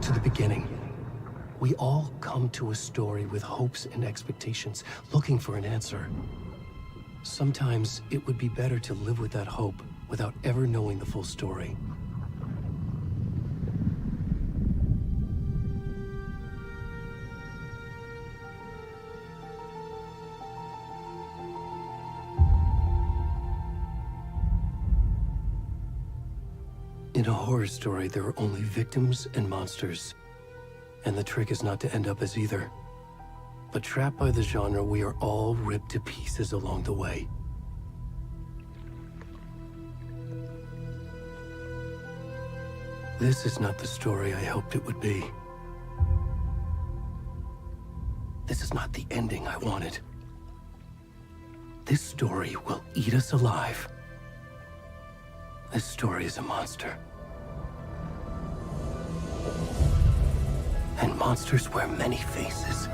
to the beginning. We all come to a story with hopes and expectations, looking for an answer. Sometimes it would be better to live with that hope without ever knowing the full story. In a horror story, there are only victims and monsters. And the trick is not to end up as either. But trapped by the genre, we are all ripped to pieces along the way. This is not the story I hoped it would be. This is not the ending I wanted. This story will eat us alive. This story is a monster. And monsters wear many faces.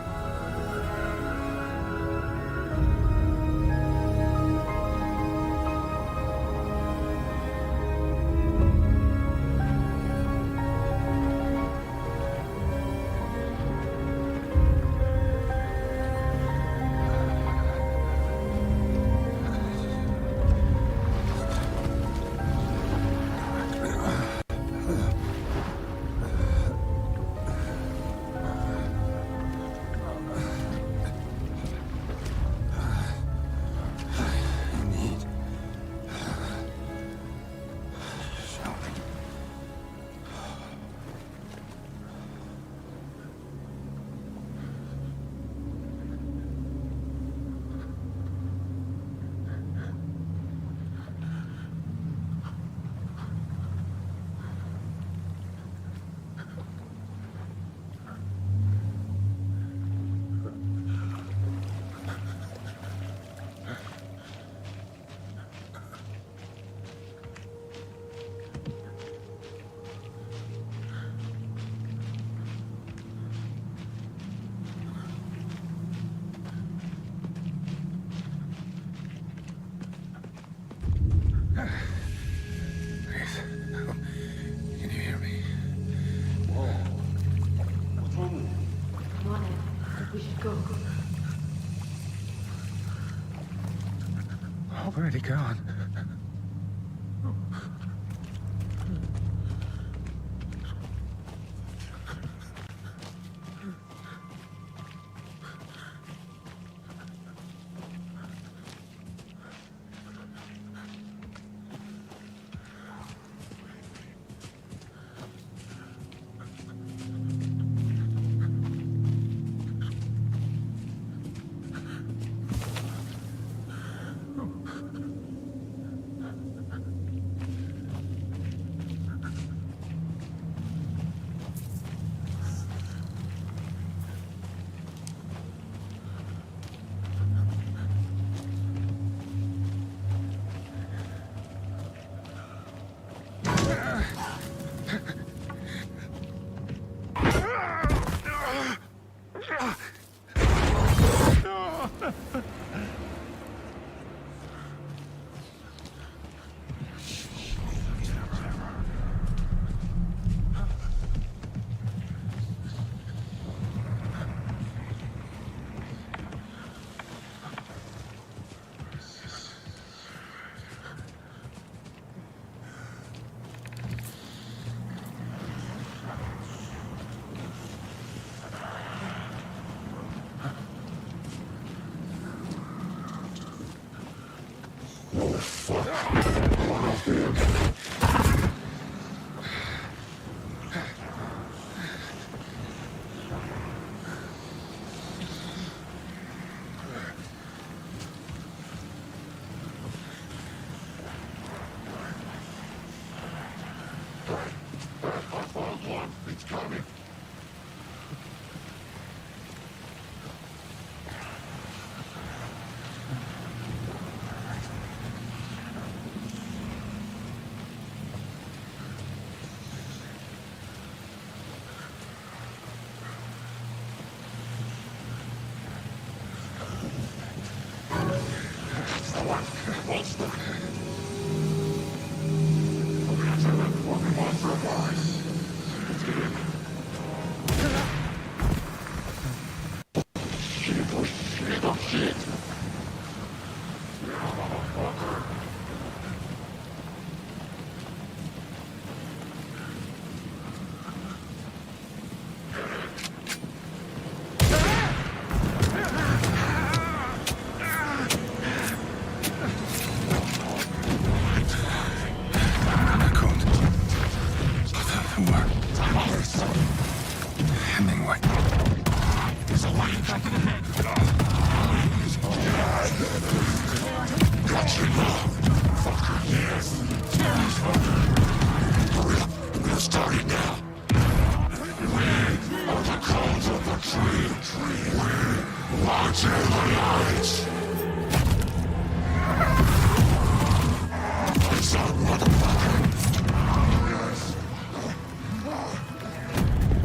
Where'd he gone?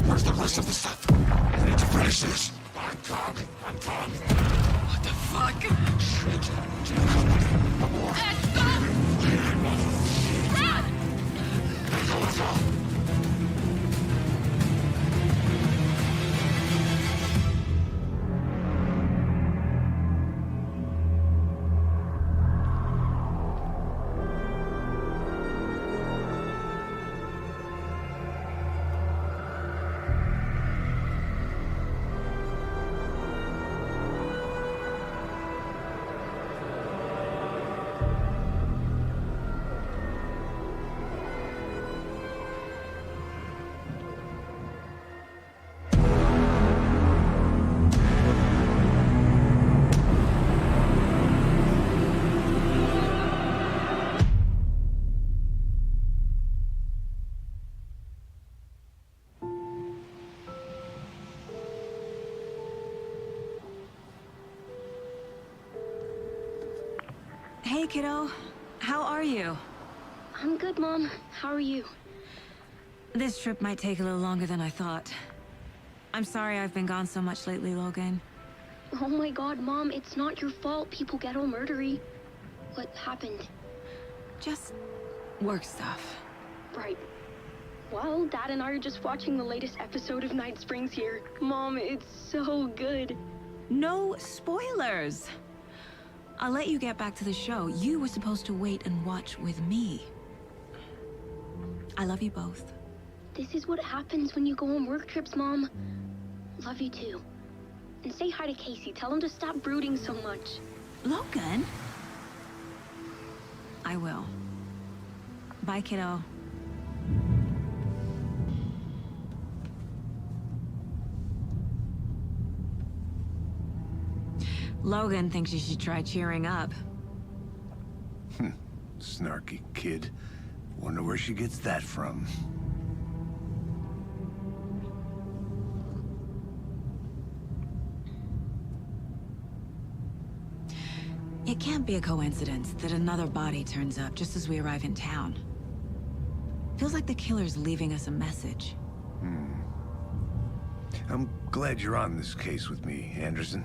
Where's the rest of the stuff? I need to finish this. I'm coming. What the fuck? Hey, kiddo. How are you? I'm good, Mom. How are you? This trip might take a little longer than I thought. I'm sorry I've been gone so much lately, Logan. Oh my god, Mom, it's not your fault people get all murdery. What happened? Just work stuff. Right. Well, Dad and I are just watching the latest episode of Night Springs here. Mom, it's so good. No spoilers! I'll let you get back to the show. You were supposed to wait and watch with me. I love you both. This is what happens when you go on work trips, Mom. Love you too. And say hi to Casey. Tell him to stop brooding so much. Logan? I will. Bye, kiddo. Logan thinks you should try cheering up. Snarky kid. Wonder where she gets that from. It can't be a coincidence that another body turns up just as we arrive in town. Feels like the killer's leaving us a message. I'm glad you're on this case with me, Anderson.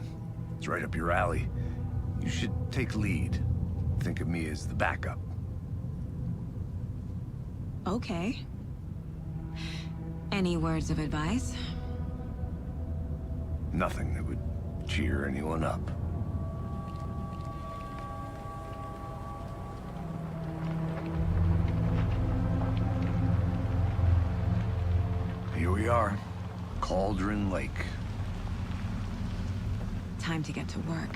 It's right up your alley. You should take lead. Think of me as the backup. Okay. Any words of advice? Nothing that would cheer anyone up. Here we are, Cauldron Lake. Time to get to work.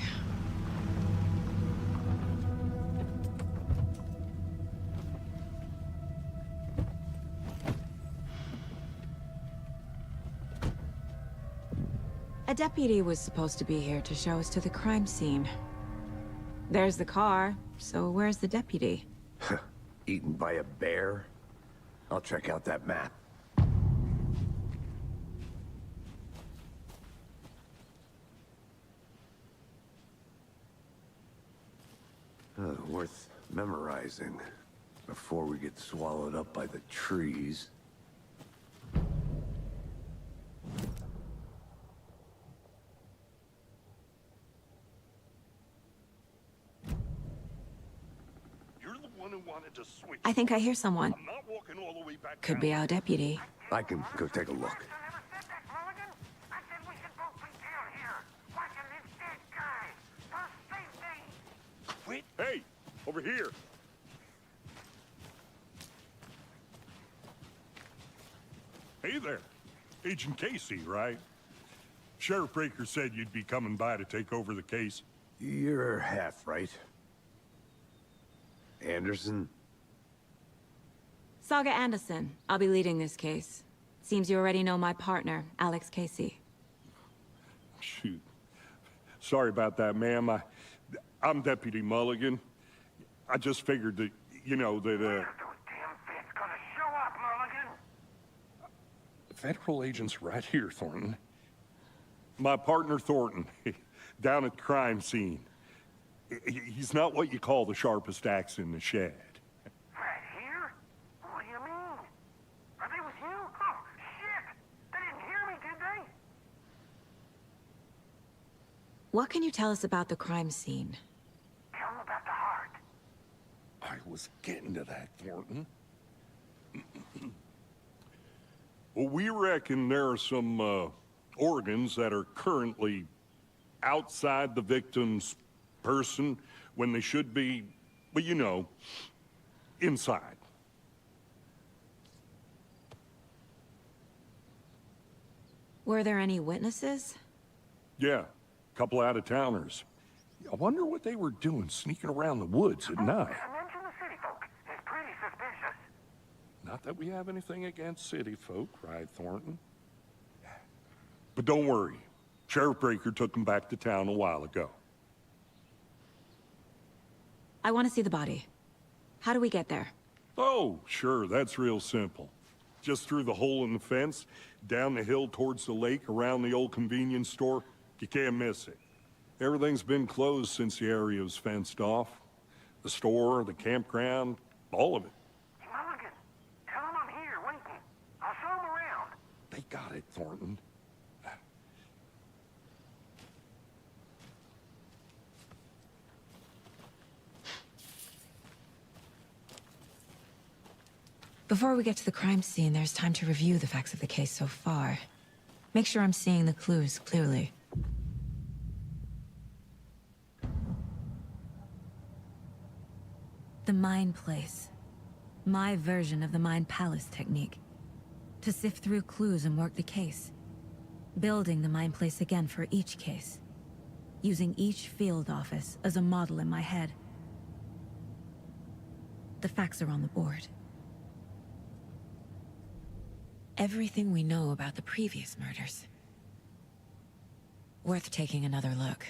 A deputy was supposed to be here to show us to the crime scene. There's the car, so where's the deputy? Eaten by a bear? I'll check out that map. Worth memorizing before we get swallowed up by the trees. You're the one who wanted to switch. I think I hear someone. I'm not walking all the way back Could down. be our deputy. I can go take a look. Over here. Hey there. Agent Casey, right? Sheriff Breaker said you'd be coming by to take over the case. You're half right. Anderson? Saga Anderson. I'll be leading this case. Seems you already know my partner, Alex Casey. Shoot. Sorry about that, ma'am. I'm Deputy Mulligan. I just figured that, you know, that, Federal agents right here, Thornton. my partner Thornton, down at the crime scene. He's not what you call the sharpest axe in the shed. Right here? What do you mean? Are they with you? Oh, shit! They didn't hear me, did they? What can you tell us about the crime scene? Tell them about the heart. I was getting to that, Thornton. Well, we reckon there are some, organs that are currently outside the victim's person when they should be, well, you know, inside. Were there any witnesses? Yeah, a couple out-of-towners. I wonder what they were doing sneaking around the woods at night. Mention the city folk. It's pretty suspicious. Not that we have anything against city folk, right, Thornton? But don't worry. Sheriff Breaker took them back to town a while ago. I want to see the body. How do we get there? Oh, sure, that's real simple. Just through the hole in the fence, down the hill towards the lake, around the old convenience store. You can't miss it. Everything's been closed since the area was fenced off. The store, the campground, all of it. Mulligan, tell them I'm here waiting. I'll show them around. They got it, Thornton. Before we get to the crime scene, there's time to review the facts of the case so far. Make sure I'm seeing the clues clearly. The Mind Place. My version of the Mind Palace technique. To sift through clues and work the case. Building the Mind Place again for each case. Using each field office as a model in my head. The facts are on the board. Everything we know about the previous murders. Worth taking another look.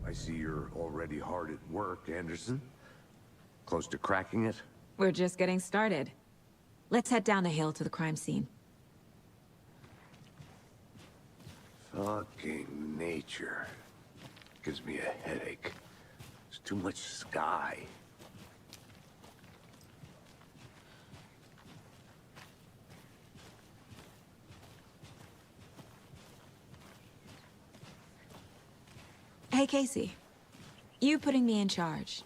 I see you're already hard at work, Anderson. Close to cracking it? We're just getting started. Let's head down the hill to the crime scene. Fucking nature. Gives me a headache. There's too much sky. Hey, Casey. You putting me in charge.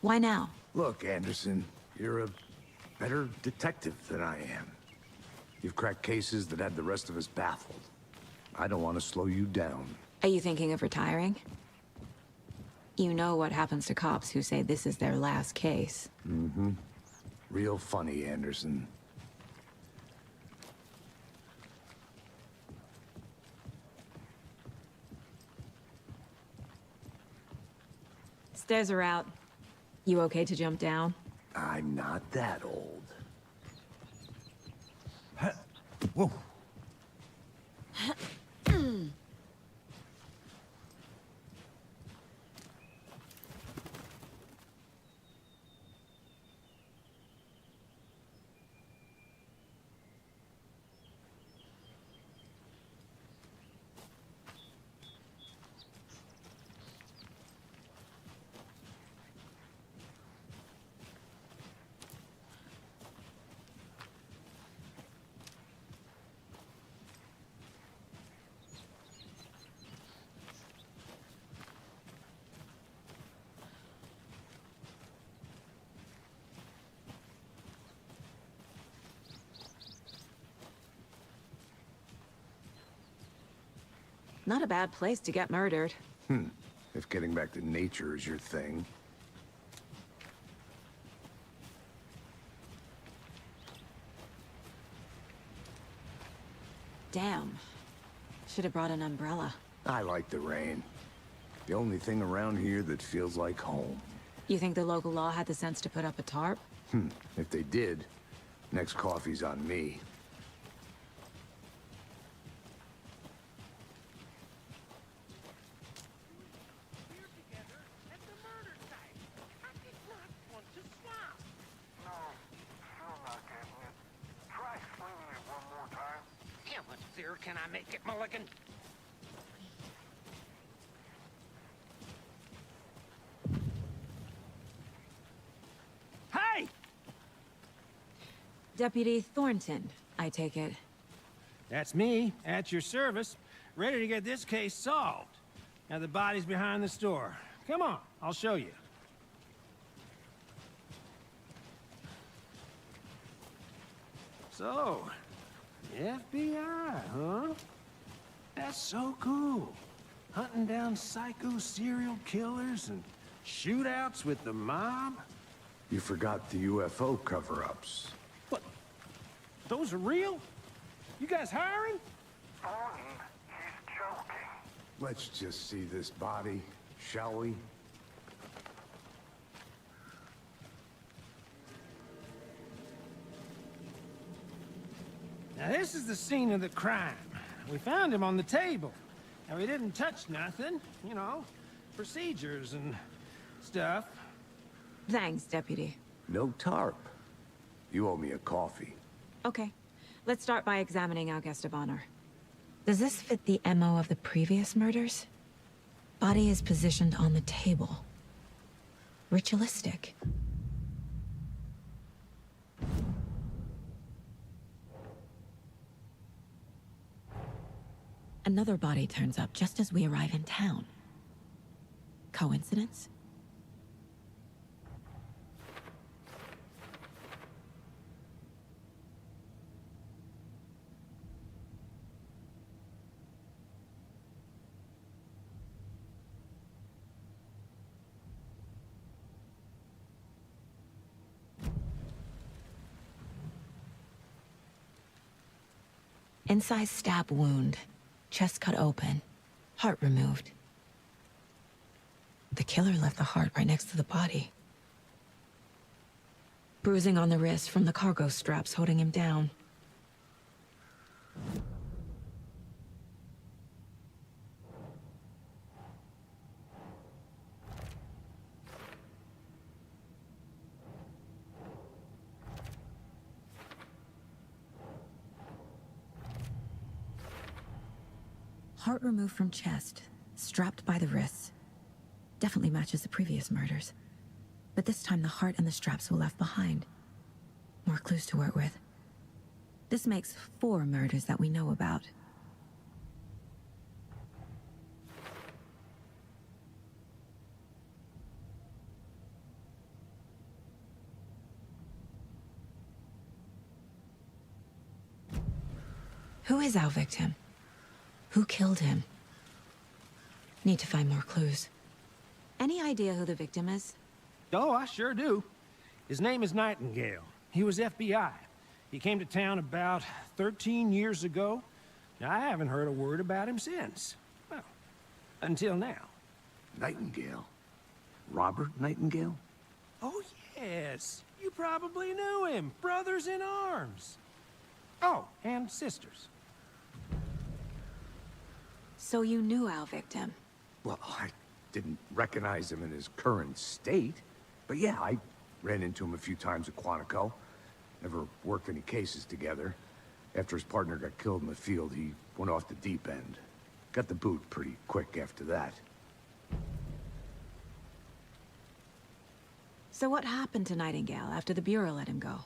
Why now? Look, Anderson, you're a better detective than I am. You've cracked cases that had the rest of us baffled. I don't want to slow you down. Are you thinking of retiring? You know what happens to cops who say this is their last case. Mm-hmm. Real funny, Anderson. stairs are out. You okay to jump down? I'm not that old. Whoa. Not a bad place to get murdered. If getting back to nature is your thing. Damn. Should have brought an umbrella. I like the rain. The only thing around here that feels like home. You think the local law had the sense to put up a tarp? If they did, next coffee's on me. Can I make it, Mulligan? Hey! Deputy Thornton, I take it. That's me, at your service, ready to get this case solved. Now the body's behind the store. Come on, I'll show you. So, FBI, huh? That's so cool. Hunting down psycho serial killers and shootouts with the mob. You forgot the UFO cover-ups. What? Those are real? You guys hiring? Thornton, he's joking. Let's just see this body, shall we? Now this is the scene of the crime. We found him on the table. Now we didn't touch nothing, you know, procedures and stuff. Thanks, Deputy. No tarp. You owe me a coffee. Okay. Let's start by examining our guest of honor. Does this fit the MO of the previous murders? Body is positioned on the table. Ritualistic. Another body turns up just as we arrive in town. Coincidence? Incised stab wound. Chest cut open. Heart removed. The killer left the heart right next to the body. Bruising on the wrist from the cargo straps holding him down. Heart removed from chest, strapped by the wrists. Definitely matches the previous murders. But this time the heart and the straps were left behind. More clues to work with. This makes 4 murders that we know about. Who is our victim? Who killed him? Need to find more clues. Any idea who the victim is? Oh, I sure do. His name is Nightingale. He was FBI. He came to town about 13 years ago. Now, I haven't heard a word about him since. Well, until now. Nightingale? Robert Nightingale? Oh, yes. You probably knew him. Brothers in arms. Oh, and sisters. So you knew our victim? Well, I didn't recognize him in his current state. But yeah, I ran into him a few times at Quantico. Never worked any cases together. After his partner got killed in the field, he went off the deep end. Got the boot pretty quick after that. So what happened to Nightingale after the Bureau let him go?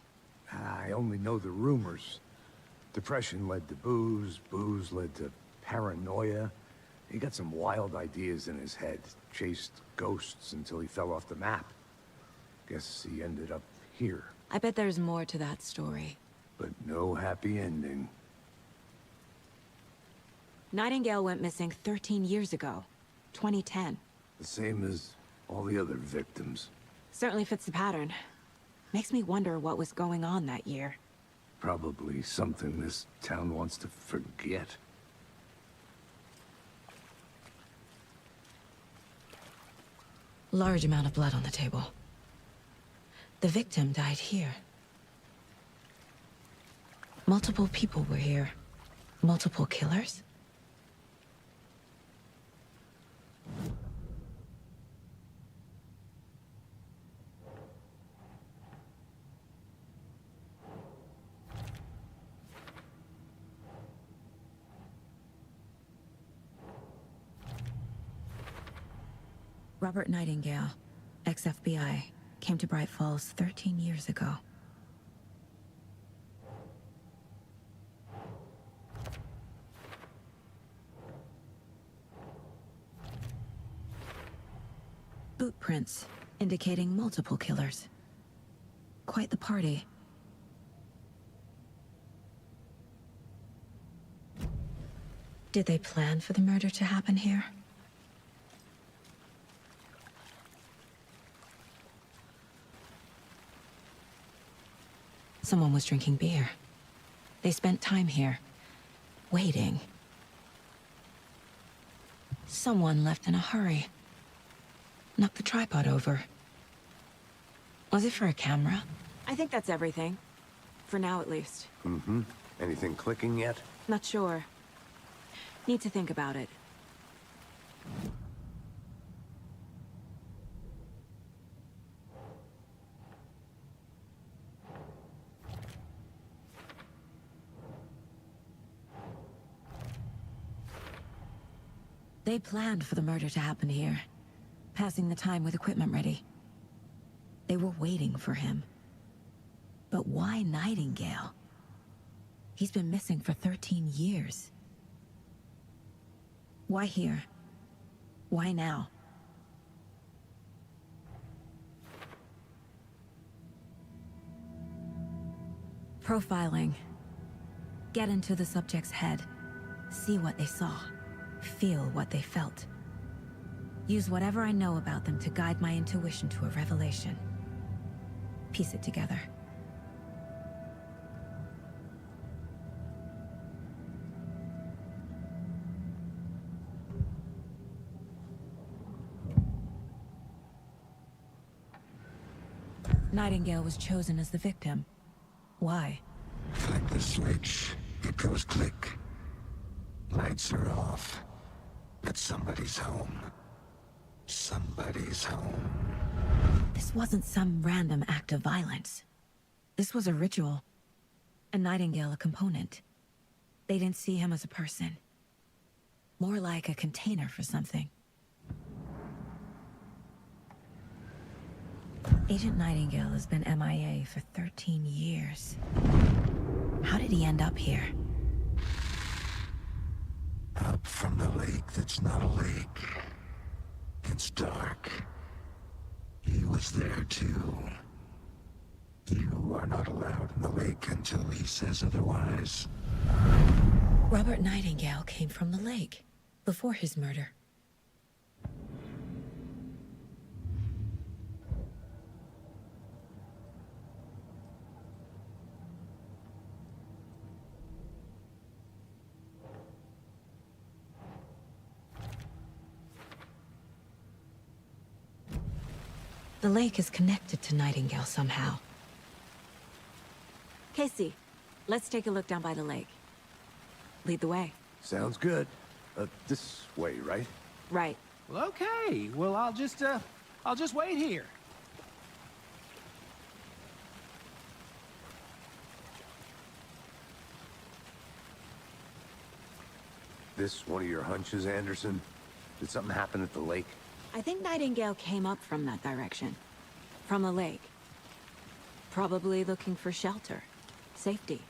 I only know the rumors. Depression led to booze, booze led to paranoia. He got some wild ideas in his head, chased ghosts until he fell off the map. Guess he ended up here. I bet there's more to that story. But no happy ending. Nightingale went missing 13 years ago, 2010. The same as all the other victims. Certainly fits the pattern. Makes me wonder what was going on that year. Probably something this town wants to forget. Large amount of blood on the table. The victim died here. Multiple people were here. Multiple killers? Robert Nightingale, ex-FBI, came to Bright Falls 13 years ago. Boot prints indicating multiple killers. Quite the party. Did they plan for the murder to happen here? Someone was drinking beer. They spent time here, waiting. Someone left in a hurry. Knocked the tripod over. Was it for a camera? I think that's everything. For now, at least. Mm-hmm. Anything clicking yet? Not sure. Need to think about it. They planned for the murder to happen here, passing the time with equipment ready. They were waiting for him. But why Nightingale? He's been missing for 13 years. Why here? Why now? Profiling. Get into the subject's head. See what they saw. Feel what they felt. Use whatever I know about them to guide my intuition to a revelation. Piece it together. Nightingale was chosen as the victim. Why? Flick the switch, it goes click. Lights are off. But somebody's home. Somebody's home. This wasn't some random act of violence. This was a ritual. And Nightingale a component. They didn't see him as a person. More like a container for something. Agent Nightingale has been MIA for 13 years. How did he end up here? Up from the lake that's not a lake. It's dark. He was there too. You are not allowed in the lake until he says otherwise. Robert Nightingale came from the lake, before his murder. The lake is connected to Nightingale somehow. Casey, let's take a look down by the lake. Lead the way. Sounds good. This way, right? Right. Well, okay. Well, I'll just wait here. This one of your hunches, Anderson? Did something happen at the lake? I think Nightingale came up from that direction. From the lake. Probably looking for shelter. Safety.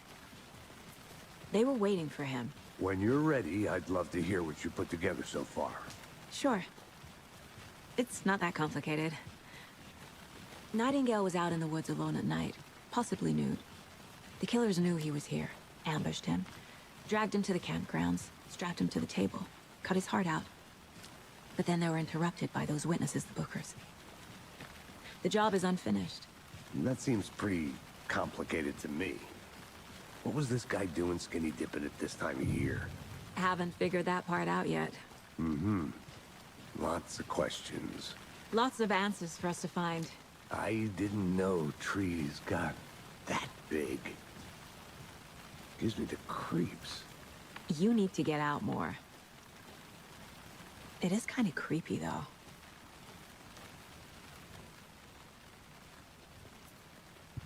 They were waiting for him. When you're ready, I'd love to hear what you put together so far. Sure. It's not that complicated. Nightingale was out in the woods alone at night, possibly nude. The killers knew he was here, ambushed him, dragged him to the campgrounds, strapped him to the table, cut his heart out. But then they were interrupted by those witnesses, the Bookers. The job is unfinished. That seems pretty complicated to me. What was this guy doing skinny dipping at this time of year? Haven't figured that part out yet. Mm-hmm. Lots of questions. Lots of answers for us to find. I didn't know trees got that big. Gives me the creeps. You need to get out more. It is kind of creepy, though.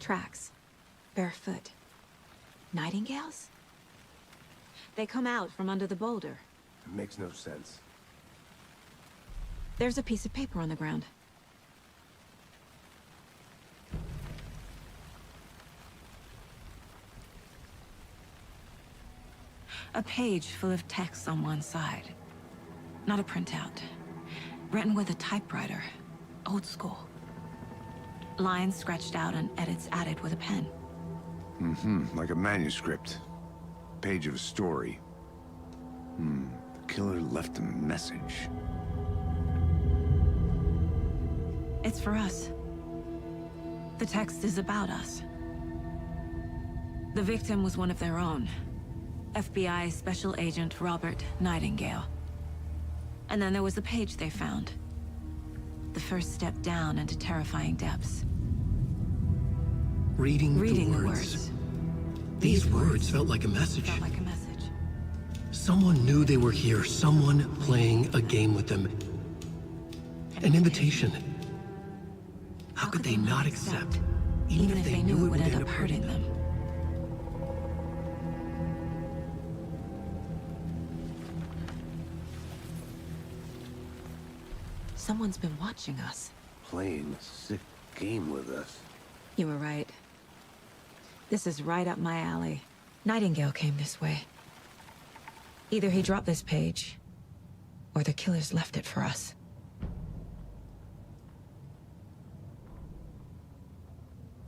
Tracks. Barefoot. Nightingales? They come out from under the boulder. It makes no sense. There's a piece of paper on the ground. A page full of text on one side. Not a printout. Written with a typewriter. Old school. Lines scratched out and edits added with a pen. Mm-hmm, like a manuscript. Page of a story. The killer left a message. It's for us. The text is about us. The victim was one of their own. FBI Special Agent Robert Nightingale. And then there was the page they found. The first step down into terrifying depths. Reading the the words. These words felt like a message. Felt like a message. Someone knew they were here, someone playing a game with them. An invitation. How could they not accept, even if they knew it would end up hurting them? Someone's been watching us. Playing a sick game with us. You were right. This is right up my alley. Nightingale came this way. Either he dropped this page, or the killers left it for us.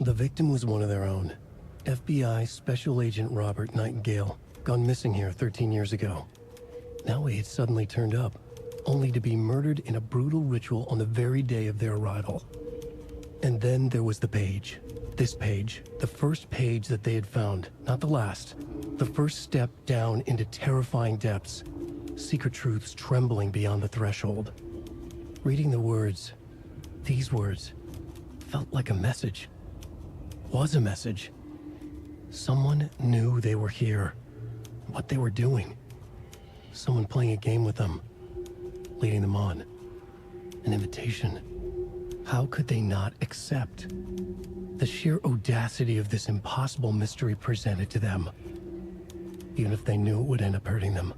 The victim was one of their own. FBI Special Agent Robert Nightingale, gone missing here 13 years ago. Now he had suddenly turned up, only to be murdered in a brutal ritual on the very day of their arrival. And then there was the page. This page, the first page that they had found, not the last. The first step down into terrifying depths. Secret truths trembling beyond the threshold. Reading the words, these words, felt like a message. Was a message. Someone knew they were here. What they were doing. Someone playing a game with them. Leading them on. An invitation. How could they not accept? The sheer audacity of this impossible mystery presented to them. Even if they knew it would end up hurting them.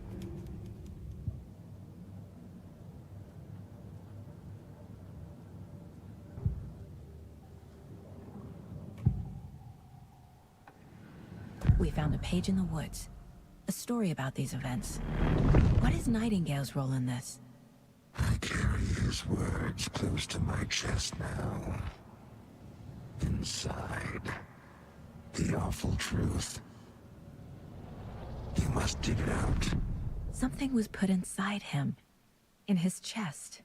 We found a page in the woods. A story about these events. What is Nightingale's role in this? I carry his words close to my chest now. Inside, the awful truth. You must dig it out. Something was put inside him. In his chest.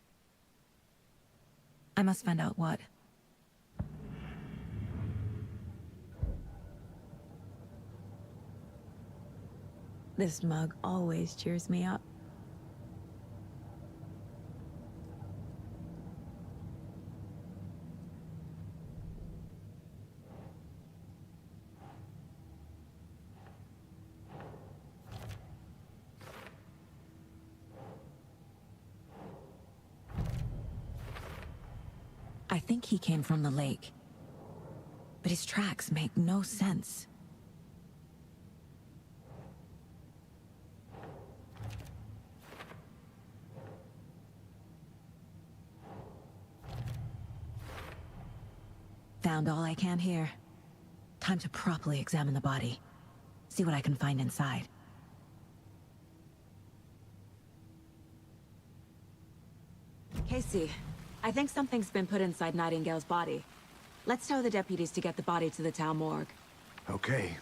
I must find out what. This mug always cheers me up. think he came from the lake. But his tracks make no sense. Found all I can here. Time to properly examine the body. See what I can find inside. Casey, I think something's been put inside Nightingale's body. Let's tell the deputies to get the body to the town morgue. Okay.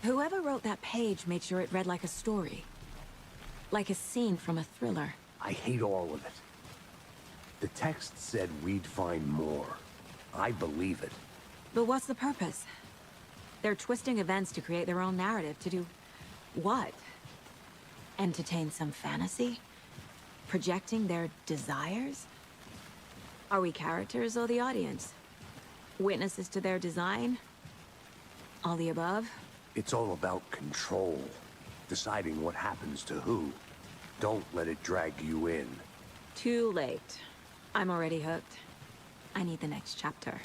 Whoever wrote that page made sure it read like a story. Like a scene from a thriller. I hate all of it. The text said we'd find more. I believe it. But what's the purpose? They're twisting events to create their own narrative. To do what? Entertain some fantasy? Projecting their desires? Are we characters or the audience? Witnesses to their design? All the above? It's all about control. Deciding what happens to who. Don't let it drag you in. Too late. I'm already hooked. I need the next chapter.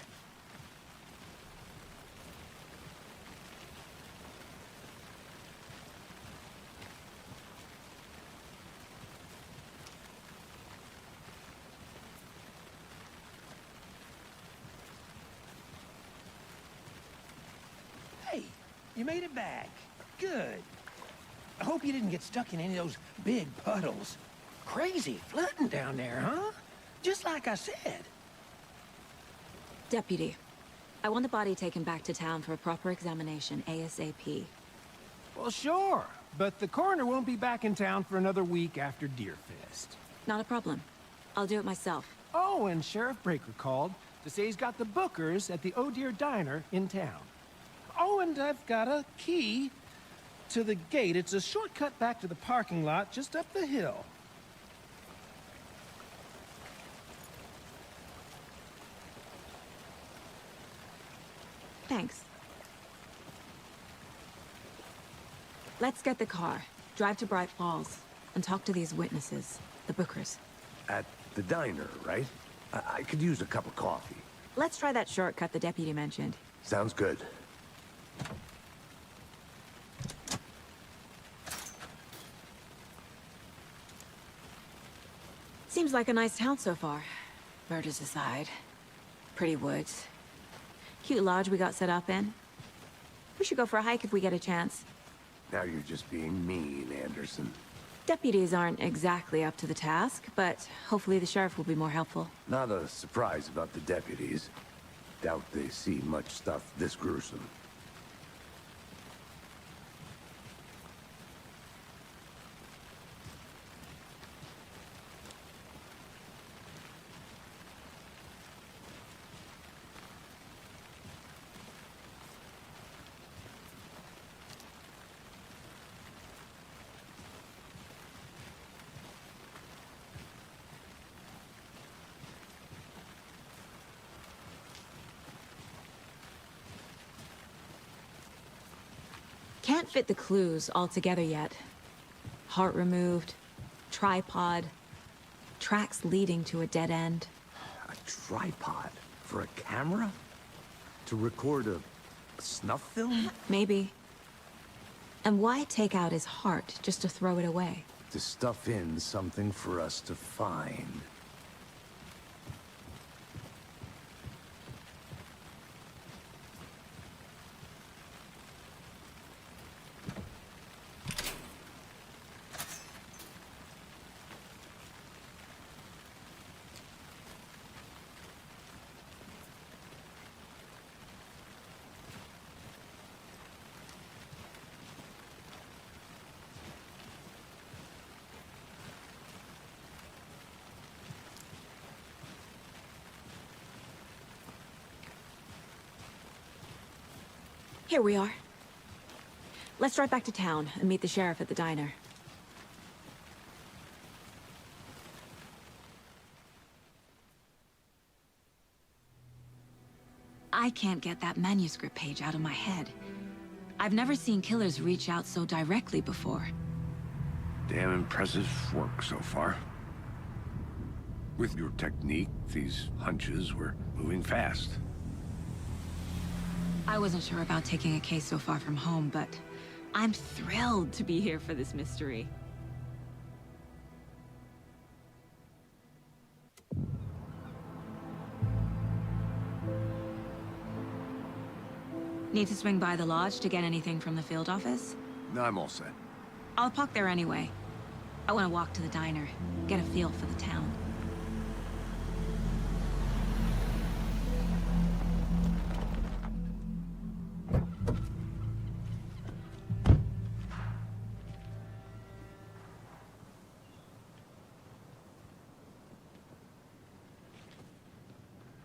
Hey, you made it back. Good. I hope you didn't get stuck in any of those big puddles. Crazy flooding down there, huh? Just like I said. Deputy, I want the body taken back to town for a proper examination ASAP. Well, sure. But the coroner won't be back in town for another week after Deerfest. Not a problem. I'll do it myself. Oh, and Sheriff Breaker called to say he's got the bookers at the Oh Dear Diner in town. Oh, and I've got a key to the gate. It's a shortcut back to the parking lot just up the hill. Thanks. Let's get the car, drive to Bright Falls, and talk to these witnesses, the bookers. At the diner, right? I could use a cup of coffee. Let's try that shortcut the deputy mentioned. Sounds good. Seems like a nice town so far. Murders aside. Pretty woods. Cute lodge we got set up in. We should go for a hike if we get a chance. Now you're just being mean, Anderson. Deputies aren't exactly up to the task, but hopefully the sheriff will be more helpful. Not a surprise about the deputies. Doubt they see much stuff this gruesome. Can't fit the clues all together yet. Heart removed, tripod, tracks leading to a dead end. A tripod? For a camera? To record a snuff film? Maybe. And why take out his heart just to throw it away? To stuff in something for us to find. Here we are. Let's drive back to town and meet the sheriff at the diner. I can't get that manuscript page out of my head. I've never seen killers reach out so directly before. Damn impressive work so far. With your technique, these hunches were moving fast. I wasn't sure about taking a case so far from home, but I'm thrilled to be here for this mystery. Need to swing by the lodge to get anything from the field office? No, I'm all set. I'll park there anyway. I want to walk to the diner, get a feel for the town.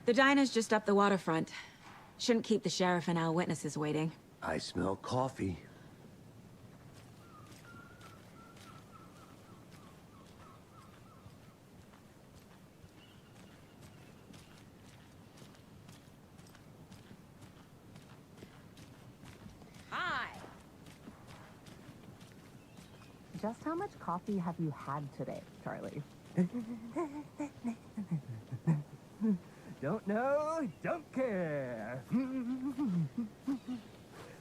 The diner's just up the waterfront. Shouldn't keep the sheriff and our witnesses waiting. I smell coffee. Hi! Just how much coffee have you had today, Charlie? Don't know, don't care.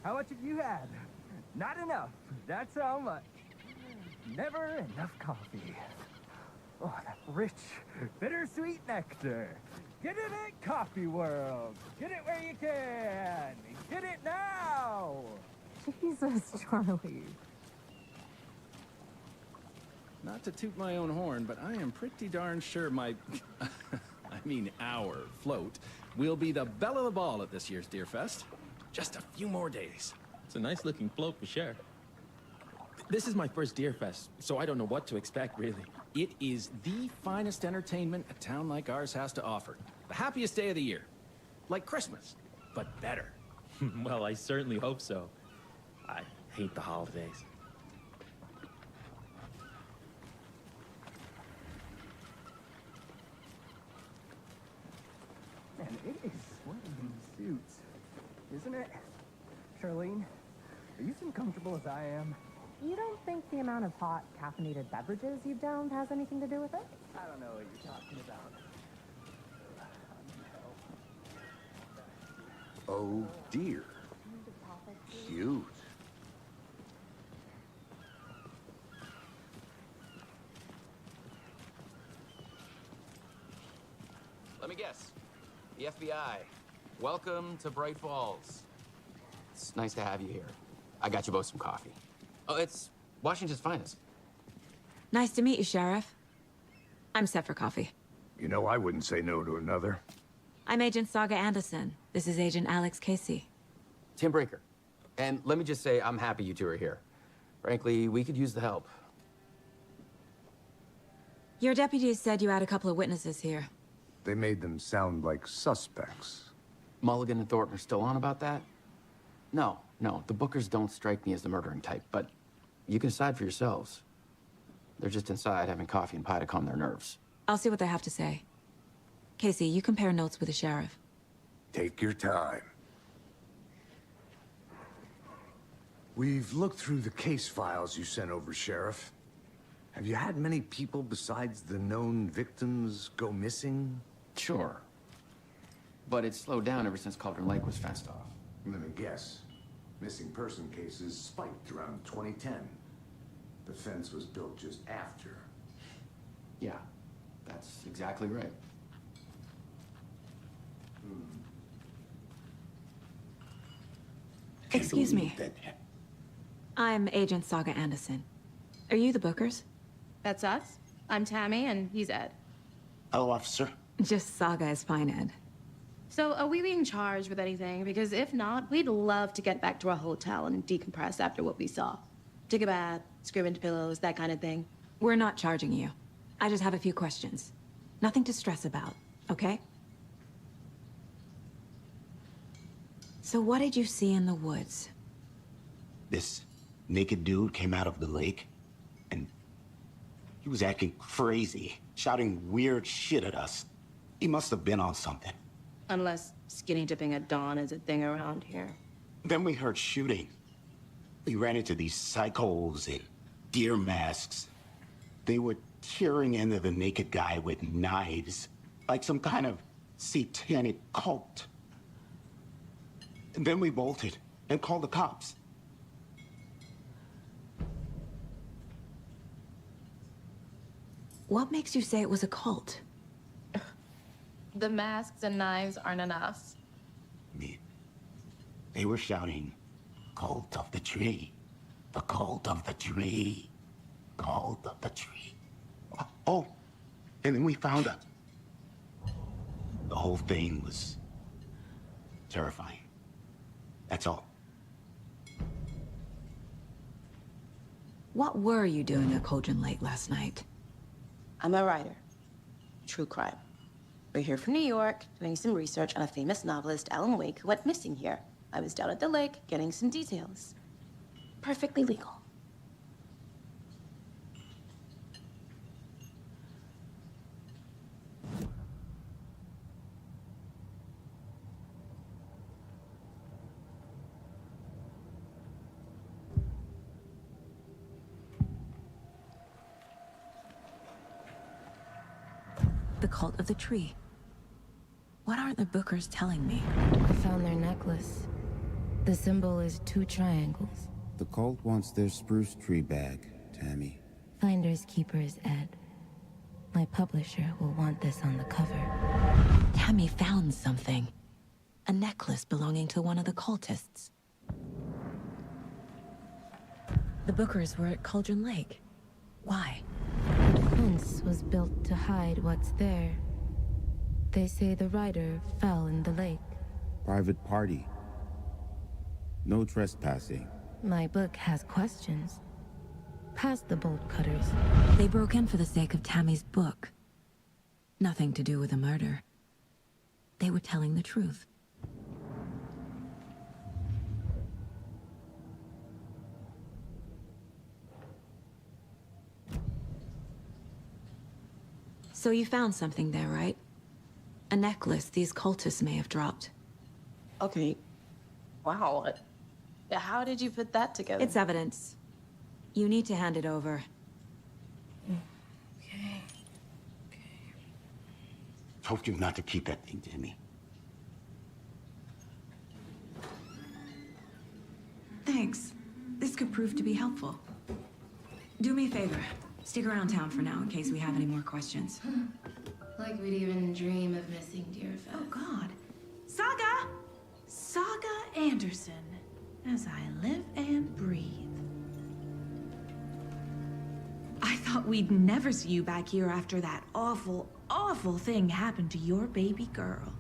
How much have you had? Not enough. That's how much. Never enough coffee. Oh, that rich, bittersweet nectar. Get it at Coffee World. Get it where you can. Get it now. Jesus, Charlie. Not to toot my own horn, but I am pretty darn sure my... our float will be the belle of the ball at this year's Deer Fest. Just a few more days. It's a nice looking float for sure. This is my first Deer Fest, so I don't know what to expect, really. It is the finest entertainment a town like ours has to offer. The happiest day of the year. Like Christmas, but better. Well, I certainly hope so. I hate the holidays. Man, it is sweaty in these suits, isn't it? Charlene, are you as comfortable as I am? You don't think the amount of hot, caffeinated beverages you've downed has anything to do with it? I don't know what you're talking about. Oh dear. Cute. Let me guess. The FBI. Welcome to Bright Falls. It's nice to have you here. I got you both some coffee. Oh, it's Washington's finest. Nice to meet you, Sheriff. I'm set for coffee. You know, I wouldn't say no to another. I'm Agent Saga Anderson. This is Agent Alex Casey. Tim Breaker. And let me just say, I'm happy you two are here. Frankly, we could use the help. Your deputies said you had a couple of witnesses here. They made them sound like suspects. Mulligan and Thornton are still on about that? No, the Bookers don't strike me as the murdering type, but you can decide for yourselves. They're just inside having coffee and pie to calm their nerves. I'll see what they have to say. Casey, you compare notes with the sheriff. Take your time. We've looked through the case files you sent over, Sheriff. Have you had many people besides the known victims go missing? Sure. But it's slowed down ever since Cauldron Lake was fenced off. Let me guess. Missing person cases spiked around 2010. The fence was built just after. Yeah, that's exactly right. Excuse me. I'm Agent Saga Anderson. Are you the Bookers? That's us. I'm Tammy, and he's Ed. Hello, officer. Just Saga is fine, Ed. So, are we being charged with anything? Because if not, we'd love to get back to our hotel and decompress after what we saw. Take a bath, scream into pillows, that kind of thing. We're not charging you. I just have a few questions. Nothing to stress about, okay? So what did you see in the woods? This naked dude came out of the lake, and he was acting crazy, shouting weird shit at us. He must have been on something. Unless skinny dipping at dawn is a thing around here. Then we heard shooting. We ran into these psychos in deer masks. They were tearing into the naked guy with knives, like some kind of satanic cult. And then we bolted and called the cops. What makes you say it was a cult? The masks and knives aren't enough. They were shouting, "Cult of the tree, the cult of the tree, cult of the tree." Oh, and then we found out. The whole thing was terrifying. That's all. What were you doing at Cauldron Lake last night? I'm a writer. True crime. We're here from New York, doing some research on a famous novelist, Alan Wake, who went missing here. I was down at the lake, getting some details. Perfectly legal. The cult of the tree. What aren't the bookers telling me? I found their necklace. The symbol is 2 triangles. The cult wants their spruce tree back, Tammy. Finders keepers, Ed. My publisher will want this on the cover. Tammy found something. A necklace belonging to one of the cultists. The bookers were at Cauldron Lake. Why? The fence was built to hide what's there. They say the writer fell in the lake. Private party. No trespassing. My book has questions. Past the bolt cutters. They broke in for the sake of Tammy's book. Nothing to do with a murder. They were telling the truth. So you found something there, right? A necklace these cultists may have dropped. Okay. Wow. How did you put that together? It's evidence. You need to hand it over. Okay. Told you not to keep that thing, Tammy. Thanks. This could prove to be helpful. Do me a favor. Stick around town for now in case we have any more questions. Like we'd even dream of missing Deerfest. Oh, God. Saga! Saga Anderson. As I live and breathe. I thought we'd never see you back here after that awful, awful thing happened to your baby girl.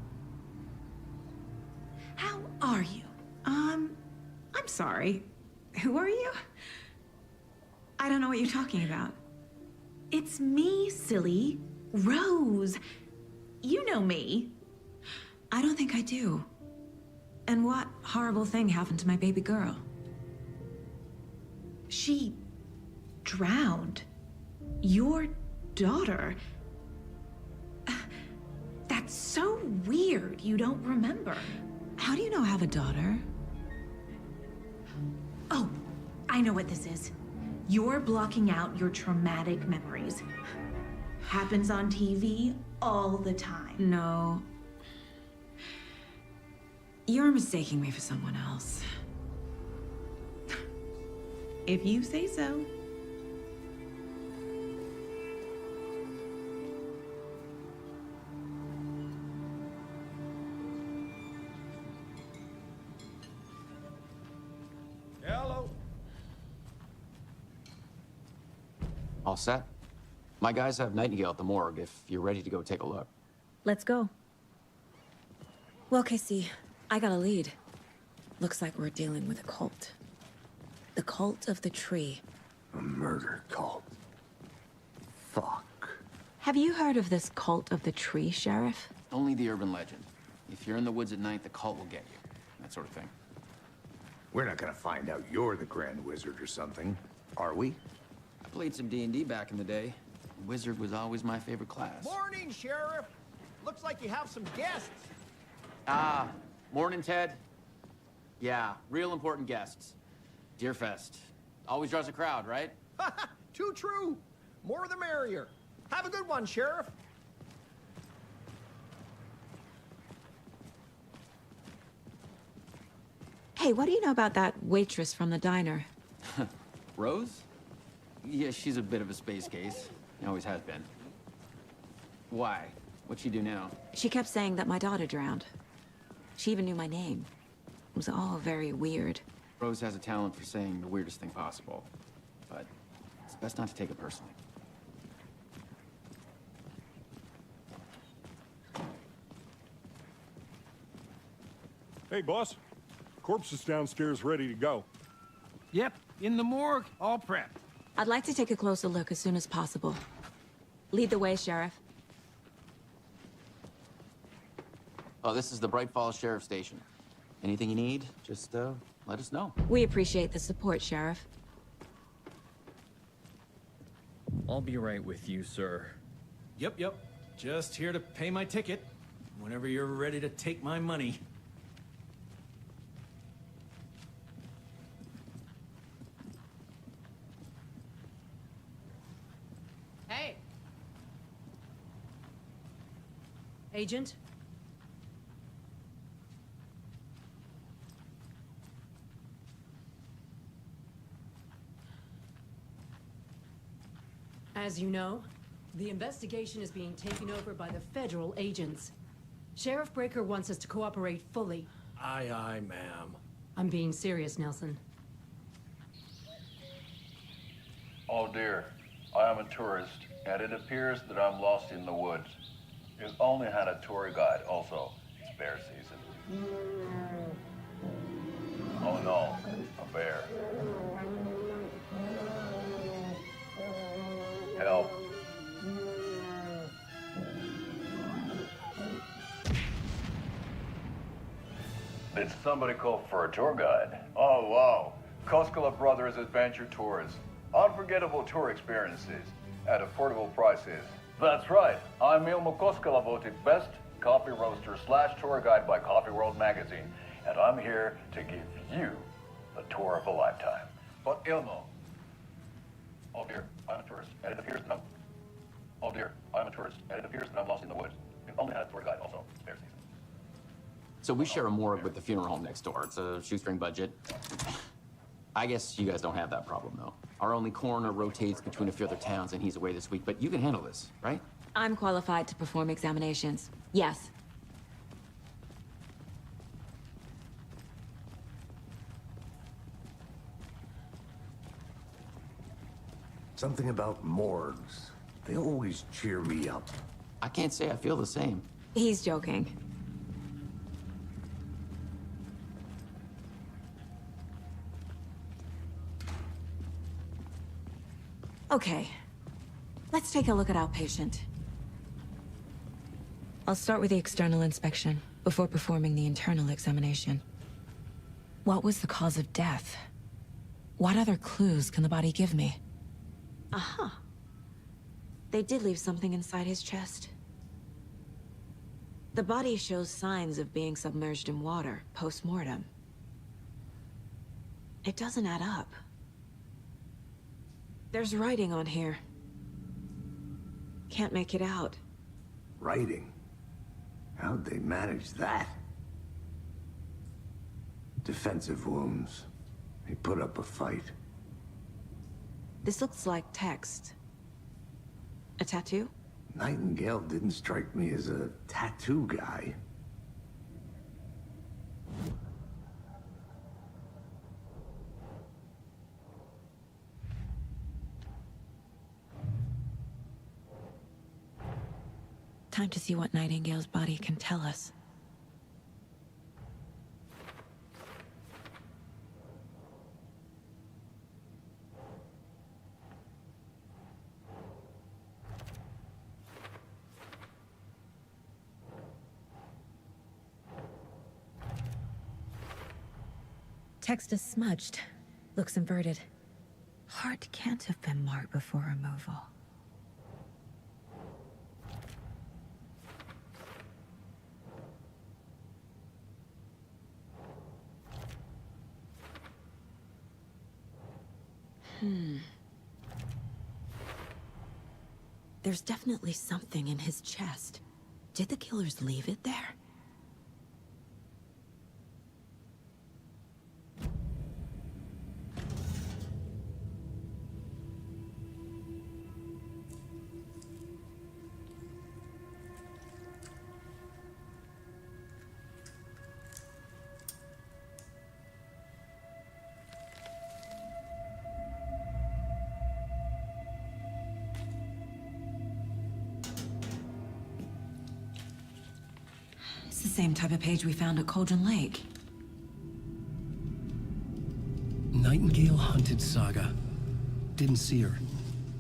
How are you? I'm sorry. Who are you? I don't know what you're talking about. It's me, silly. Rose. You know me. I don't think I do. And what horrible thing happened to my baby girl? She drowned. Your daughter. That's so weird you don't remember. How do you know I have a daughter? Oh, I know what this is. You're blocking out your traumatic memories. Happens on TV all the time. No. You're mistaking me for someone else. If you say so. Hello. All set? My guys have Nightingale at the morgue if you're ready to go take a look. Let's go. Well, Casey, I got a lead. Looks like we're dealing with a cult. The cult of the tree. A murder cult. Fuck. Have you heard of this cult of the tree, Sheriff? Only the urban legend. If you're in the woods at night, the cult will get you. That sort of thing. We're not gonna find out you're the Grand Wizard or something, are we? I played some D&D back in the day. Wizard was always my favorite class. Morning, Sheriff. Looks like you have some guests. Morning, Ted. Yeah, real important guests. Deerfest. Always draws a crowd, right? Too true. More the merrier. Have a good one, Sheriff. Hey, what do you know about that waitress from the diner? Rose? Yeah, she's a bit of a space case. Always has been. Why? What'd she do now? She kept saying that my daughter drowned. She even knew my name. It was all very weird. Rose has a talent for saying the weirdest thing possible. But it's best not to take it personally. Hey, boss. Corpse is downstairs ready to go. Yep, in the morgue, all prepped. I'd like to take a closer look as soon as possible. Lead the way, Sheriff. Oh, this is the Bright Falls Sheriff Station. Anything you need, just let us know. We appreciate the support, Sheriff. I'll be right with you, sir. Yep. Just here to pay my ticket. Whenever you're ready to take my money. Hey. Agent? As you know, the investigation is being taken over by the federal agents. Sheriff Breaker wants us to cooperate fully. Aye, ma'am. I'm being serious, Nelson. Oh dear, I am a tourist, and it appears that I'm lost in the woods. You've only had a tour guide, also. It's bear season. Oh no, a bear. Help. Did somebody call for a tour guide? Oh, wow. Koskela Brothers Adventure Tours. Unforgettable tour experiences at affordable prices. That's right. I'm Ilmo Koskela, voted best coffee roaster / tour guide by Coffee World magazine. And I'm here to give you the tour of a lifetime. But Ilmo. Oh dear, I'm a tourist, and it appears that I'm... Oh dear, I'm a tourist, and it appears that I'm lost in the woods. We've only had a tour guide, also. It's bear season. So we share a morgue with the funeral home next door. It's a shoestring budget. I guess you guys don't have that problem, though. Our only coroner rotates between a few other towns, and he's away this week, but you can handle this, right? I'm qualified to perform examinations. Yes. Something about morgues. They always cheer me up. I can't say I feel the same. He's joking. Okay. Let's take a look at our patient. I'll start with the external inspection before performing the internal examination. What was the cause of death? What other clues can the body give me? Aha. They did leave something inside his chest. The body shows signs of being submerged in water post-mortem. It doesn't add up. There's writing on here. Can't make it out. Writing? How'd they manage that? Defensive wounds. He put up a fight. This looks like text. A tattoo? Nightingale didn't strike me as a tattoo guy. Time to see what Nightingale's body can tell us. Text is smudged. Looks inverted. Heart can't have been marked before removal. There's definitely something in his chest. Did the killers leave it there? It's the same type of page we found at Cauldron Lake. Nightingale hunted Saga. Didn't see her.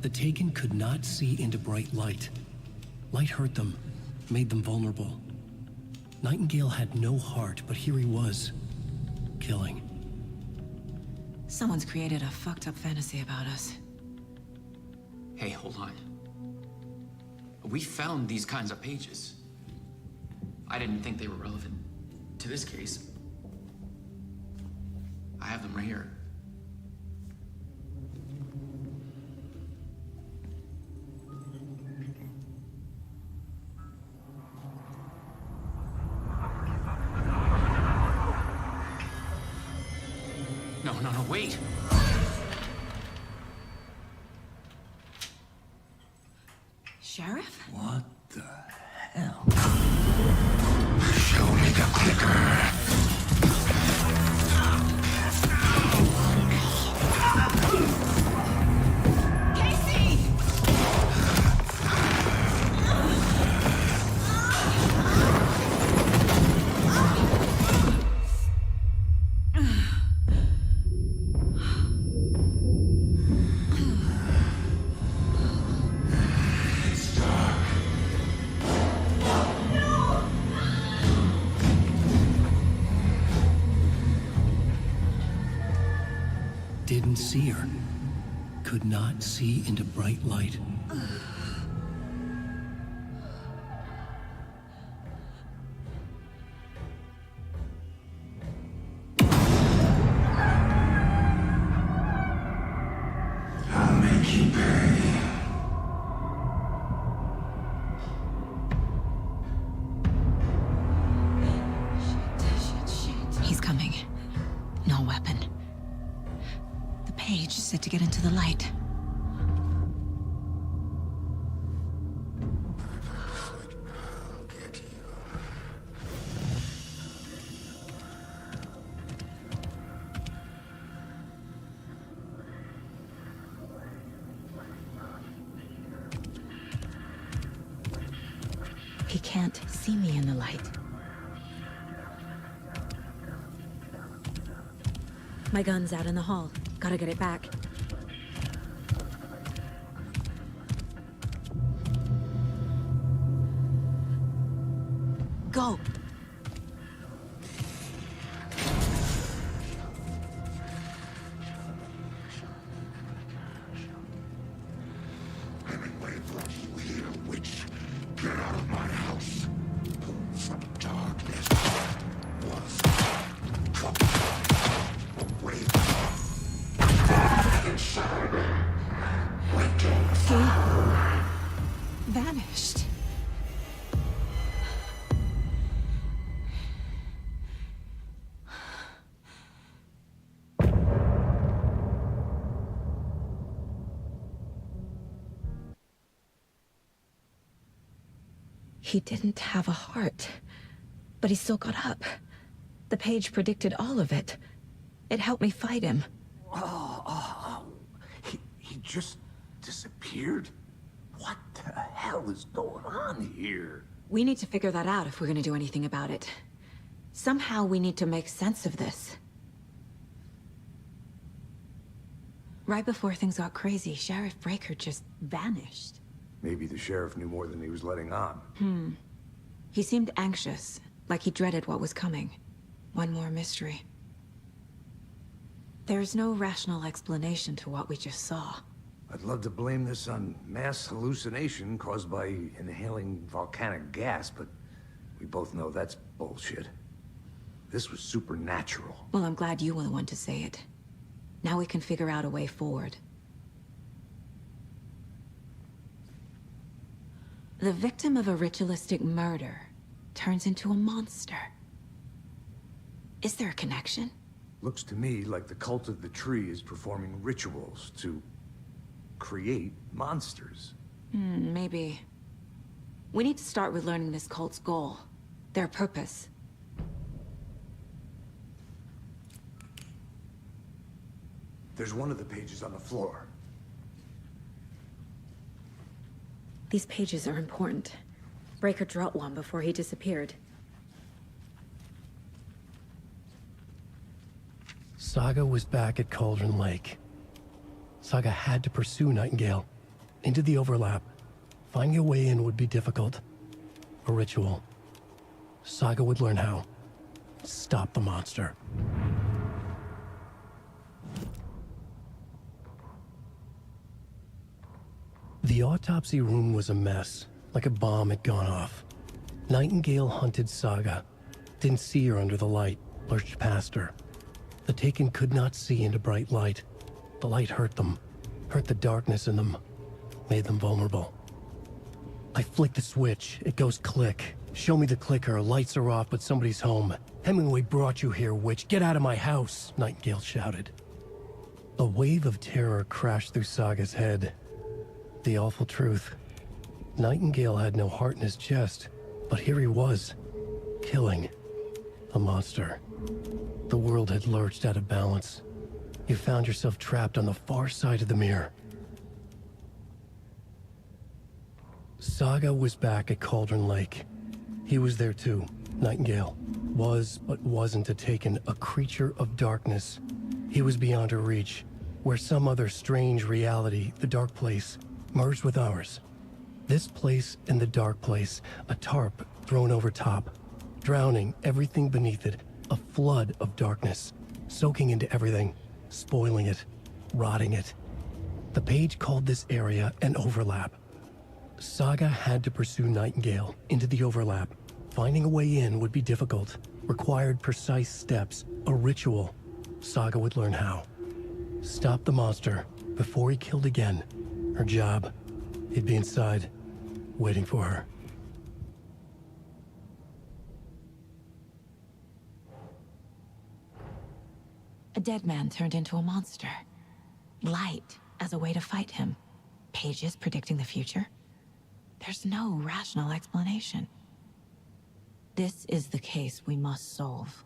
The Taken could not see into bright light. Light hurt them, made them vulnerable. Nightingale had no heart, but here he was, killing. Someone's created a fucked up fantasy about us. Hey, hold on. We found these kinds of pages. I didn't think they were relevant to this case. I have them right here. No, wait! Sheriff? What the hell? Show me the clicker. Didn't see her. Could not see into bright light. I'll make you pay. He's coming. No weapon. The page said to get into the light. He can't see me in the light. My gun's out in the hall. Gotta get it back. Go! Get out of my house. The darkness was away. Inside. He vanished. He didn't have a heart, but he still got up. The page predicted all of it. It helped me fight him. He just disappeared? What the hell is going on here? We need to figure that out if we're gonna do anything about it. Somehow we need to make sense of this. Right before things got crazy, Sheriff Breaker just vanished. Maybe the sheriff knew more than he was letting on. He seemed anxious, like he dreaded what was coming. One more mystery. There's no rational explanation to what we just saw. I'd love to blame this on mass hallucination caused by inhaling volcanic gas, but we both know that's bullshit. This was supernatural. Well, I'm glad you were the one to say it. Now we can figure out a way forward. The victim of a ritualistic murder turns into a monster. Is there a connection? Looks to me like the cult of the tree is performing rituals to create monsters. Maybe. We need to start with learning this cult's goal, their purpose. There's one of the pages on the floor. These pages are important. Breaker dropped one before he disappeared. Saga was back at Cauldron Lake. Saga had to pursue Nightingale into the overlap. Finding a way in would be difficult. A ritual. Saga would learn how. Stop the monster. The autopsy room was a mess, like a bomb had gone off. Nightingale hunted Saga. Didn't see her under the light, lurched past her. The Taken could not see into bright light. The light hurt them, hurt the darkness in them, made them vulnerable. I flick the switch, it goes click. Show me the clicker, lights are off, but somebody's home. Hemingway brought you here, witch. Get out of my house, Nightingale shouted. A wave of terror crashed through Saga's head. The awful truth. Nightingale had no heart in his chest, but here he was, killing a monster. The world had lurched out of balance. You found yourself trapped on the far side of the mirror. Saga was back at Cauldron Lake. He was there too. Nightingale was, but wasn't a Taken, a creature of darkness. He was beyond her reach, where some other strange reality, the dark place, merged with ours. This place and the dark place, a tarp thrown over top, drowning everything beneath it, a flood of darkness, soaking into everything, spoiling it, rotting it. The page called this area an overlap. Saga had to pursue Nightingale into the overlap. Finding a way in would be difficult, required precise steps, a ritual. Saga would learn how. Stop the monster before he killed again. Her job. He'd be inside, waiting for her. A dead man turned into a monster. Light as a way to fight him. Pages predicting the future. There's no rational explanation. This is the case we must solve.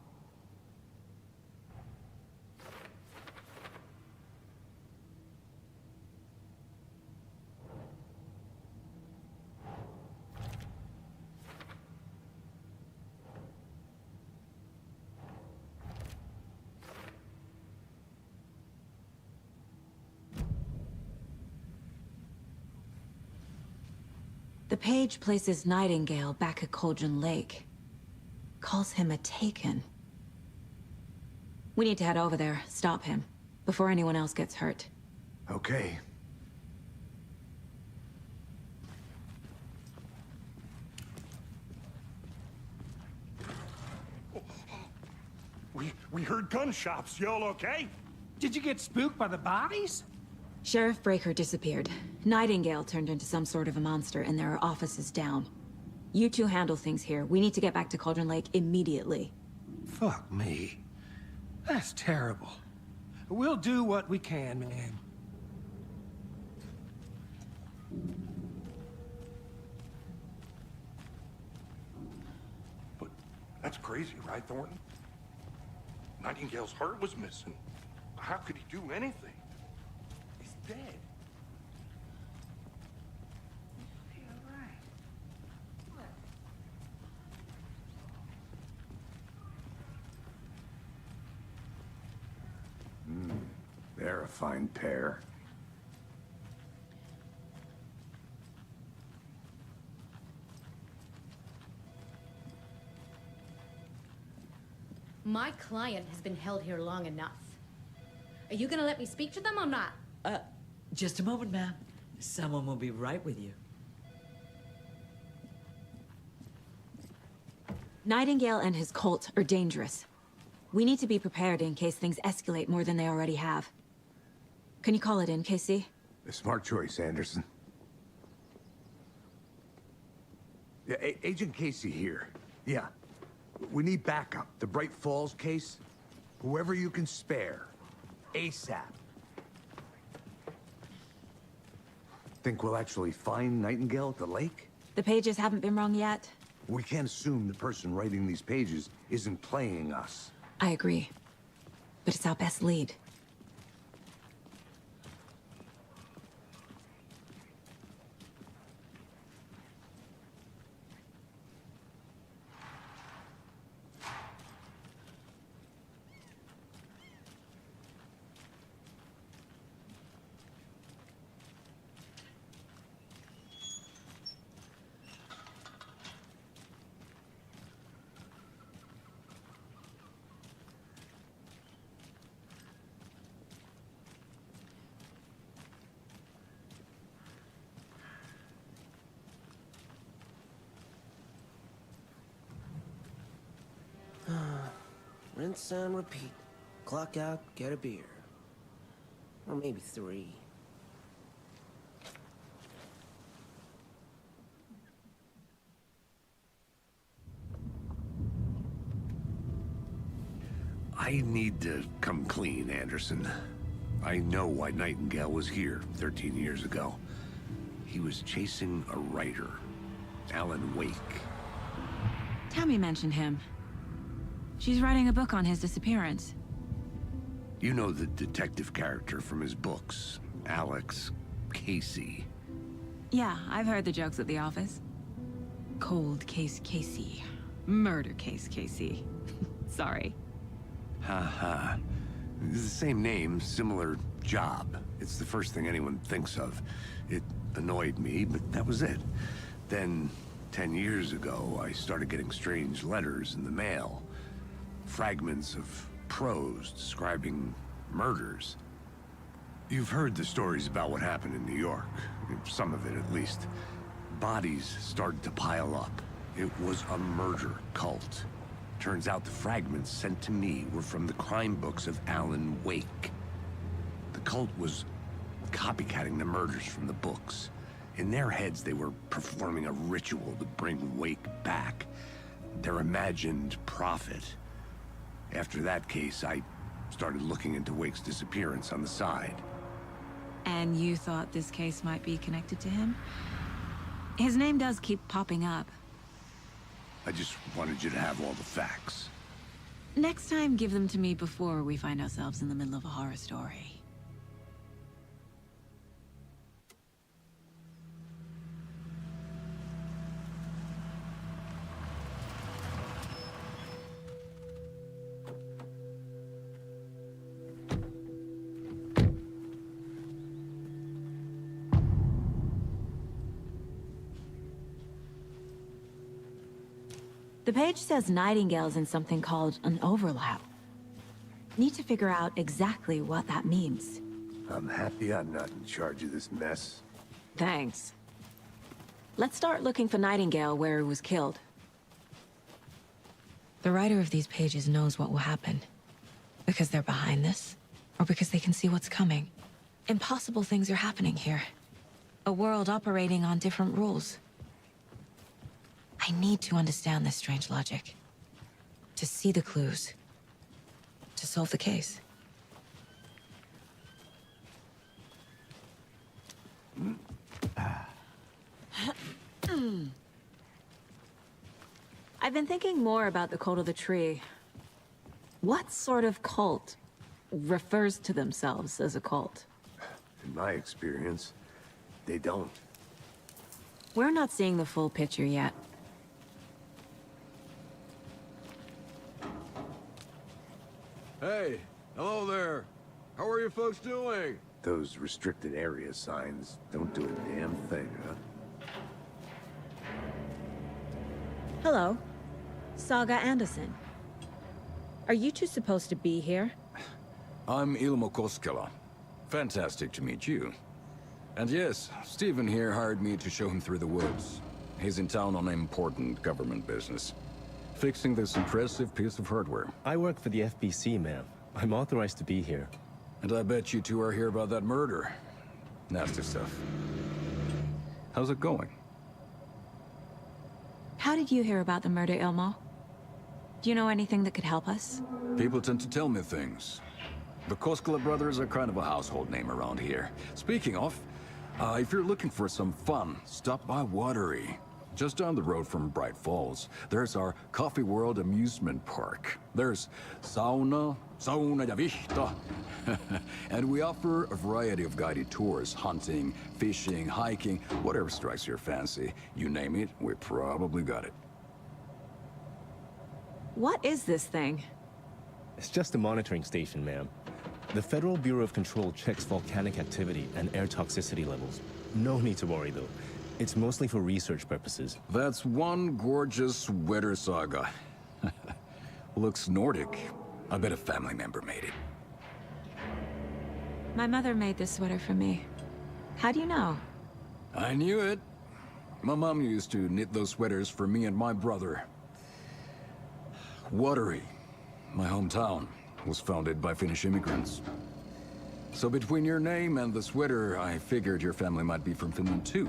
The page places Nightingale back at Cauldron Lake. Calls him a Taken. We need to head over there, stop him, before anyone else gets hurt. Okay. We heard gunshots. Y'all okay? Did you get spooked by the bodies? Sheriff Breaker disappeared. Nightingale turned into some sort of a monster, and there are offices down. You two handle things here. We need to get back to Cauldron Lake immediately. Fuck me. That's terrible. We'll do what we can, man. But that's crazy, right, Thornton? Nightingale's heart was missing. How could he do anything? He's dead. They're a fine pair. My client has been held here long enough. Are you gonna let me speak to them or not? Just a moment, ma'am. Someone will be right with you. Nightingale and his cult are dangerous. We need to be prepared in case things escalate more than they already have. Can you call it in, KC? A smart choice, Anderson. Yeah, Agent Casey here. Yeah. We need backup. The Bright Falls case. Whoever you can spare. ASAP. Think we'll actually find Nightingale at the lake? The pages haven't been wrong yet. We can't assume the person writing these pages isn't playing us. I agree. But it's our best lead. Rinse and repeat. Clock out, get a beer. Or maybe 3. I need to come clean, Anderson. I know why Nightingale was here 13 years ago. He was chasing a writer, Alan Wake. Tammy mentioned him. She's writing a book on his disappearance. You know the detective character from his books, Alex Casey. Yeah, I've heard the jokes at the office. Cold case Casey. Murder case Casey. Sorry. Ha. It's the same name, similar job. It's the first thing anyone thinks of. It annoyed me, but that was it. Then, 10 years ago, I started getting strange letters in the mail. Fragments of prose describing murders. You've heard the stories about what happened in New York. Some of it, at least. Bodies started to pile up. It was a murder cult. Turns out the fragments sent to me were from the crime books of Alan Wake. The cult was copycatting the murders from the books. In their heads, they were performing a ritual to bring Wake back. Their imagined prophet. After that case, I started looking into Wake's disappearance on the side. And you thought this case might be connected to him? His name does keep popping up. I just wanted you to have all the facts. Next time, give them to me before we find ourselves in the middle of a horror story. The page says Nightingale's in something called an overlap. Need to figure out exactly what that means. I'm happy I'm not in charge of this mess. Thanks. Let's start looking for Nightingale where he was killed. The writer of these pages knows what will happen. Because they're behind this, or because they can see what's coming. Impossible things are happening here. A world operating on different rules. I need to understand this strange logic. To see the clues. To solve the case. I've been thinking more about the cult of the tree. What sort of cult refers to themselves as a cult? In my experience, they don't. We're not seeing the full picture yet. Hey, hello there. How are you folks doing? Those restricted area signs don't do a damn thing, huh? Hello. Saga Anderson. Are you two supposed to be here? I'm Ilmo Koskela. Fantastic to meet you. And yes, Stephen here hired me to show him through the woods. He's in town on important government business. Fixing this impressive piece of hardware. I work for the FBC, ma'am. I'm authorized to be here. And I bet you two are here about that murder. Nasty stuff. How's it going? How did you hear about the murder, Ilmo? Do you know anything that could help us? People tend to tell me things. The Koskela brothers are kind of a household name around here. Speaking of, if you're looking for some fun, stop by Watery. Just down the road from Bright Falls, there's our Coffee World amusement park. There's sauna ja vihta. And we offer a variety of guided tours, hunting, fishing, hiking, whatever strikes your fancy. You name it, we probably got it. What is this thing? It's just a monitoring station, ma'am. The Federal Bureau of Control checks volcanic activity and air toxicity levels. No need to worry, though. It's mostly for research purposes. That's one gorgeous weather saga. Looks Nordic. I bet a family member made it. My mother made this sweater for me. How do you know? I knew it. My mom used to knit those sweaters for me and my brother. Watery, my hometown, was founded by Finnish immigrants. So between your name and the sweater, I figured your family might be from Finland too.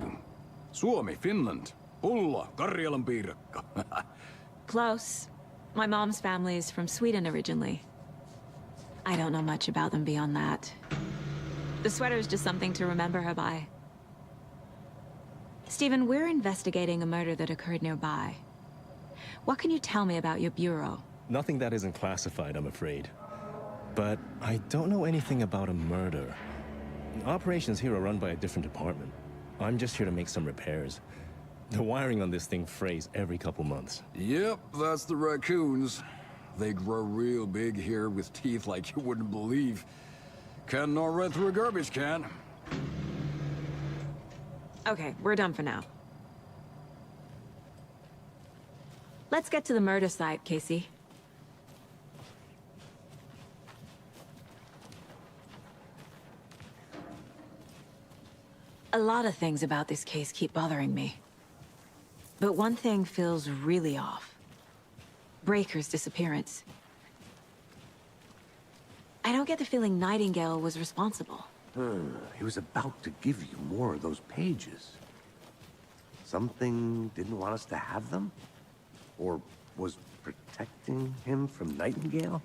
Suomi, Finland. Ulla, Karjalan piirakka. Close. My mom's family is from Sweden originally. I don't know much about them beyond that. The sweater is just something to remember her by. Stephen, we're investigating a murder that occurred nearby. What can you tell me about your bureau? Nothing that isn't classified, I'm afraid. But I don't know anything about a murder. Operations here are run by a different department. I'm just here to make some repairs. The wiring on this thing frays every couple months. Yep, that's the raccoons. They grow real big here with teeth like you wouldn't believe. Can't gnaw right through a garbage can. Okay, we're done for now. Let's get to the murder site, Casey. A lot of things about this case keep bothering me. But one thing feels really off. Breaker's disappearance. I don't get the feeling Nightingale was responsible. He was about to give you more of those pages. Something didn't want us to have them? Or was protecting him from Nightingale?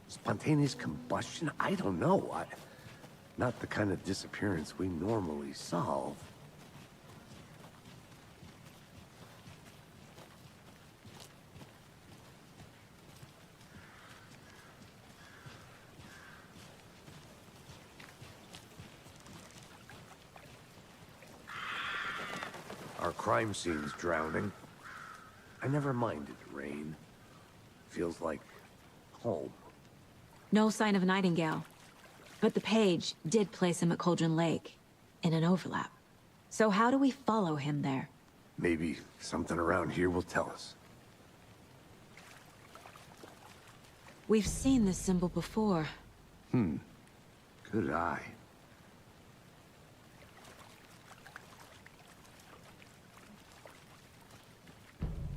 Spontaneous combustion? I don't know. Not the kind of disappearance we normally solve. Our crime scene's drowning. I never minded rain. Feels like home. No sign of Nightingale. But the page did place him at Cauldron Lake, in an overlap. So how do we follow him there? Maybe something around here will tell us. We've seen this symbol before. Good eye.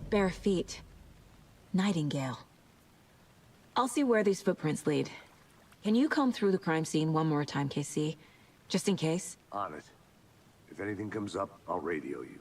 Bare feet. Nightingale. I'll see where these footprints lead. Can you comb through the crime scene one more time, KC? Just in case? On it. If anything comes up, I'll radio you.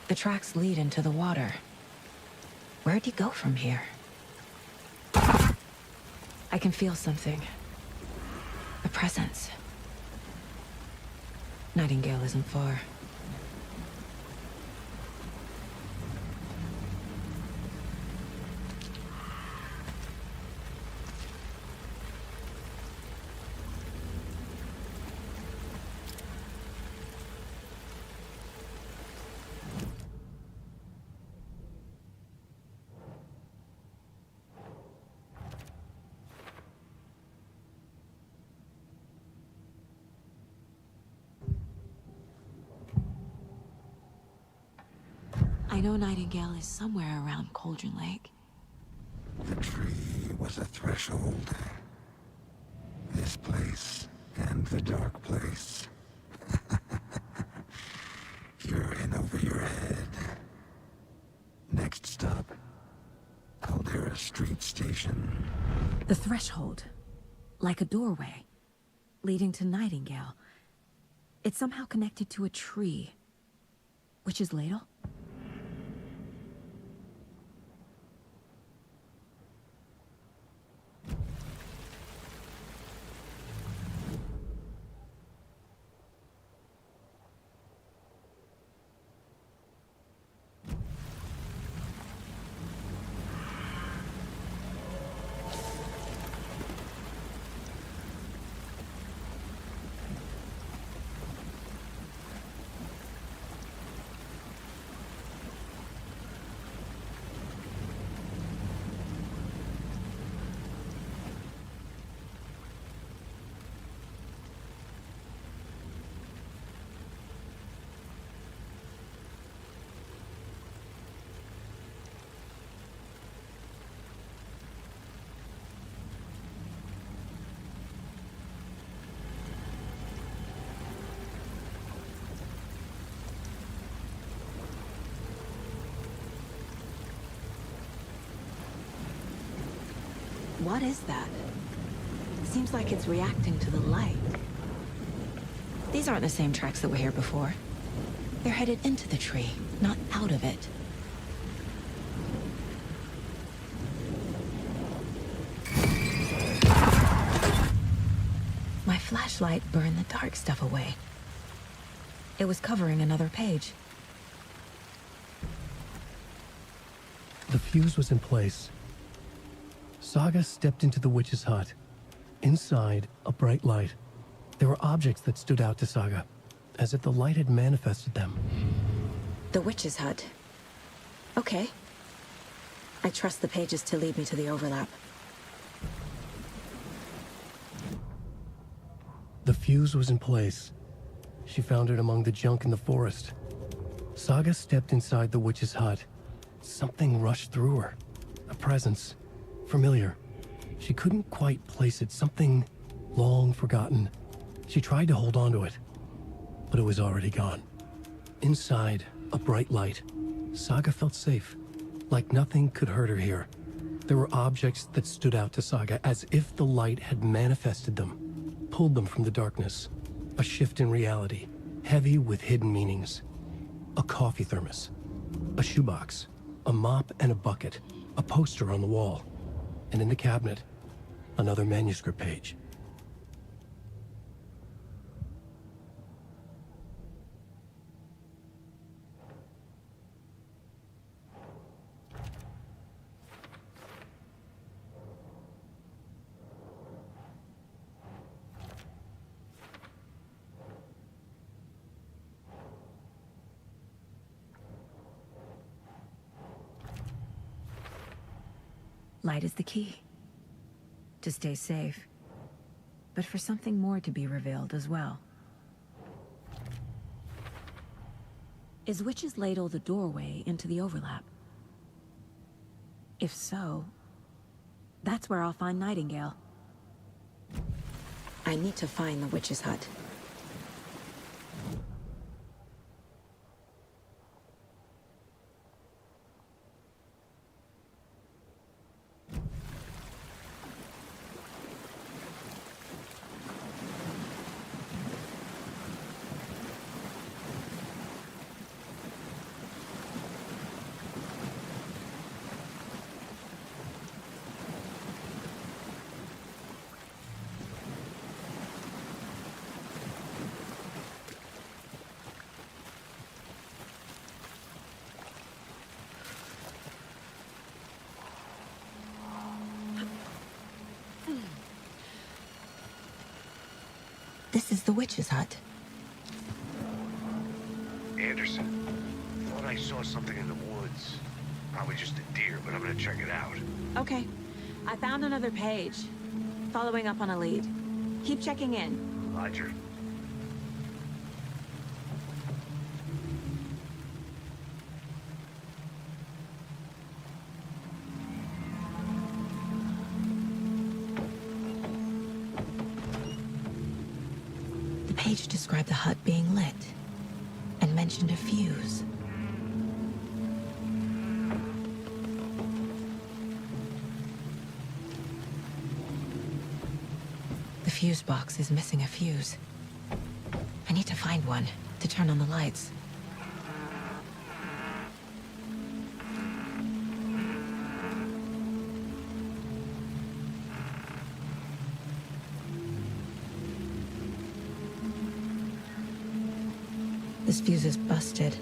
The tracks lead into the water. Where'd he go from here? I can feel something. A presence. Nightingale isn't far. I know Nightingale is somewhere around Cauldron Lake. The tree was a threshold. This place and the dark place. You're in over your head. Next stop, Caldera Street Station. The threshold. Like a doorway. Leading to Nightingale. It's somehow connected to a tree. Witch's Ladle? What is that? Seems like it's reacting to the light. These aren't the same tracks that were here before. They're headed into the tree, not out of it. My flashlight burned the dark stuff away. It was covering another page. The fuse was in place. Saga stepped into the witch's hut. Inside, a bright light. There were objects that stood out to Saga, as if the light had manifested them. The witch's hut. Okay. I trust the pages to lead me to the overlap. The fuse was in place. She found it among the junk in the forest. Saga stepped inside the witch's hut. Something rushed through her. A presence. Familiar. She couldn't quite place it. Something long forgotten. She tried to hold on to it, but it was already gone. Inside, a bright light. Saga felt safe, like nothing could hurt her here. There were objects that stood out to Saga as if the light had manifested them, pulled them from the darkness. A shift in reality, heavy with hidden meanings. A coffee thermos, a shoebox, a mop and a bucket, a poster on the wall. And in the cabinet, another manuscript page. Light is the key. To stay safe. But for something more to be revealed as well. Is Witch's Ladle the doorway into the overlap? If so, that's where I'll find Nightingale. I need to find the witch's hut. This is the witch's hut. Anderson, thought I saw something in the woods. Probably just a deer, but I'm gonna check it out. Okay. I found another page. Following up on a lead. Keep checking in. Roger. page described the hut being lit and mentioned a fuse. The fuse box is missing a fuse. I need to find one to turn on the lights. This fuse is busted.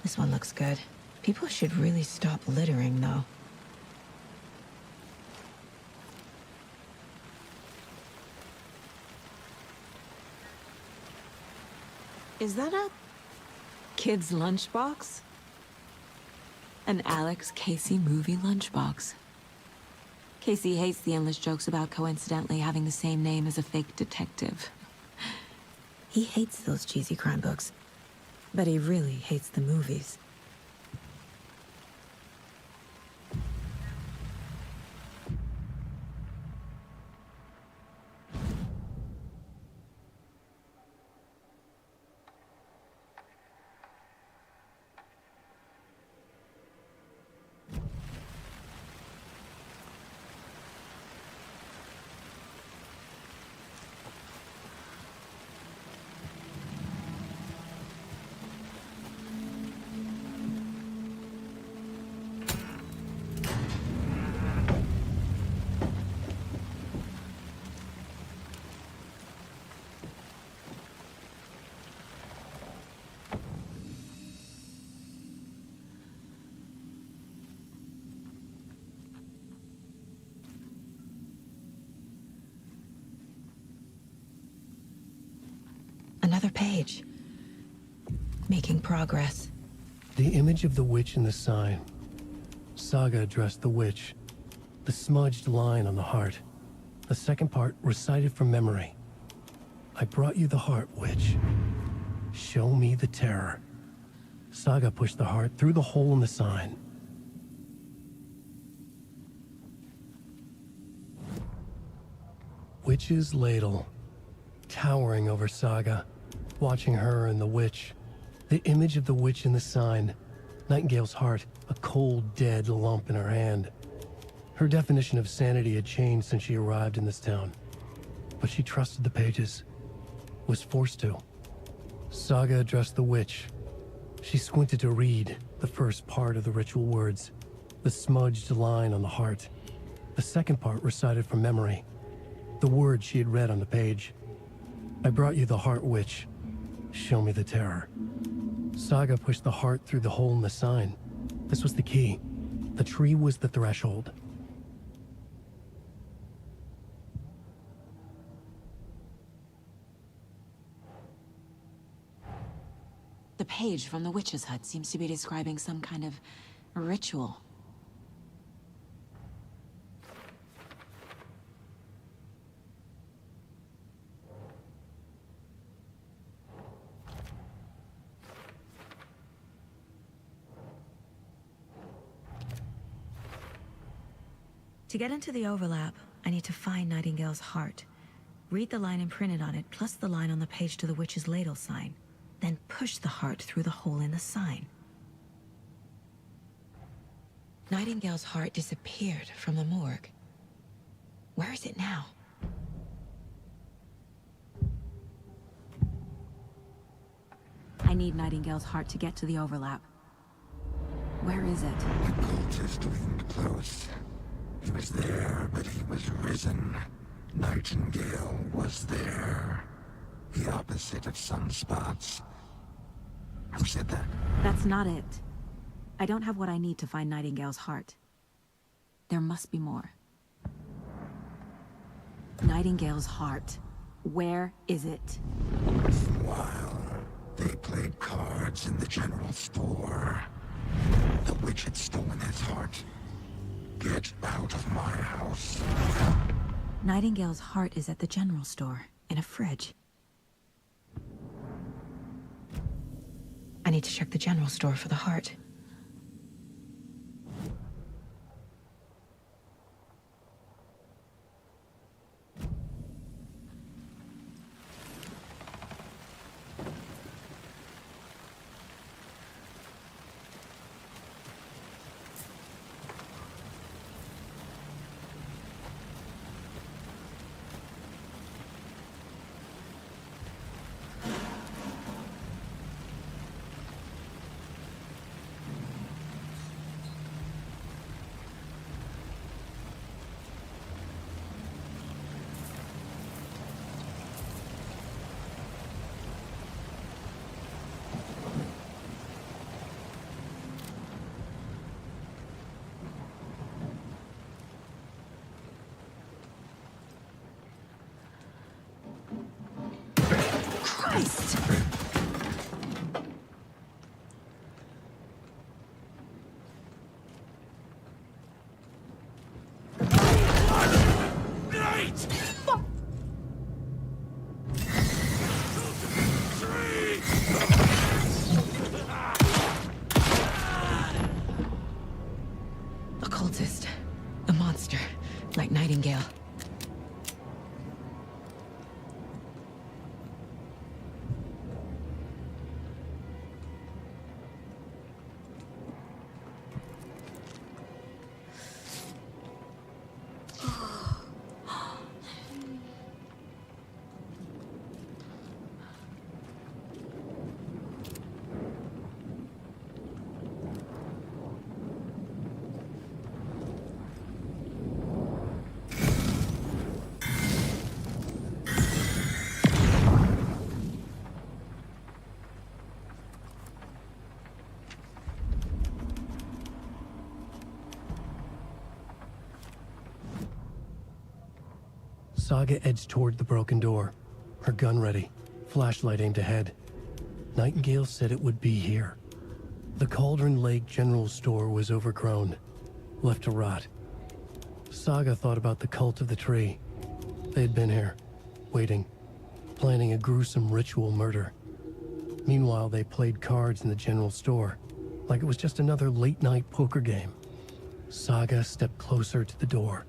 This one looks good. People should really stop littering, though. Is that a kid's lunchbox? An Alex Casey movie lunchbox. Casey hates the endless jokes about coincidentally having the same name as a fake detective. He hates those cheesy crime books, but he really hates the movies. Another page. Making progress. The image of the witch in the sign. Saga addressed the witch. The smudged line on the heart. The second part recited from memory. I brought you the heart, witch. Show me the terror. Saga pushed the heart through the hole in the sign. Witch's ladle. Towering over Saga. Watching her and the witch. The image of the witch in the sign. Nightingale's heart, a cold, dead lump in her hand. Her definition of sanity had changed since she arrived in this town. But she trusted the pages. Was forced to. Saga addressed the witch. She squinted to read the first part of the ritual words. The smudged line on the heart. The second part recited from memory. The words she had read on the page. I brought you the heart, witch. Show me the terror. Saga pushed the heart through the hole in the sign. This was the key. The tree was the threshold. The page from the witch's hut seems to be describing some kind of ritual. To get into the overlap, I need to find Nightingale's heart. Read the line imprinted on it, plus the line on the page to the witch's ladle sign. Then push the heart through the hole in the sign. Nightingale's heart disappeared from the morgue. Where is it now? I need Nightingale's heart to get to the overlap. Where is it? The cultist leaned close. He was there, but he was risen. Nightingale was there. The opposite of sunspots. Who said that? That's not it. I don't have what I need to find Nightingale's heart. There must be more. Nightingale's heart. Where is it? While they played cards in the general store, the witch had stolen his heart. Get out of my house. Nightingale's heart is at the general store, in a fridge. I need to check the general store for the heart. Christ! A cultist. A monster. Like Nightingale. Saga edged toward the broken door, her gun ready, flashlight aimed ahead. Nightingale said it would be here. The Cauldron Lake General Store was overgrown, left to rot. Saga thought about the cult of the tree. They had been here, waiting, planning a gruesome ritual murder. Meanwhile, they played cards in the general store, like it was just another late-night poker game. Saga stepped closer to the door.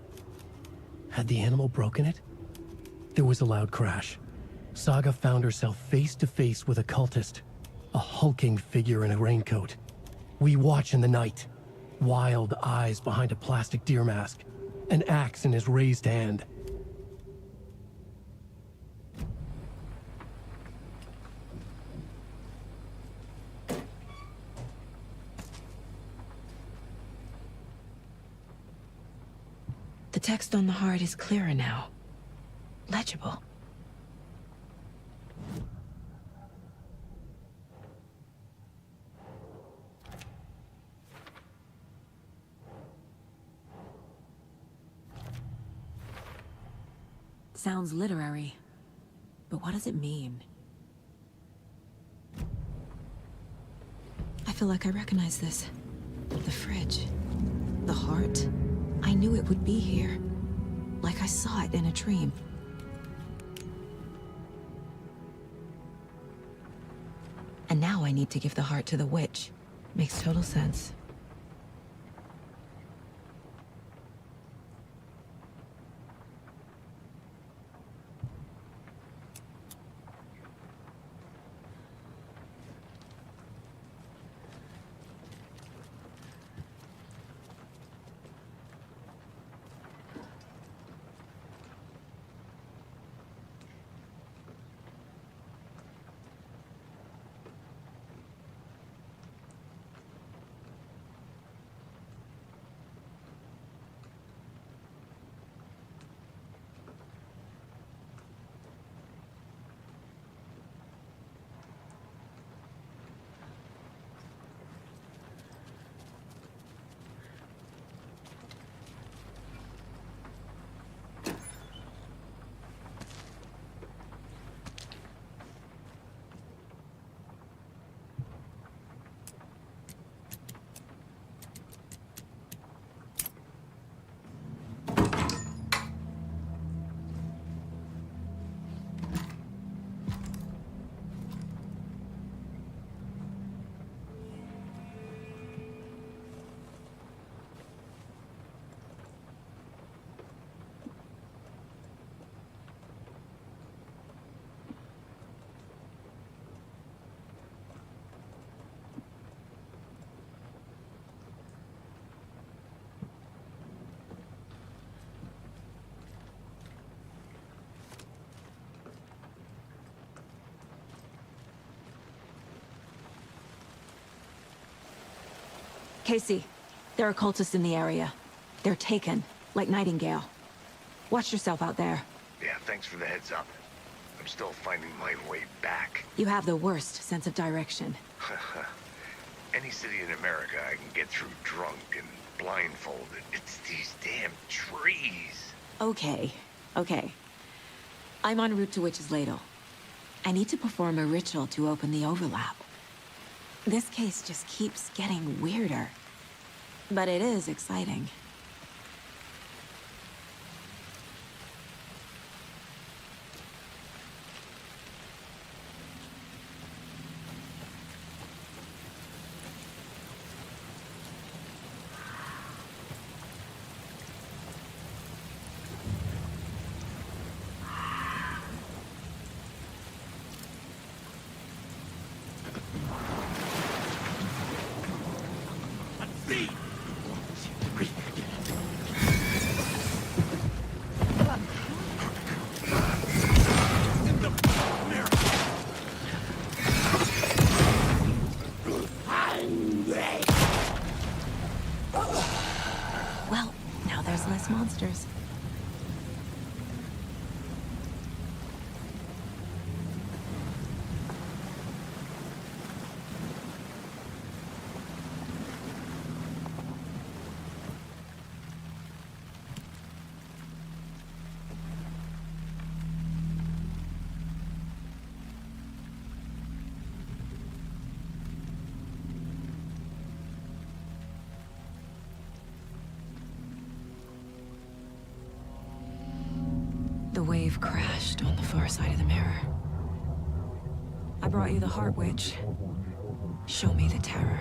Had the animal broken it? There was a loud crash. Saga found herself face to face with a cultist, a hulking figure in a raincoat. We watch in the night. Wild eyes behind a plastic deer mask, an axe in his raised hand. The text on the heart is clearer now. Legible. Sounds literary, but what does it mean? I feel like I recognize this. The fridge. The heart. I knew it would be here. Like I saw it in a dream. And now I need to give the heart to the witch. Makes total sense. Casey, there are cultists in the area. They're taken, like Nightingale. Watch yourself out there. Yeah, thanks for the heads up. I'm still finding my way back. You have the worst sense of direction. Any city in America I can get through drunk and blindfolded. It's these damn trees. Okay, okay. I'm en route to Witch's Ladle. I need to perform a ritual to open the overlap. This case just keeps getting weirder. But it is exciting. Well, now there's less monsters. The wave crashed on the far side of the mirror. I brought you the Heart Witch. Show me the terror.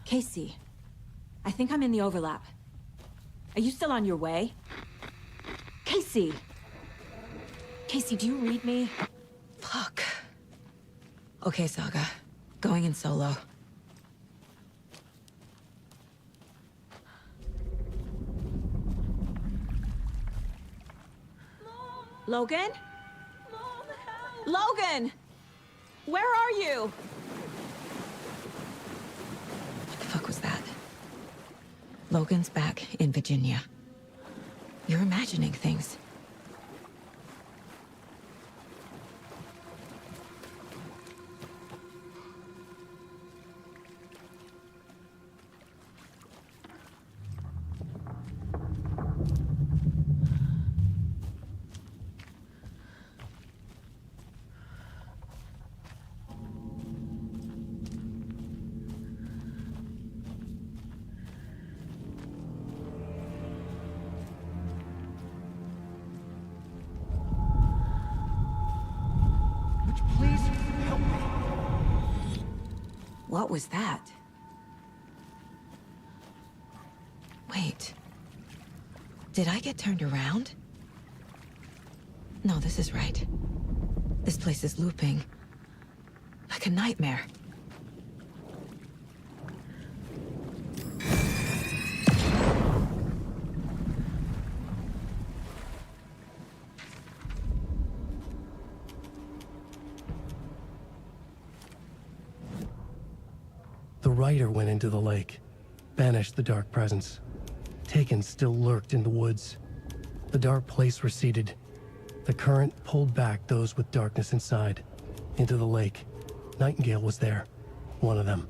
Casey, I think I'm in the overlap. Are you still on your way? Casey! Casey, do you read me? Fuck. Okay, Saga. Going in solo. Logan? Logan! Where are you? What the fuck was that? Logan's back in Virginia. You're imagining things. Please help me. What was that? Wait. Did I get turned around? No, this is right. This place is looping. Like a nightmare. The writer went into the lake, banished the dark presence. Taken still lurked in the woods. The dark place receded. The current pulled back those with darkness inside, into the lake. Nightingale was there, one of them.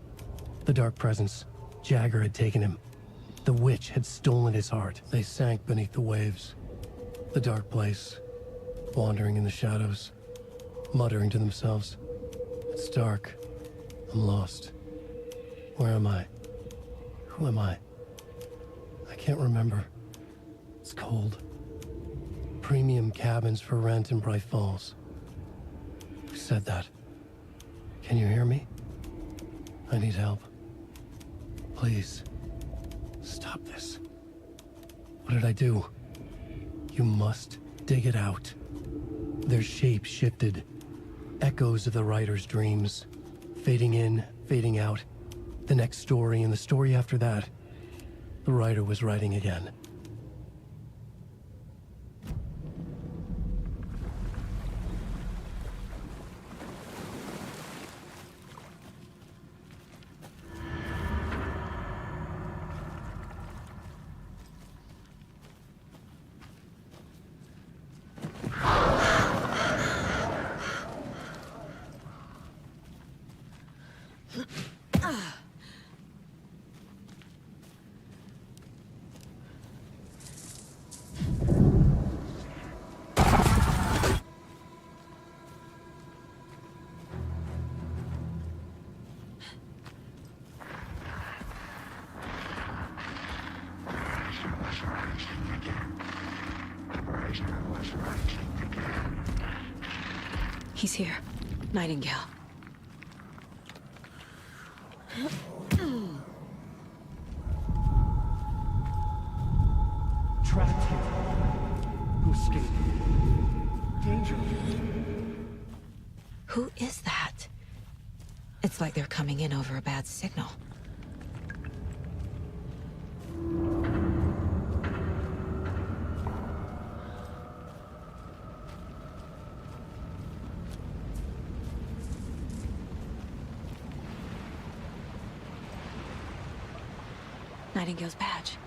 The dark presence, Jagger had taken him. The witch had stolen his heart. They sank beneath the waves. The dark place, wandering in the shadows, muttering to themselves. It's dark. I'm lost. Where am I? Who am I? I can't remember. It's cold. Premium cabins for rent in Bright Falls. Who said that? Can you hear me? I need help. Please. Stop this. What did I do? You must dig it out. Their shape shifted. Echoes of the writer's dreams. Fading in, fading out. The next story and the story after that. The writer was writing again. He's here. Nightingale. Trapped here. Who escaped? Danger. Who is that? It's like they're coming in over a bad signal. Nightingale's badge.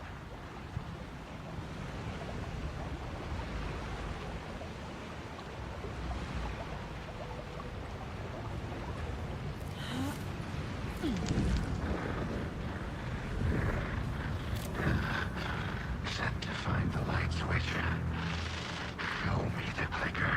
Set to find the light switch. Show me the clicker.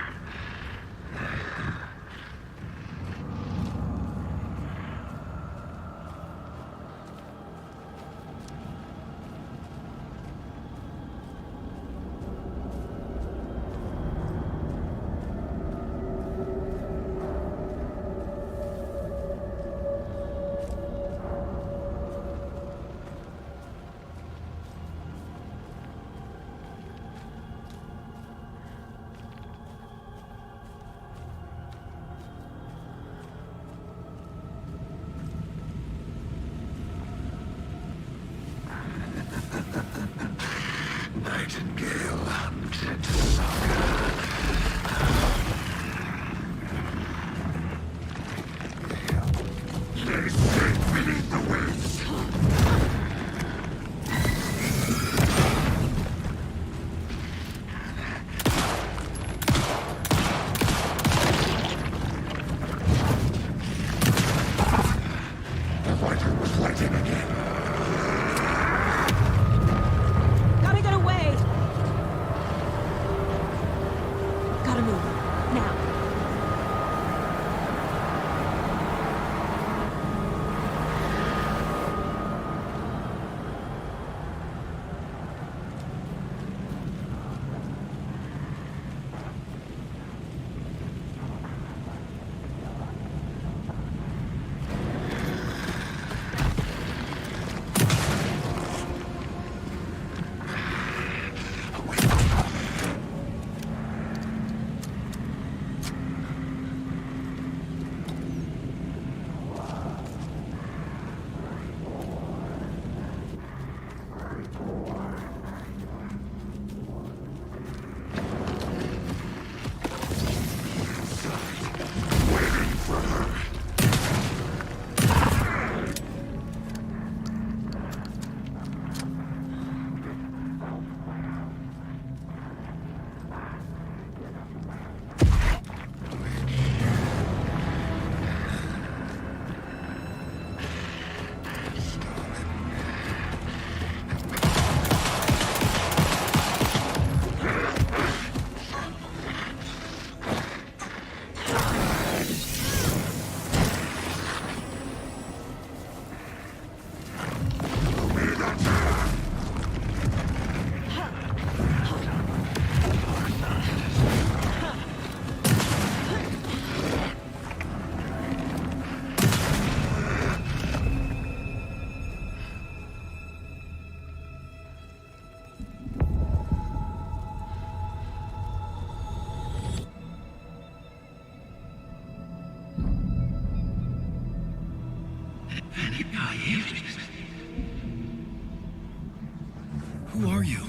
Who are you?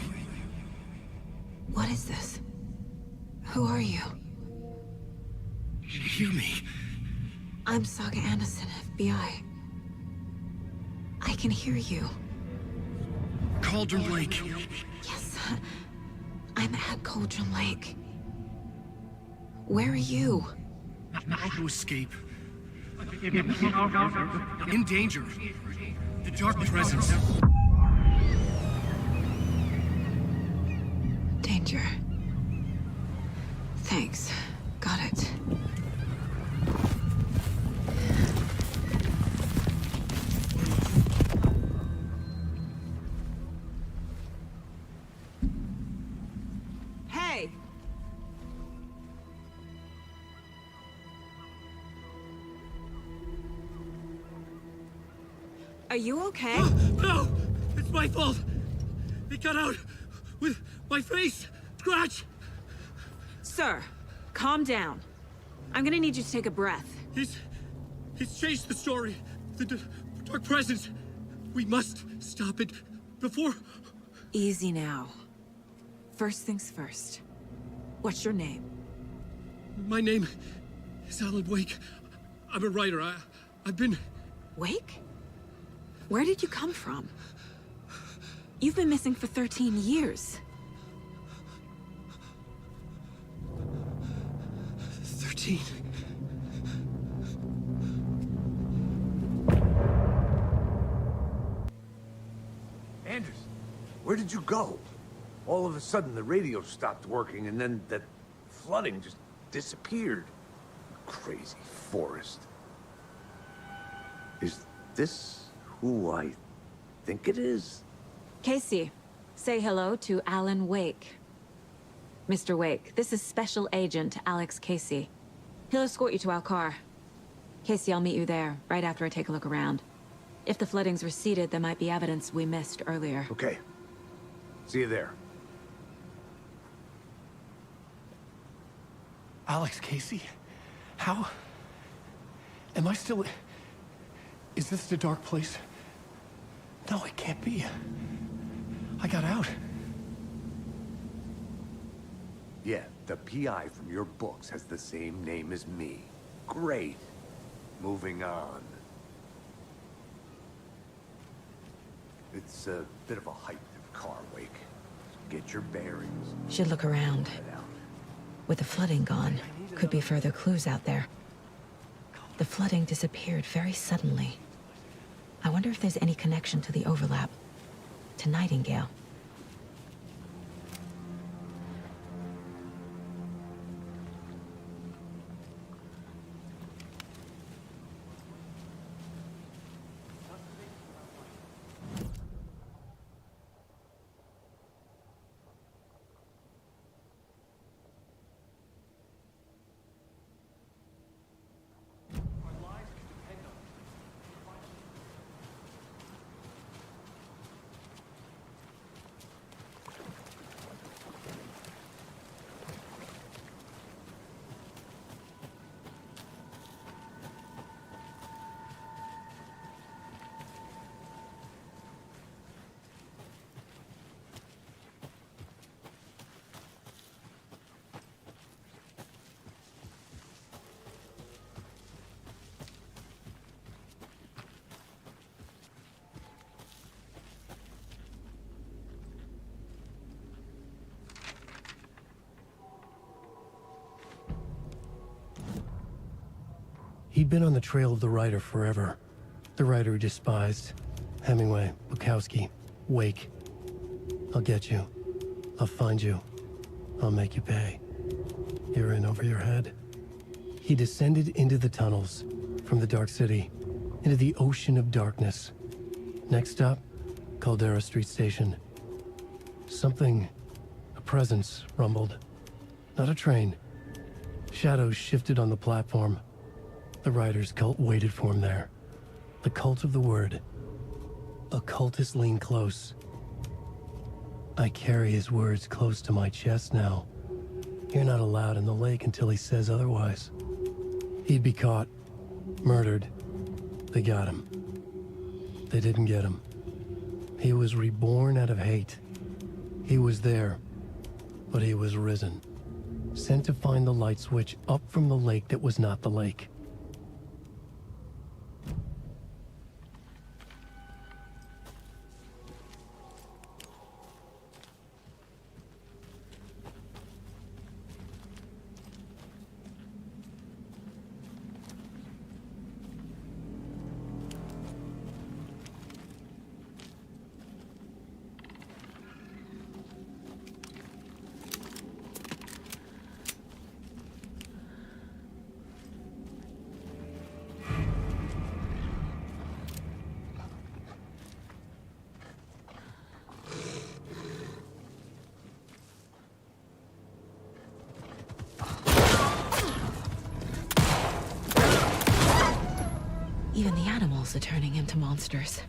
What is this? Who are you? Hear me. I'm Saga Anderson, FBI. I can hear you. Cauldron Lake. Yes, I'm at Cauldron Lake. Where are you? How to escape. In danger. The dark presence. Danger. Thanks. Got it. Hey! Are you okay? No! It's my fault! It got out with my face! Scratch! Sir, calm down. I'm gonna need you to take a breath. He's changed the story. The dark presence. We must stop it before... Easy now. First things first. What's your name? My name is Alan Wake. I'm a writer. I've been... Wake? Where did you come from? You've been missing for 13 years. 13. Anders, where did you go? All of a sudden, the radio stopped working, and then that flooding just disappeared. Crazy forest. Is this who I think it is? Casey, say hello to Alan Wake. Mr. Wake, this is Special Agent Alex Casey. He'll escort you to our car. Casey, I'll meet you there, right after I take a look around. If the flooding's receded, there might be evidence we missed earlier. Okay. See you there. Alex Casey? How? Am I still... Is this the dark place? No, it can't be. I got out. Yeah, the PI from your books has the same name as me. Great. Moving on. It's a bit of a hike to the car, Wake. Get your bearings. Should look around. With the flooding gone, could be further clues out there. The flooding disappeared very suddenly. I wonder if there's any connection to the overlap. To Nightingale. He'd been on the trail of the writer forever. The writer he despised. Hemingway, Bukowski, Wake. I'll get you. I'll find you. I'll make you pay. You're in over your head. He descended into the tunnels, from the Dark City, into the ocean of darkness. Next stop, Caldera Street Station. Something, a presence, rumbled. Not a train. Shadows shifted on the platform. The writer's cult waited for him there. The cult of the word. Occultists lean close. I carry his words close to my chest now. You're not allowed in the lake until he says otherwise. He'd be caught. Murdered. They got him. They didn't get him. He was reborn out of hate. He was there, but he was risen. Sent to find the light switch up from the lake that was not the lake. Even the animals are turning into monsters.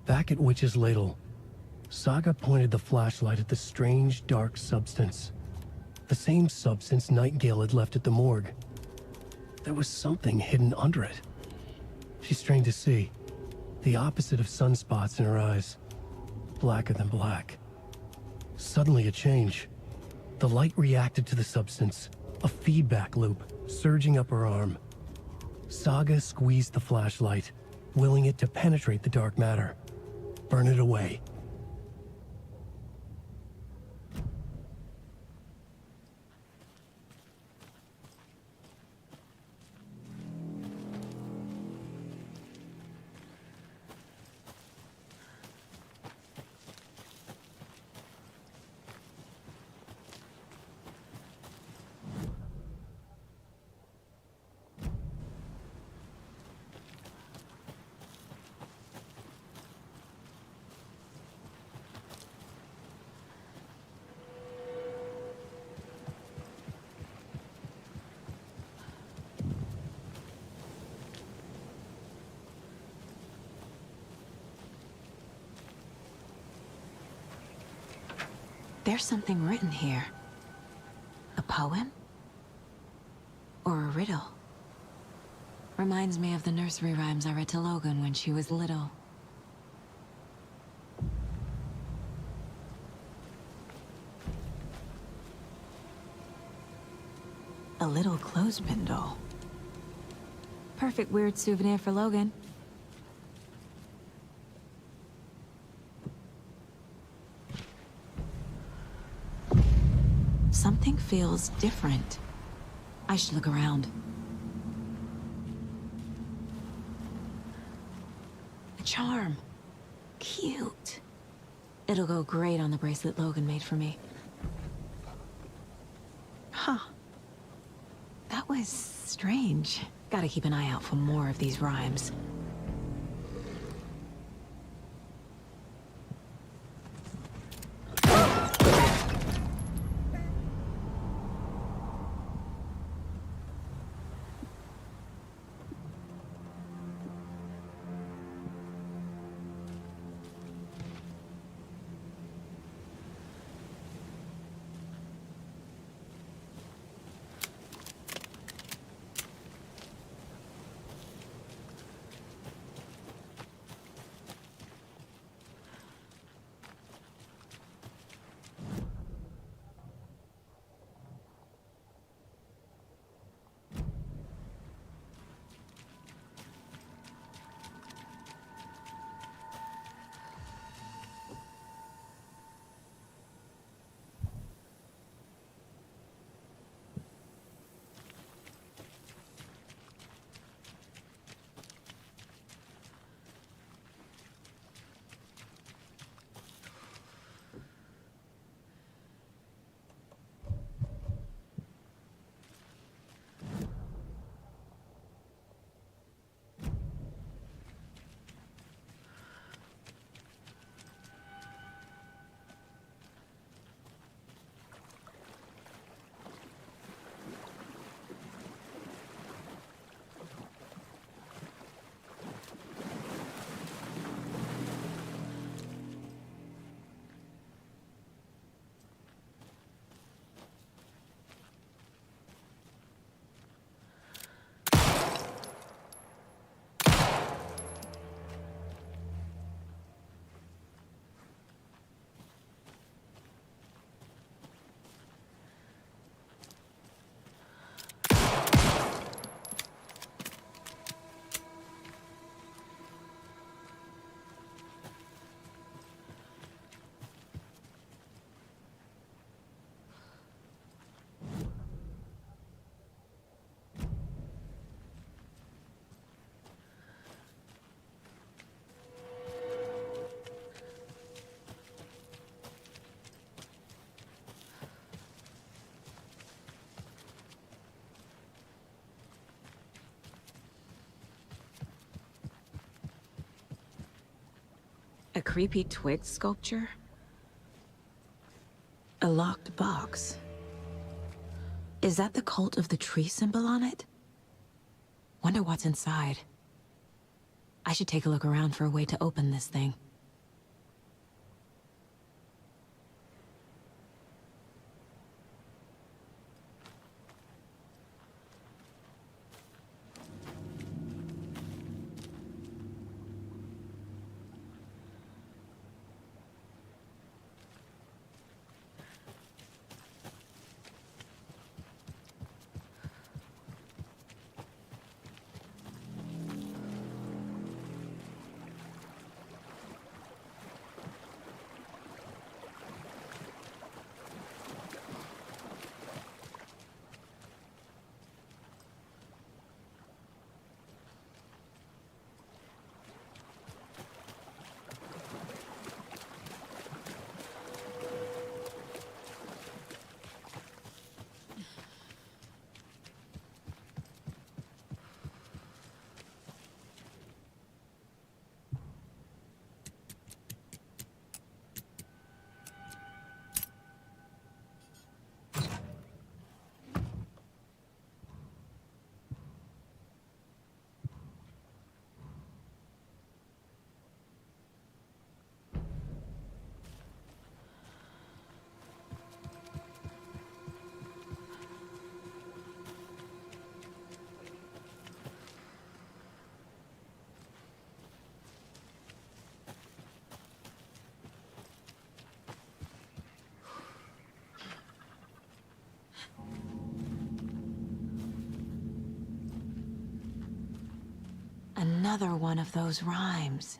Back at Witch's Ladle, Saga pointed the flashlight at the strange, dark substance. The same substance Nightingale had left at the morgue. There was something hidden under it. She strained to see. The opposite of sunspots in her eyes. Blacker than black. Suddenly a change. The light reacted to the substance. A feedback loop, surging up her arm. Saga squeezed the flashlight, willing it to penetrate the dark matter. Burn it away. There's something written here. A poem? Or a riddle? Reminds me of the nursery rhymes I read to Logan when she was little. A little clothespin doll. Perfect weird souvenir for Logan. Something feels different. I should look around. A charm. Cute. It'll go great on the bracelet Logan made for me. Huh. That was strange. Gotta keep an eye out for more of these rhymes. A creepy twig sculpture? A locked box. Is that the cult of the tree symbol on it? Wonder what's inside. I should take a look around for a way to open this thing. Another one of those rhymes.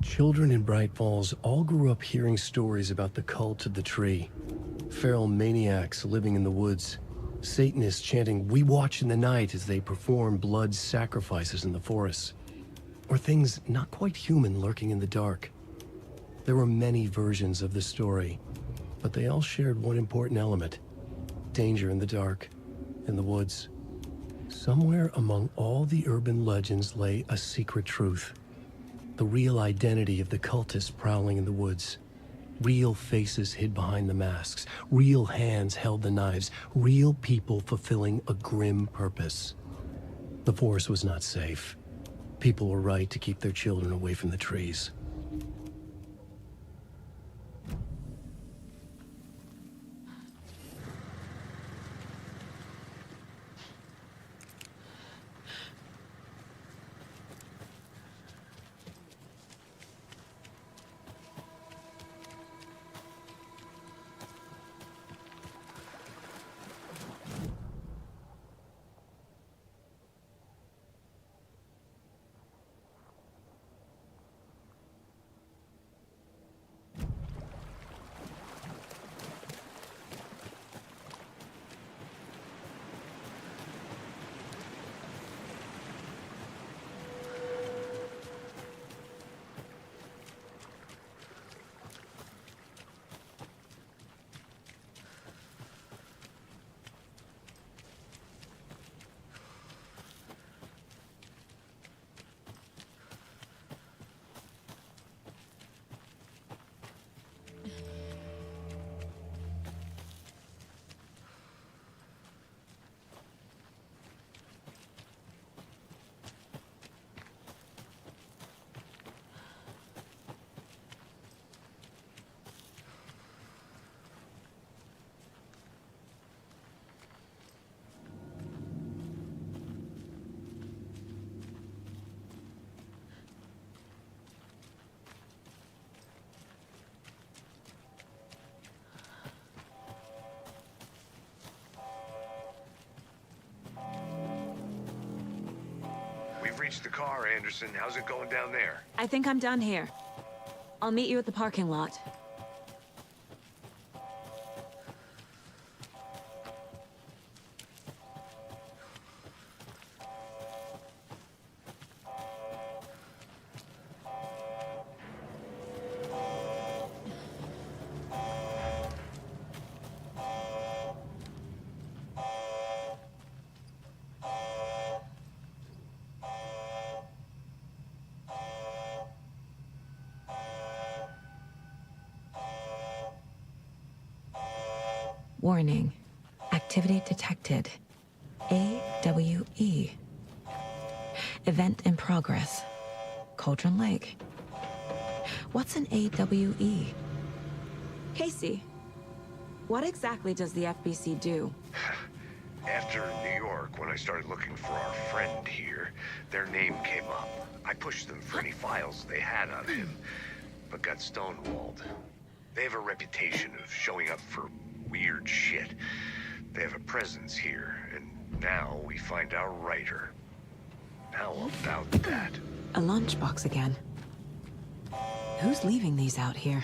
Children in Bright Falls all grew up hearing stories about the cult of the tree. Feral maniacs living in the woods. Satanists chanting, "We watch in the night," as they perform blood sacrifices in the forests. Or things not quite human lurking in the dark. There were many versions of the story, but they all shared one important element: danger in the dark, in the woods. Somewhere among all the urban legends lay a secret truth. The real identity of the cultists prowling in the woods. Real faces hid behind the masks. Real hands held the knives. Real people fulfilling a grim purpose. The forest was not safe. People were right to keep their children away from the trees. We've reached the car, Anderson. How's it going down there? I think I'm done here. I'll meet you at the parking lot. Warning. Activity detected. AWE. Event in progress. Cauldron Lake. What's an AWE? Casey, what exactly does the FBC do? After New York, when I started looking for our friend here, their name came up. I pushed them for any files they had on him, but got stonewalled. They have a reputation of showing up for weird shit. They have a presence here, and now we find our writer. How about that? A lunchbox again. Who's leaving these out here?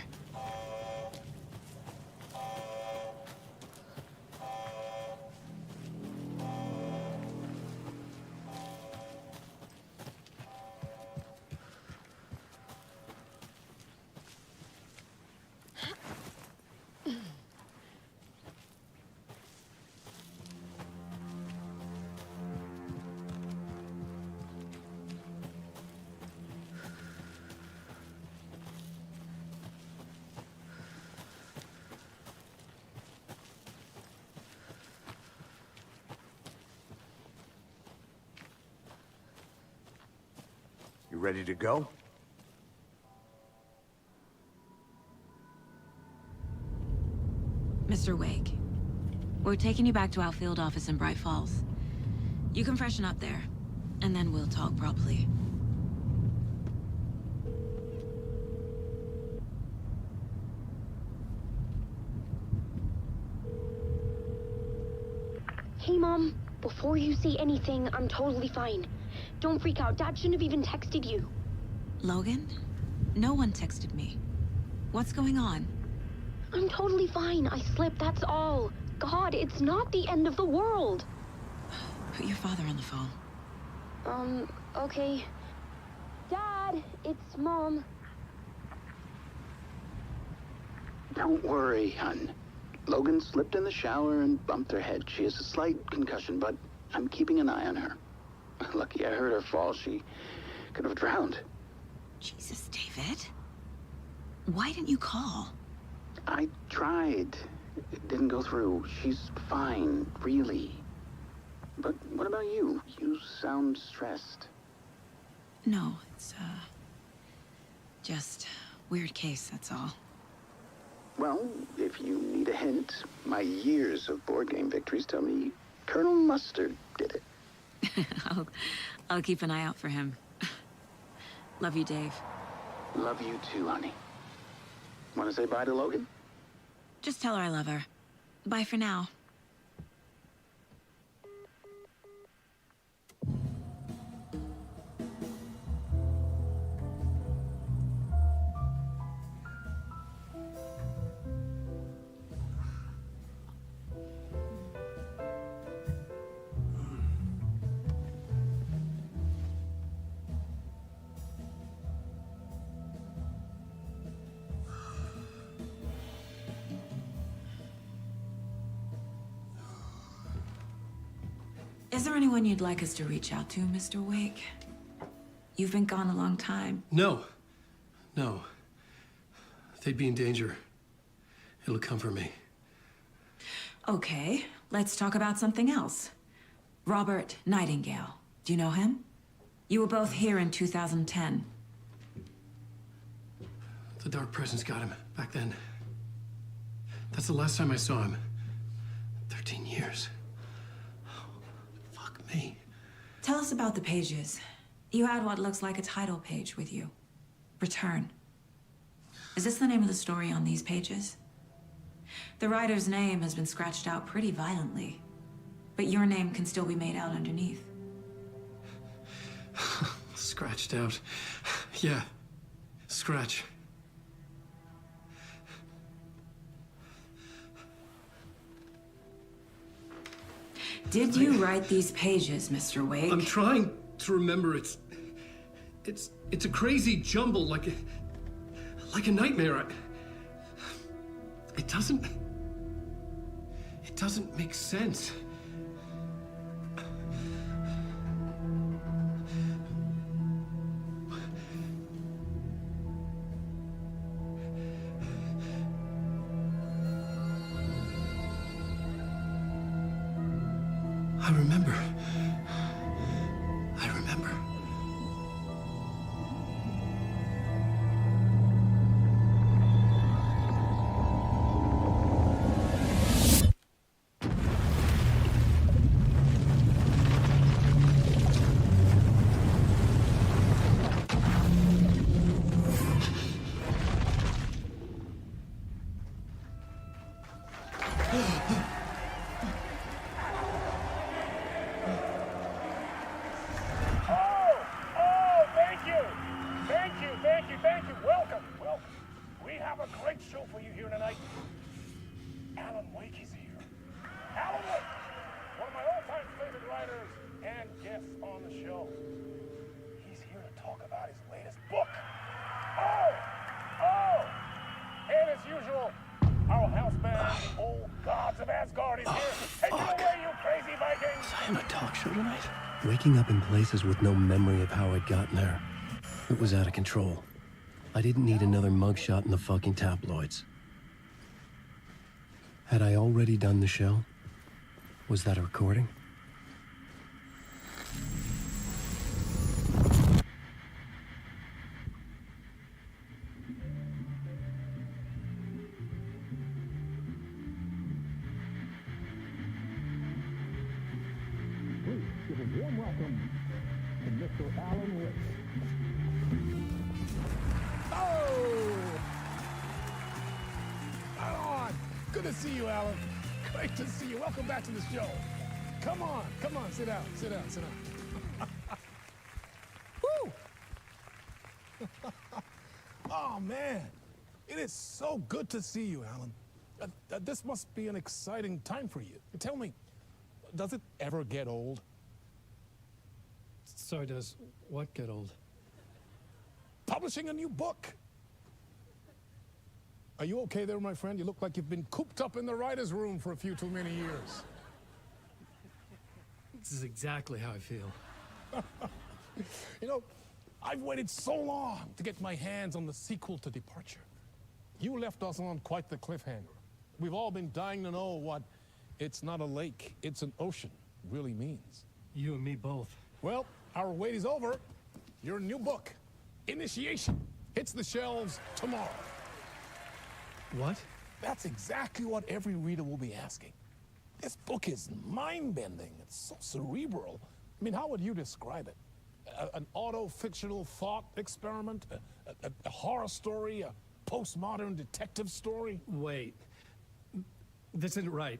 You ready to go? Mr. Wake, we're taking you back to our field office in Bright Falls. You can freshen up there, and then we'll talk properly. Hey, Mom. Before you say anything, I'm totally fine. Don't freak out. Dad shouldn't have even texted you. Logan? No one texted me. What's going on? I'm totally fine. I slipped, that's all. God, it's not the end of the world. Put your father on the phone. Okay. Dad, it's Mom. Don't worry, hon. Logan slipped in the shower and bumped her head. She has a slight concussion, but I'm keeping an eye on her. Lucky I heard her fall. She could have drowned. Jesus, David. Why didn't you call? I tried. It didn't go through. She's fine, really. But what about you? You sound stressed. No, it's, just weird case, that's all. Well, if you need a hint, my years of board game victories tell me Colonel Mustard did it. I'll keep an eye out for him. Love you, Dave. Love you too, honey. Want to say bye to Logan? Just tell her I love her. Bye for now. Is there anyone you'd like us to reach out to, Mr. Wake? You've been gone a long time. No. No. They'd be in danger. It'll come for me. Okay, let's talk about something else. Robert Nightingale. Do you know him? You were both here in 2010. The Dark Presence got him back then. That's the last time I saw him. 13 years. Fuck me. Tell us about the pages. You had what looks like a title page with you. Return. Is this the name of the story on these pages? The writer's name has been scratched out pretty violently, but your name can still be made out underneath. scratched out. Yeah, scratch. Did you write these pages, Mr. Wake? I'm trying to remember. It's a crazy jumble, like a nightmare. It doesn't make sense. I remember. Thank you. Welcome. We have a great show for you here tonight. Alan Wake is here. Alan Wake, one of my all-time favorite writers and guests on the show. He's here to talk about his latest book. And as usual, our house band, the old gods of Asgard, is here. Take it away, you crazy Vikings! Was I on a talk show tonight? Waking up in places with no memory of how I'd gotten there. It was out of control. I didn't need another mugshot in the fucking tabloids. Had I already done the show? Was that a recording? Please give a warm welcome to Mr. Alan Wake. Right on! Good to see you, Alan. Great to see you. Welcome back to the show. Come on, sit down. Woo! Oh, man. It is so good to see you, Alan. This must be an exciting time for you. Tell me, does it ever get old? Sorry, does what get old? Publishing a new book. Are you okay there, my friend? You look like you've been cooped up in the writer's room for a few too many years. This is exactly how I feel. You know, I've waited so long to get my hands on the sequel to Departure. You left us on quite the cliffhanger. We've all been dying to know what "it's not a lake, it's an ocean" really means. You and me both. Well, our wait is over. Your new book, Initiation, hits the shelves tomorrow. What? That's exactly what every reader will be asking. This book is mind-bending. It's so cerebral. I mean, how would you describe it? An auto-fictional thought experiment? A horror story? A postmodern detective story? Wait. This isn't right.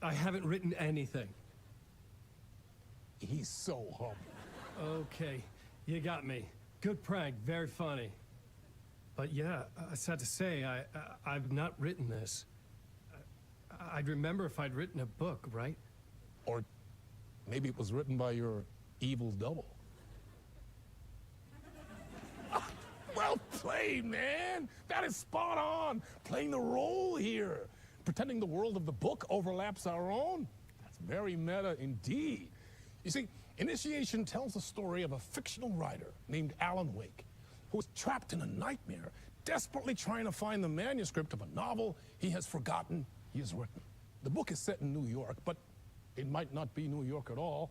I haven't written anything. He's so humble. Okay, you got me. Good prank, very funny. But yeah, I sad to say, I've not written this. I'd remember if I'd written a book, right? Or maybe it was written by your evil double. Well played, man! That is spot on! Playing the role here. Pretending the world of the book overlaps our own. That's very meta indeed. You see, Initiation tells the story of a fictional writer named Alan Wake, who is trapped in a nightmare, desperately trying to find the manuscript of a novel he has forgotten he has written. The book is set in New York, but it might not be New York at all.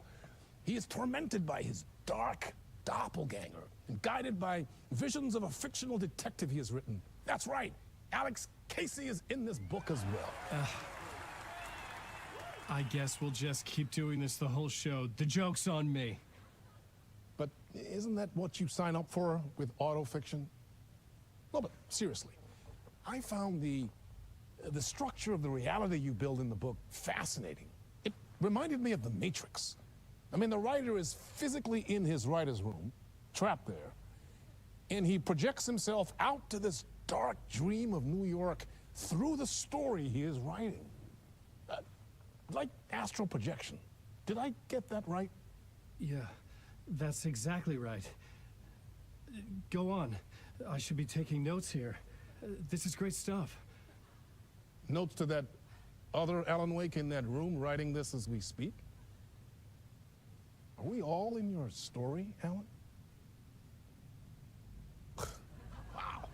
He is tormented by his dark doppelganger and guided by visions of a fictional detective he has written. That's right, Alex Casey is in this book as well. I guess we'll just keep doing this the whole show. The joke's on me. But isn't that what you sign up for with autofiction? No, but seriously, I found the structure of the reality you build in the book fascinating. It reminded me of The Matrix. I mean, the writer is physically in his writer's room, trapped there. And he projects himself out to this dark dream of New York through the story he is writing. Like astral projection. Did I get that right? Yeah, that's exactly right. Go on. I should be taking notes here. This is great stuff. Notes to that other Alan Wake in that room writing this as we speak? Are we all in your story, Alan? Wow.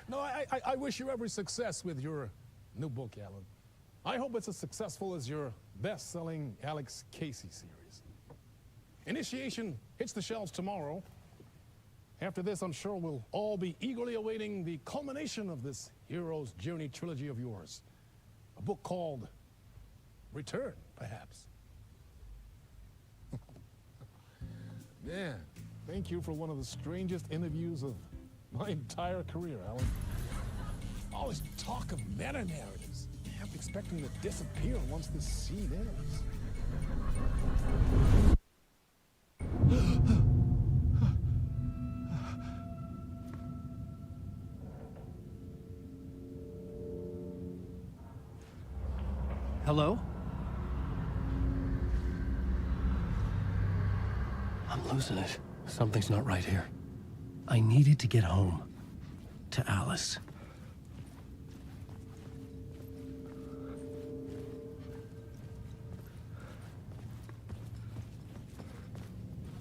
No, I wish you every success with your new book, Alan. I hope it's as successful as your best-selling Alex Casey series. Initiation hits the shelves tomorrow. After this, I'm sure we'll all be eagerly awaiting the culmination of this hero's journey trilogy of yours. A book called Return, perhaps. Man, thank you for one of the strangest interviews of my entire career, Alan. All this talk of meta-narratives. I'm expecting to disappear once this scene ends. Hello? I'm losing it. Something's not right here. I needed to get home. To Alice.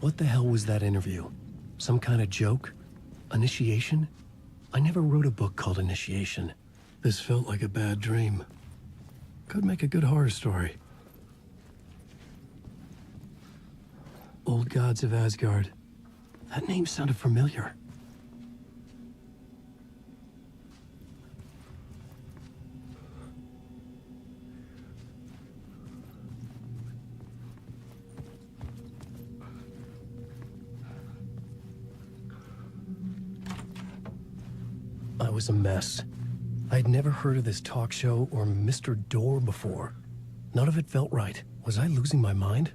What the hell was that interview? Some kind of joke? Initiation? I never wrote a book called Initiation. This felt like a bad dream. Could make a good horror story. Old Gods of Asgard. That name sounded familiar. I was a mess. I'd never heard of this talk show or Mr. Door before. None of it felt right. Was I losing my mind?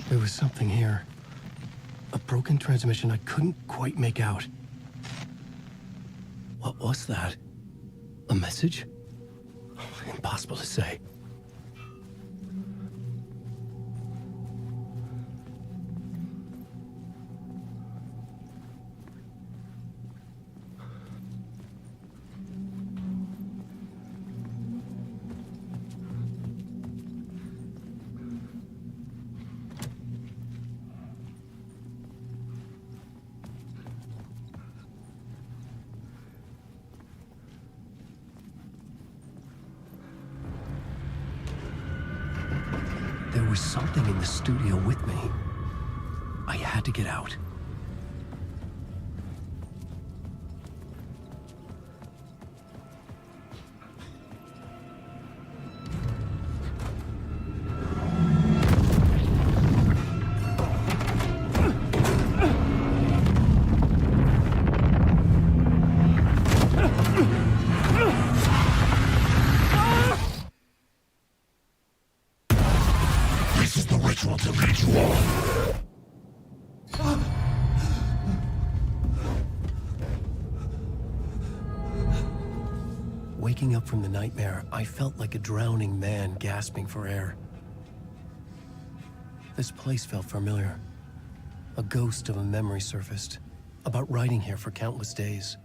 There was something here. A broken transmission I couldn't quite make out. What was that? A message? Impossible to say. There was something in the studio with me. I had to get out. This is the ritual to lead you on. Waking up from the nightmare, I felt like a drowning man gasping for air. This place felt familiar. A ghost of a memory surfaced, about writing here for countless days.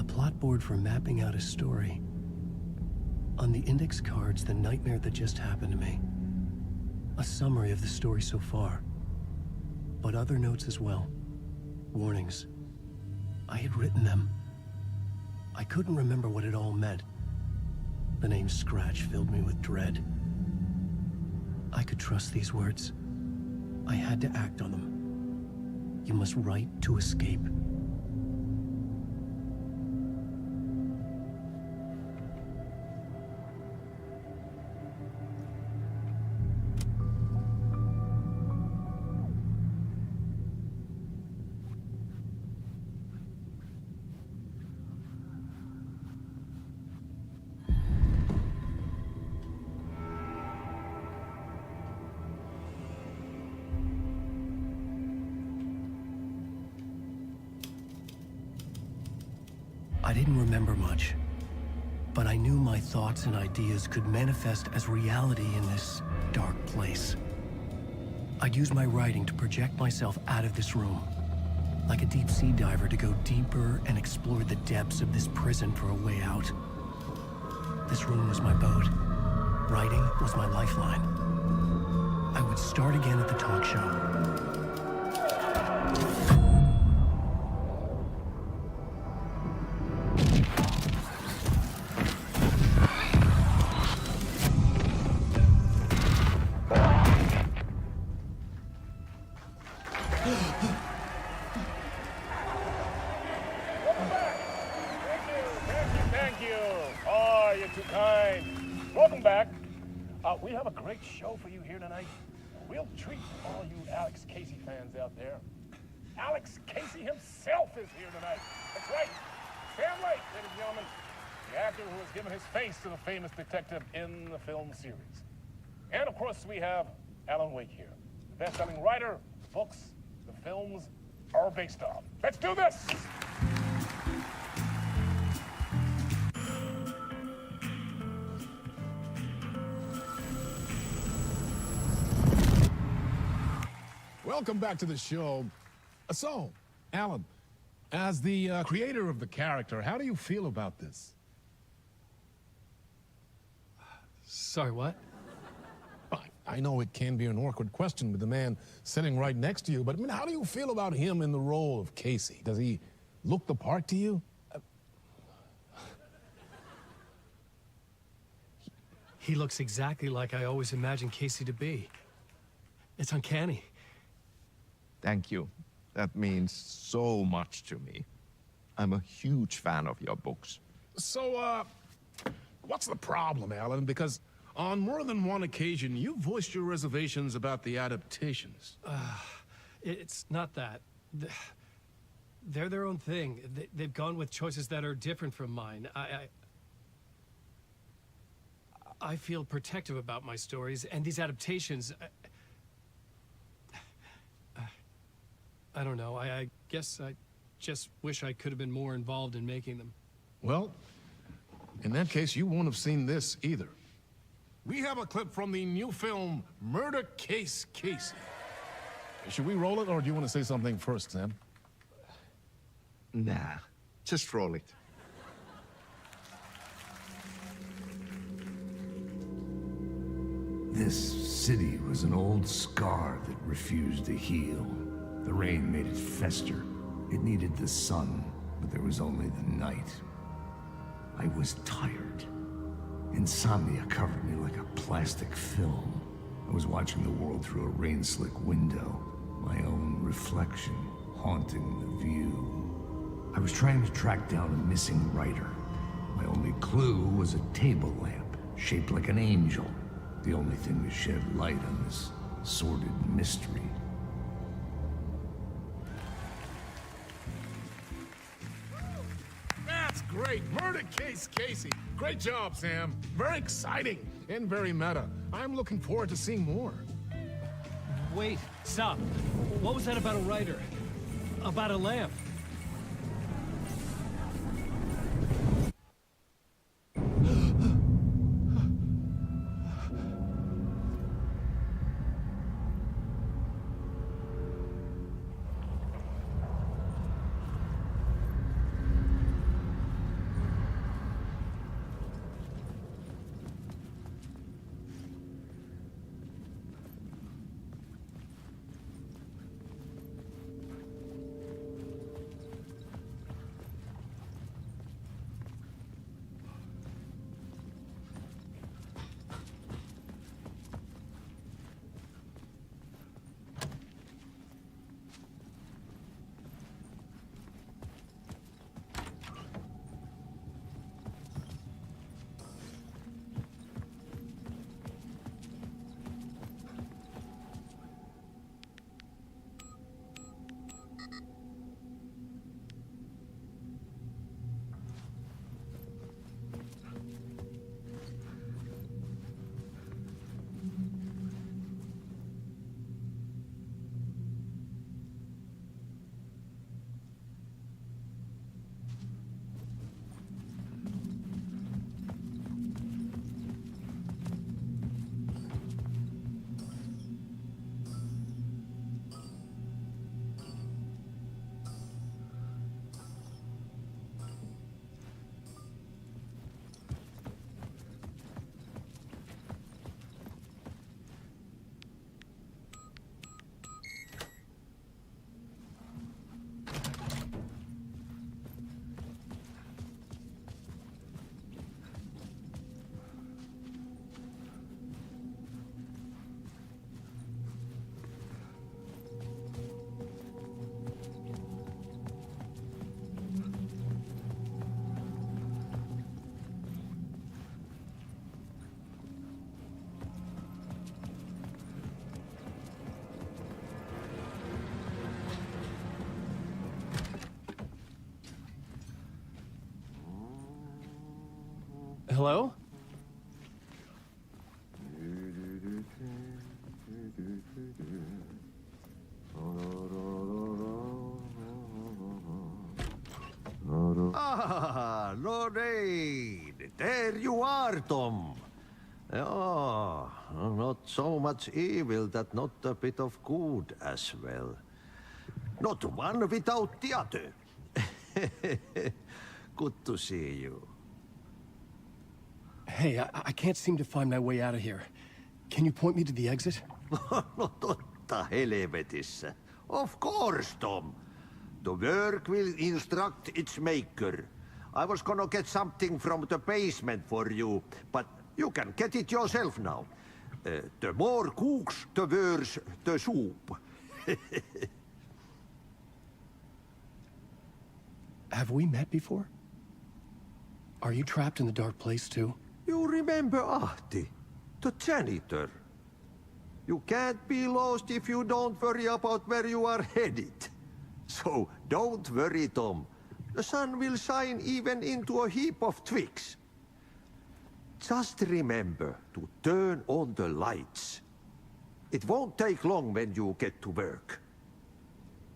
Plotboard for mapping out a story. On the index cards, the nightmare that just happened to me. A summary of the story so far. but other notes as well. Warnings. I had written them. I couldn't remember what it all meant. The name Scratch filled me with dread. I could trust these words. I had to act on them. You must write to escape. I didn't remember much, but I knew my thoughts and ideas could manifest as reality in this dark place. I'd use my writing to project myself out of this room, like a deep sea diver to go deeper and explore the depths of this prison for a way out. This room was my boat. Writing was my lifeline. I would start again at the talk show. Thank you. Oh, you're too kind. Welcome back. We have a great show for you here tonight. We'll treat all you Alex Casey fans out there. Alex Casey himself is here tonight. That's right. Sam Lake, ladies and gentlemen, the actor who has given his face to the famous detective in the film series. And of course, we have Alan Wake here, the best-selling writer, the books, the films are based on. Let's do this! Welcome back to the show. So, Alan, as the creator of the character, how do you feel about this? Sorry, what? I know it can be an awkward question with the man sitting right next to you, but I mean, how do you feel about him in the role of Casey? Does he look the part to you? He looks exactly like I always imagined Casey to be. It's uncanny. Thank you. That means so much to me. I'm a huge fan of your books. So, what's the problem, Alan? Because on more than one occasion, you voiced your reservations about the adaptations. It's not that. They're their own thing. They've gone with choices that are different from mine. I feel protective about my stories, and these adaptations... I don't know. I guess I just wish I could have been more involved in making them. Well, in that case, you won't have seen this either. We have a clip from the new film, Murder Case Casey. Should we roll it, or do you want to say something first, Sam? Nah, just roll it. This city was an old scar that refused to heal. The rain made it fester. It needed the sun, but there was only the night. I was tired. Insomnia covered me like a plastic film. I was watching the world through a rain-slick window, my own reflection haunting the view. I was trying to track down a missing writer. My only clue was a table lamp, shaped like an angel. The only thing to shed light on this sordid mystery. That's great. Murder Case Casey. Great job, Sam. Very exciting and very meta. I'm looking forward to seeing more. Wait, stop. What was that about a writer? About a lamp? Hello? Ah, Lorraine! There you are, Tom. Oh, not so much evil that not a bit of good as well. Not one without the other. Good to see you. Hey, I can't seem to find my way out of here. Can you point me to the exit? No totta helvetissä. Of course, Tom. The work will instruct its maker. I was gonna get something from the basement for you, but you can get it yourself now. The more cooks, the worse the soup. Have we met before? Are you trapped in the dark place too? You remember Ahti, the janitor. You can't be lost if you don't worry about where you are headed. So don't worry, Tom. The sun will shine even into a heap of twigs. Just remember to turn on the lights. It won't take long when you get to work.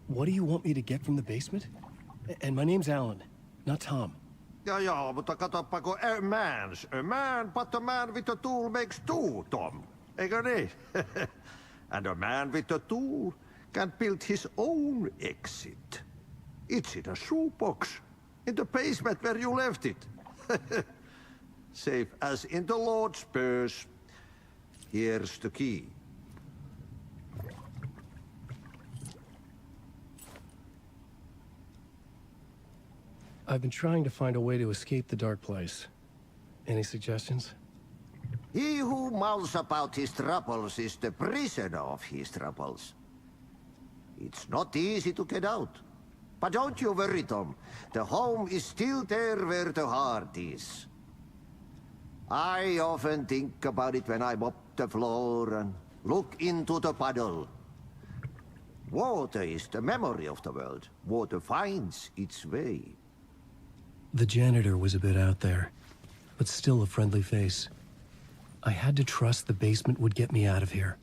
What do you want me to get from the basement? And my name's Alan, not Tom. Ja, mutta katoppa, a man, but a man with a tool makes two, Tom. Eikö niin? And a man with a tool can build his own exit. It's in a shoebox, in the basement where you left it. Safe as in the Lord's purse. Here's the key. I've been trying to find a way to escape the dark place. Any suggestions? He who mulls about his troubles is the prisoner of his troubles. It's not easy to get out. But don't you worry, Tom. The home is still there where the heart is. I often think about it when I mop the floor and look into the puddle. Water is the memory of the world. Water finds its way. The janitor was a bit out there, but still a friendly face. I had to trust the basement would get me out of here.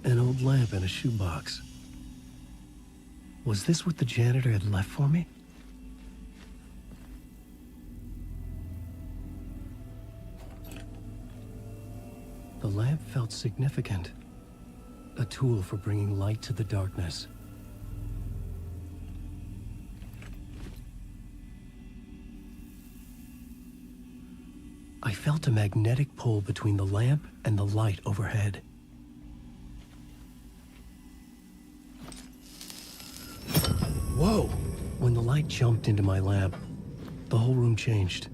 An old lamp in a shoebox. Was this what the janitor had left for me? The lamp felt significant. A tool for bringing light to the darkness. I felt a magnetic pull between the lamp and the light overhead. Whoa! When the light jumped into my lamp, the whole room changed.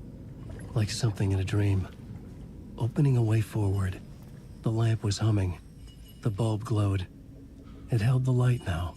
Like something in a dream. Opening a way forward, the lamp was humming. The bulb glowed. It held the light now.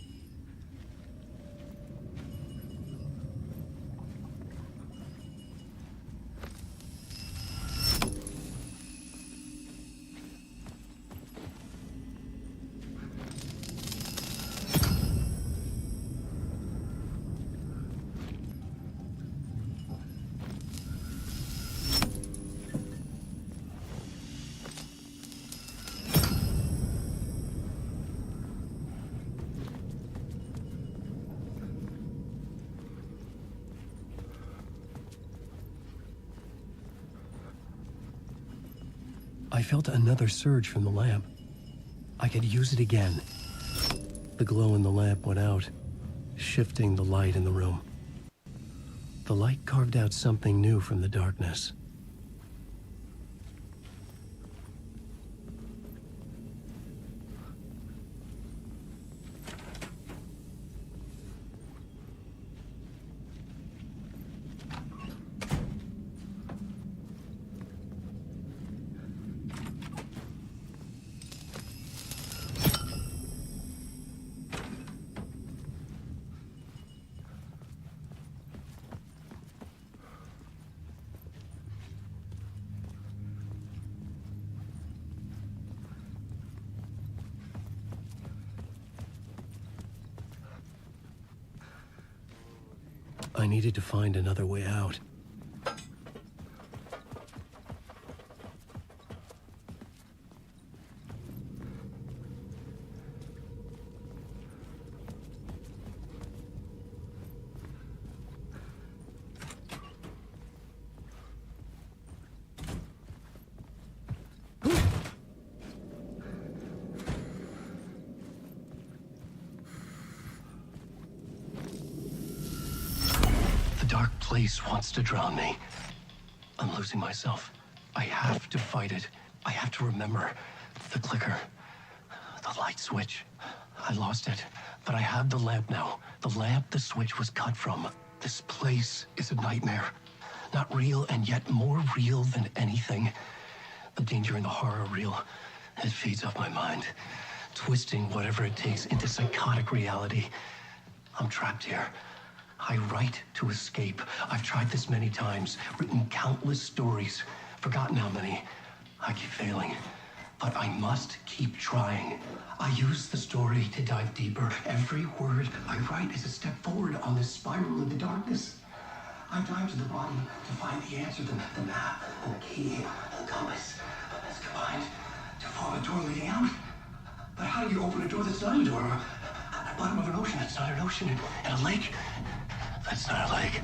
I felt another surge from the lamp. I could use it again. The glow in the lamp went out, shifting the light in the room. The light carved out something new from the darkness. I needed to find another way out. Place wants to drown me. I'm losing myself. I have to fight it. I have to remember. The clicker. The light switch. I lost it. But I have the lamp now. The lamp the switch was cut from. This place is a nightmare. Not real and yet more real than anything. The danger in the horror reel. It feeds off my mind. Twisting whatever it takes into psychotic reality. I'm trapped here. I write to escape. I've tried this many times, written countless stories, forgotten how many. I keep failing, but I must keep trying. I use the story to dive deeper. Every word I write is a step forward on this spiral in the darkness. I dive to the bottom to find the answer, the map, and the key, and the compass. It's combined to form a door leading out. But how do you open a door that's not a door? At the bottom of an ocean that's not an ocean, and a lake that's not a lake.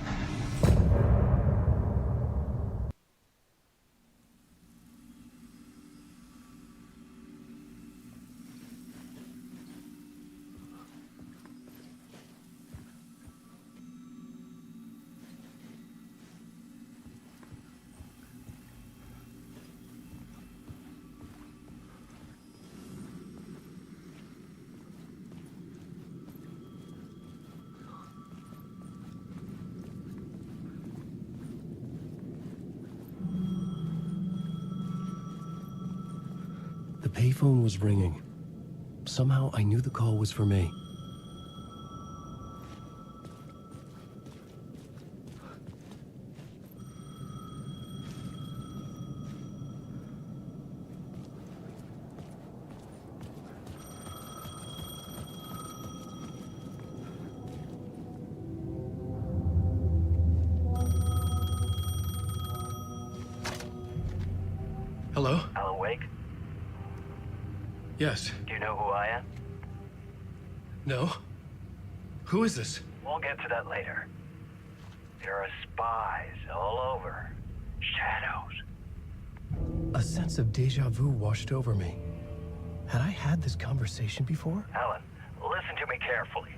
The payphone was ringing. Somehow I knew the call was for me. Hello? Alan Wake? Yes. Do you know who I am? No? Who is this? We'll get to that later. There are spies all over. Shadows. A sense of deja vu washed over me. Had I had this conversation before? Alan, listen to me carefully.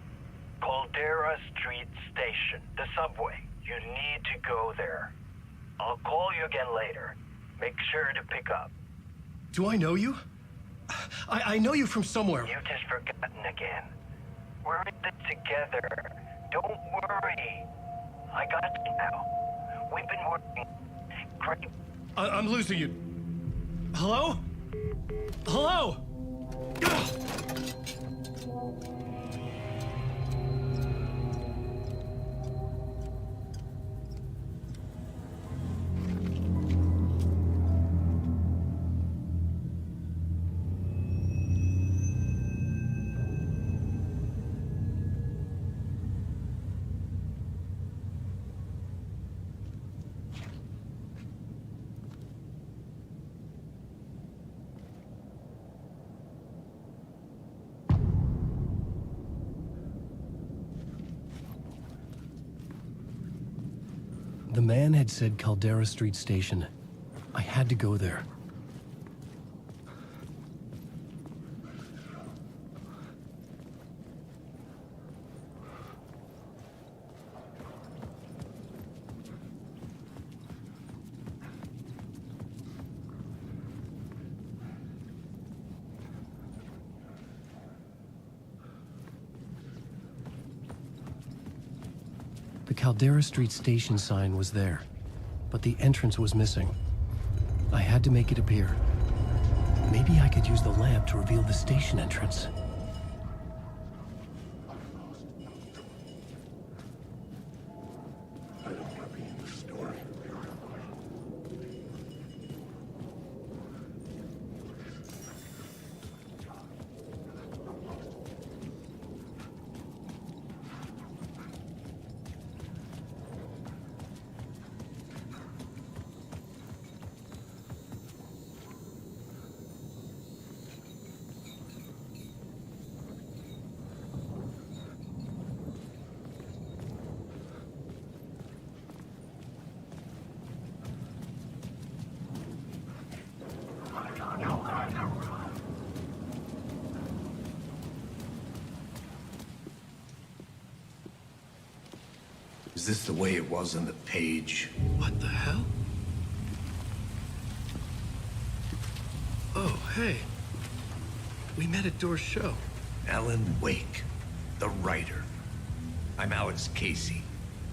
Caldera Street Station, the subway. You need to go there. I'll call you again later. Make sure to pick up. Do I know you? I know you from somewhere. You've just forgotten again. We're in this together. Don't worry. I got you now. We've been working. Great. I'm losing you. Hello? Hello? The man had said Caldera Street Station. I had to go there. The Caldera Street Station sign was there, but the entrance was missing. I had to make it appear. Maybe I could use the lamp to reveal the station entrance. Is this the way it was on the page? What the hell? Oh, hey. We met at Door's show. Alan Wake, the writer. I'm Alex Casey.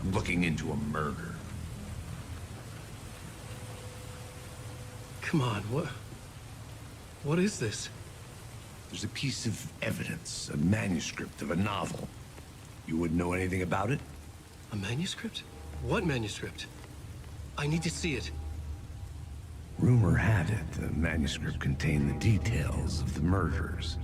I'm looking into a murder. Come on, what is this? There's a piece of evidence, a manuscript of a novel. You wouldn't know anything about it? A manuscript? What manuscript? I need to see it. Rumor had it the manuscript contained the details of the murders.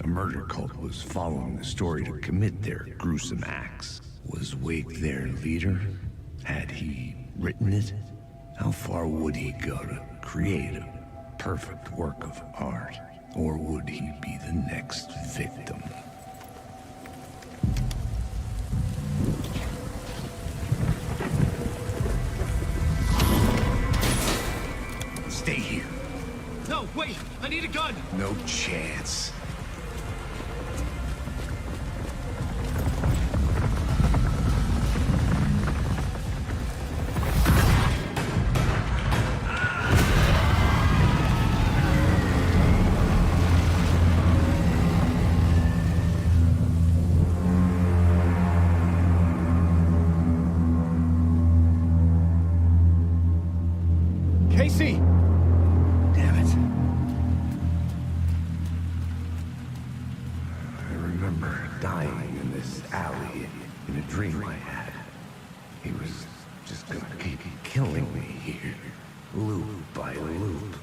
A murder cult was following the story to commit their gruesome acts. Was Wake their leader? Had he written it? How far would he go to create a perfect work of art? Or would he be the next victim? Stay here. No, wait! I need a gun! No chance. Casey! Damn it. I remember dying in this alley in a dream I had. He was just gonna keep killing me here, loop by loop.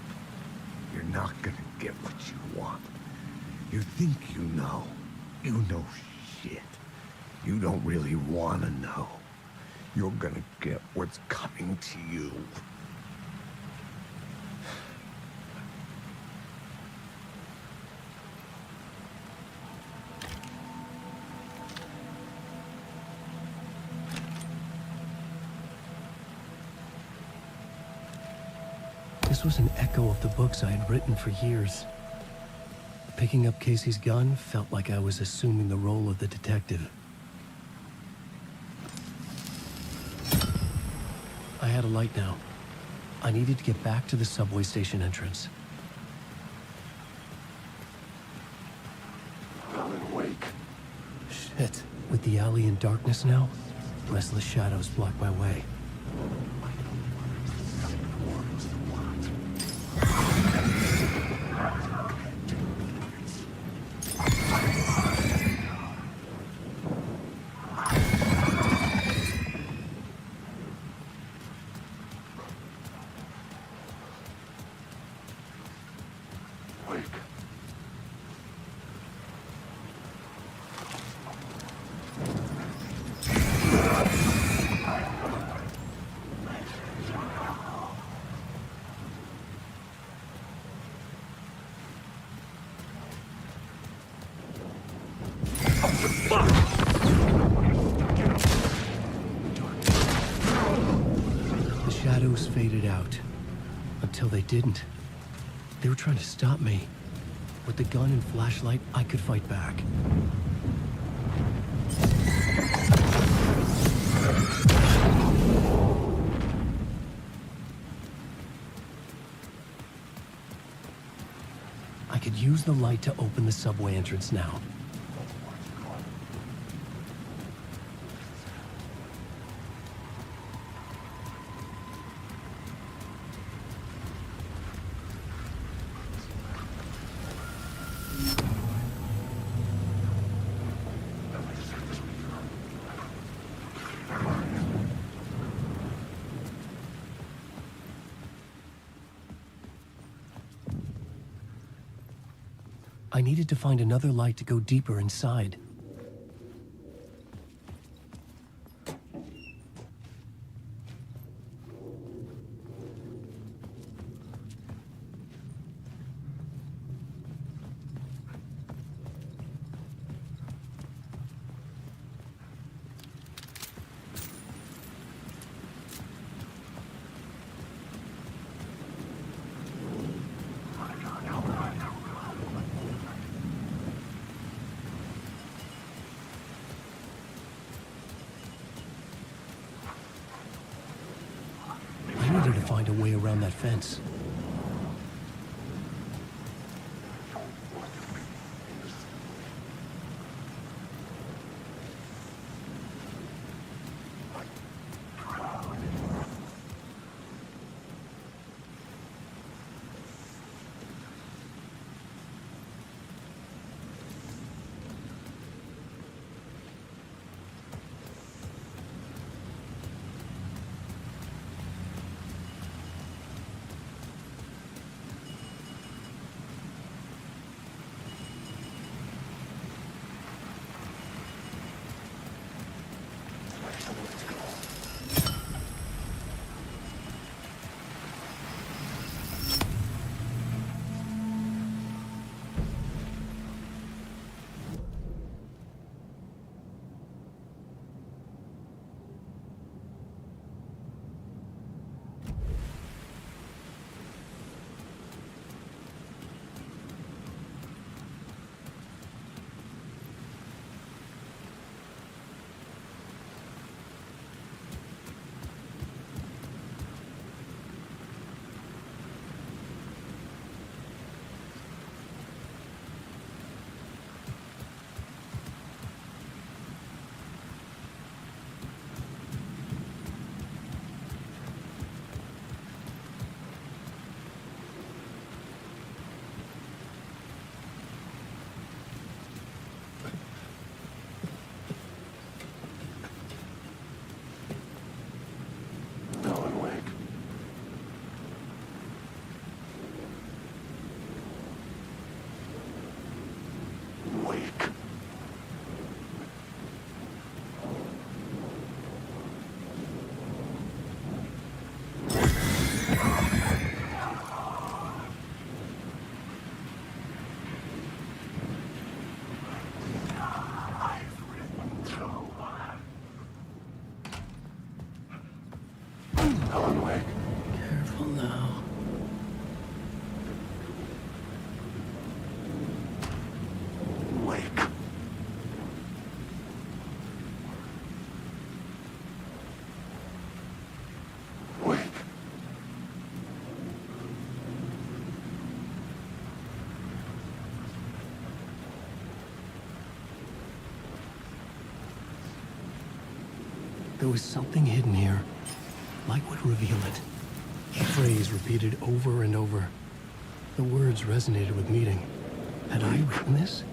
You're not gonna get what you want. You think you know. You know shit. You don't really want to know. You're gonna get what's coming to you. This was an echo of the books I had written for years. Picking up Casey's gun felt like I was assuming the role of the detective. I had a light now. I needed to get back to the subway station entrance. Alan Wake. Shit. With the alley in darkness now, restless shadows block my way. The shadows faded out. Until they didn't. They were trying to stop me. With the gun and flashlight, I could fight back. I could use the light to open the subway entrance now. I needed to find another light to go deeper inside. I needed to find a way around that fence. There was something hidden here. Light would reveal it. A phrase repeated over and over. The words resonated with meaning. Had I written this?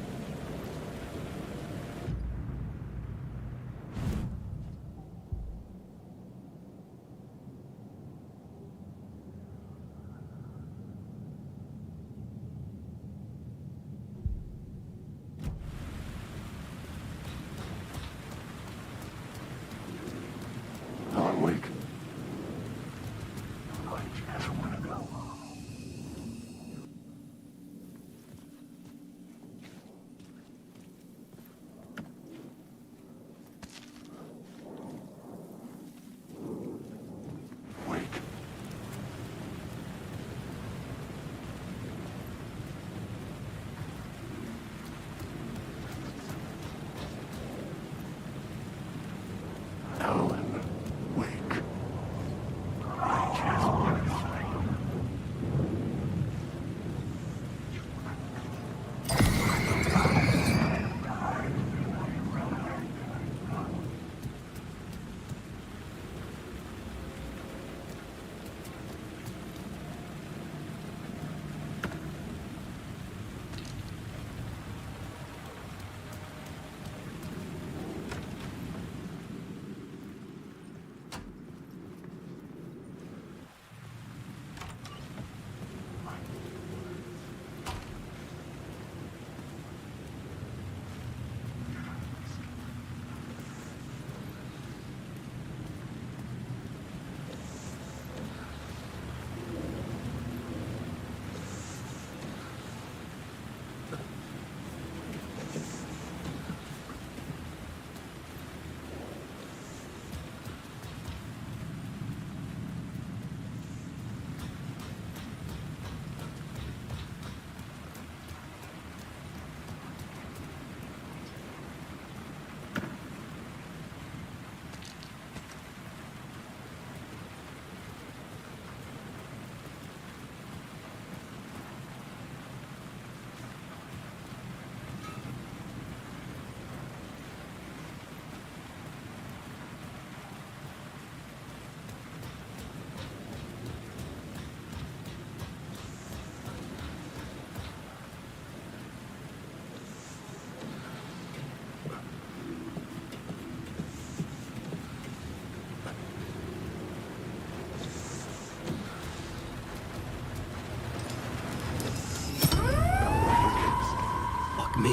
Me.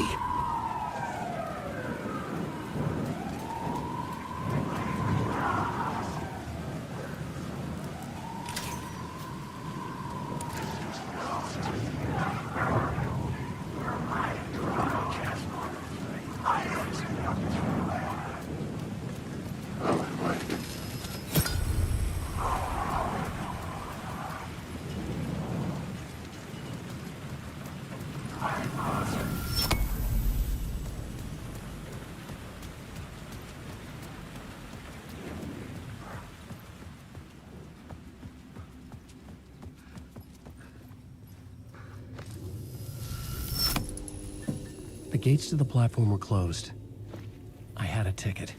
The gates to the platform were closed. I had a ticket.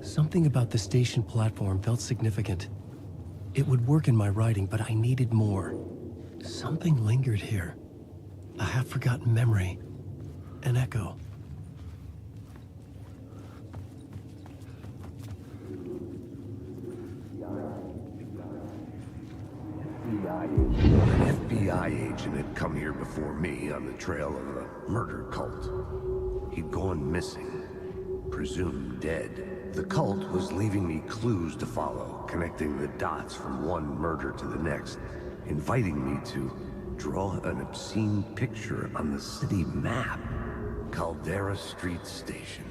Something about the station platform felt significant. It would work in my writing, but I needed more. Something lingered here. A half-forgotten memory. An echo. An FBI agent had come here before me on the trail of a murder cult. He'd gone missing, presumed dead. The cult was leaving me clues to follow, connecting the dots from one murder to the next, inviting me to draw an obscene picture on the city map. Caldera Street Station.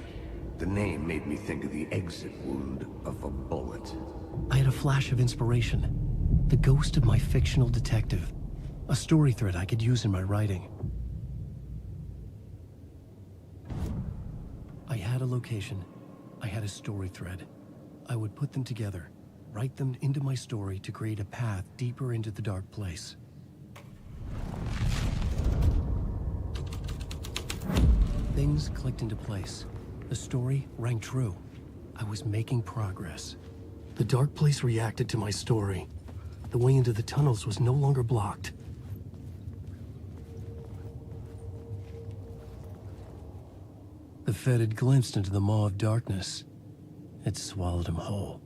The name made me think of the exit wound of a bullet. I had a flash of inspiration. The ghost of my fictional detective. A story thread I could use in my writing. location, I had a story thread. I would put them together, write them into my story to create a path deeper into the dark place. Things clicked into place. The story rang true. I was making progress. The dark place reacted to my story. The way into the tunnels was no longer blocked. The Fed had glimpsed into the maw of darkness. It swallowed him whole.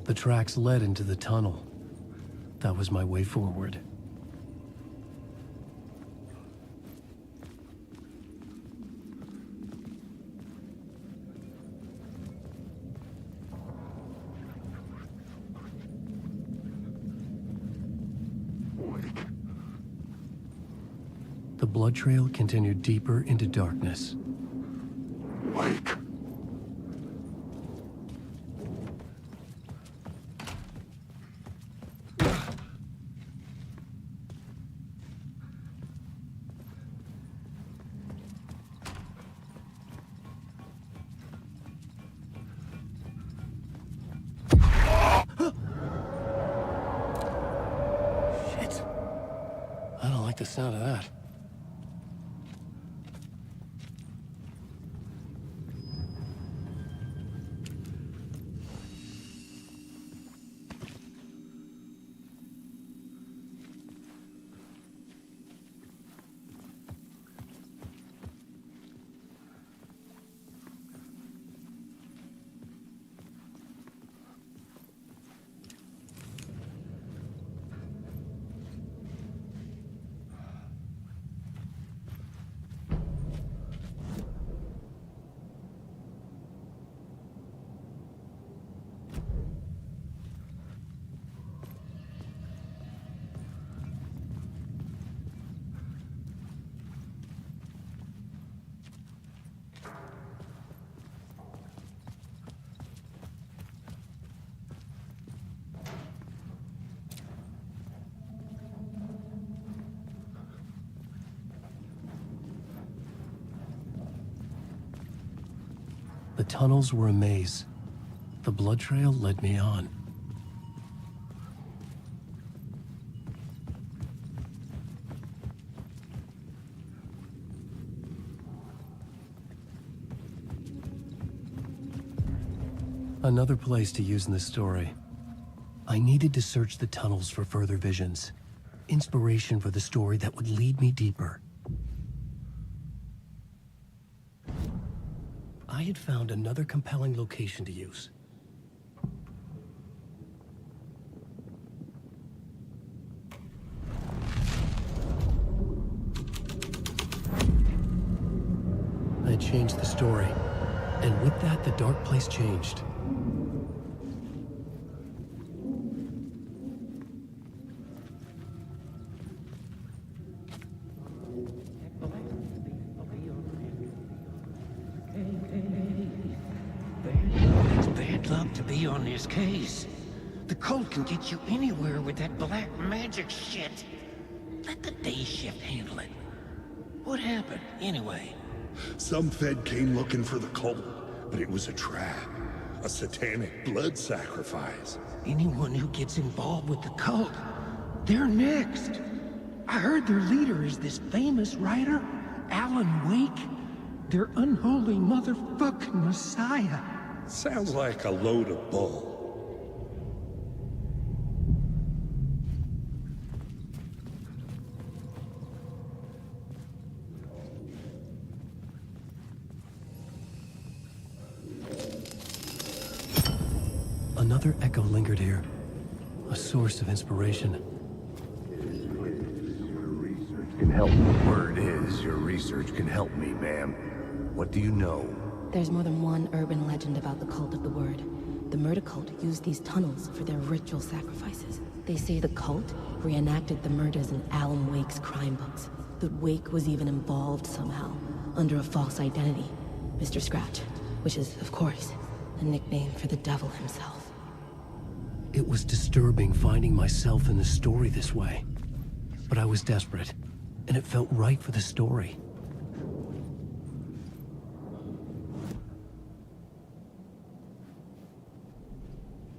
The tracks led into the tunnel. That was my way forward. The blood trail continued deeper into darkness. The sound of that. The tunnels were a maze. The blood trail led me on. Another place to use in this story. I needed to search the tunnels for further visions. Inspiration for the story that would lead me deeper. I had found another compelling location to use. I had changed the story, and with that, the dark place changed. On this case. The cult can get you anywhere with that black magic shit. Let the day shift handle it. What happened, anyway? Some Fed came looking for the cult, but it was a trap. A satanic blood sacrifice. Anyone who gets involved with the cult, they're next. I heard their leader is this famous writer, Alan Wake. their unholy motherfucking messiah. Sounds like a load of bull. Another echo lingered here, a source of inspiration. Can help. The word is, your research can help me, ma'am. What do you know? There's more than one urban legend about the cult of the word. The murder cult used these tunnels for their ritual sacrifices. They say the cult reenacted the murders in Alan Wake's crime books. That Wake was even involved somehow, under a false identity, Mr. Scratch, which is, of course, a nickname for the devil himself. It was disturbing finding myself in the story this way. But I was desperate, and it felt right for the story.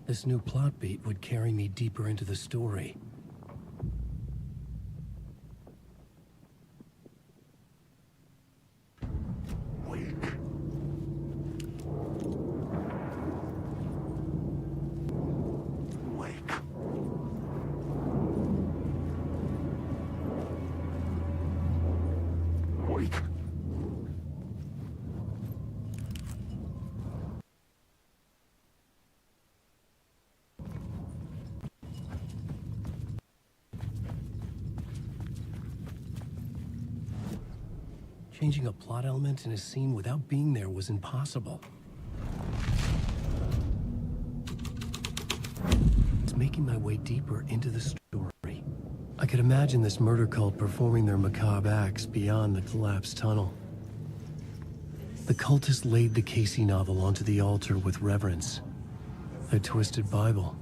This new plot beat would carry me deeper into the story. Changing a plot element in a scene without being there was impossible. It's making my way deeper into the story. I could imagine this murder cult performing their macabre acts beyond the collapsed tunnel. The cultists laid the Casey novel onto the altar with reverence. Their twisted Bible.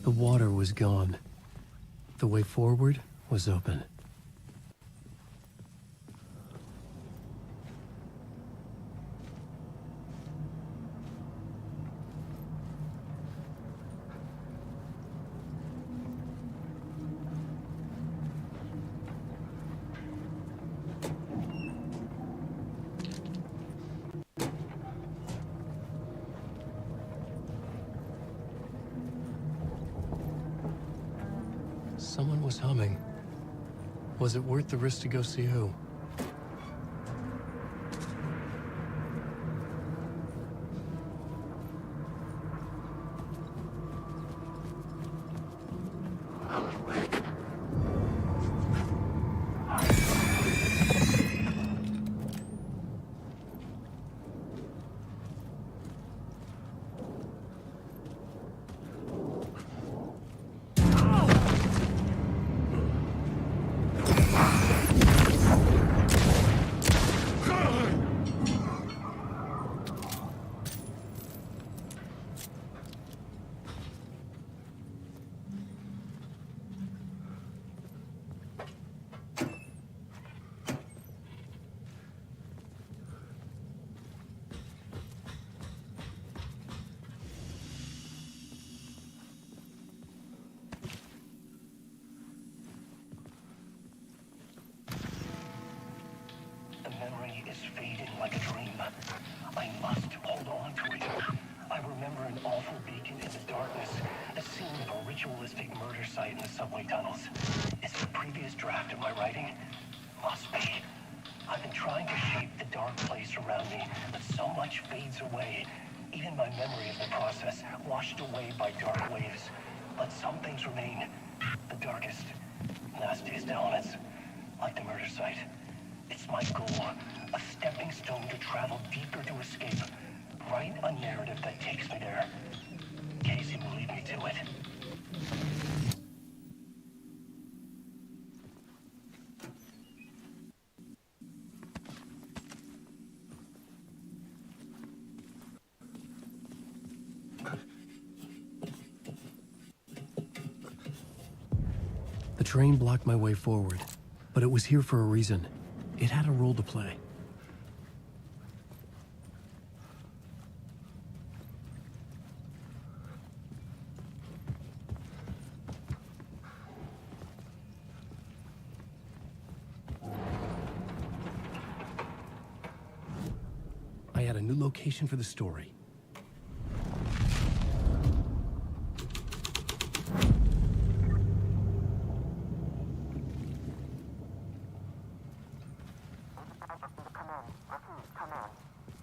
The water was gone. The way forward was open. Someone was humming. Was it worth the risk to go see who? Is fading like a dream. I must hold on to it. I remember an awful beacon in the darkness, a scene of a ritualistic murder site in the subway tunnels. Is it a previous draft of my writing? Must be. I've been trying to shape the dark place around me, but so much fades away. Even my memory of the process, washed away by dark waves. But some things remain. The darkest, nastiest elements, like the murder site. It's my goal. A stepping stone to travel deeper to escape. Write a narrative that takes me there. Casey will lead me to it. The train blocked my way forward, but it was here for a reason. It had a role to play. I had a new location for the story.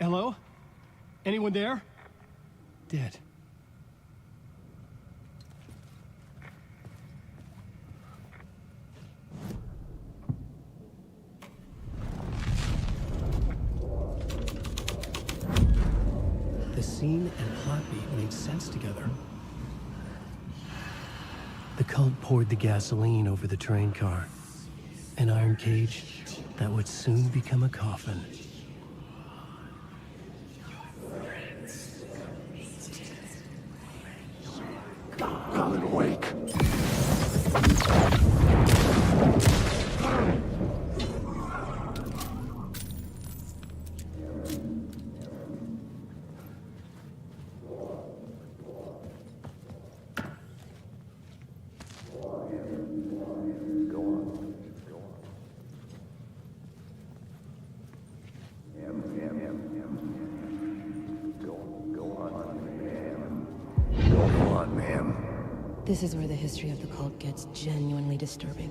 Hello? Anyone there? Dead. The scene and plot beat made sense together. The cult poured the gasoline over the train car. An iron cage that would soon become a coffin. Call it awake. This is where the history of the cult gets genuinely disturbing.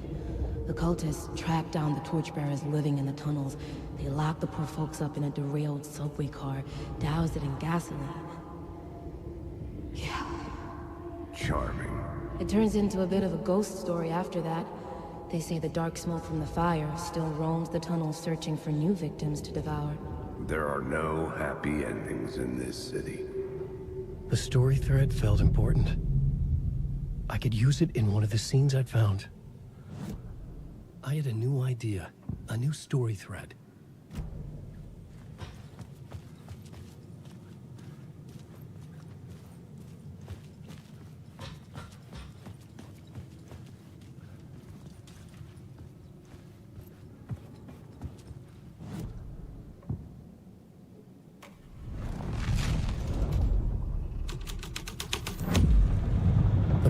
The cultists tracked down the torchbearers living in the tunnels. They locked the poor folks up in a derailed subway car, doused it in gasoline. Yeah. Charming. It turns into a bit of a ghost story after that. They say the dark smoke from the fire still roams the tunnels searching for new victims to devour. There are no happy endings in this city. The story thread felt important. I could use it in one of the scenes I'd found. I had a new idea, a new story thread.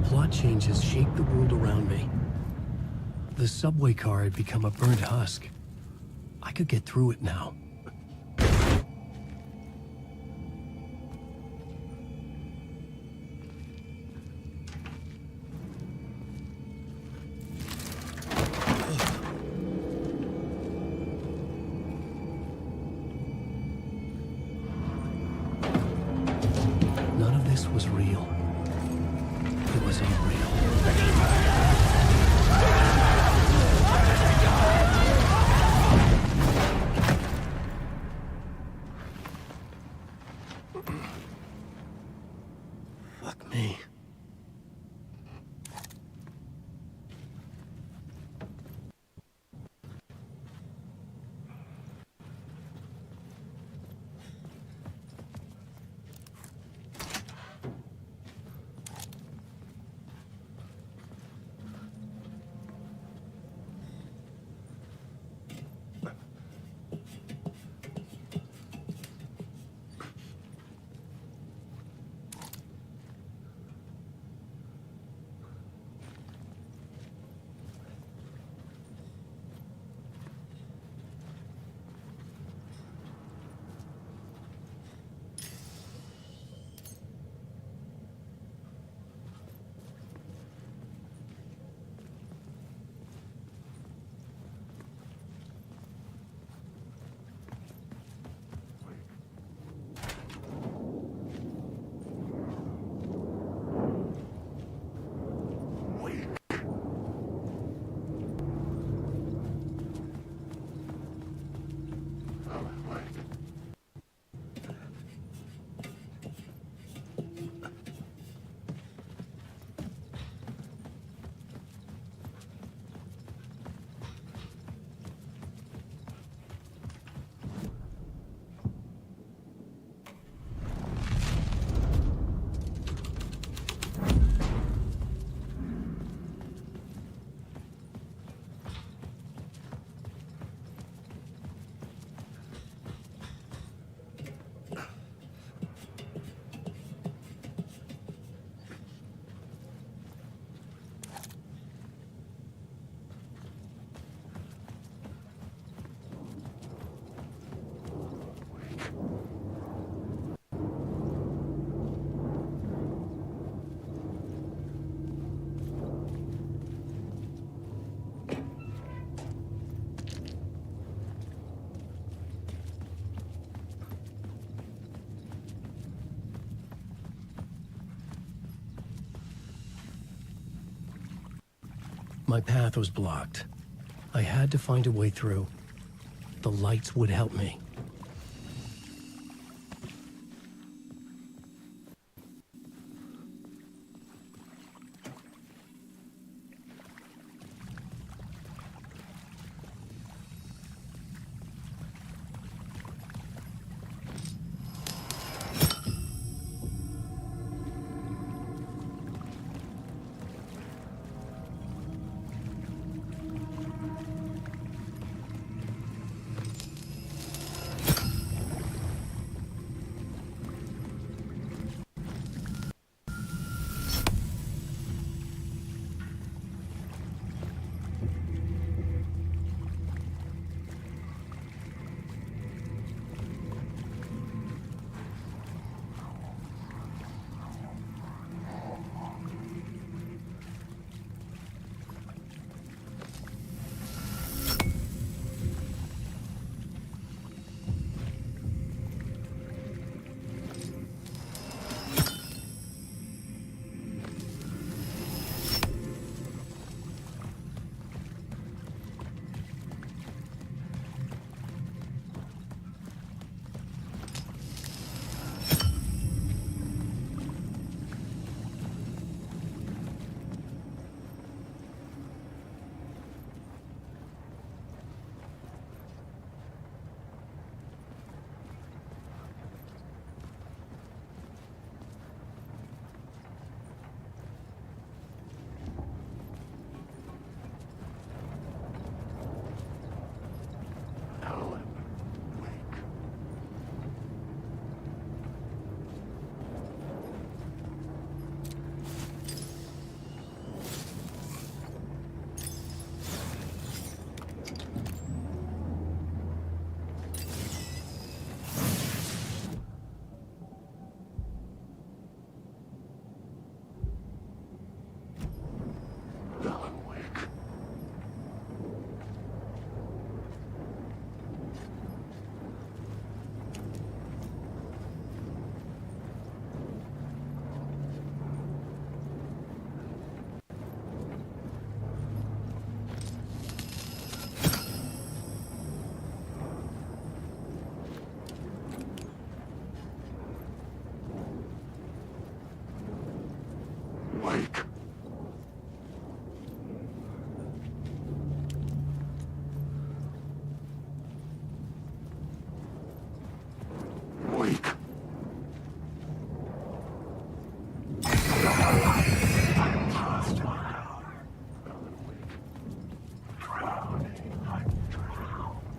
Plot changes shaped the world around me. The subway car had become a burnt husk. I could get through it now. None of this was real. It was unreal. My path was blocked. I had to find a way through. The lights would help me.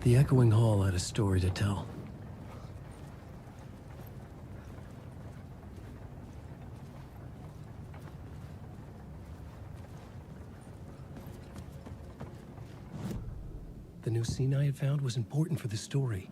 The echoing hall had a story to tell. The new scene I had found was important for the story.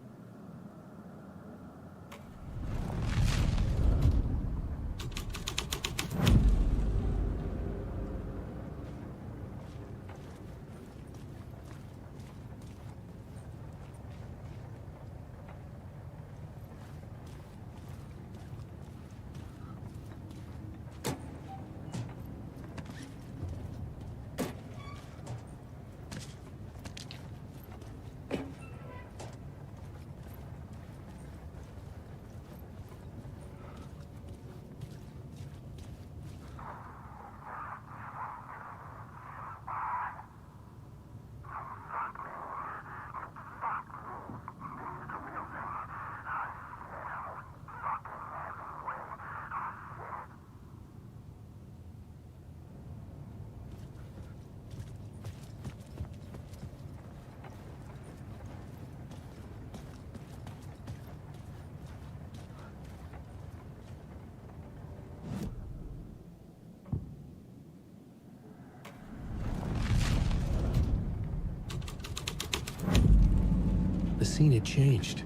The scene had changed.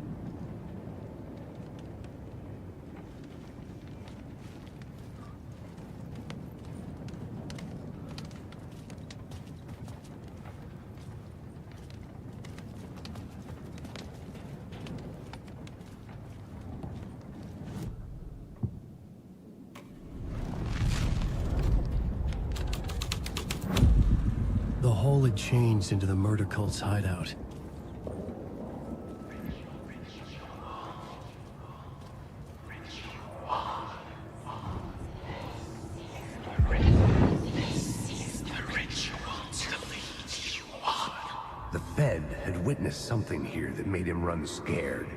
The hole had changed into the murder cult's hideout. The Fed had witnessed something here that made him run scared.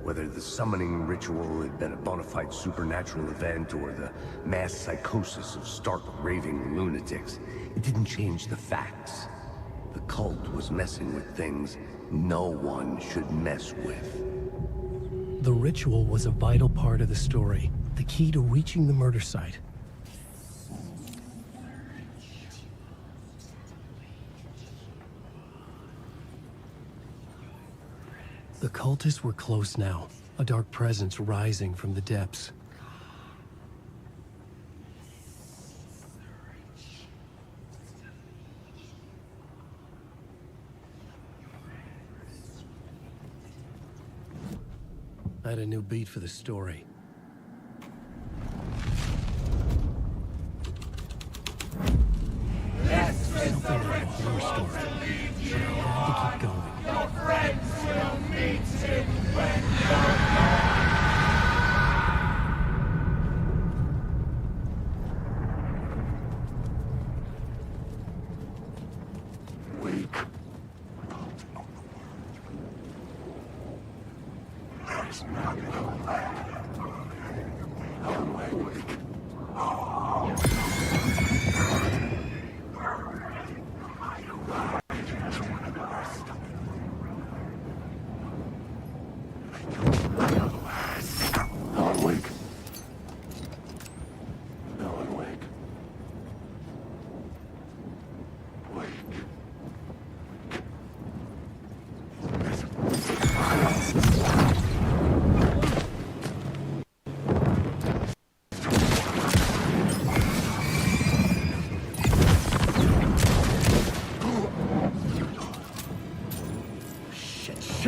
Whether the summoning ritual had been a bona fide supernatural event or the mass psychosis of stark raving lunatics, it didn't change the facts. The cult was messing with things no one should mess with. The ritual was a vital part of the story, the key to reaching the murder site. The cultists were close now, a dark presence rising from the depths. I had a new beat for the story. Something like a horror story. But I had to keep going. Your friends will meet him when you're Wake. There's nothing left. Awake. Awake. Ellen, wake. Wake.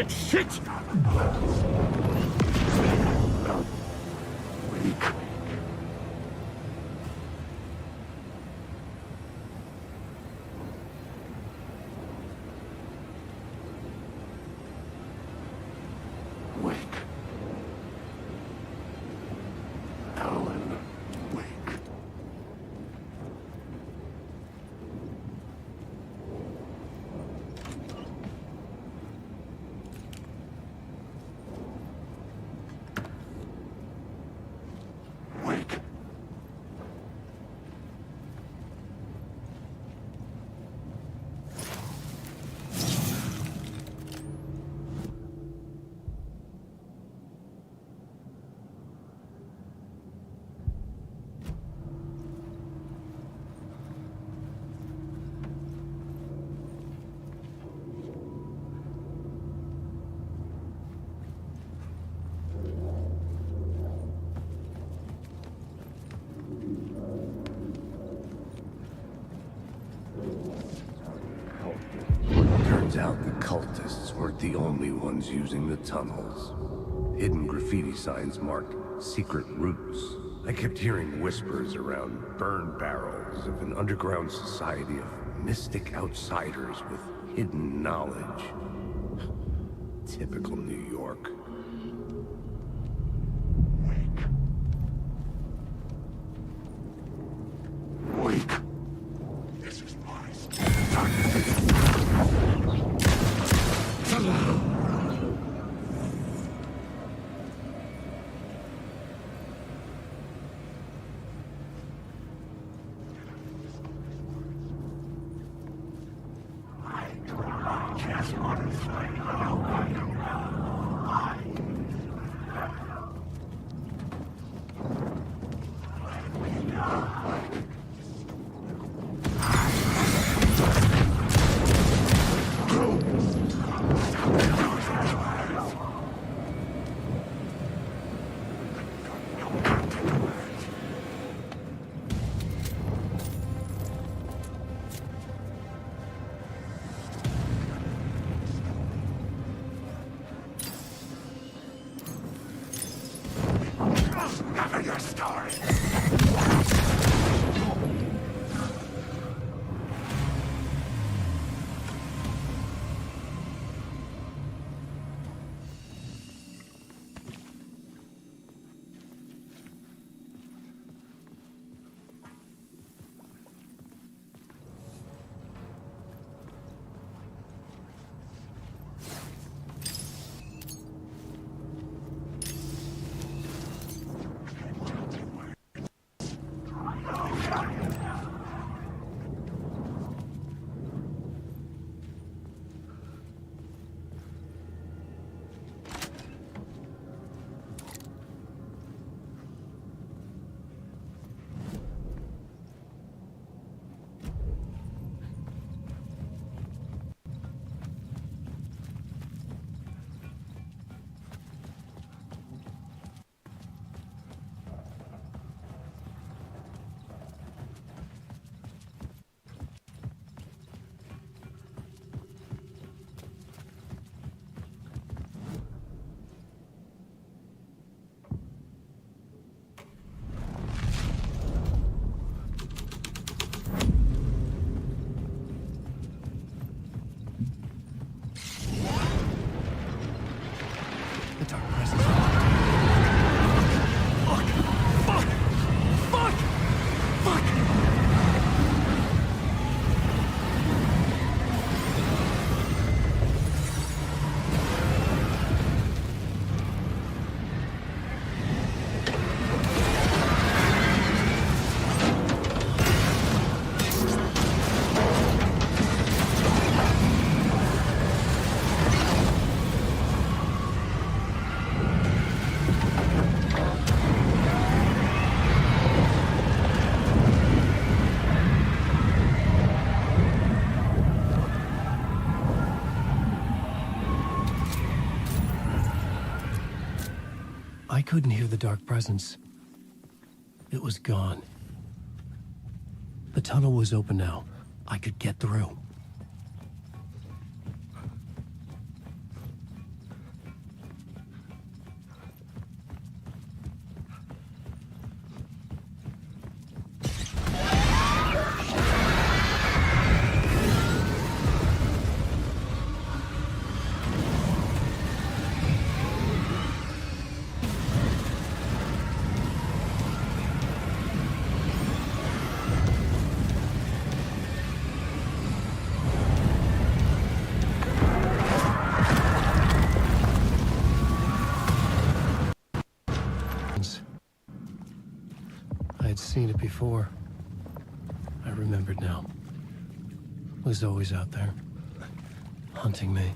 Shit! Wake. Ellen, wake. Wake. Turns out the cultists weren't the only ones using the tunnels. Hidden graffiti signs marked secret routes. I kept hearing whispers around burn barrels of an underground society of mystic outsiders with hidden knowledge. Typical New York. Wake. This is mine. I just want to find out. couldn't hear the dark presence. It was gone. The tunnel was open now. I could get through. I had seen it before. I remembered now. It was always out there, hunting me.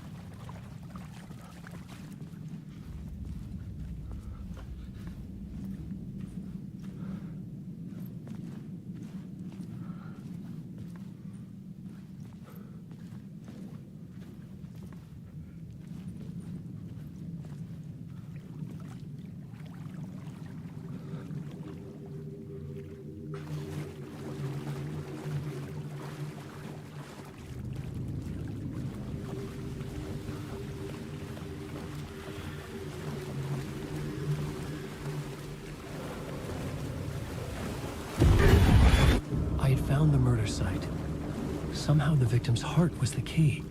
I had found the murder site. Somehow the victim's heart was the key.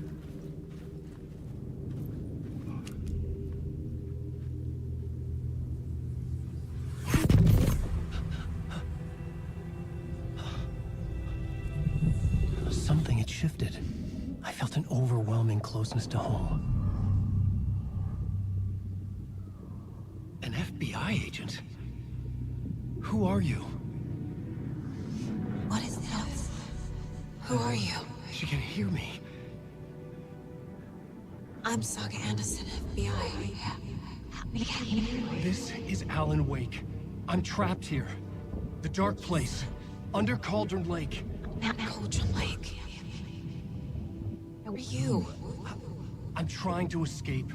Something had shifted. I felt an overwhelming closeness to home. An FBI agent? Who are you? What is this? Who are you? She can hear me. I'm Saga Anderson, FBI. This is Alan Wake. I'm trapped here. The dark place. Under Cauldron Lake. Cauldron Lake. Who are you? I'm trying to escape.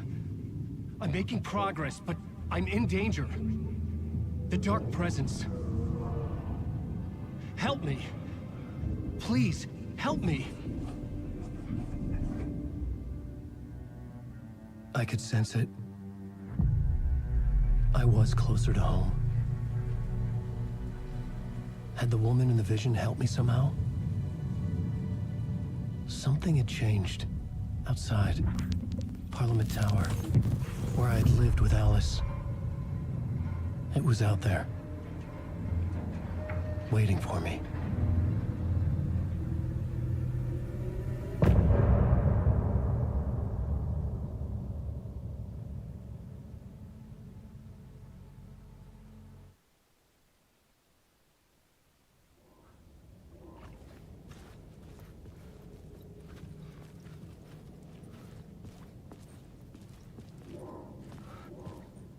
I'm making progress, but I'm in danger. The dark presence. Help me. Please, help me. I could sense it. I was closer to home. Had the woman in the vision helped me somehow? Something had changed. Outside. Parliament Tower. Where I had lived with Alice. It was out there. Waiting for me.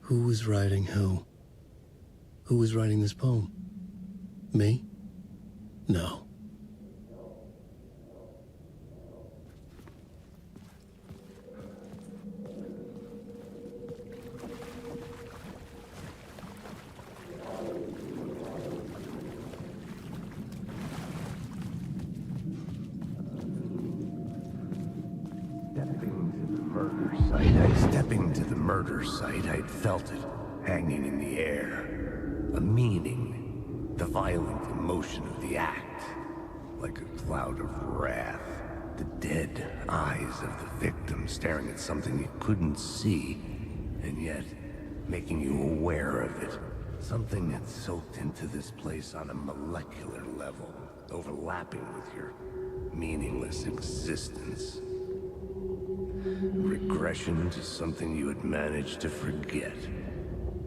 Who was writing who? Who was writing this poem? Me? No. Stepping to the murder site, I'd felt it, hanging in the air. A meaning, the violent emotion of the act. Like a cloud of wrath. The dead eyes of the victim staring at something you couldn't see, and yet making you aware of it. Something that soaked into this place on a molecular level, overlapping with your meaningless existence. Regression to something you had managed to forget.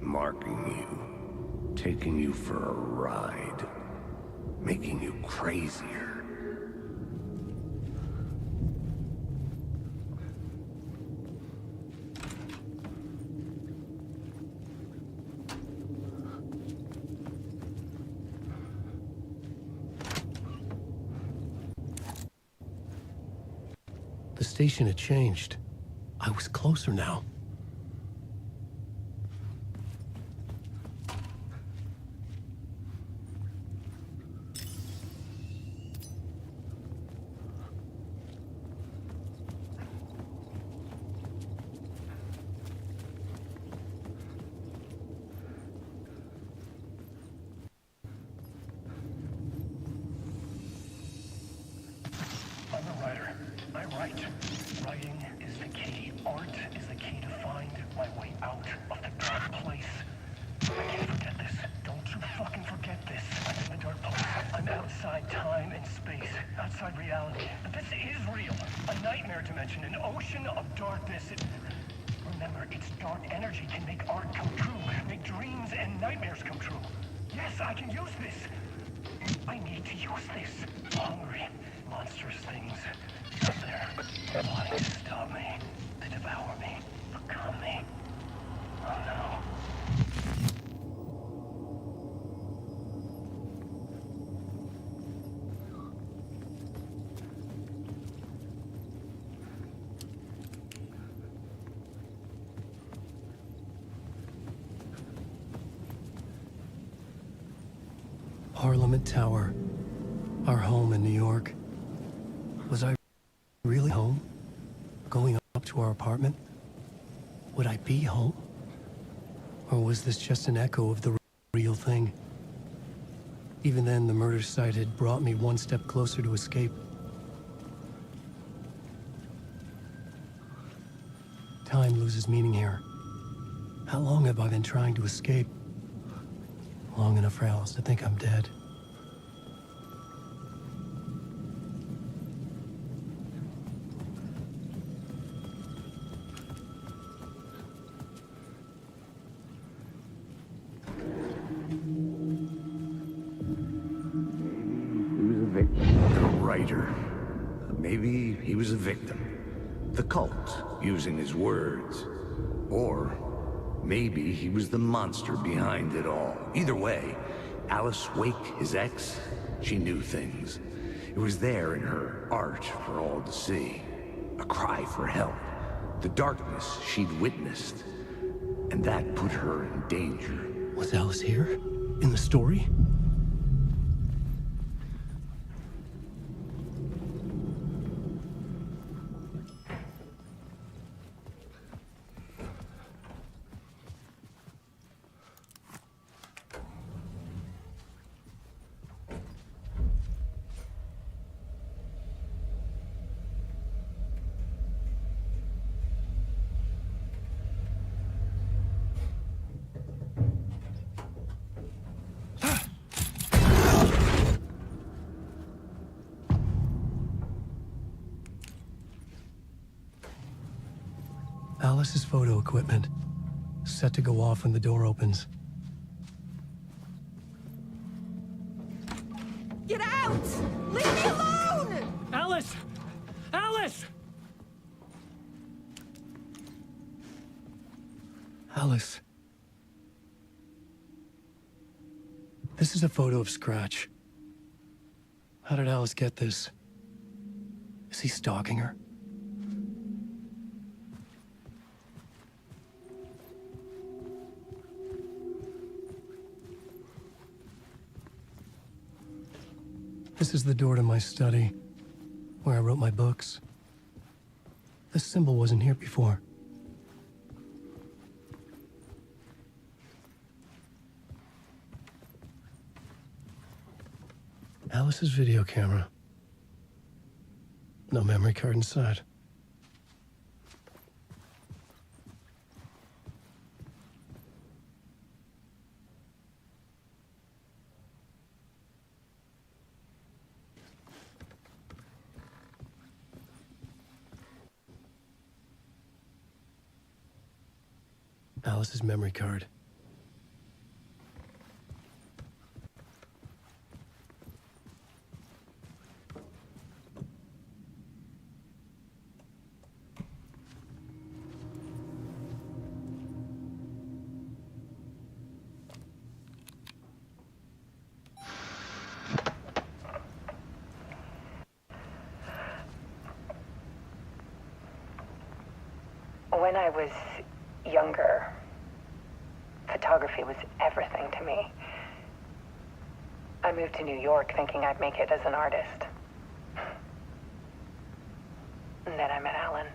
Marking you. Taking you for a ride. Making you crazier. The station had changed. I was closer now. write. Writing is the key. Art is the key to find my way out of the dark place. I can't forget this. Don't you fucking forget this. I'm in the dark place. I'm outside time and space. Outside reality. But this is real. A nightmare dimension. An ocean of darkness. Remember, its dark energy can make art come true. Make dreams and nightmares come true. Yes, I can use this. I need to use this. Hungry, monstrous things out there plotting to stop me, to devour me, become me. Oh no. Parliament Tower, our home in New York. Was I really home? Going up to our apartment? Would I be home? Or was this just an echo of the real thing? Even then, the murder site had brought me one step closer to escape. Time loses meaning here. How long have I been trying to escape? Long enough for Alice to think I'm dead. Maybe he was a victim. The cult, using his words. Or maybe he was the monster behind it all. Either way, Alice Wake, his ex, she knew things. It was there in her art for all to see. A cry for help. The darkness she'd witnessed. And that put her in danger. Was Alice here? In the story? Alice's photo equipment, set to go off when the door opens. Get out! Leave me alone! Alice! Alice! Alice. This is a photo of Scratch. How did Alice get this? Is he stalking her? This is the door to my study, where I wrote my books. This symbol wasn't here before. Alice's video camera. No memory card inside. Alice's memory card. When I was younger, photography was everything to me. I moved to New York thinking I'd make it as an artist. And then I met Alan.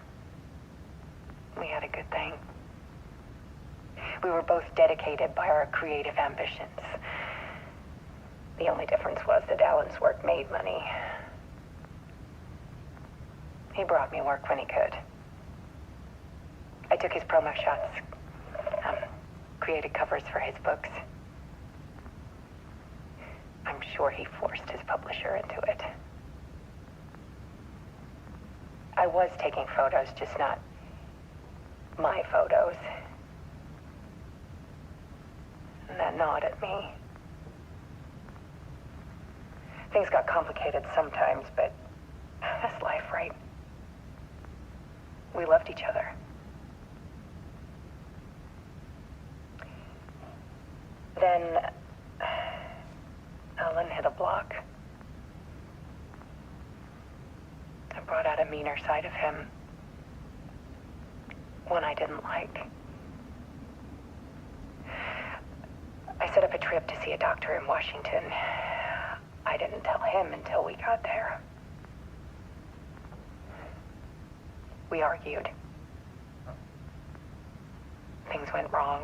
We had a good thing. We were both dedicated by our creative ambitions. The only difference was that Alan's work made money. He brought me work when he could. I took his promo shots, created covers for his books. I'm sure he forced his publisher into it. I was taking photos, just not my photos. And that gnawed at me. Things got complicated sometimes, but that's life, right? We loved each other. Then Alan hit a block. I brought out a meaner side of him. One I didn't like. I set up a trip to see a doctor in Washington. I didn't tell him until we got there. We argued. Things went wrong.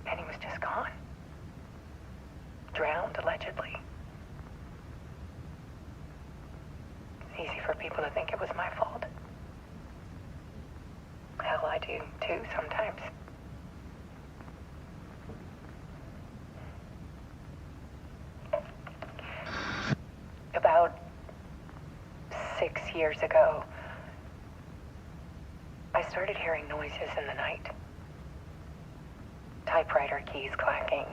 And he was just gone. Drowned, allegedly. It's easy for people to think it was my fault. Hell, I do too sometimes. About 6 years ago, I started hearing noises in the night. Typewriter keys clacking.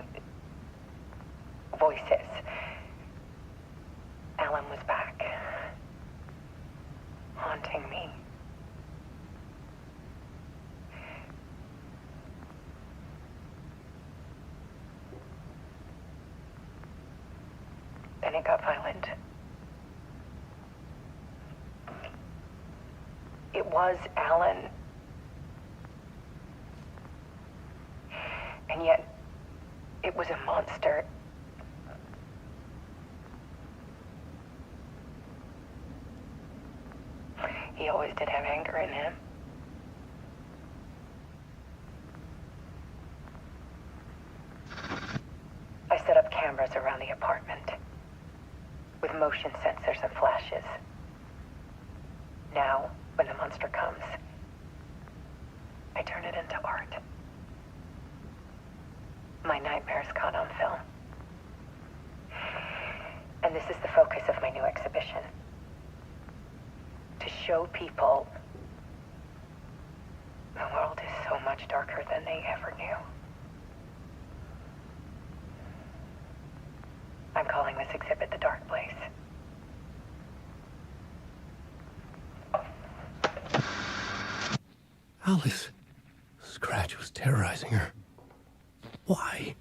Voices. Alan was back. Haunting me. Then it got violent. It was Alan. And yet, it was a monster. He always did have anger in him. I set up cameras around the apartment with motion sensors and flashes. Now, when the monster comes, I turn it into art. My nightmares caught on film. And this is the focus of my new exhibition. To show people the world is so much darker than they ever knew. I'm calling this exhibit The Dark Place. Alice. Scratch was terrorizing her. Why?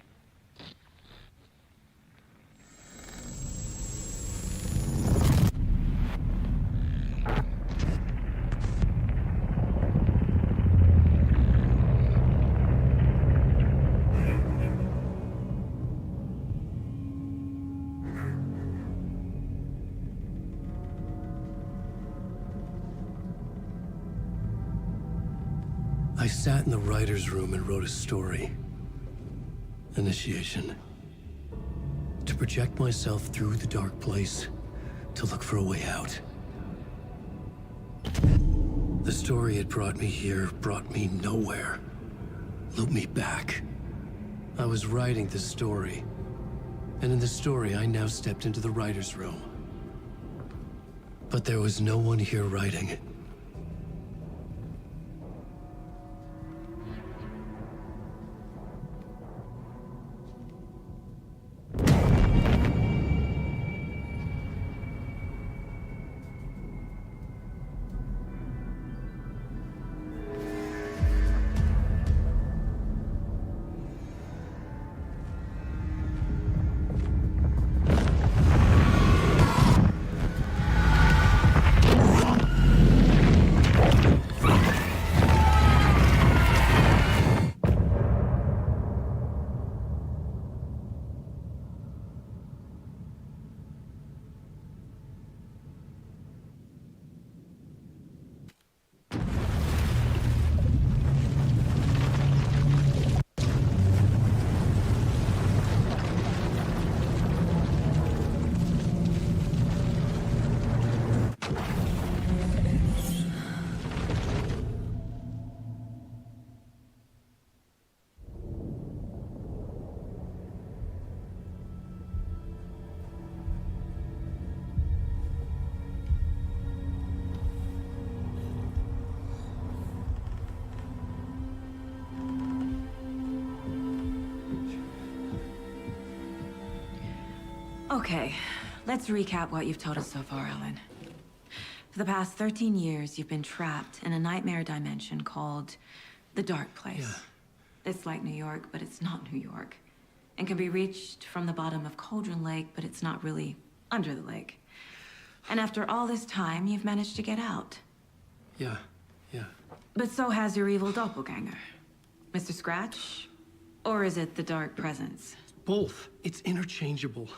I sat in the writer's room and wrote a story. Initiation. To project myself through the dark place, to look for a way out. The story had brought me here, brought me nowhere. Looped me back. I was writing the story. And in the story, I now stepped into the writer's room. But there was no one here writing it. Okay, let's recap what you've told us so far, Alan. For the past 13 years, you've been trapped in a nightmare dimension called the Dark Place. Yeah. It's like New York, but it's not New York. And can be reached from the bottom of Cauldron Lake, but it's not really under the lake. And after all this time, you've managed to get out. Yeah. But so has your evil doppelganger. Mr. Scratch? Or is it the Dark Presence? Both. It's interchangeable.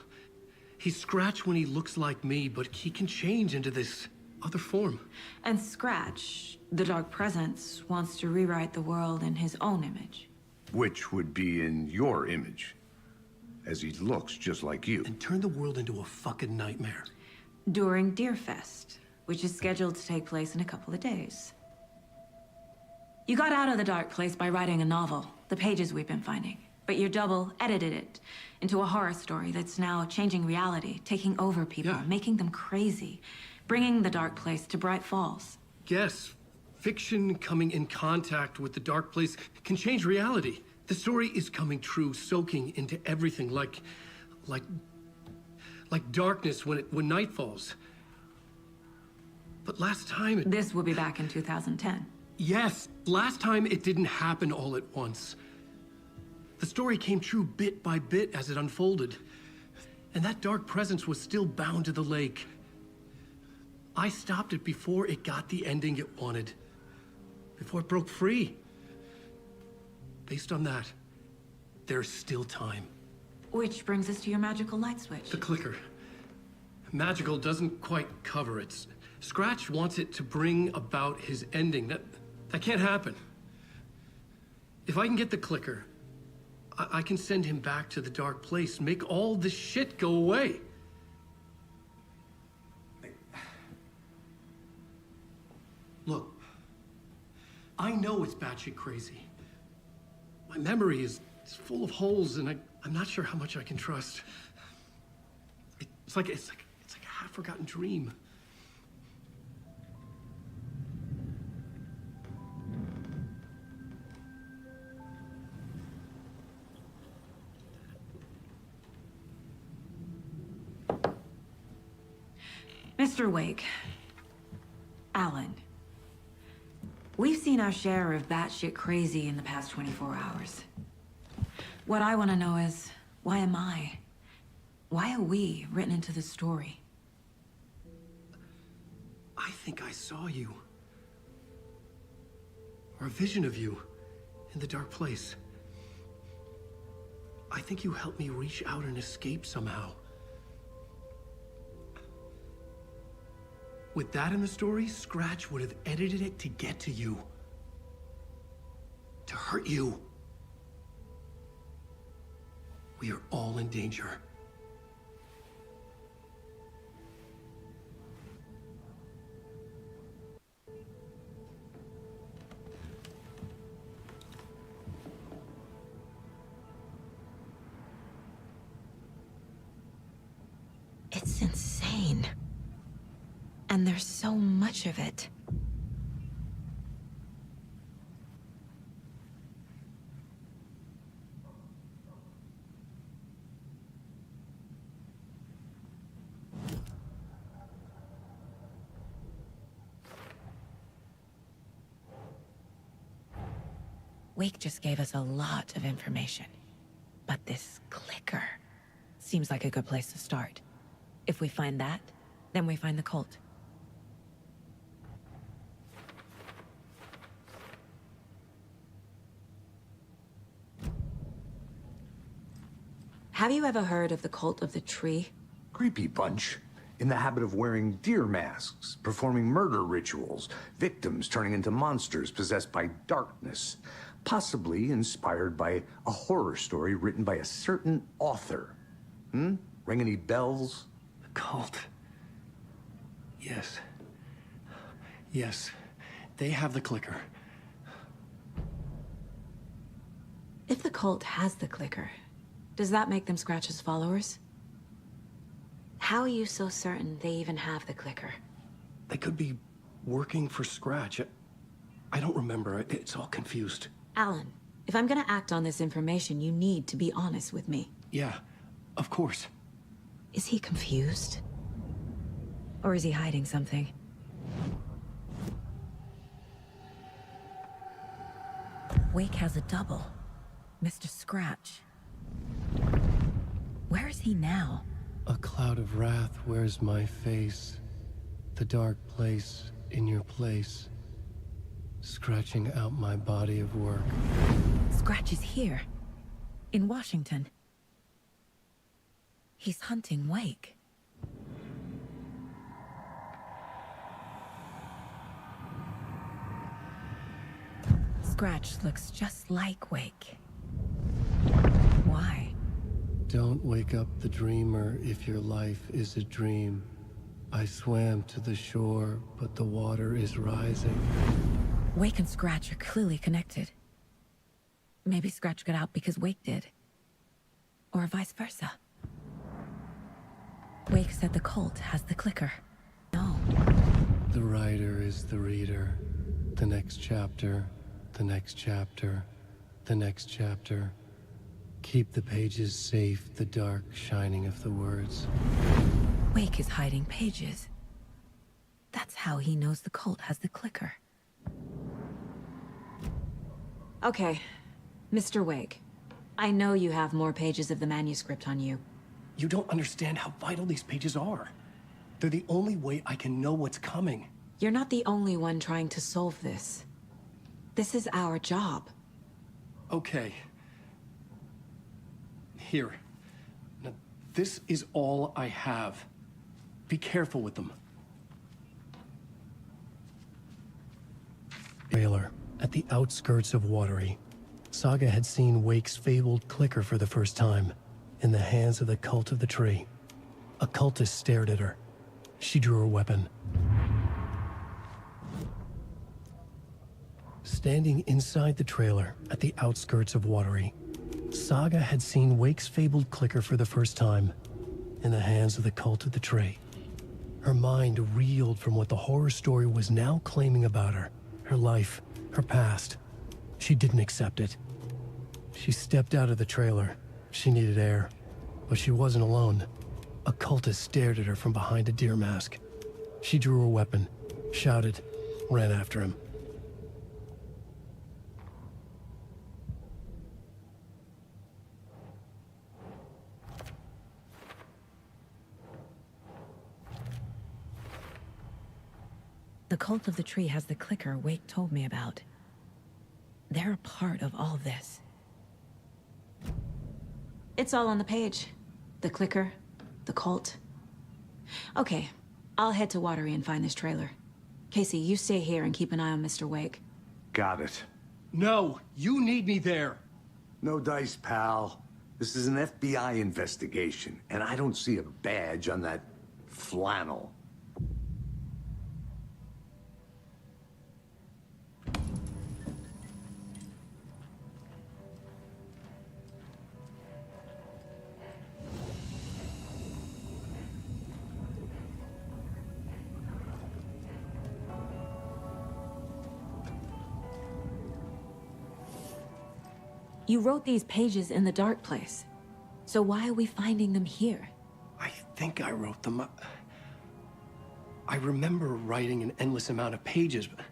He's Scratch when he looks like me, but he can change into this other form. And Scratch, the Dark Presence, wants to rewrite the world in his own image. Which would be in your image, as he looks just like you. And turn the world into a fucking nightmare. During Deerfest, which is scheduled to take place in a couple of days. You got out of the Dark Place by writing a novel, the pages we've been finding. But your double edited it into a horror story that's now changing reality, taking over people, making them crazy, bringing the Dark Place to Bright Falls. Yes, fiction coming in contact with the Dark Place can change reality. The story is coming true, soaking into everything, like darkness when night falls. But last time This will be back in 2010. Yes, last time it didn't happen all at once. The story came true bit by bit as it unfolded. And that dark presence was still bound to the lake. I stopped it before it got the ending it wanted. Before it broke free. Based on that, there's still time. Which brings us to your magical light switch. The clicker. Magical doesn't quite cover it. Scratch wants it to bring about his ending. That can't happen. If I can get the clicker, I can send him back to the Dark Place, make all this shit go away. Look, I know it's batshit crazy. My memory is full of holes, and I'm not sure how much I can trust. It's like a half-forgotten dream. Mr. Wake, Alan, we've seen our share of batshit crazy in the past 24 hours. What I want to know is, why am I? Why are we written into the story? I think I saw you. Or a vision of you in the Dark Place. I think you helped me reach out and escape somehow. With that in the story, Scratch would have edited it to get to you. To hurt you. We are all in danger. It's insane. And there's so much of it. Wake just gave us a lot of information. But this clicker seems like a good place to start. If we find that, then we find the cult. Have you ever heard of the cult of the tree? Creepy bunch. In the habit of wearing deer masks, performing murder rituals, victims turning into monsters possessed by darkness. Possibly inspired by a horror story written by a certain author. Ring any bells? The cult. Yes. Yes. They have the clicker. If the cult has the clicker, does that make them Scratch's followers? How are you so certain they even have the clicker? They could be working for Scratch. I don't remember. It's all confused. Alan, if I'm gonna act on this information, you need to be honest with me. Yeah, of course. Is he confused? Or is he hiding something? Wake has a double. Mr. Scratch. Where is he now? A cloud of wrath wears my face. The dark place in your place. Scratching out my body of work. Scratch is here. In Washington. He's hunting Wake. Scratch looks just like Wake. Why? Don't wake up the dreamer if your life is a dream. I swam to the shore, but the water is rising. Wake and Scratch are clearly connected. Maybe Scratch got out because Wake did. Or vice versa. Wake said the cult has the clicker. No. The writer is the reader. The next chapter, the next chapter, the next chapter. Keep the pages safe, the dark shining of the words. Wake is hiding pages. That's how he knows the cult has the clicker. Okay, Mr. Wake. I know you have more pages of the manuscript on you. You don't understand how vital these pages are. They're the only way I can know what's coming. You're not the only one trying to solve this. This is our job. Okay. Here. Now, this is all I have. Be careful with them. Trailer. At the outskirts of Watery, Saga had seen Wake's fabled clicker for the first time, in the hands of the Cult of the Tree. A cultist stared at her. She drew her weapon. Standing inside the trailer at the outskirts of Watery, Saga had seen Wake's fabled clicker for the first time, in the hands of the Cult of the Tree. Her mind reeled from what the horror story was now claiming about her, her life, her past. She didn't accept it. She stepped out of the trailer. She needed air, but she wasn't alone. A cultist stared at her from behind a deer mask. She drew her weapon, shouted, ran after him. The Cult of the Tree has the clicker Wake told me about. They're a part of all this. It's all on the page. The clicker, the cult. Okay, I'll head to Watery and find this trailer. Casey, you stay here and keep an eye on Mr. Wake. Got it. No, you need me there. No dice, pal. This is an FBI investigation, and I don't see a badge on that flannel. You wrote these pages in the dark place. So why are we finding them here? I think I wrote them. I remember writing an endless amount of pages, but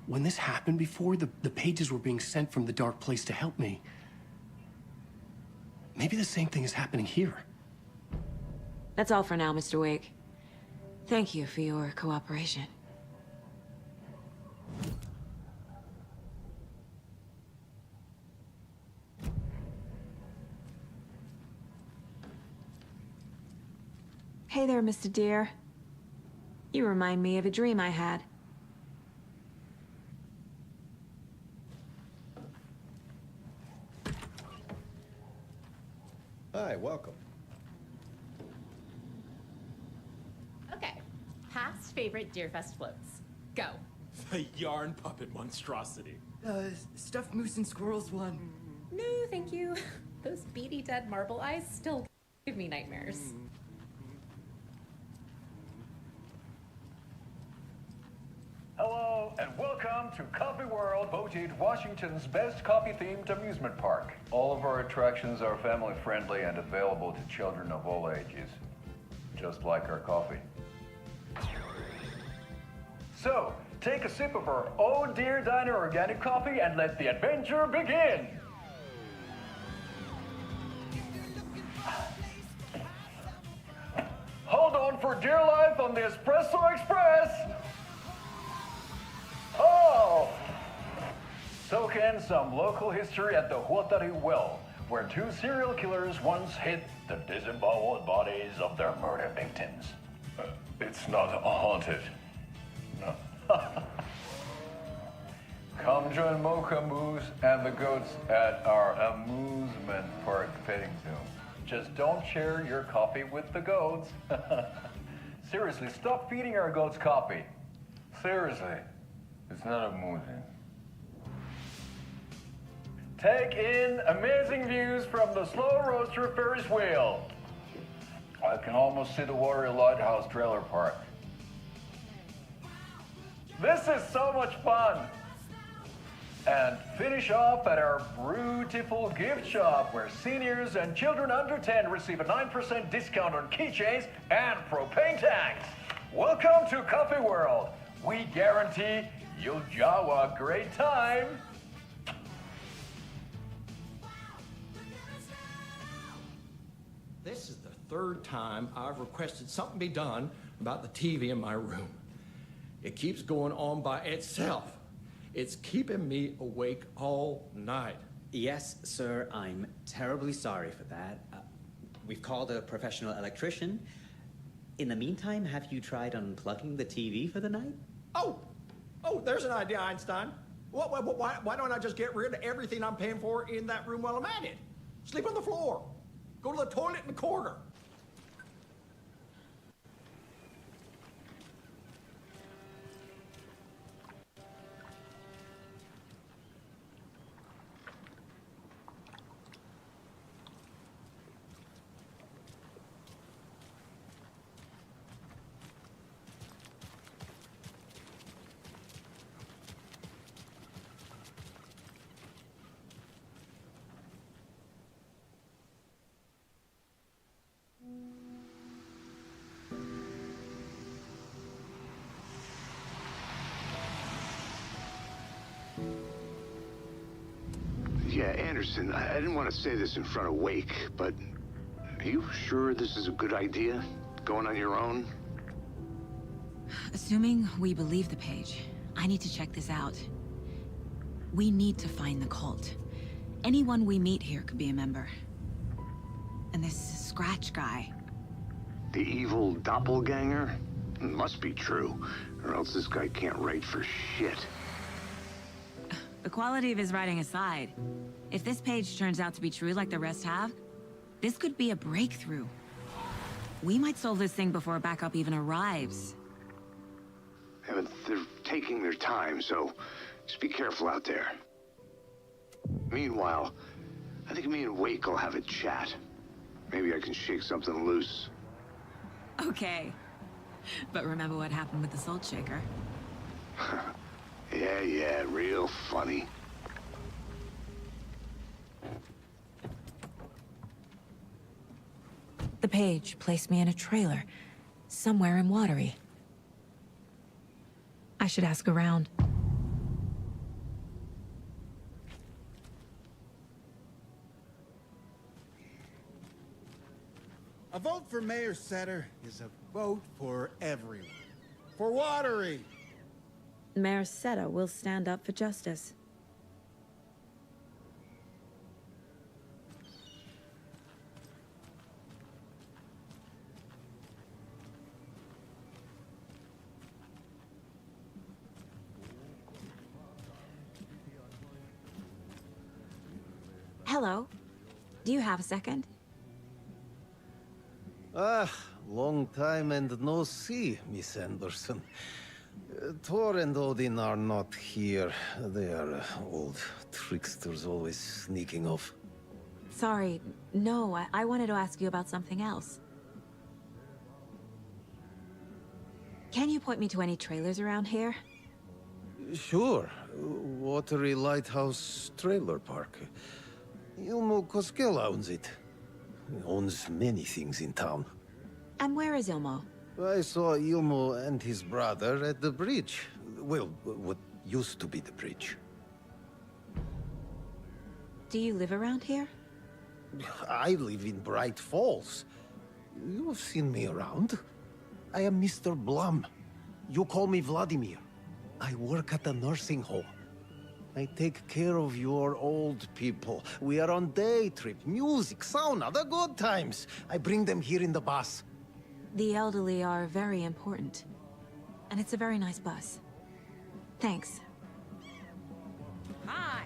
when this happened before, the pages were being sent from the dark place to help me. Maybe the same thing is happening here. That's all for now, Mr. Wake. Thank you for your cooperation. Hey there, Mr. Deer. You remind me of a dream I had. Hi, welcome. Okay, past favorite Deerfest floats. Go. The yarn puppet monstrosity. Stuffed moose and squirrels one. No, thank you. Those beady dead marble eyes still give me nightmares. Hello, and welcome to Coffee World, voted Washington's best coffee-themed amusement park. All of our attractions are family-friendly and available to children of all ages, just like our coffee. So, take a sip of our Oh Dear Diner organic coffee and let the adventure begin! Hold on for dear life on the Espresso Express! Oh! Soak in some local history at the Huatari Well, where two serial killers once hid the disemboweled bodies of their murder victims. It's not haunted. No. Come join Mocha Moose and the goats at our amusement park petting zoo. Just don't share your coffee with the goats. Seriously, stop feeding our goats coffee. Seriously, it's not amusing. Take in amazing views from the Slow Roaster Ferris wheel. I can almost see the Watery Lighthouse trailer park. This is so much fun! And finish off at our beautiful gift shop where seniors and children under 10 receive a 9% discount on keychains and propane tanks. Welcome to Coffee World. We guarantee you'll jaw a great time. This is the third time I've requested something be done about the TV in my room. It keeps going on by itself. It's keeping me awake all night. Yes, sir, I'm terribly sorry for that. We've called a professional electrician. In the meantime, have you tried unplugging the TV for the night? Oh, there's an idea, Einstein. Why don't I just get rid of everything I'm paying for in that room while I'm at it? Sleep on the floor. Go to the toilet in the corner. Yeah, Anderson, I didn't want to say this in front of Wake, but are you sure this is a good idea? Going on your own? Assuming we believe the page, I need to check this out. We need to find the cult. Anyone we meet here could be a member. And this Scratch guy. The evil doppelganger? Must be true, or else this guy can't write for shit. The quality of his writing aside, if this page turns out to be true like the rest have, this could be a breakthrough. We might solve this thing before backup even arrives. Yeah, but they're taking their time, so just be careful out there. Meanwhile, I think me and Wake will have a chat. Maybe I can shake something loose. Okay. But remember what happened with the Salt Shaker? Yeah, real funny. The page placed me in a trailer, somewhere in Watery. I should ask around. A vote for Mayor Setter is a vote for everyone. For Watery! Mayor Seta will stand up for justice. Hello. Do you have a second? Long time and no see, Miss Anderson. Thor and Odin are not here. They are old tricksters always sneaking off. Sorry, no, I wanted to ask you about something else. Can you point me to any trailers around here? Sure. Watery Lighthouse Trailer Park. Ilmo Koskela owns it. He owns many things in town. And where is Ilmo? I saw Ilmo and his brother at the bridge. Well, what used to be the bridge. Do you live around here? I live in Bright Falls. You've seen me around. I am Mr. Blum. You call me Vladimir. I work at a nursing home. I take care of your old people. We are on day trip, music, sauna, the good times. I bring them here in the bus. The elderly are very important. And it's a very nice bus. Thanks. Hi!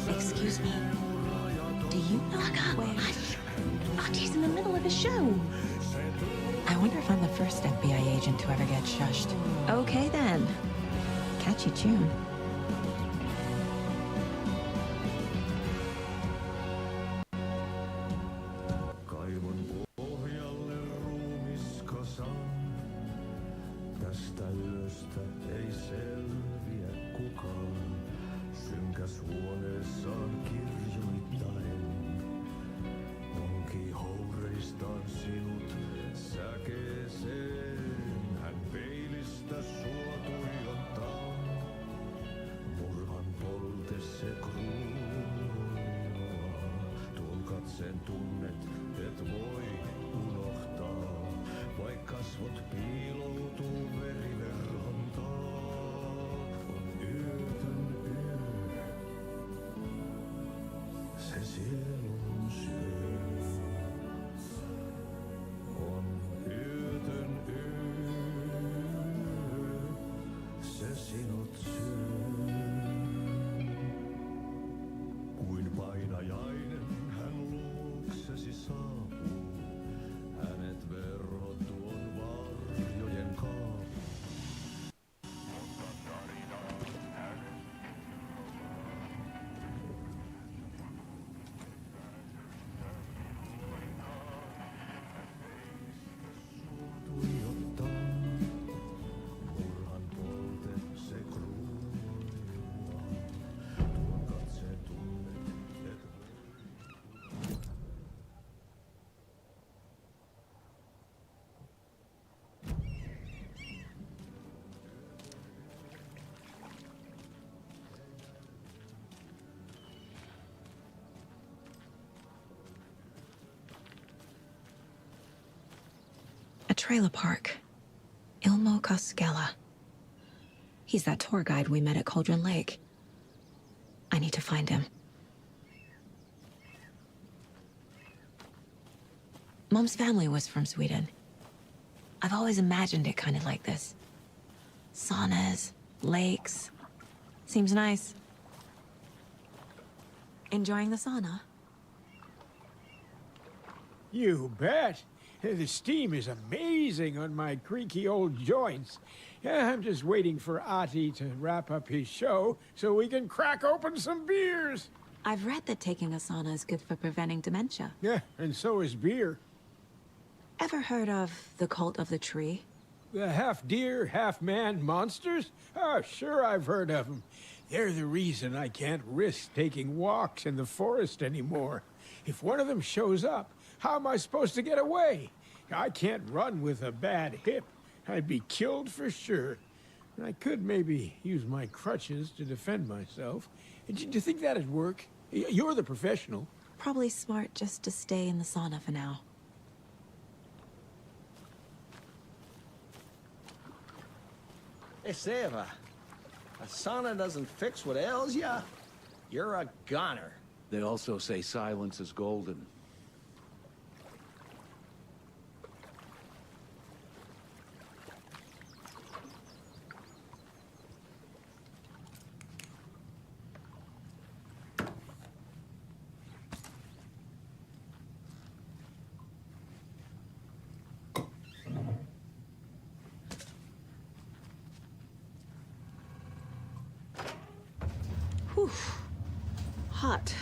Excuse me. Do you know where... Hush! Archie's in the middle of a show. I wonder if I'm the first FBI agent to ever get shushed. Okay then. Catchy tune. Tästä yöstä ei selviä kukaan. Synkäs huoneessaan kirjoittaen. Onki houreistaan sinut säkeeseen. Hän peilistä sua tuijottaa. Murhan polte se kruunaa. Tuon katseen tunnet et voi unohtaa. Vaik kasvot piiloutuu veriverhon taa. On yötön yö. Se sielun syö. On yötön yö. Se sinut syö. Kuin painajainen hän luoksesi saapuu. Hänet verhot tuon varjojen kaapuun. A trailer park. Ilmo Koskela. He's that tour guide we met at Cauldron Lake. I need to find him. Mom's family was from Sweden. I've always imagined it kind of like this. Saunas, lakes. Seems nice. Enjoying the sauna? You bet. The steam is amazing on my creaky old joints. Yeah, I'm just waiting for Ati to wrap up his show so we can crack open some beers. I've read that taking a sauna is good for preventing dementia. Yeah, and so is beer. Ever heard of the cult of the tree? The half-deer, half-man monsters? Oh, sure I've heard of them. They're the reason I can't risk taking walks in the forest anymore. If one of them shows up, how am I supposed to get away? I can't run with a bad hip. I'd be killed for sure. I could maybe use my crutches to defend myself. Do you think that'd work? You're the professional. Probably smart just to stay in the sauna for now. Hey, Seva, a sauna doesn't fix what ails ya. You're a goner. They also say silence is golden. Whew. Hot.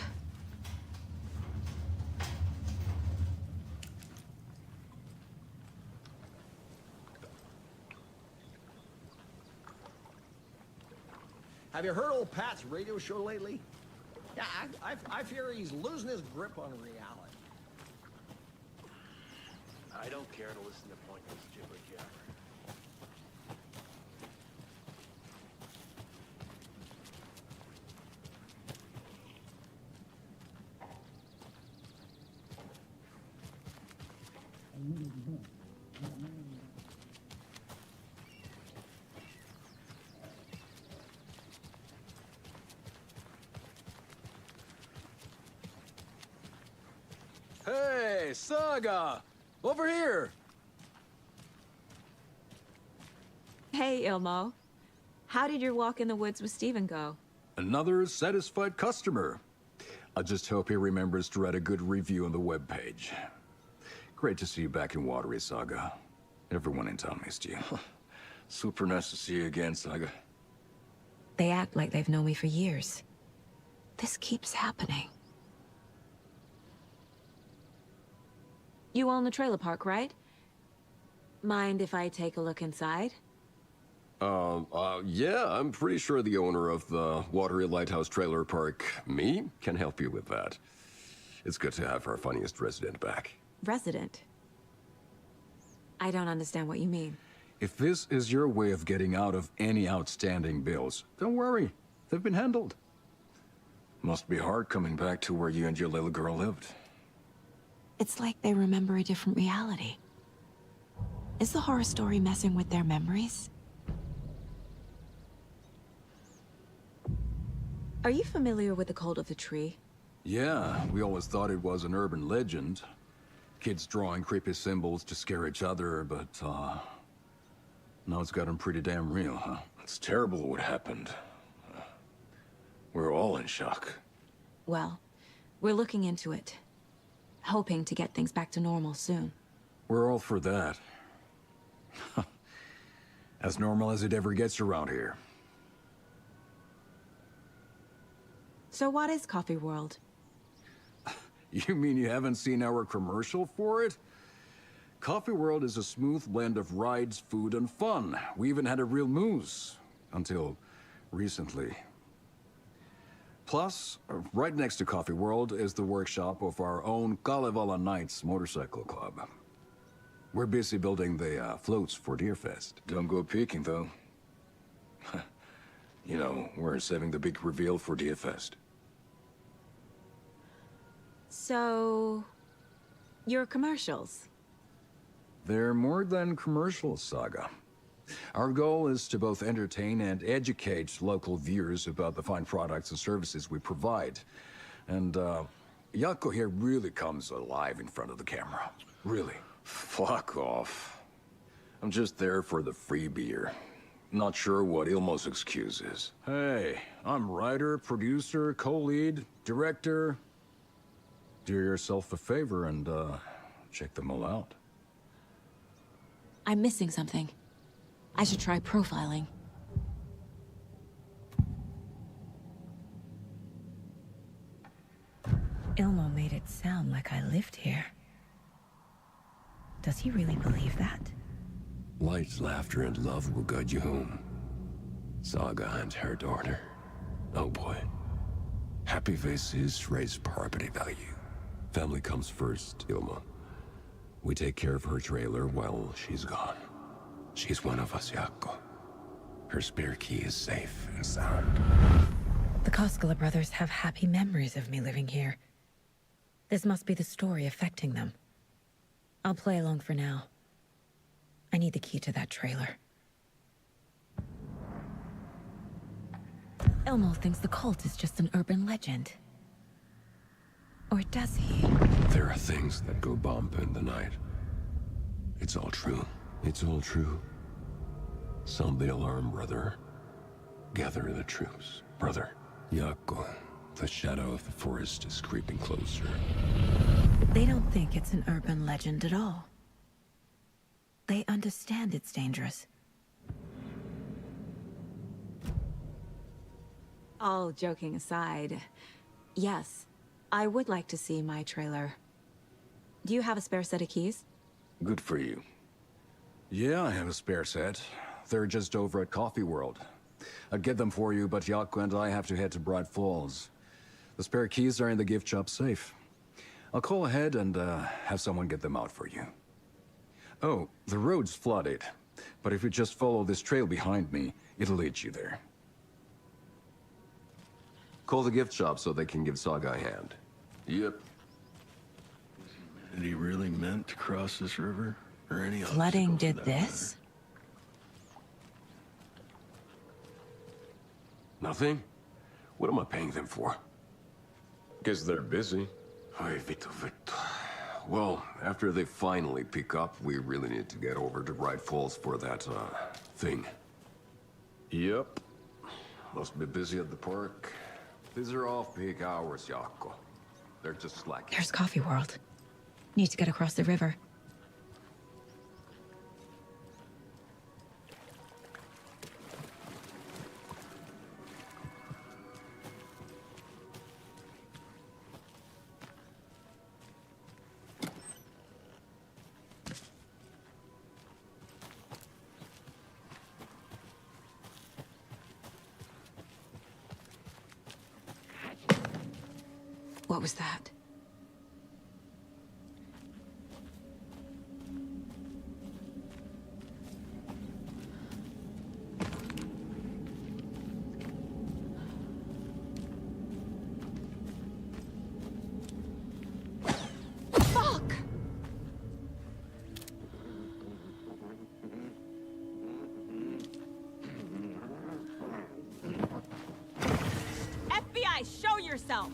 Have you heard old Pat's radio show lately? Yeah, I fear he's losing his grip on reality. I don't care to listen to pointless jibber jabber. Hey, Saga! Over here! Hey, Ilmo. How did your walk in the woods with Steven go? Another satisfied customer. I just hope he remembers to write a good review on the webpage. Great to see you back in Watery, Saga. Everyone in town missed you. Super nice to see you again, Saga. They act like they've known me for years. This keeps happening. You own the trailer park, right? Mind if I take a look inside? Yeah, I'm pretty sure the owner of the Watery Lighthouse Trailer Park, me, can help you with that. It's good to have our funniest resident back. Resident? I don't understand what you mean. If this is your way of getting out of any outstanding bills, don't worry. They've been handled. Must be hard coming back to where you and your little girl lived. It's like they remember a different reality. Is the horror story messing with their memories? Are you familiar with the cult of the tree? Yeah, we always thought it was an urban legend. Kids drawing creepy symbols to scare each other, but, now it's gotten pretty damn real, huh? It's terrible what happened. We're all in shock. Well, we're looking into it. Hoping to get things back to normal soon. We're all for that. As normal as it ever gets around here. So what is Coffee World? You mean you haven't seen our commercial for it? Coffee World is a smooth blend of rides, food, and fun. We even had a real moose. Until recently. Plus, right next to Coffee World is the workshop of our own Kalevala Knights motorcycle club. We're busy building the floats for Deerfest. Don't go peeking, though. You know, we're saving the big reveal for Deerfest. So... your commercials? They're more than commercials, Saga. Our goal is to both entertain and educate local viewers about the fine products and services we provide. And, Yako here really comes alive in front of the camera. Really. Fuck off. I'm just there for the free beer. Not sure what Ilmo's excuse is. Hey, I'm writer, producer, co-lead, director. Do yourself a favor and, check them all out. I'm missing something. I should try profiling. Ilmo made it sound like I lived here. Does he really believe that? Light, laughter, and love will guide you home. Saga and her daughter. Oh boy. Happy faces raise property value. Family comes first, Ilma. We take care of her trailer while she's gone. She's one of us, Yako. Her spare key is safe and sound. The Koskela brothers have happy memories of me living here. This must be the story affecting them. I'll play along for now. I need the key to that trailer. Ilmo thinks the cult is just an urban legend. Or does he? There are things that go bump in the night. It's all true. It's all true. Sound the alarm, brother. Gather the troops, brother. Yako, the shadow of the forest is creeping closer. They don't think it's an urban legend at all. They understand it's dangerous. All joking aside, yes, I would like to see my trailer. Do you have a spare set of keys? Good for you. Yeah, I have a spare set. They're just over at Coffee World. I'd get them for you, but Jaco and I have to head to Bright Falls. The spare keys are in the gift shop safe. I'll call ahead and have someone get them out for you. Oh, the road's flooded, but if you just follow this trail behind me, it'll lead you there. Call the gift shop so they can give Saga a hand. Yep. Had he really meant to cross this river? Or any Flooding obstacles did for that this? Nothing? What am I paying them for? Guess they're busy. Ay, Vito. Well, after they finally pick up, we really need to get over to Bright Falls for that, thing. Yep. Must be busy at the park. These are off-peak hours, Jaco. They're just slacking. There's Coffee World. Need to get across the river. What was that? Fuck! FBI, show yourself!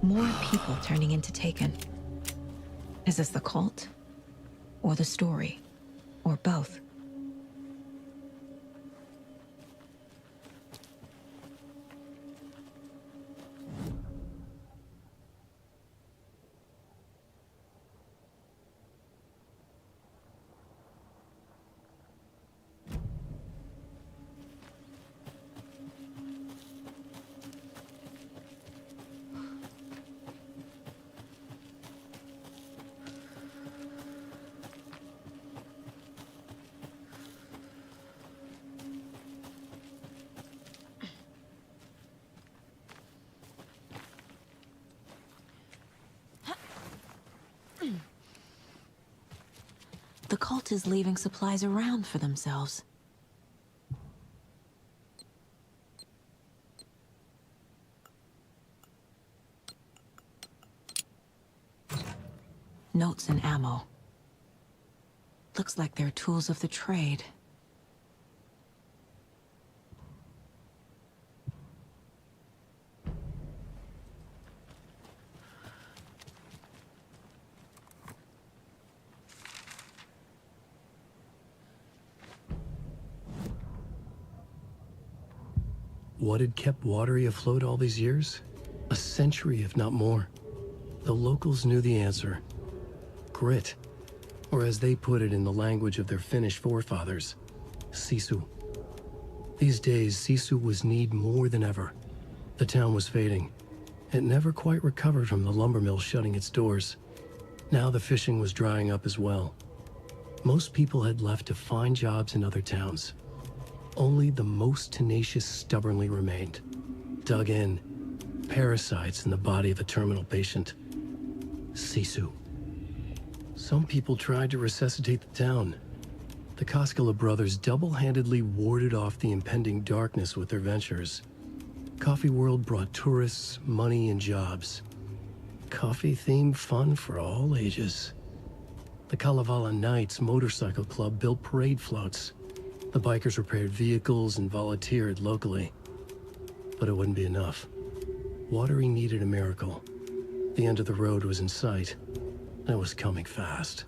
More people turning into Taken. Is this the cult? Or the story? Or both? The cult is leaving supplies around for themselves. Notes and ammo. Looks like they're tools of the trade. What had kept Watery afloat all these years? A century, if not more. The locals knew the answer. Grit. Or as they put it in the language of their Finnish forefathers, sisu. These days, sisu was needed more than ever. The town was fading. It never quite recovered from the lumber mill shutting its doors. Now the fishing was drying up as well. Most people had left to find jobs in other towns. Only the most tenacious stubbornly remained. Dug in. Parasites in the body of a terminal patient. Sisu. Some people tried to resuscitate the town. The Koskela brothers double-handedly warded off the impending darkness with their ventures. Coffee World brought tourists, money, and jobs. Coffee-themed fun for all ages. The Kalevala Knights Motorcycle Club built parade floats. The bikers repaired vehicles and volunteered locally. But it wouldn't be enough. Watery needed a miracle. The end of the road was in sight. It was coming fast.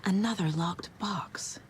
Another locked box.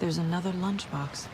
There's another lunchbox.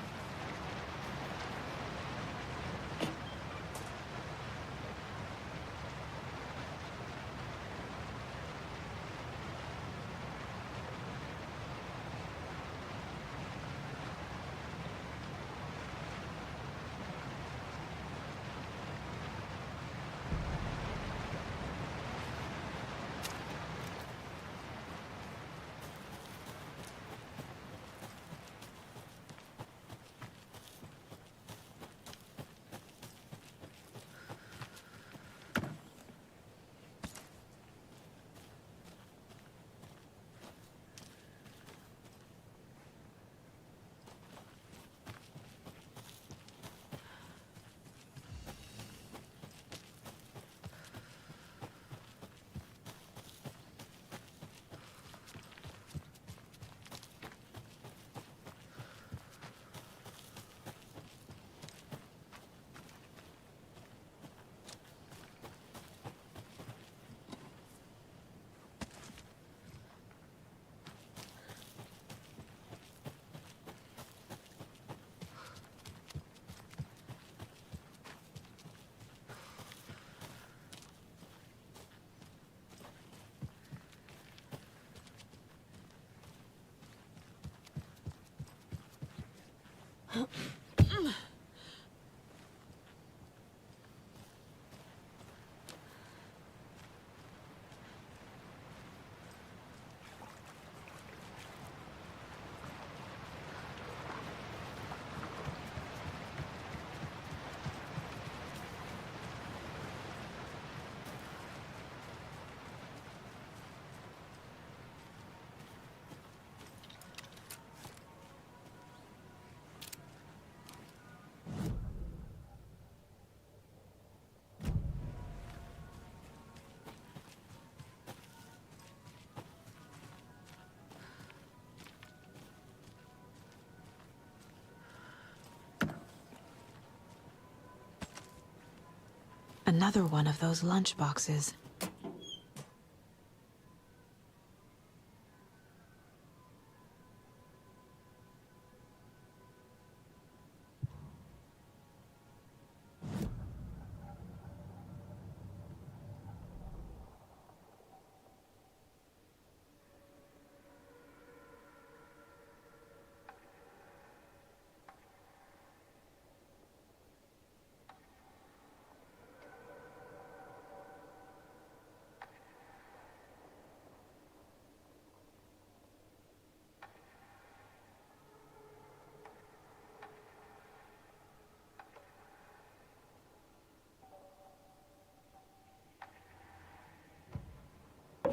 Another one of those lunch boxes.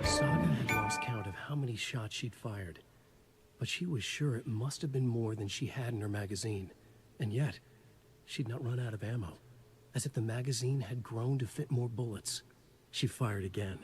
Saga had lost count of how many shots she'd fired, but she was sure it must have been more than she had in her magazine. And yet, she'd not run out of ammo. As if the magazine had grown to fit more bullets. She fired again.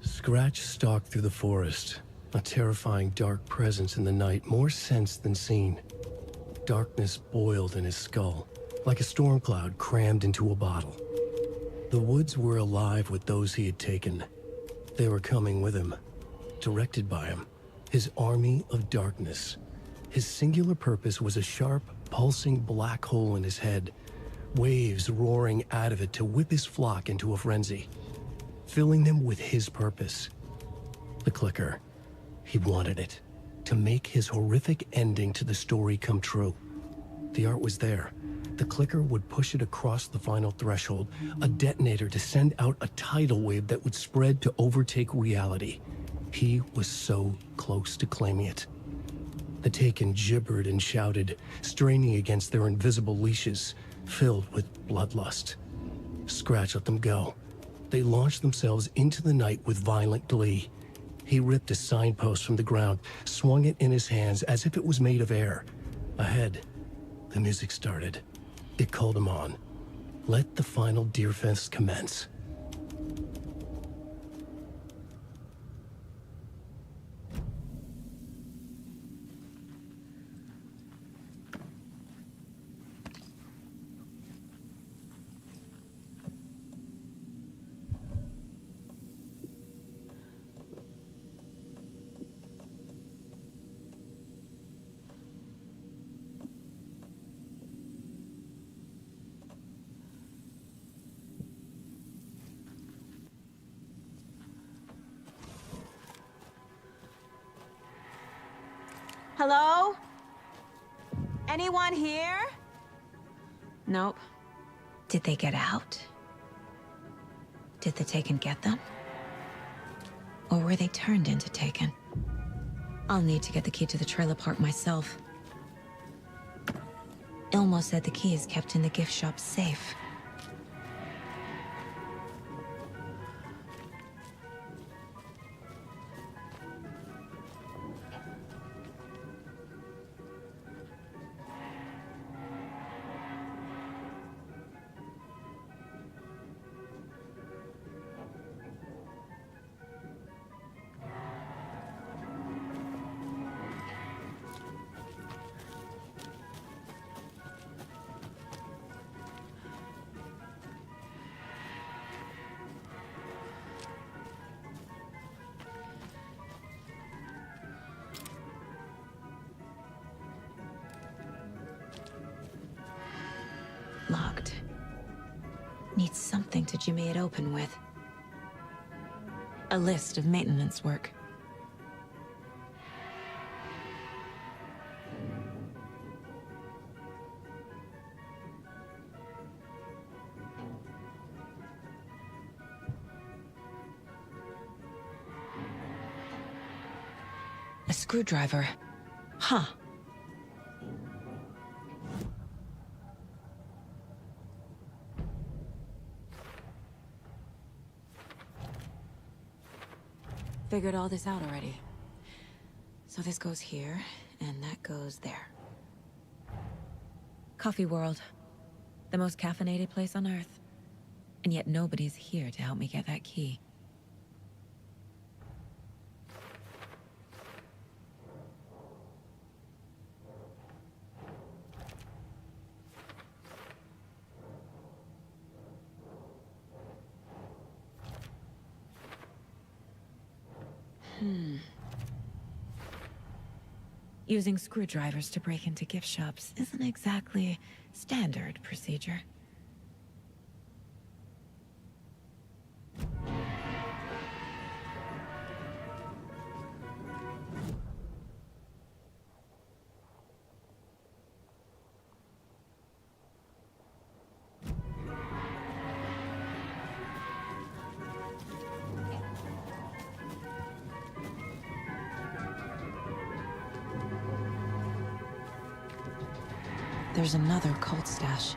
Scratch stalked through the forest, a terrifying dark presence in the night, more sensed than seen. Darkness boiled in his skull, like a storm cloud crammed into a bottle. The woods were alive with those he had taken. They were coming with him, directed by him, his army of darkness. His singular purpose was a sharp, pulsing black hole in his head, waves roaring out of it to whip his flock into a frenzy, filling them with his purpose. The clicker. He wanted it, to make his horrific ending to the story come true. The art was there. The clicker would push it across the final threshold, a detonator to send out a tidal wave that would spread to overtake reality. He was so close to claiming it. The Taken gibbered and shouted, straining against their invisible leashes, filled with bloodlust. Scratch let them go. They launched themselves into the night with violent glee. He ripped a signpost from the ground, swung it in his hands as if it was made of air. Ahead, the music started. It called him on. Let the final deer fest commence. Hello? Anyone here? Nope. Did they get out? Did the Taken get them? Or were they turned into Taken? I'll need to get the key to the trailer park myself. Ilmo said the key is kept in the gift shop safe. Locked. Needs something to jimmy it open with. A list of maintenance work. A screwdriver. Huh. Figured all this out already. So this goes here, and that goes there. Coffee World. The most caffeinated place on Earth. And yet nobody's here to help me get that key. Using screwdrivers to break into gift shops isn't exactly standard procedure. There's another cult stash.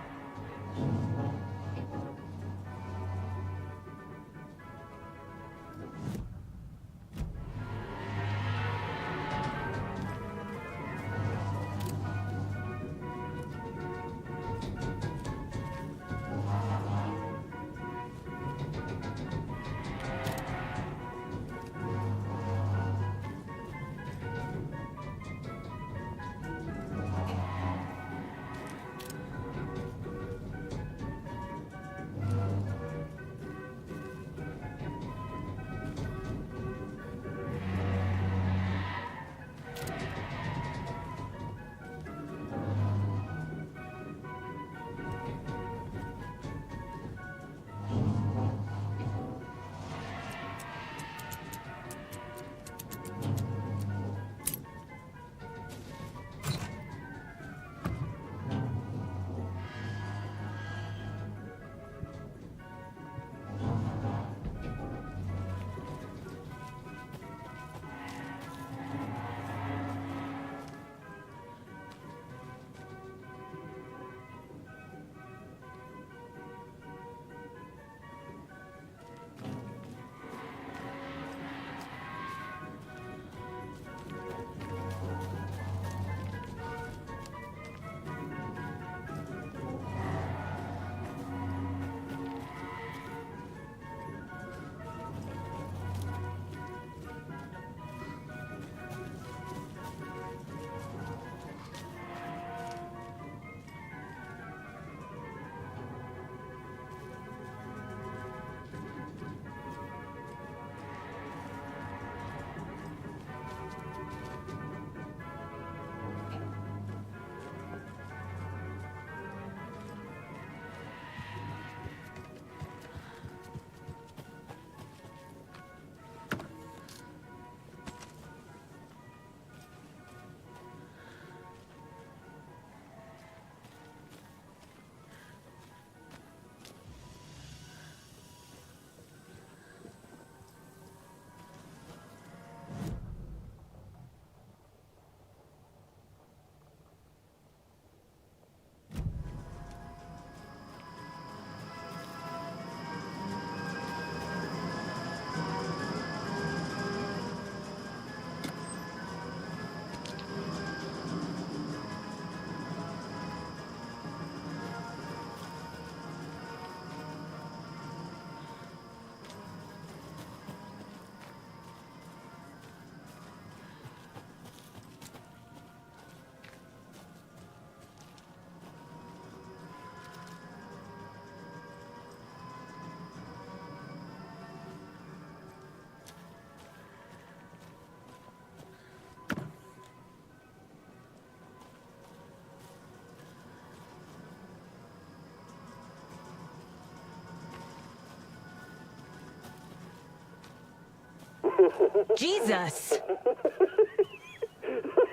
Jesus!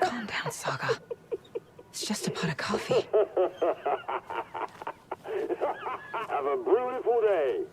Calm down, Saga. It's just a pot of coffee. Have a beautiful day.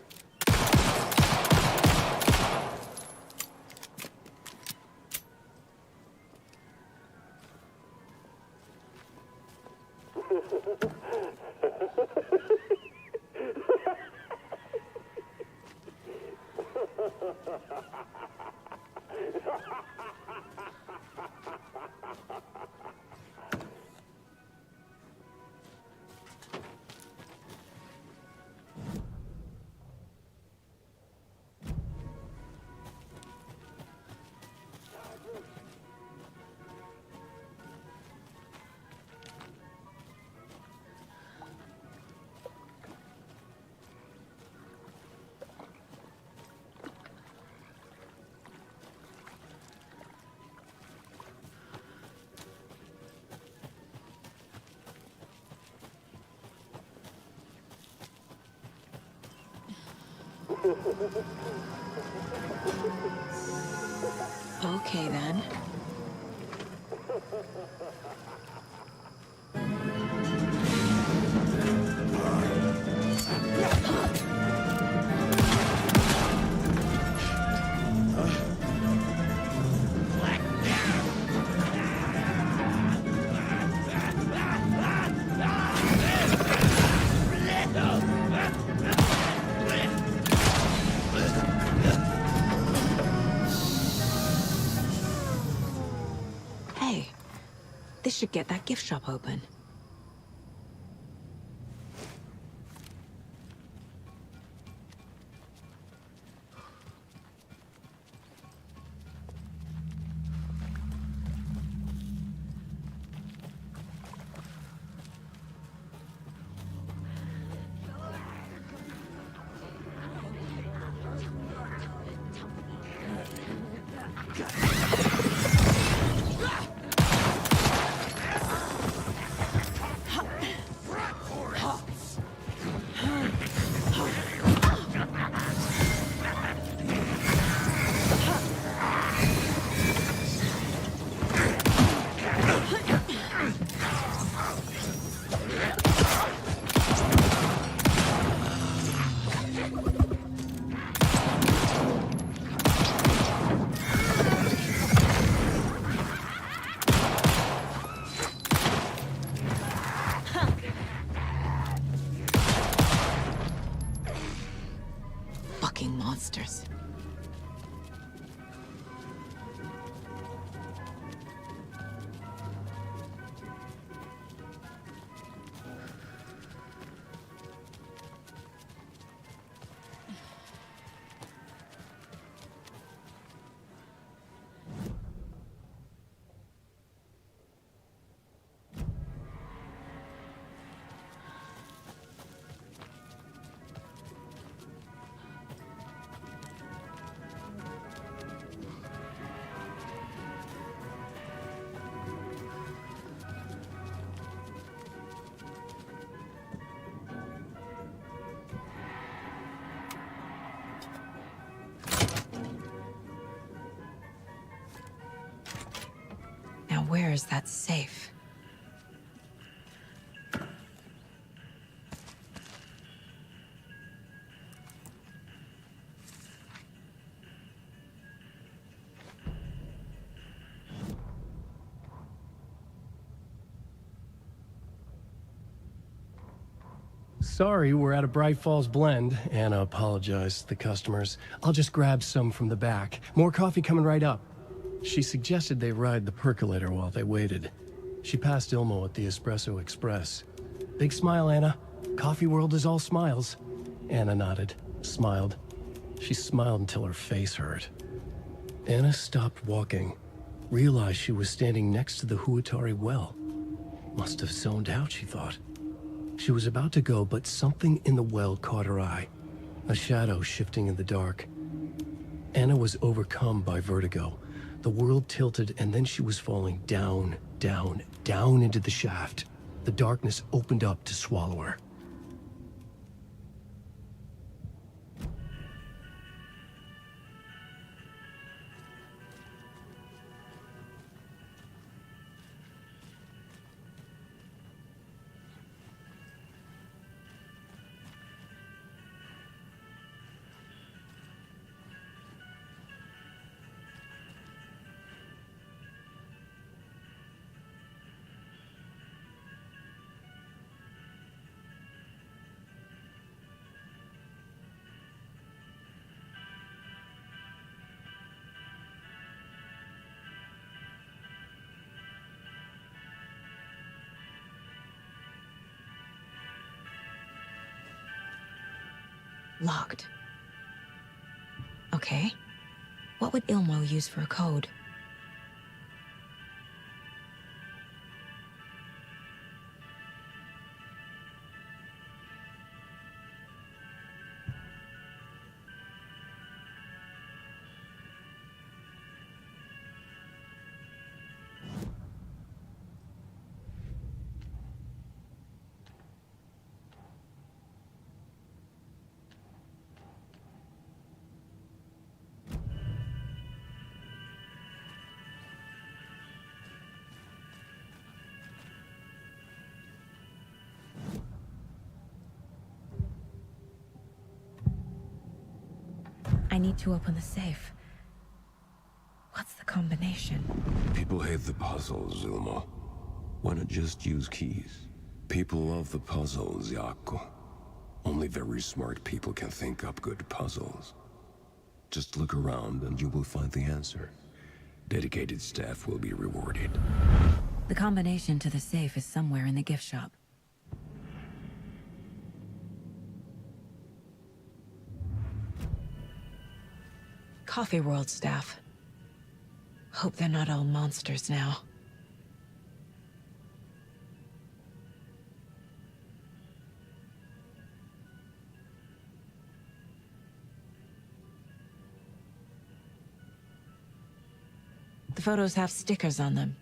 Okay, then. Hey, this should get that gift shop open. Fucking monsters. Now where is that safe? Sorry, we're at a Bright Falls blend. Anna apologized to the customers. I'll just grab some from the back. More coffee coming right up. She suggested they ride the percolator while they waited. She passed Ilmo at the Espresso Express. Big smile, Anna. Coffee world is all smiles. Anna nodded, smiled. She smiled until her face hurt. Anna stopped walking, realized she was standing next to the Huatari well. Must have zoned out, she thought. She was about to go, but something in the well caught her eye. A shadow shifting in the dark. Anna was overcome by vertigo. The world tilted, and then she was falling down, down, down into the shaft. The darkness opened up to swallow her. Locked. Okay. What would Ilmo use for a code? I need to open the safe. What's the combination? People hate the puzzles, Ilmo. Why not just use keys? People love the puzzles, Yaku. Only very smart people can think up good puzzles. Just look around and you will find the answer. Dedicated staff will be rewarded. The combination to the safe is somewhere in the gift shop. Coffee World staff. Hope they're not all monsters now. The photos have stickers on them.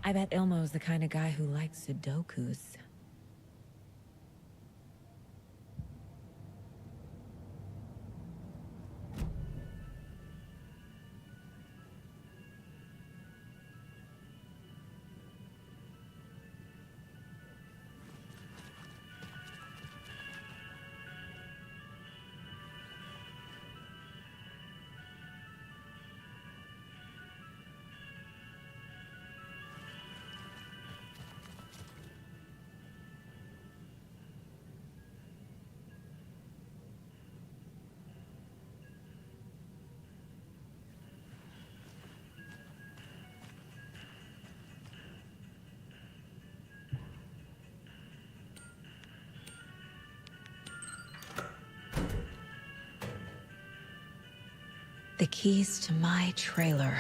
I bet Ilmo's the kind of guy who likes Sudokus. The keys to my trailer.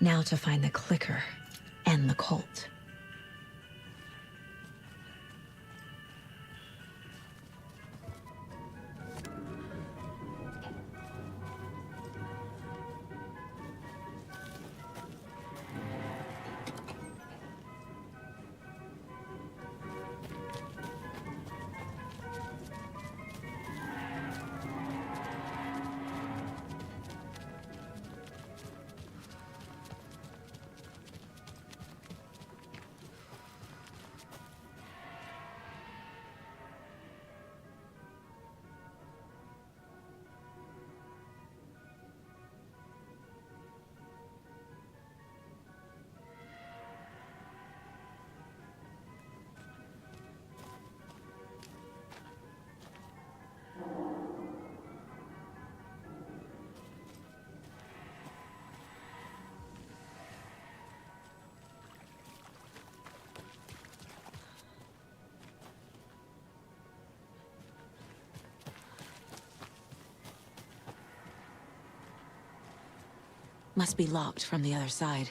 Now to find the clicker and the Colt. Must be locked from the other side.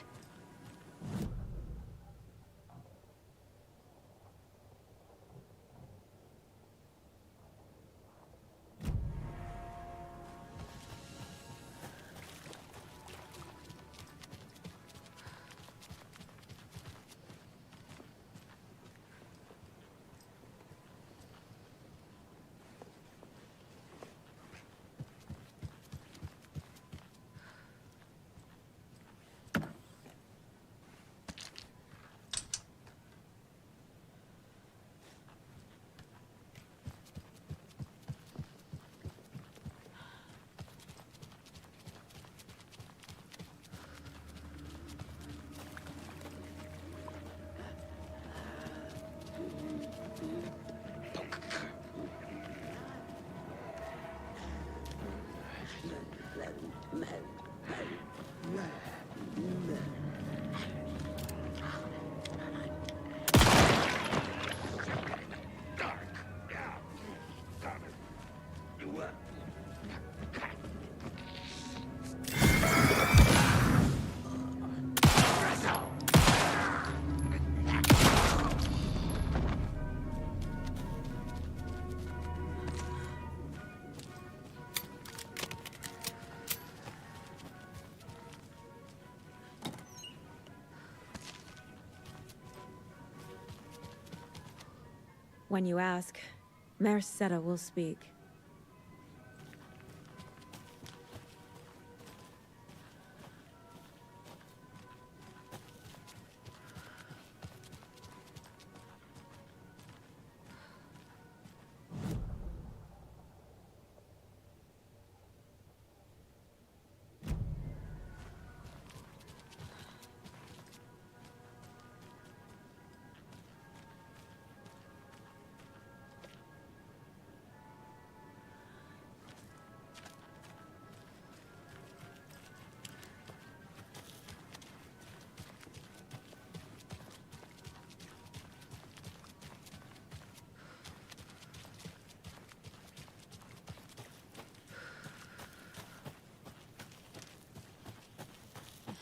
When you ask, Mayor Seta will speak.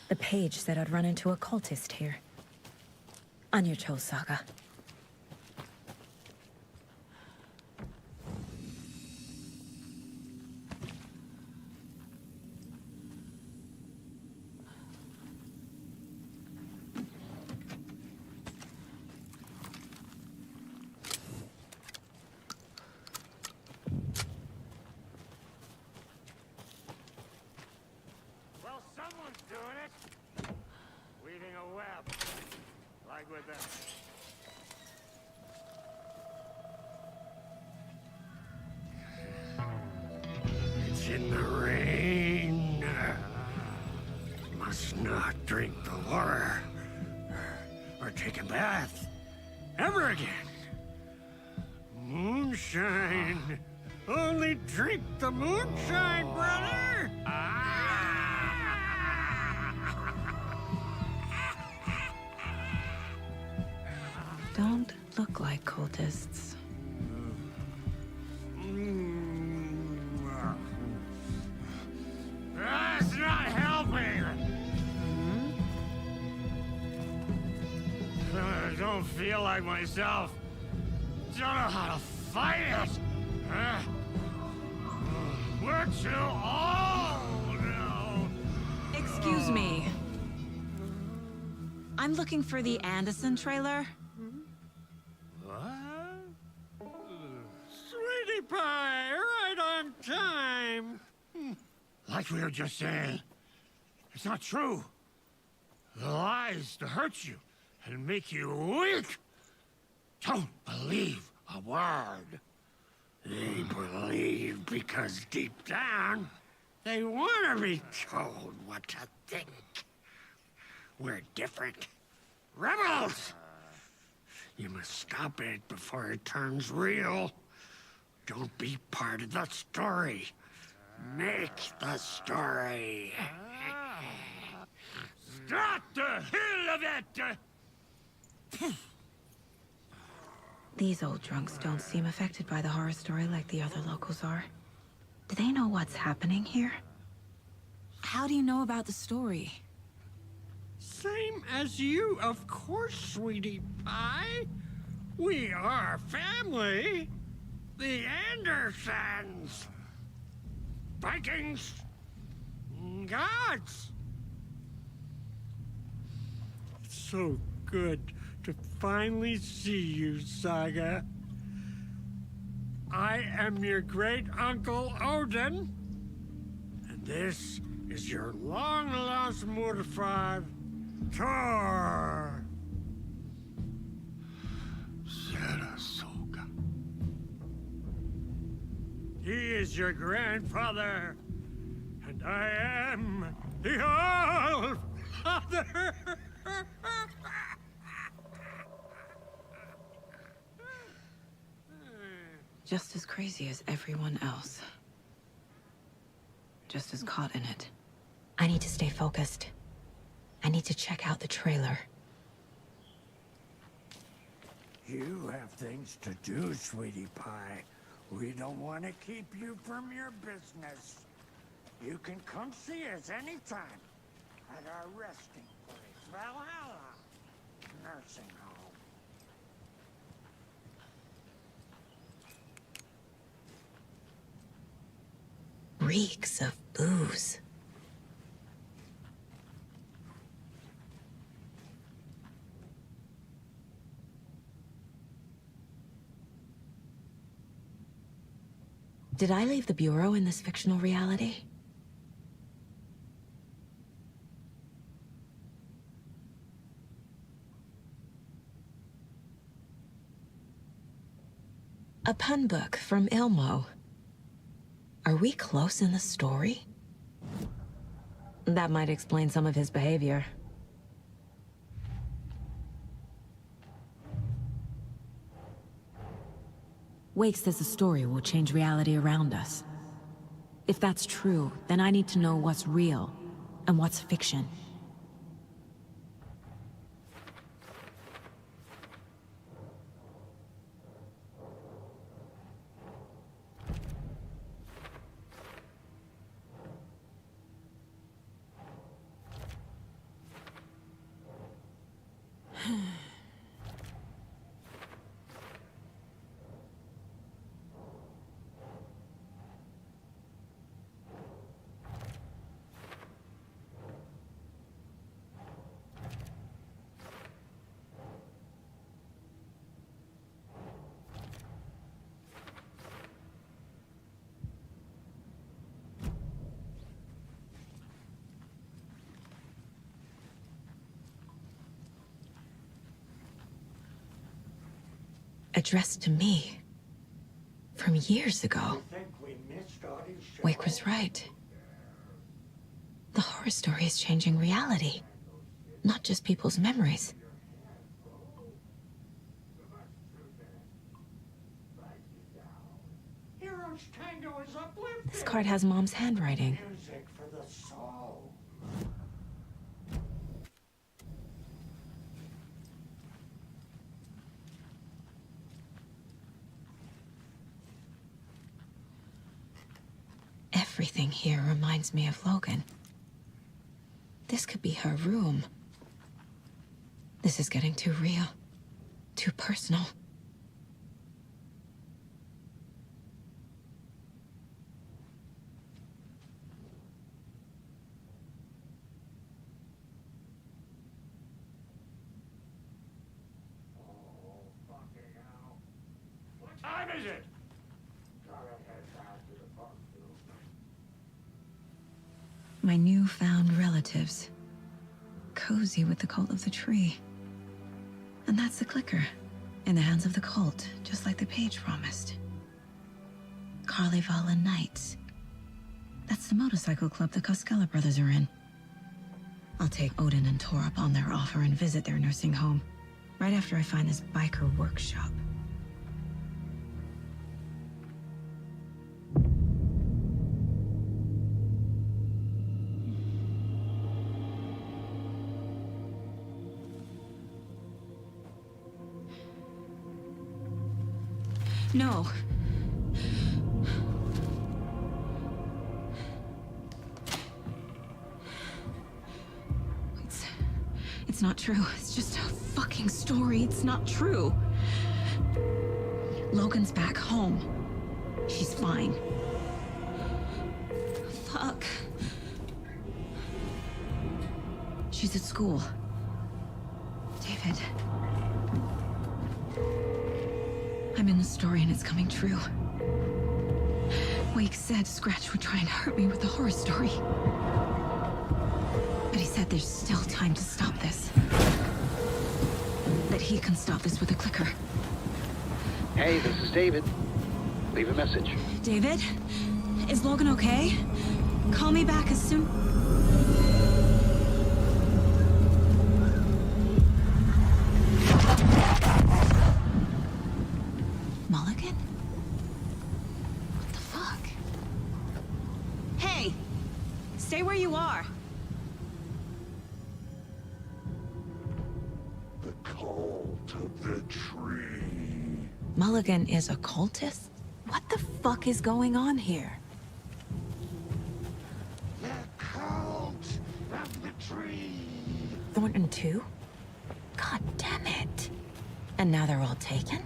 The page said I'd run into a cultist here. On your toes, Saga. Well, someone's doing it. Weaving a web. Like with them. It's in the rain. Must not drink the water. Or take a bath. Ever again. Moonshine. Only drink the moonshine, brother! Don't look like cultists. That's not helping! I don't feel like myself. Don't know how to fight it. We're too old now. Excuse me. I'm looking for the Anderson trailer. What? Sweetie pie, right on time. Like we were just saying, it's not true. The lies to hurt you and make you weak. Don't believe a word. They believe because deep down, they want to be told what to think. We're different. Rebels! You must stop it before it turns real. Don't be part of the story. Make the story. Start the hell of it! These old drunks don't seem affected by the horror story like the other locals are. Do they know what's happening here? How do you know about the story? Same as you, of course, sweetie pie. We are family. The Andersons. Vikings. Gods. It's so good to finally see you, Saga. I am your great-uncle Odin. And this is your long-lost mortified Thor. Sarasota. He is your grandfather, and I am the All-Father. Just as crazy as everyone else. Just as caught in it. I need to stay focused. I need to check out the trailer. You have things to do, sweetie pie. We don't want to keep you from your business. You can come see us anytime at our resting place, Valhalla Nursing Home. Reeks of booze. Did I leave the Bureau in this fictional reality? A pun book from Ilmo. Are we close in the story? That might explain some of his behavior. Wake says the story will change reality around us. If that's true, then I need to know what's real and what's fiction. Addressed to me. From years ago. Wake was right. The horror story is changing reality. Not just people's memories. This card has Mom's handwriting. Everything here reminds me of Logan. This could be her room. This is getting too real. Too personal. What time is it? My newfound relatives. Cozy with the cult of the tree. And that's the clicker. In the hands of the cult, just like the page promised. Carnival Nights. That's the motorcycle club the Koskela brothers are in. I'll take Odin and Tor up on their offer and visit their nursing home. Right after I find this biker workshop. No. It's not true. It's just a fucking story. It's not true. Logan's back home. She's fine. Fuck. She's at school. David. I'm in the story and it's coming true. Wake said Scratch would try and hurt me with the horror story. But he said there's still time to stop this. That he can stop this with a clicker. Hey, this is David. Leave a message. David? Is Logan okay? Call me back as soon... Mulligan? What the fuck? Hey! Stay where you are! The cult of the tree. Mulligan is a cultist? What the fuck is going on here? The cult of the tree. Thornton too? God damn it. And now they're all taken?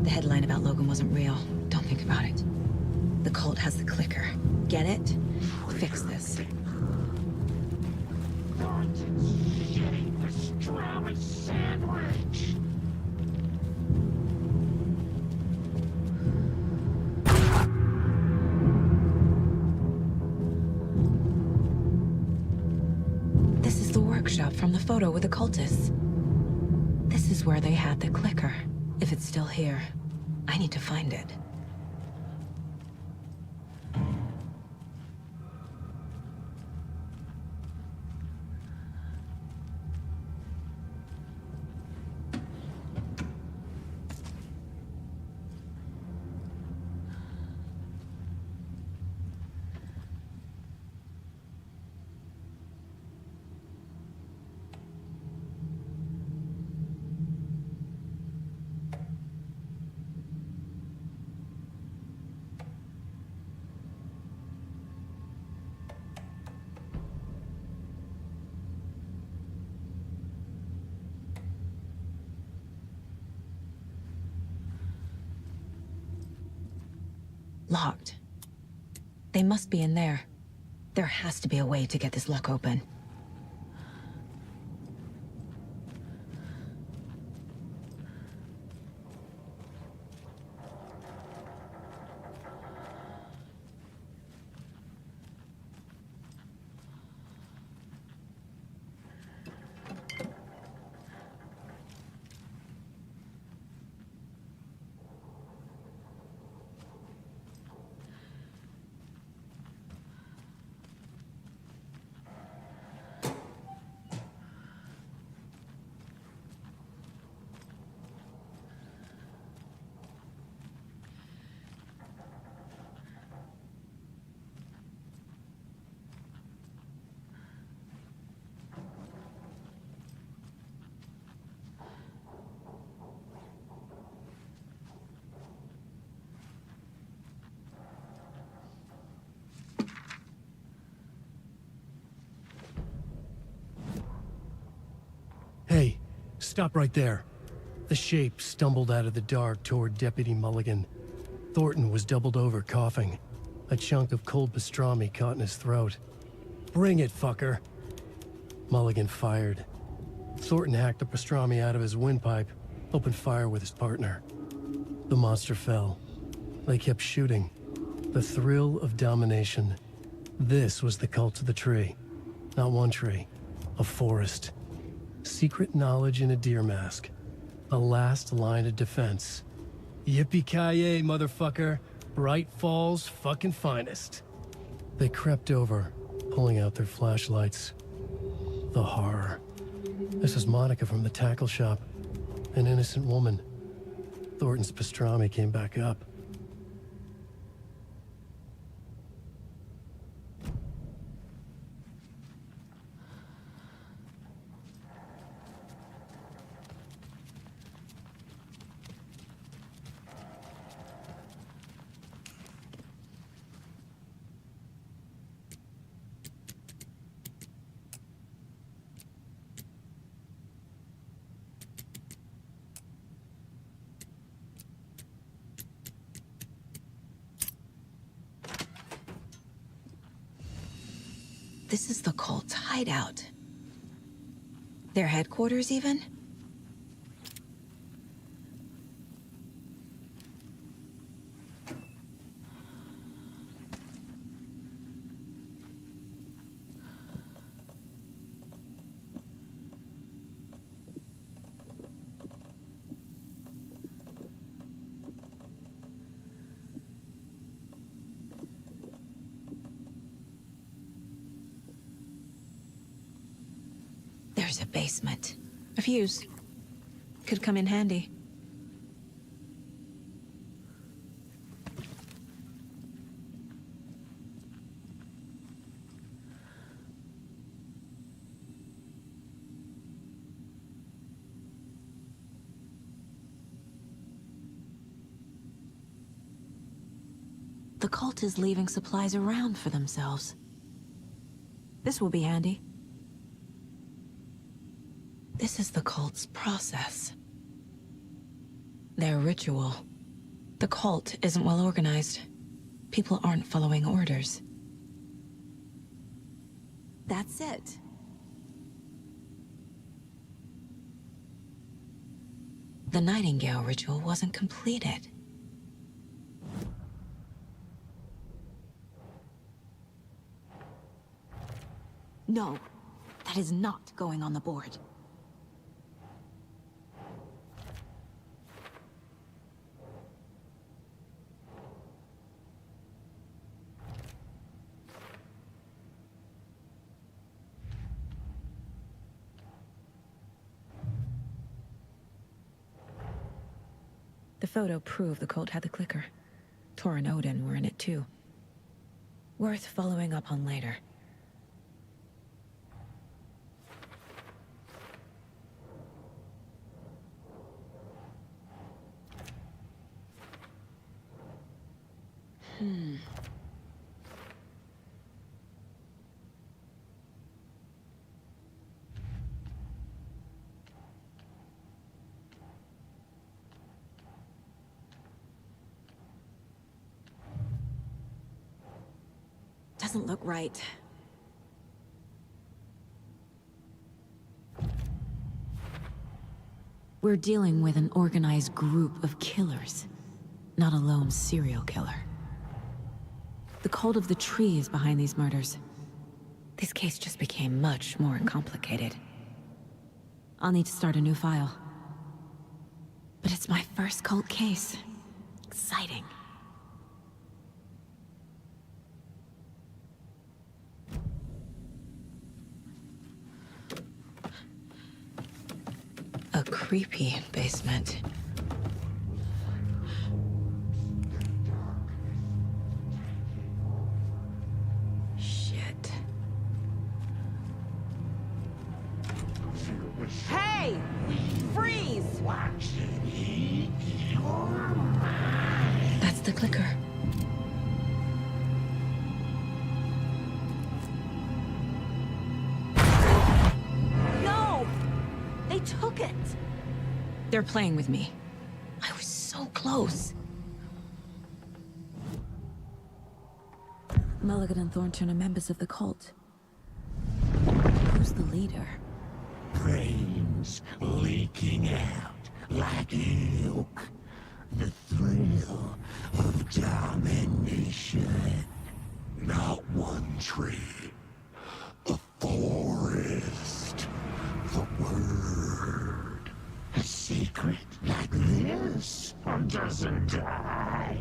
The headline about Logan wasn't real. Don't think about it. The cult has the clicker. Get it? Fix this. Pastrami sandwich. This is the workshop from the photo with the cultists. This is where they had the clicker. If it's still here, I need to find it. Locked. They must be in there. There has to be a way to get this lock open. Hey, stop right there. The shape stumbled out of the dark toward Deputy Mulligan. Thornton was doubled over, coughing. A chunk of cold pastrami caught in his throat. Bring it, fucker. Mulligan fired. Thornton hacked the pastrami out of his windpipe, opened fire with his partner. The monster fell. They kept shooting. The thrill of domination. This was the cult of the tree. Not one tree, a forest. Secret knowledge in a deer mask. A last line of defense. Yippee-ki-yay, motherfucker. Bright Falls' fucking finest. They crept over, pulling out their flashlights. The horror. This is Monica from the tackle shop. An innocent woman. Thornton's pastrami came back up. This is the cult's hideout. Their headquarters, even? There's a basement. A fuse. Could come in handy. The cult is leaving supplies around for themselves. This will be handy. This is the cult's process. Their ritual. The cult isn't well organized. People aren't following orders. That's it. The Nightingale ritual wasn't completed. No, that is not going on the board. The photo proved the cult had the clicker. Tor and Odin were in it too. Worth following up on later. Doesn't look right. We're dealing with an organized group of killers, not a lone serial killer. The cult of the tree is behind these murders. This case just became much more complicated. I'll need to start a new file. But it's my first cult case. Exciting. A creepy basement. Shit. Hey! Freeze! That's the clicker. No! They took it! They're playing with me. I was so close. Mulligan and Thornton are members of the cult. Who's the leader? Brains leaking out like milk. The thrill of domination. Not one tree. A forest. The word. A secret like this doesn't die.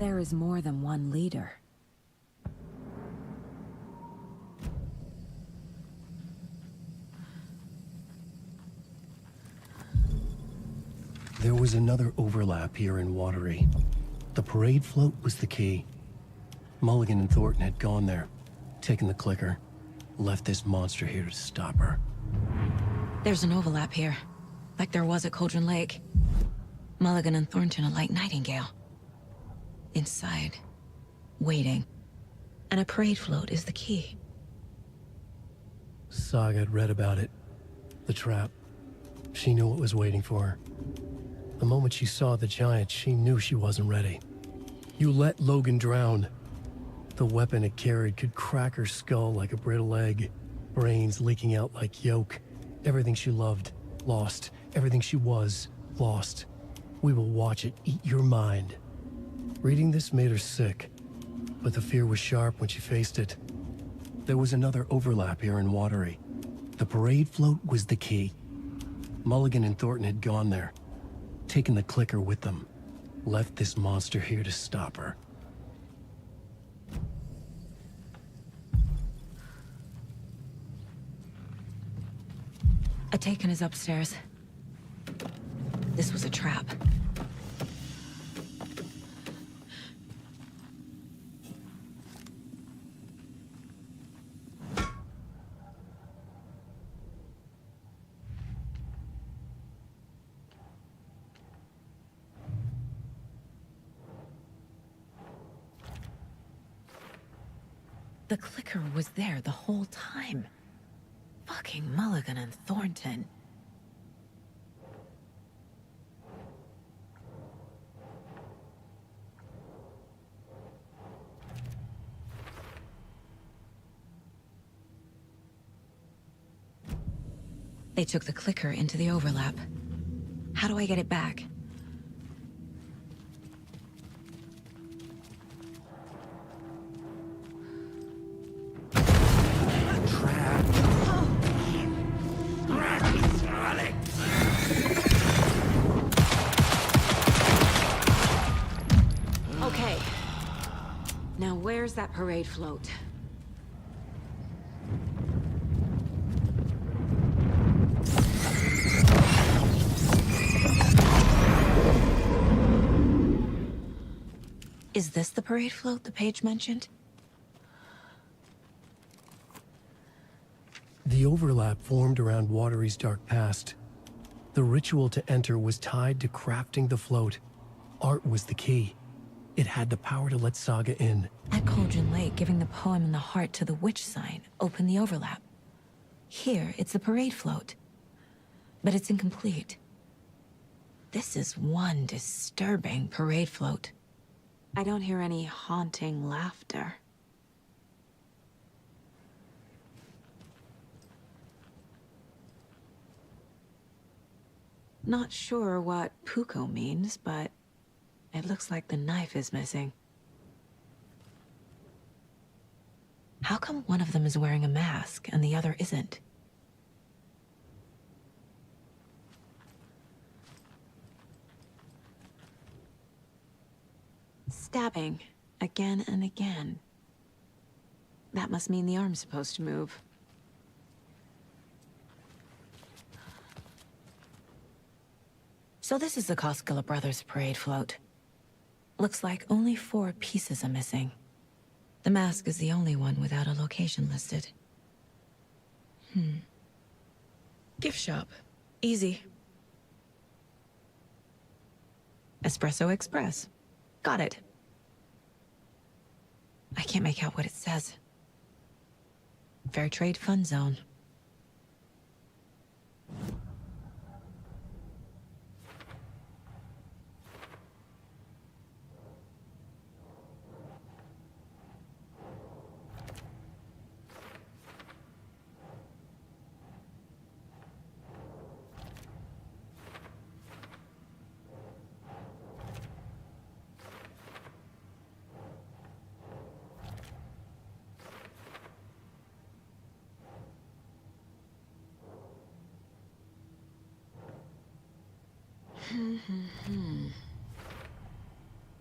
There is more than one leader. There was another overlap here in Watery. The parade float was the key. Mulligan and Thornton had gone there, taken the clicker, left this monster here to stop her. There's an overlap here, like there was at Cauldron Lake. Mulligan and Thornton are like Nightingale. Inside, waiting. And a parade float is the key. Saga had read about it. The trap. She knew what was waiting for her. The moment she saw the giant, she knew she wasn't ready. You let Logan drown. The weapon it carried could crack her skull like a brittle egg. Brains leaking out like yolk. Everything she loved, lost. Everything she was, lost. We will watch it eat your mind. Reading this made her sick, but the fear was sharp when she faced it. There was another overlap here in Watery. The parade float was the key. Mulligan and Thornton had gone there, taken the clicker with them, left this monster here to stop her. Atakan is upstairs. This was a trap. The clicker was there the whole time. Fucking Mulligan and Thornton. They took the clicker into the overlap. How do I get it back? Okay. Now where's that parade float? Is this the parade float the page mentioned? The overlap formed around Watery's dark past. The ritual to enter was tied to crafting the float. Art was the key. It had the power to let Saga in. At Cauldron Lake, giving the poem and the heart to the witch sign opened the overlap. Here, it's the parade float. But it's incomplete. This is one disturbing parade float. I don't hear any haunting laughter. Not sure what Puko means, but it looks like the knife is missing. How come one of them is wearing a mask and the other isn't? Stabbing, again and again. That must mean the arm's supposed to move. So this is the Koskela Brothers parade float. Looks like only 4 pieces are missing. The mask is the only one without a location listed. Gift shop. Easy. Espresso Express. Got it. I can't make out what it says. Fair Trade Fun Zone.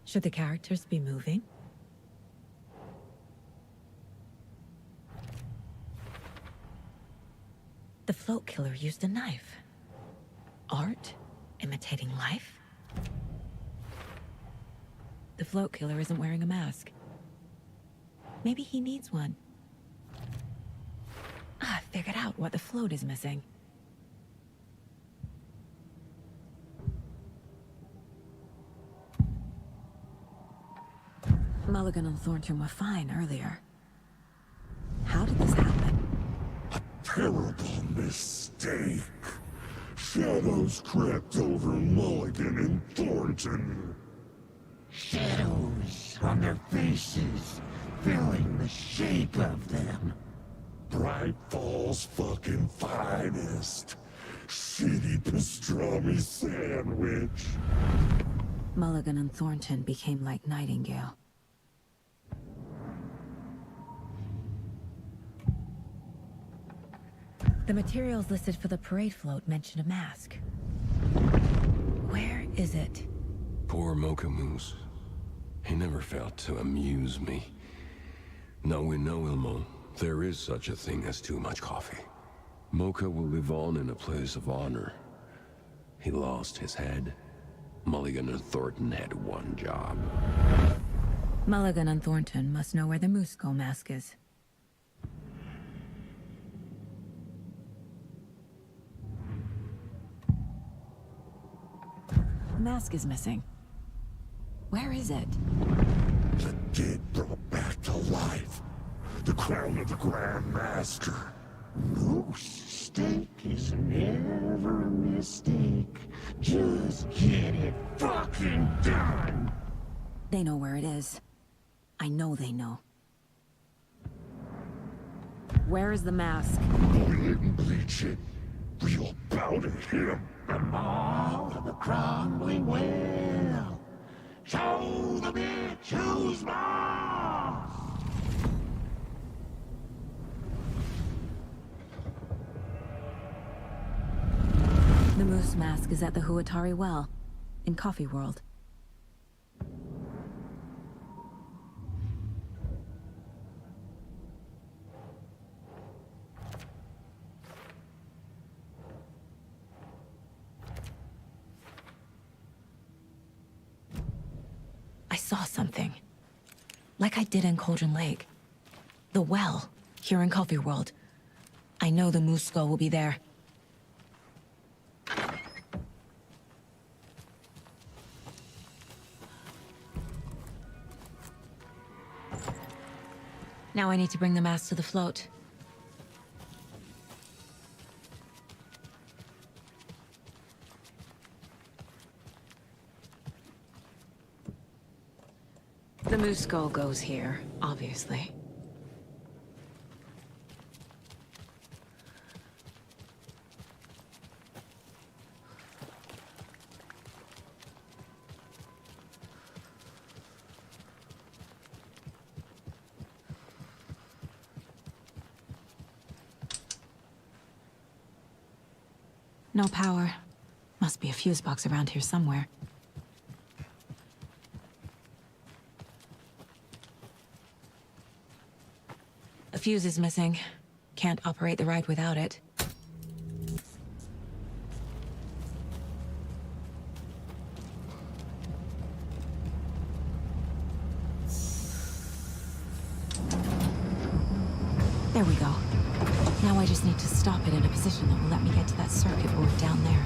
Should the characters be moving? The float killer used a knife. Art? Imitating life? The float killer isn't wearing a mask. Maybe he needs one. I figured out what the float is missing. Mulligan and Thornton were fine earlier. How did this happen? A terrible mistake. Shadows crept over Mulligan and Thornton. Shadows on their faces, filling the shape of them. Bright Fall's fucking finest. Shitty pastrami sandwich. Mulligan and Thornton became like Nightingale. The materials listed for the parade float mention a mask. Where is it? Poor Mocha Moose. He never failed to amuse me. Now we know, Ilmo, there is such a thing as too much coffee. Mocha will live on in a place of honor. He lost his head. Mulligan and Thornton had one job. Mulligan and Thornton must know where the Moose Skull mask is. The mask is missing. Where is it? The dead brought back to life. The crown of the Grand Master. Moose steak is never a mistake. Just get it fucking done. They know where it is. I know they know. Where is the mask? Boil it and bleach it. We'll powder him. The mall of the crumbling well. Show the bitch who's boss. The moose mask is at the Huatari Well, in Coffee World. I saw something. Like I did in Cauldron Lake. The well, here in Coffee World. I know the moose skull will be there. Now I need to bring the mask to the float. The moose skull goes here, obviously. No power. Must be a fuse box around here somewhere. A fuse is missing. Can't operate the ride without it. There we go. Now I just need to stop it in a position that will let me get to that circuit board down there.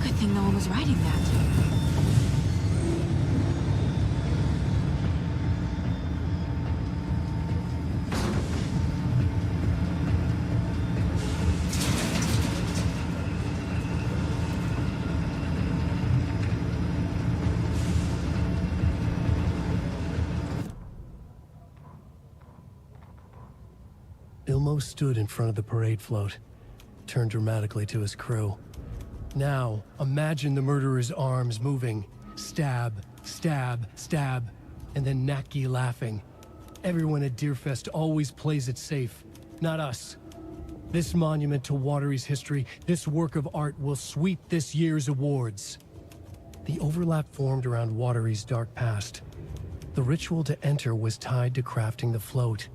Good thing no one was riding that. Ilmo stood in front of the parade float, turned dramatically to his crew. Now, imagine the murderer's arms moving. Stab, stab, stab, and then Naki laughing. Everyone at Deerfest always plays it safe, not us. This monument to Watery's history, this work of art will sweep this year's awards. The overlap formed around Watery's dark past. The ritual to enter was tied to crafting the float.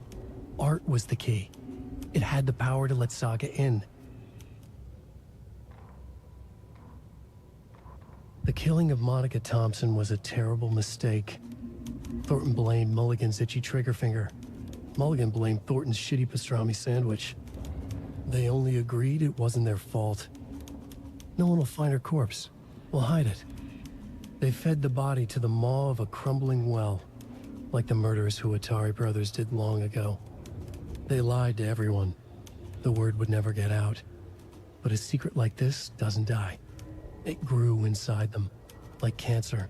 Art was the key. It had the power to let Saga in. The killing of Monica Thompson was a terrible mistake. Thornton blamed Mulligan's itchy trigger finger. Mulligan blamed Thornton's shitty pastrami sandwich. They only agreed it wasn't their fault. No one will find her corpse. We'll hide it. They fed the body to the maw of a crumbling well, like the murderous Huatari brothers did long ago. They lied to everyone. The word would never get out. But a secret like this doesn't die. It grew inside them, like cancer.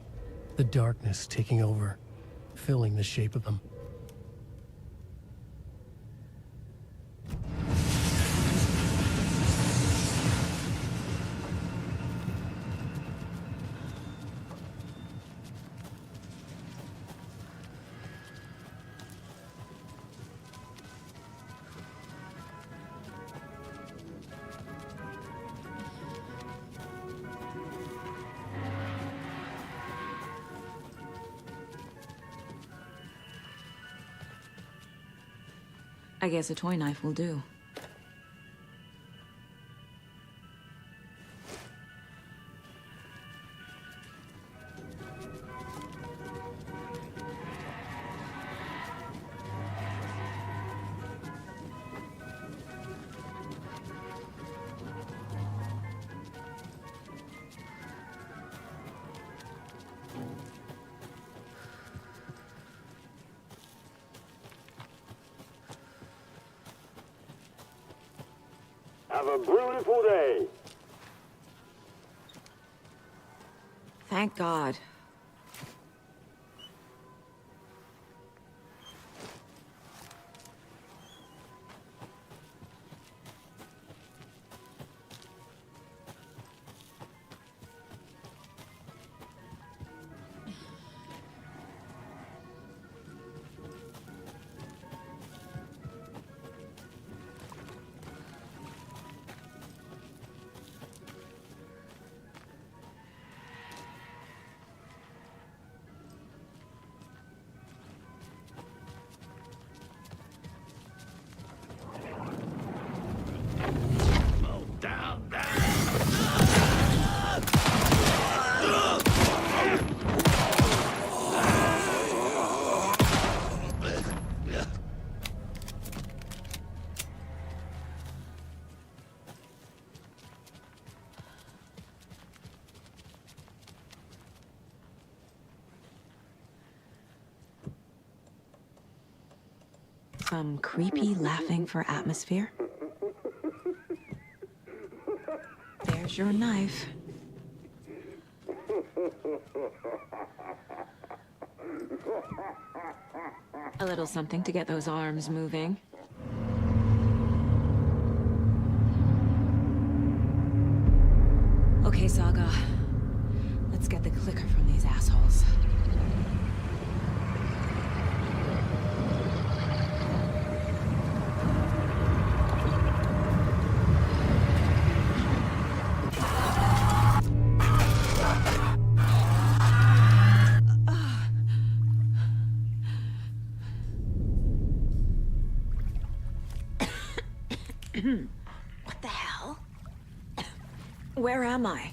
The darkness taking over, filling the shape of them. I guess a toy knife will do. Have a beautiful day. Thank God. Some creepy laughing for atmosphere. There's your knife. A little something to get those arms moving. Okay, Saga. Let's get the clicker from these assholes. What the hell? Where am I?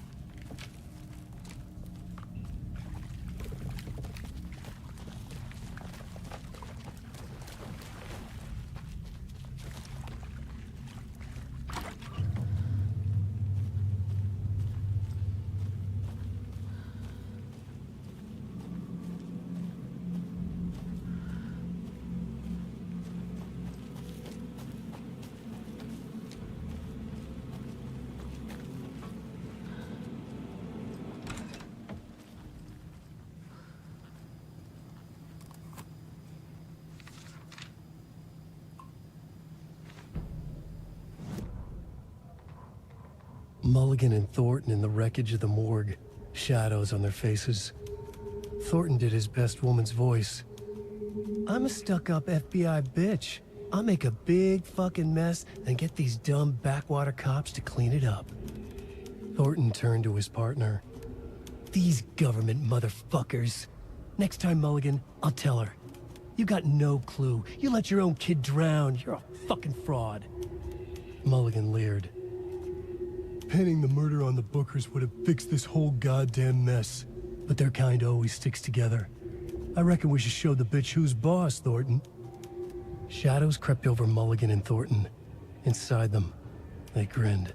Mulligan and Thornton in the wreckage of the morgue, shadows on their faces. Thornton did his best woman's voice. I'm a stuck-up FBI bitch. I'll make a big fucking mess and get these dumb backwater cops to clean it up. Thornton turned to his partner. These government motherfuckers. Next time, Mulligan, I'll tell her. You got no clue. You let your own kid drown. You're a fucking fraud. Mulligan leered. Pinning the murder on the Bookers would have fixed this whole goddamn mess. But their kind always sticks together. I reckon we should show the bitch who's boss, Thornton. Shadows crept over Mulligan and Thornton. Inside them, they grinned.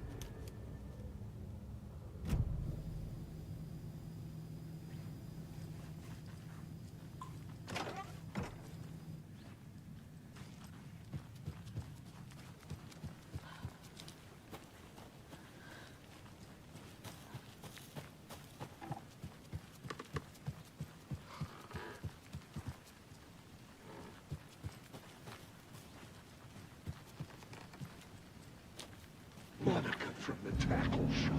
Monica from the tackle shop.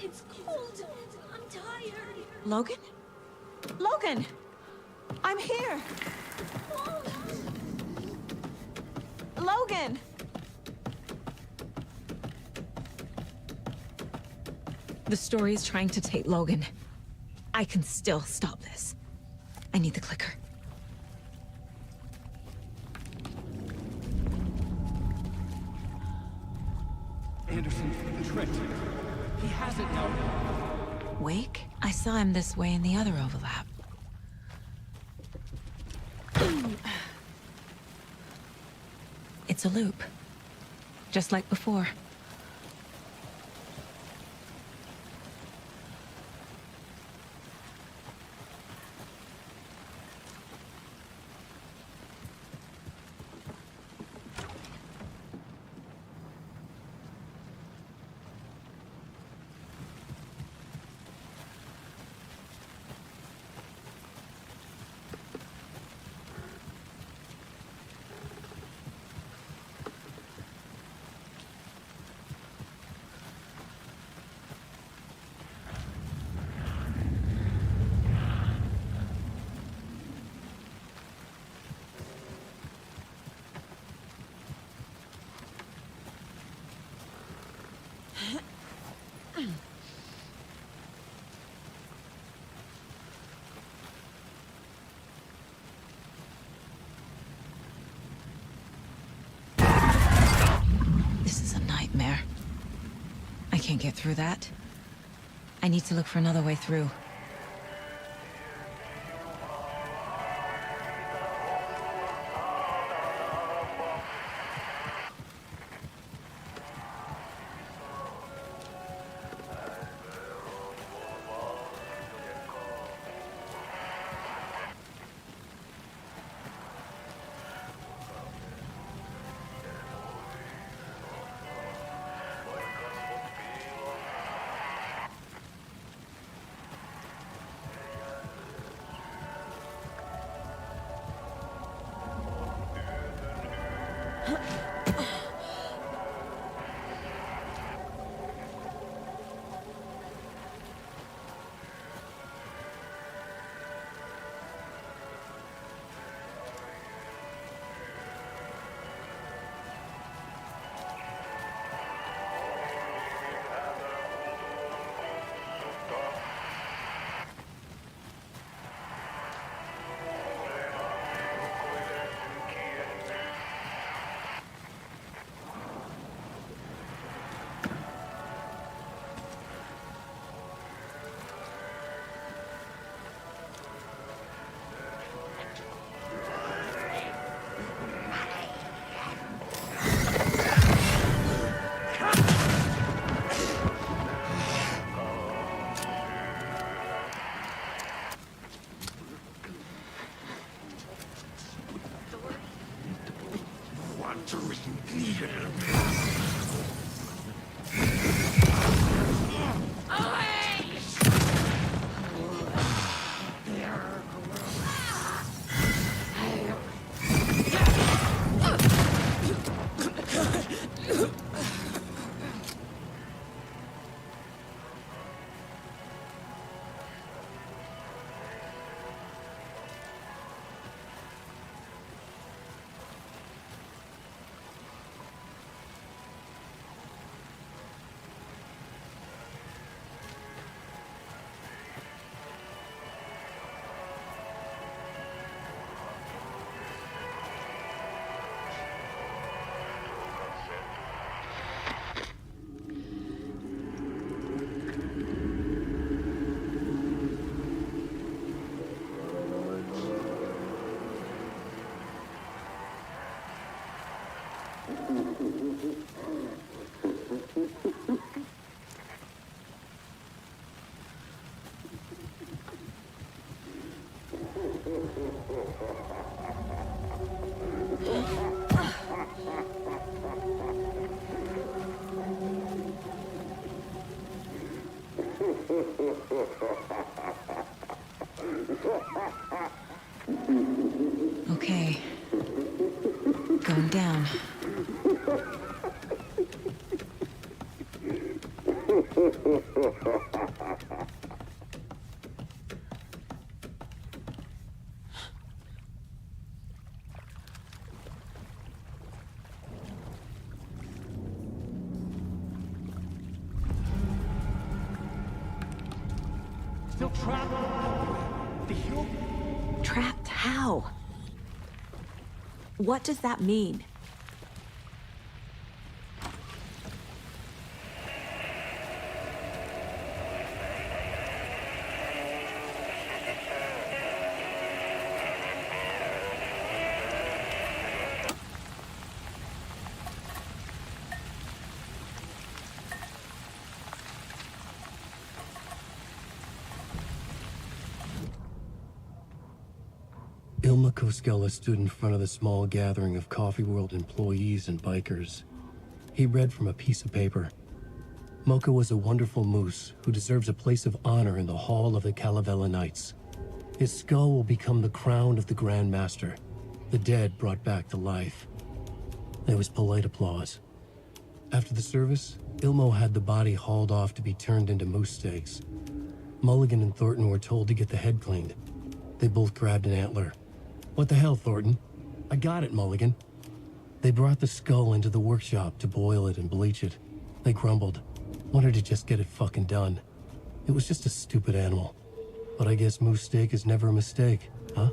It's Logan? Logan! I'm here! Logan! The story is trying to take Logan. I can still stop this. I need the clicker. Anderson, tricked. He has it now. Wake? I saw him this way in the other overlap. It's a loop. Just like before. This is a nightmare. I can't get through that. I need to look for another way through. Okay. Going down. trapped. Trapped how? What does that mean? Ilma Koskela stood in front of the small gathering of Coffee World employees and bikers. He read from a piece of paper. Mocha was a wonderful moose who deserves a place of honor in the hall of the Calavella Knights. His skull will become the crown of the Grand Master, the dead brought back to life. There was polite applause. After the service, Ilmo had the body hauled off to be turned into moose steaks. Mulligan and Thornton were told to get the head cleaned. They both grabbed an antler. What the hell, Thornton? I got it, Mulligan. They brought the skull into the workshop to boil it and bleach it. They grumbled. Wanted to just get it fucking done. It was just a stupid animal. But I guess moose steak is never a mistake, huh?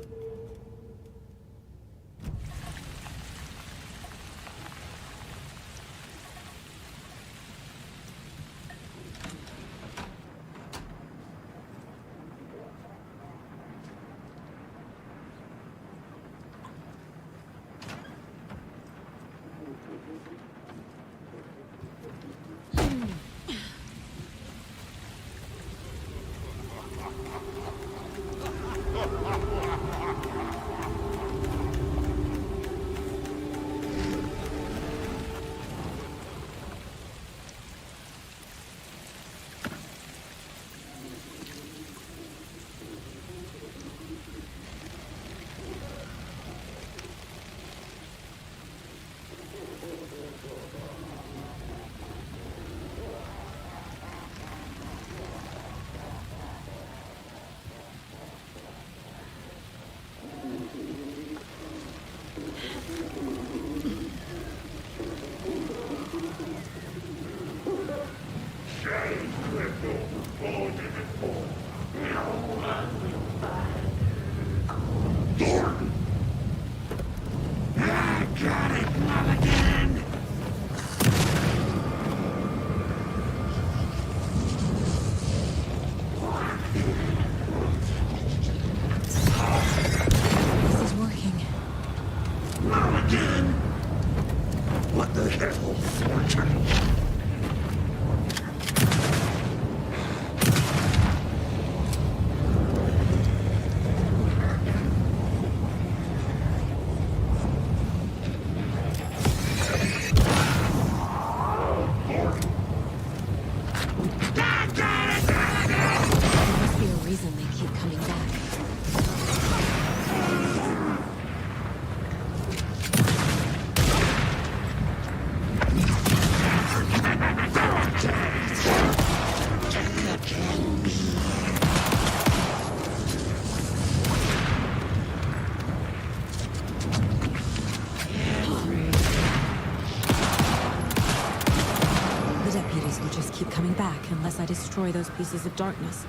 Unless I destroy those pieces of darkness.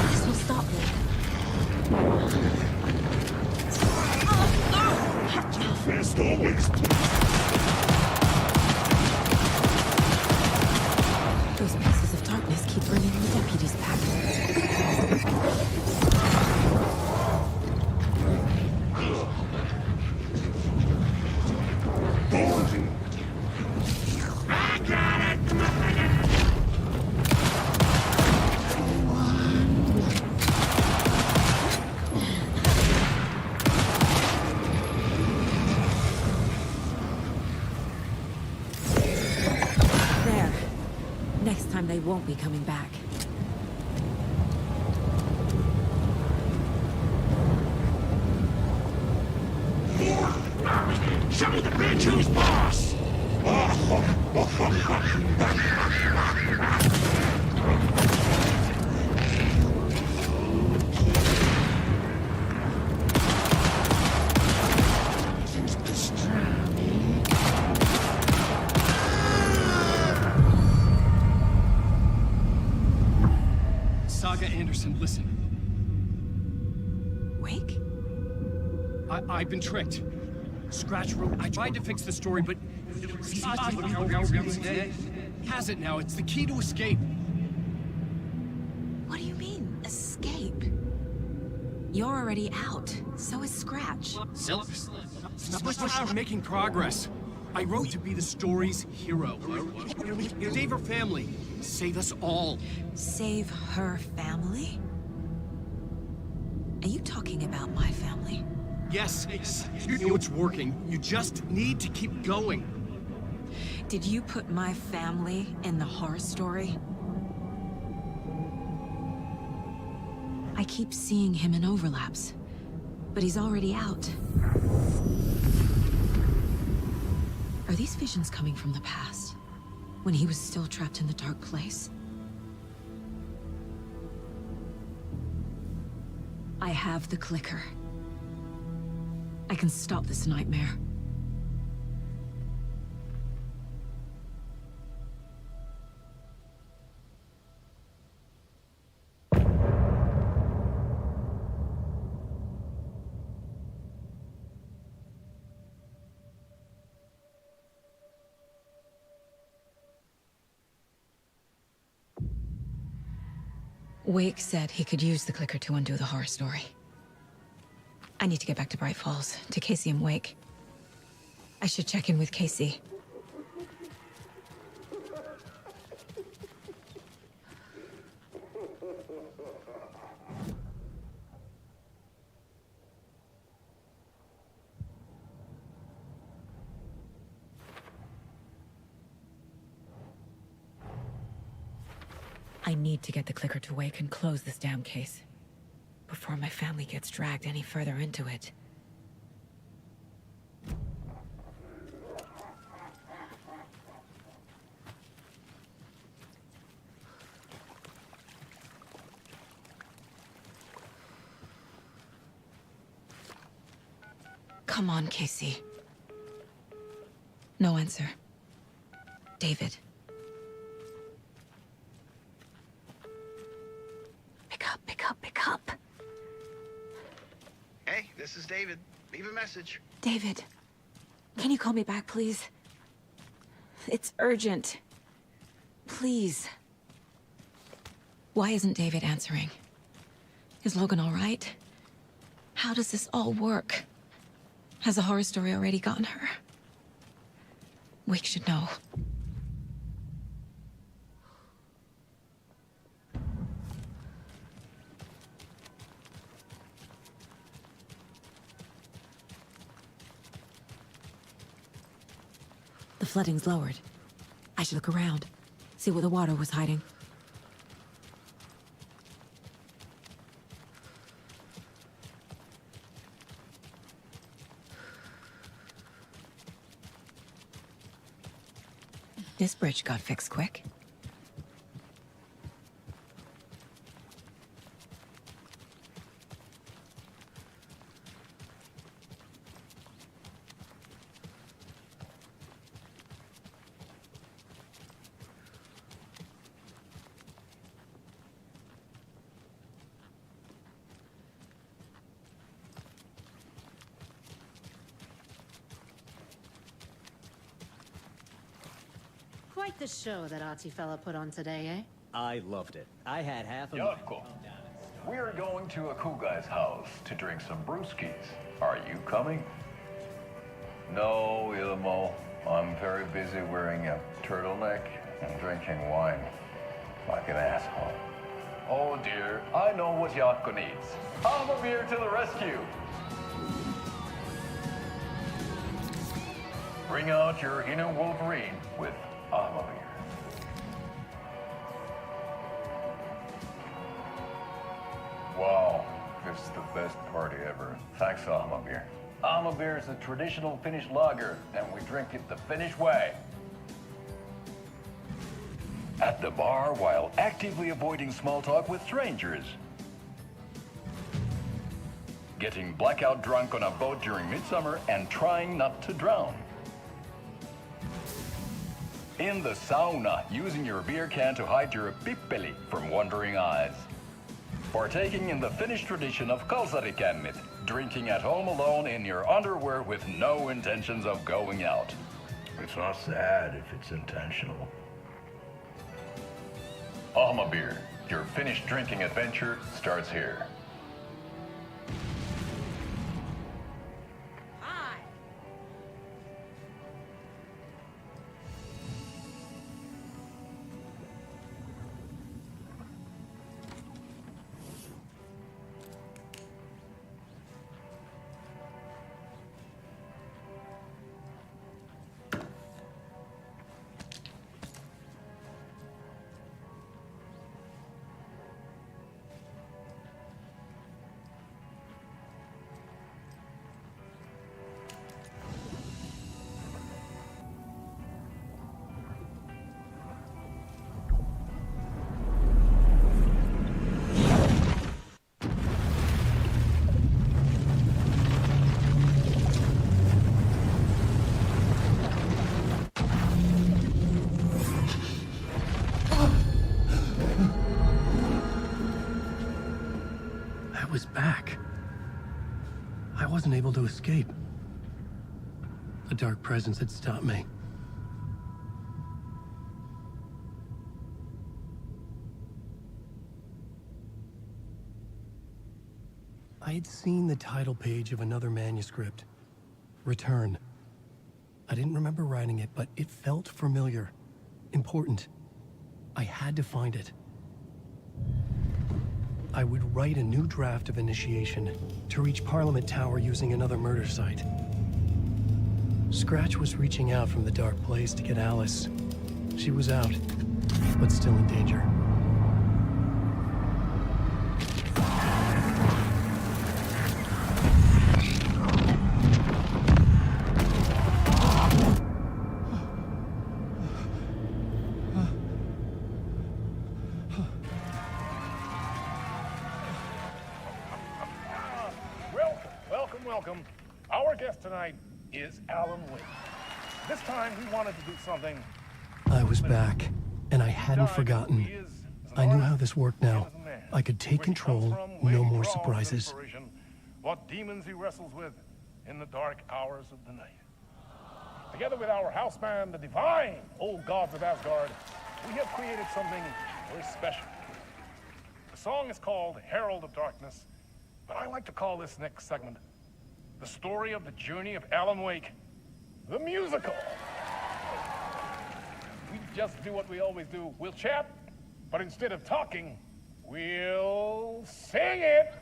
This will stop them. Too fast always. Those pieces of darkness keep bringing the deputies back. They won't be coming back. Show me the bitch who's boss! Things Anderson, listen. Wake? I've been tricked. Scratch wrote. I tried to fix the story, but has it now. It's the key to escape. What do you mean, escape? You're already out. So is Scratch. We're making progress. I wrote to be the story's hero. Save her family. Save us all. Save her family? Are you talking about my family? Yes, you know it's working. You just need to keep going. Did you put my family in the horror story? I keep seeing him in overlaps, but he's already out. Are these visions coming from the past, when he was still trapped in the dark place? I have the clicker. I can stop this nightmare. Wake said he could use the clicker to undo the horror story. I need to get back to Bright Falls, to Casey and Wake. I should check in with Casey. I need to get the clicker to Wake and close this damn case before my family gets dragged any further into it. Come on, Casey. No answer. David. Pick up. Hey, this is David. Leave a message. David, can you call me back, please? It's urgent. Please. Why isn't David answering? Is Logan all right? How does this all work? Has the horror story already gotten her? Wake should know. The flooding's lowered. I should look around, see where the water was hiding. This bridge got fixed quick. Quite the show that artsy fella put on today, eh? I loved it. I had half a Yoko, we're going to a cool guy's house to drink some brewskis. Are you coming? No, Ilmo. I'm very busy wearing a turtleneck and drinking wine like an asshole. Oh dear, I know what Yoko needs. I'm a beer to the rescue. Bring out your inner Wolverine with Alma beer. Wow, this is the best party ever. Thanks, Alma beer. Alma beer is a traditional Finnish lager, and we drink it the Finnish way. At the bar while actively avoiding small talk with strangers. Getting blackout drunk on a boat during midsummer and trying not to drown. In the sauna, using your beer can to hide your pippeli from wandering eyes. partaking in the Finnish tradition of kalsarikännit, drinking at home alone in your underwear with no intentions of going out. It's not sad if it's intentional. Alma beer, your Finnish drinking adventure starts here. I was back. I wasn't able to escape. A dark presence had stopped me. I had seen the title page of another manuscript. Return. I didn't remember writing it, but it felt familiar. Important. I had to find it. I would write a new draft of initiation to reach Parliament Tower using another murder site. Scratch was reaching out from the dark place to get Alice. She was out, but still in danger. Welcome. Our guest tonight is Alan Wake. This time we wanted to do something. I was back, and I hadn't forgotten. I knew how this worked now. I could take control, no more surprises. What demons he wrestles with in the dark hours of the night. Together with our house band, the divine old gods of Asgard, we have created something very special. The song is called Herald of Darkness, but I like to call this next segment the story of the journey of Alan Wake, the musical. We just do what we always do. We'll chat, but instead of talking, we'll sing it.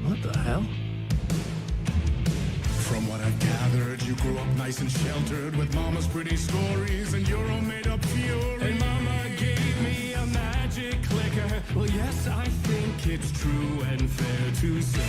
What the hell? From what I've gathered, you grew up nice and sheltered with mama's pretty stories and your own made-up fury. And mama gave me a magic clicker. Well, yes, I think it's true and fair to say.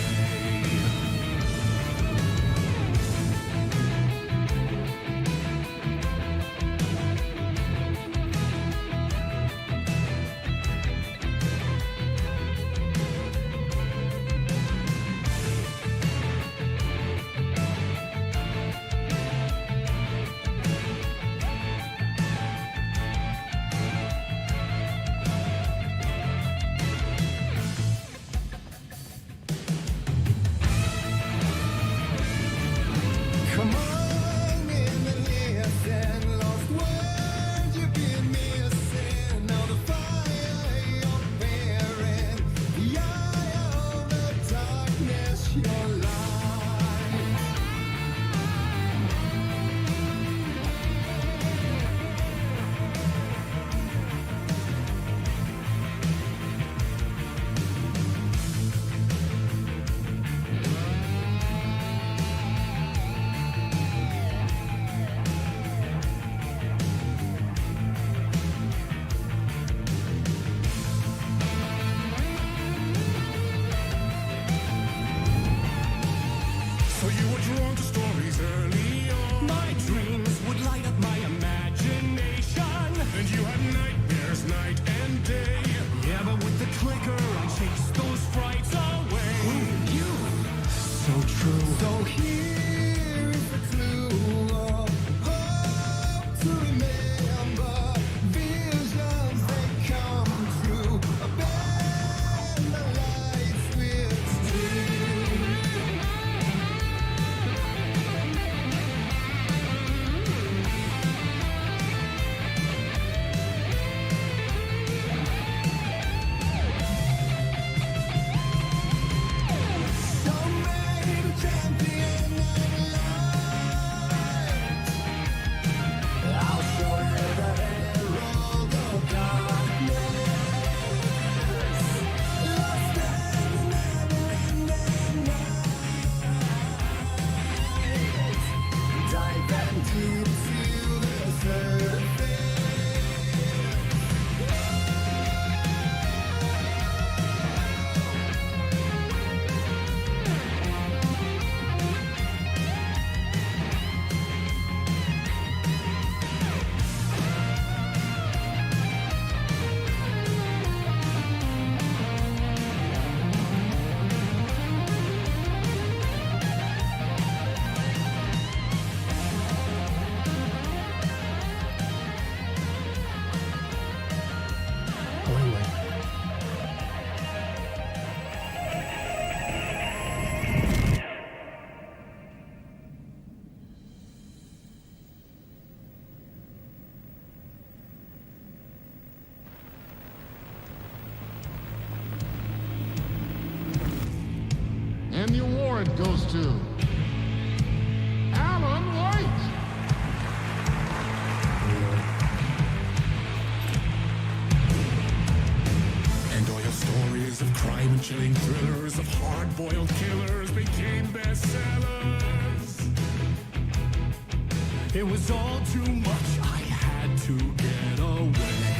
award goes to Alan White. And all your stories of crime and chilling thrillers of hard-boiled killers became bestsellers. It was all too much, I had to get away.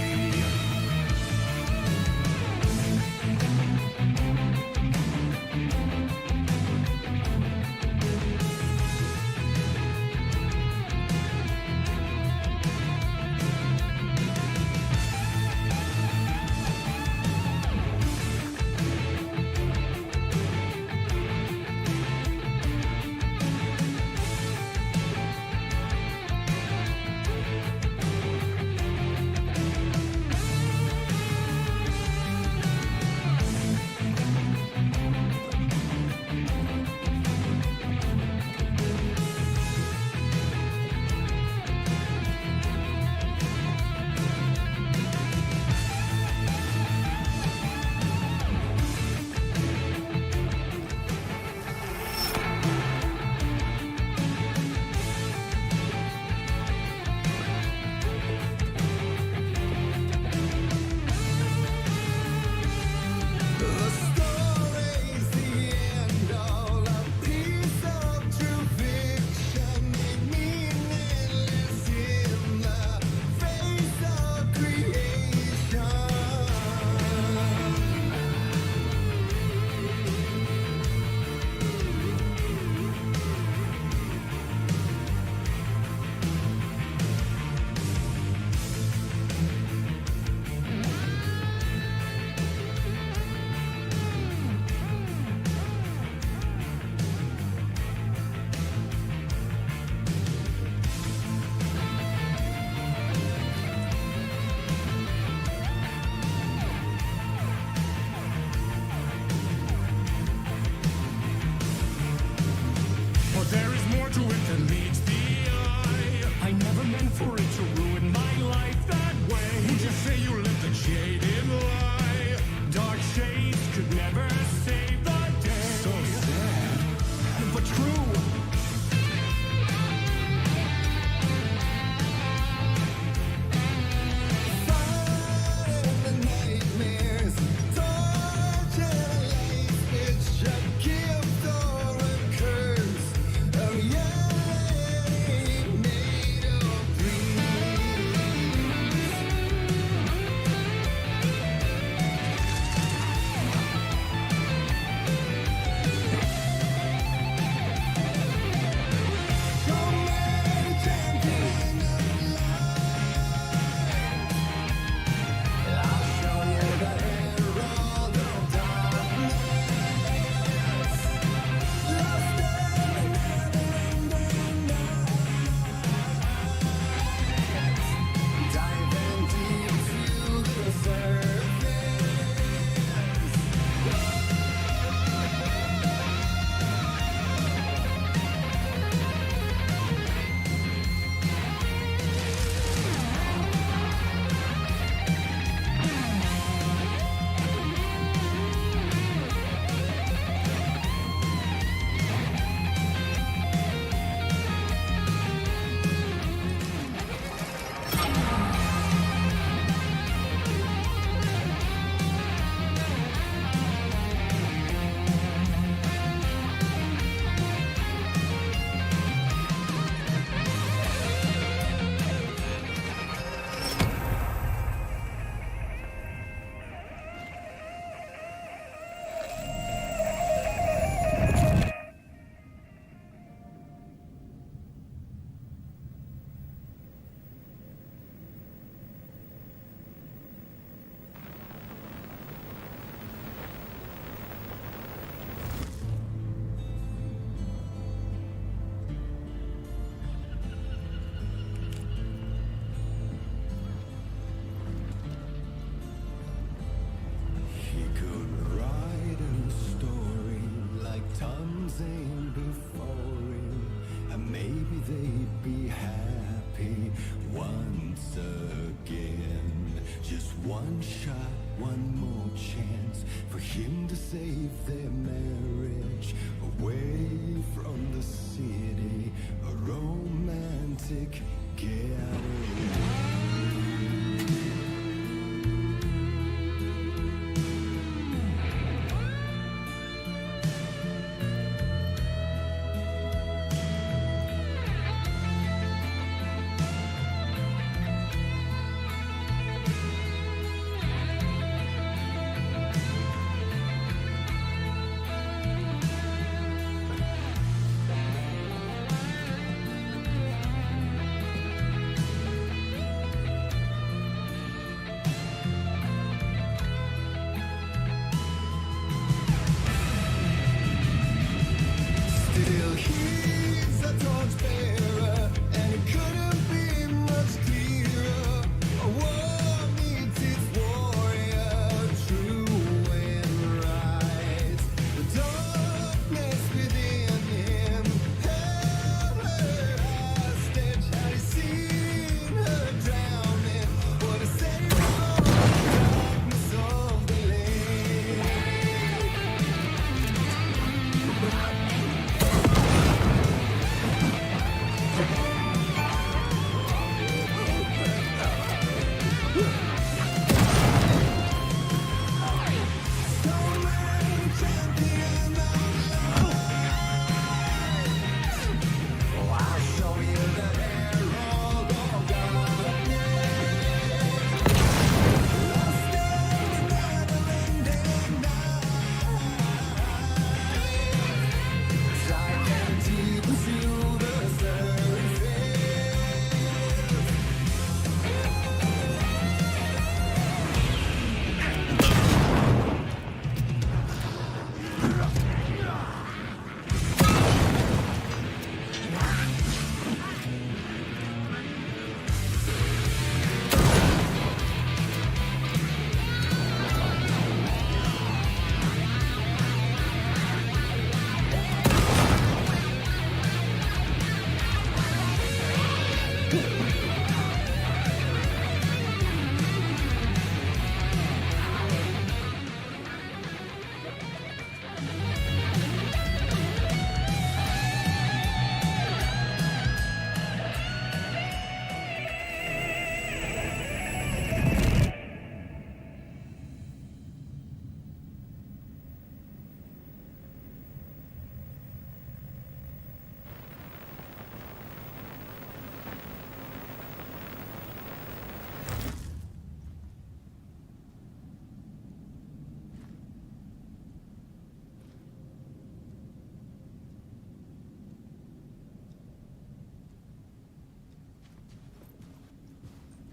one shot one more chance for him to save their marriage. Away from the city, a romantic getaway.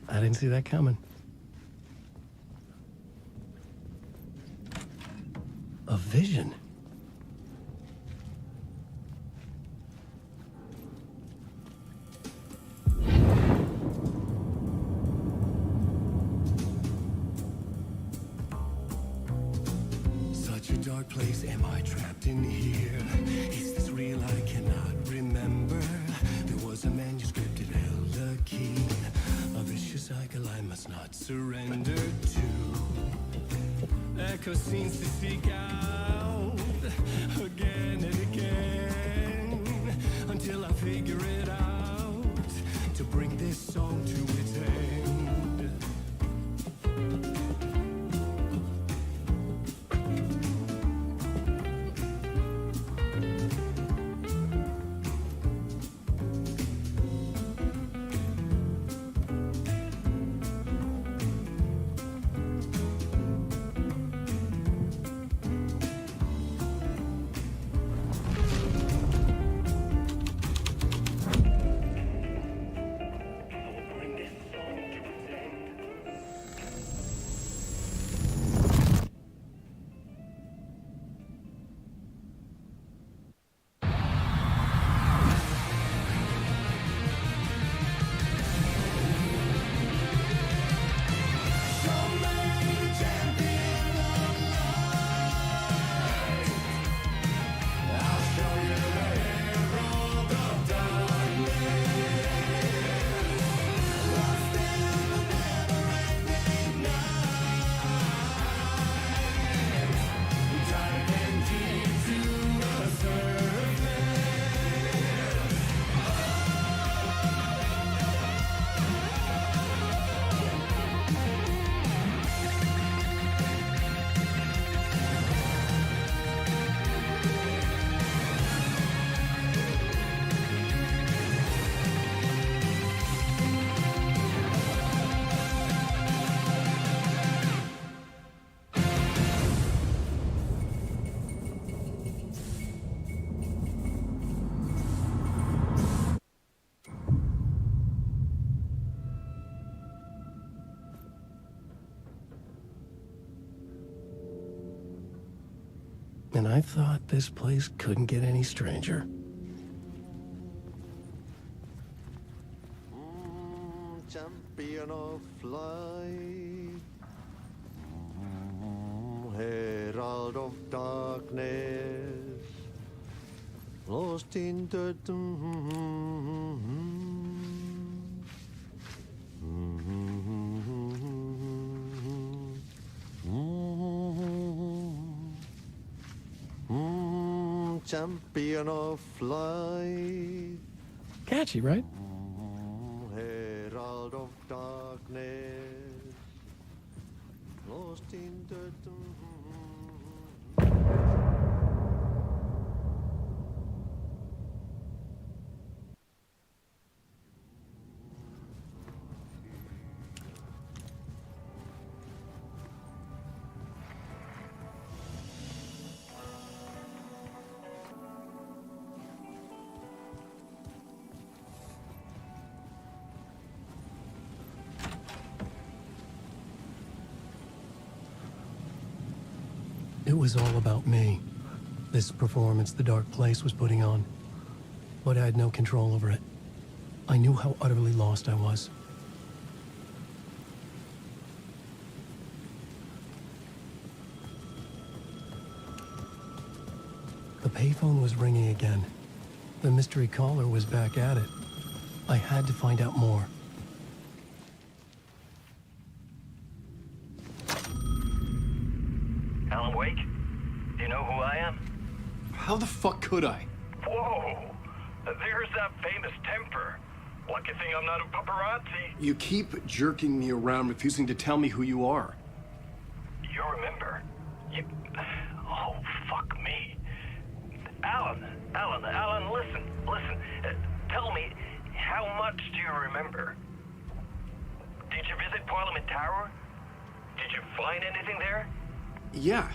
I didn't see that coming. A vision. Such a dark place, am I trapped in here? Is this real? I cannot remember. There was a manuscript, it held a key. A vicious cycle I must not surrender to. Echo scenes to seek out again and again until I figure it out to bring this song to its end. And I thought this place couldn't get any stranger. Champion of light, herald of darkness, lost in the champion of light. Catchy, right? Herald of darkness, lost in the It was all about me. This performance the dark place was putting on. But I had no control over it. I knew how utterly lost I was. The payphone was ringing again. The mystery caller was back at it. I had to find out more. Alan Wake? Do you know who I am? How the fuck could I? Whoa! There's that famous temper. Lucky thing I'm not a paparazzi. You keep jerking me around, refusing to tell me who you are. You remember? Oh, fuck me. Alan, listen. Tell me, how much do you remember? Did you visit Parliament Tower? Did you find anything there? Yeah.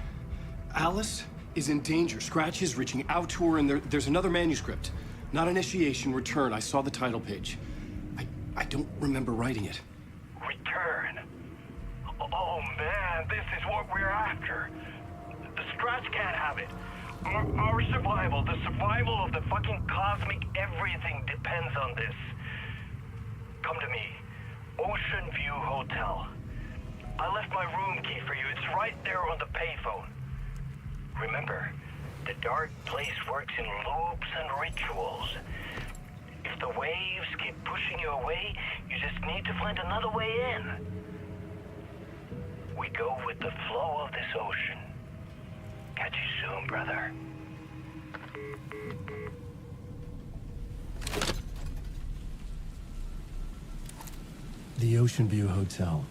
Alice is in danger. Scratch is reaching out to her, and there's another manuscript. Not initiation, return. I saw the title page. I don't remember writing it. Return? Oh man, this is what we're after. The Scratch can't have it. Our survival, the survival of the fucking cosmic everything depends on this. Come to me. Ocean View Hotel. I left my room key for you. It's right there on the payphone. Remember, the dark place works in loops and rituals. If the waves keep pushing you away, you just need to find another way in. We go with the flow of this ocean. Catch you soon, brother. The Ocean View Hotel.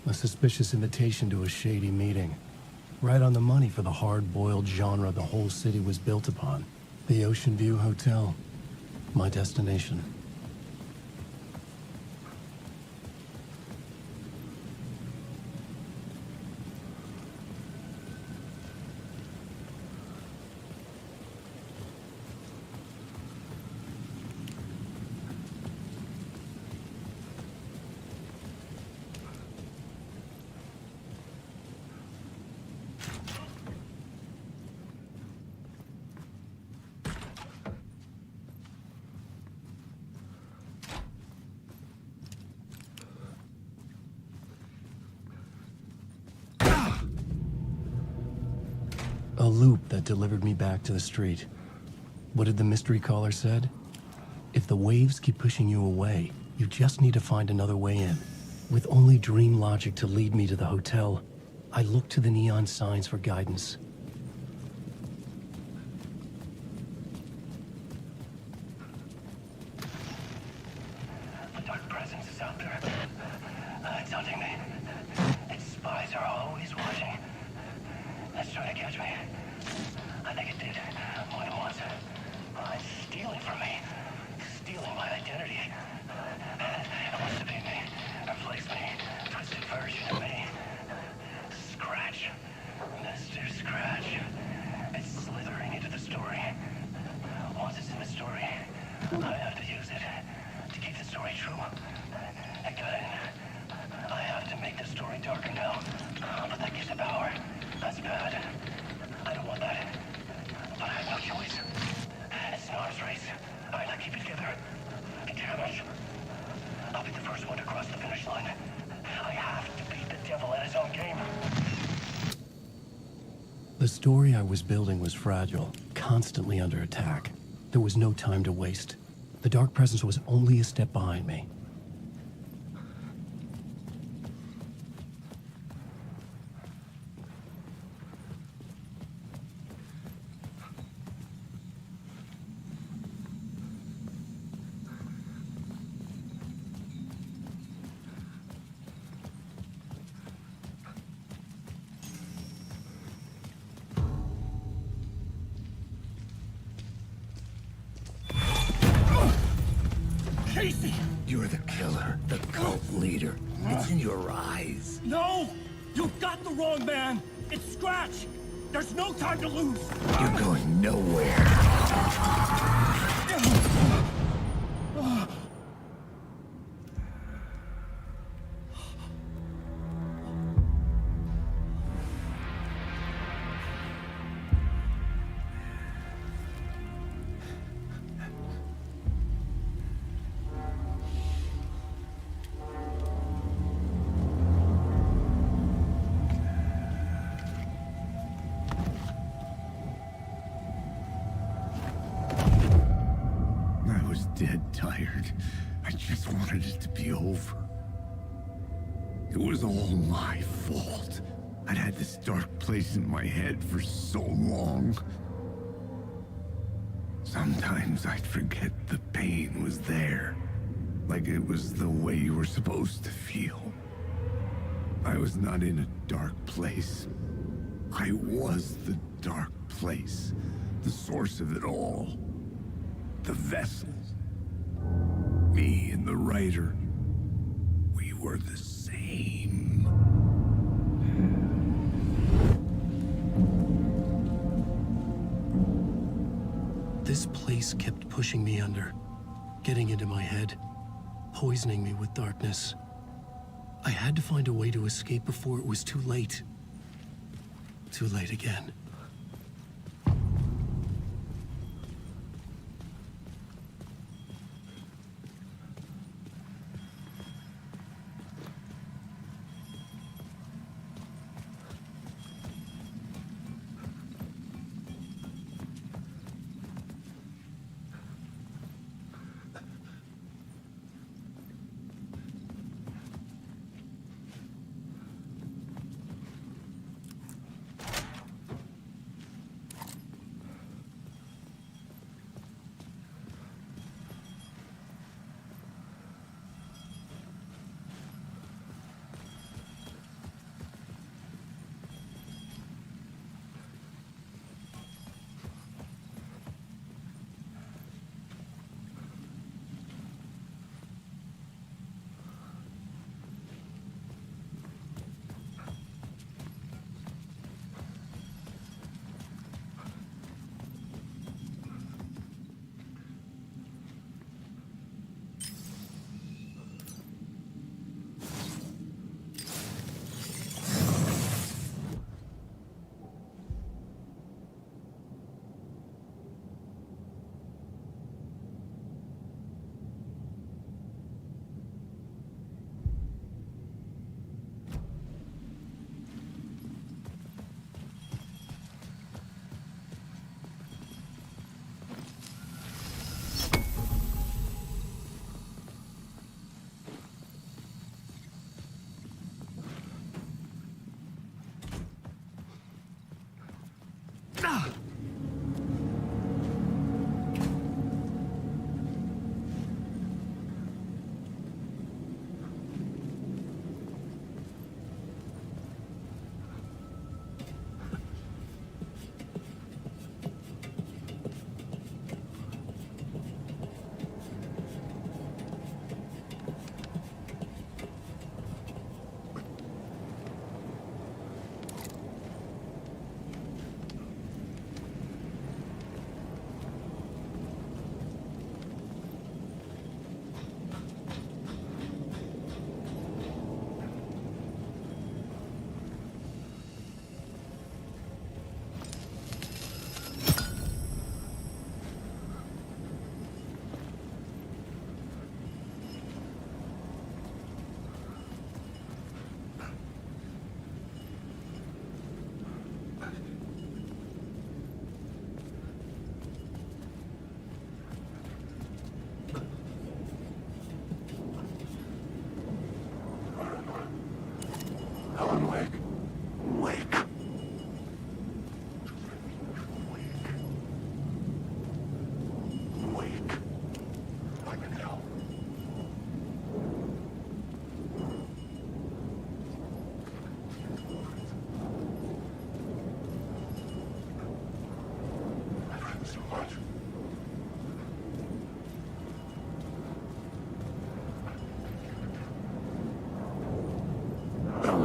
A suspicious invitation to a shady meeting. Right on the money for the hard-boiled genre the whole city was built upon. The Ocean View Hotel. My destination. A loop that delivered me back to the street. What did the mystery caller said? If the waves keep pushing you away, you just need to find another way in. With only dream logic to lead me to the hotel, I looked to the neon signs for guidance. The dark presence is out there. It's hunting me. Its spies are always watching. It's trying to catch me. I think it did more than once. It's stealing from me. Stealing my identity. It wants to be me. Replace me. Twisted version of me. Scratch. Mr. Scratch. The story I was building was fragile, constantly under attack. There was no time to waste. The dark presence was only a step behind me. Casey! You're the killer, the cult leader. It's in your eyes. No! You've got the wrong man! It's Scratch! There's no time to lose! You're going nowhere. Dead tired. I just wanted it to be over. It was all my fault. I'd had this dark place in my head for so long. Sometimes I'd forget the pain was there. Like it was the way you were supposed to feel. I was not in a dark place. I was the dark place. The source of it all. The vessel. Me and the writer, we were the same. This place kept pushing me under, getting into my head, poisoning me with darkness. I had to find a way to escape before it was too late. Too late again.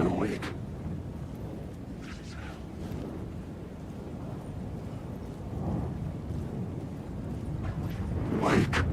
not awake. Wake.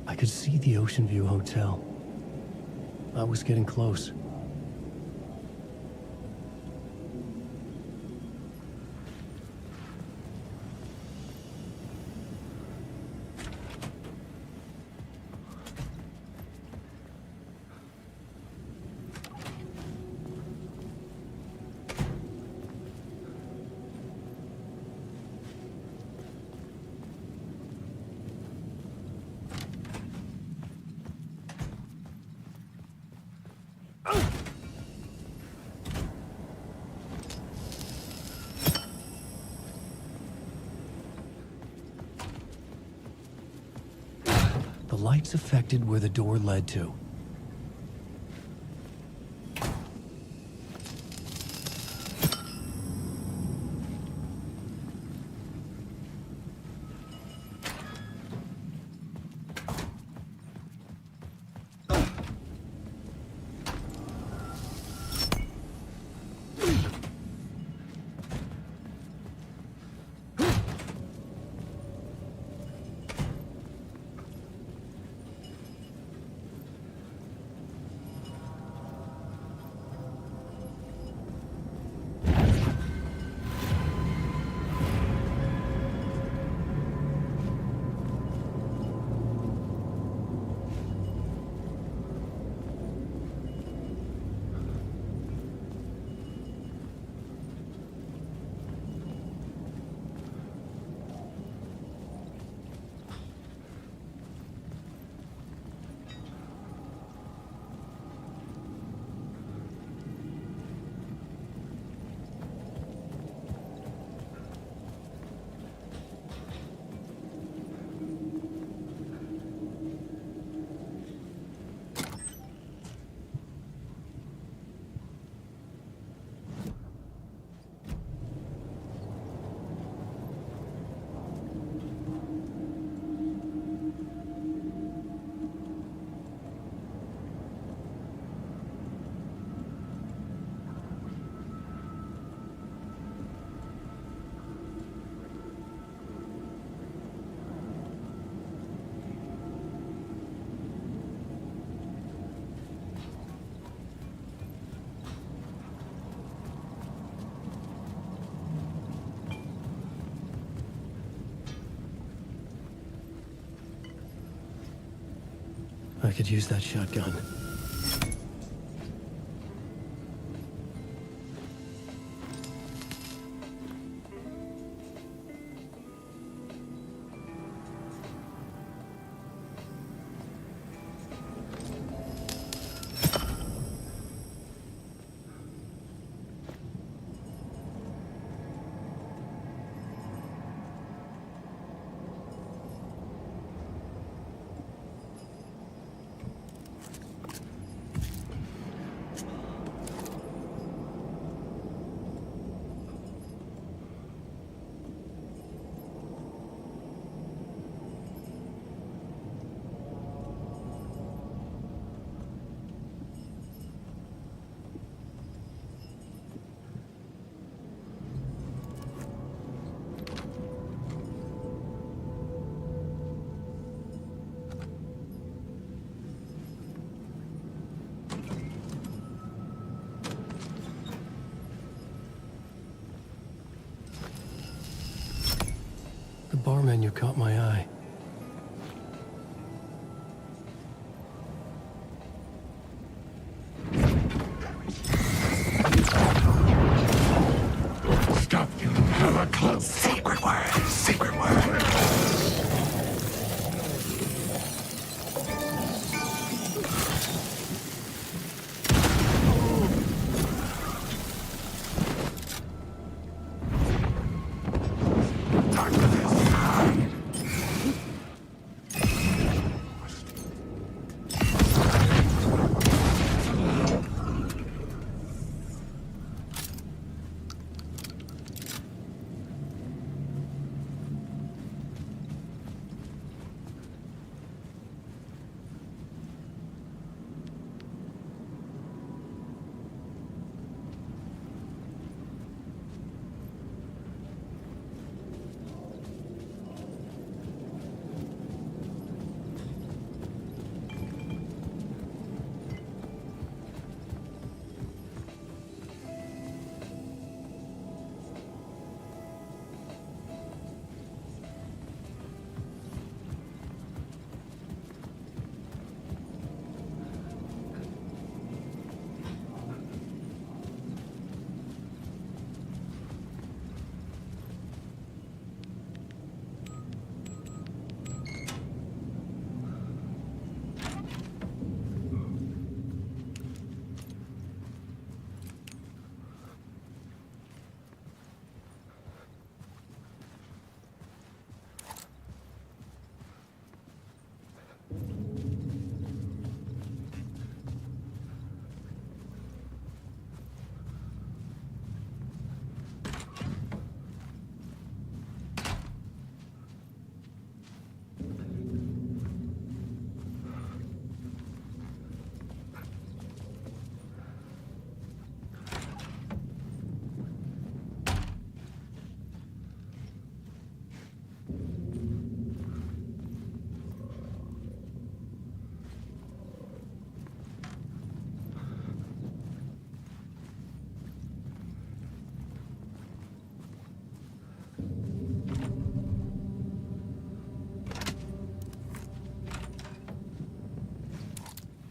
I could see the Ocean View Hotel. I was getting close. The lights affected where the door led to. I could use that shotgun. The bar menu caught my eye. Stop, you have a clue. Secret word. Secret word.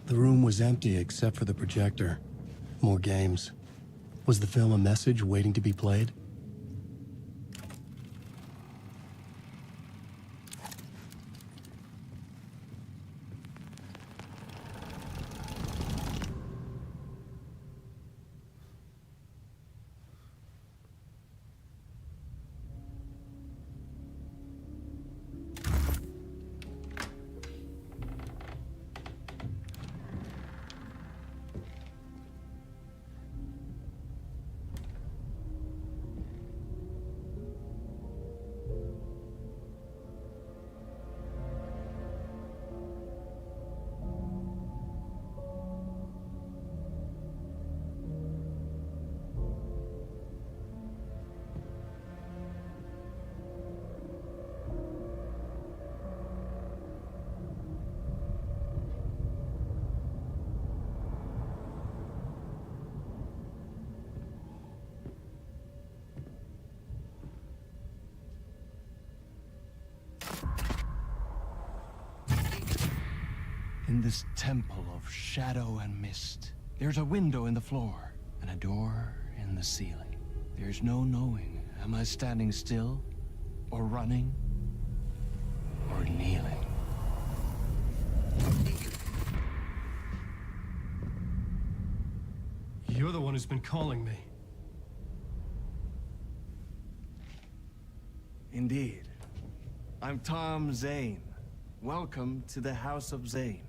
The room was empty except for the projector. More games. Was the film a message waiting to be played? In this temple of shadow and mist, there's a window in the floor and a door in the ceiling. There's no knowing, am I standing still, or running, or kneeling? You're the one who's been calling me. Indeed. I'm Tom Zane. Welcome to the House of Zane.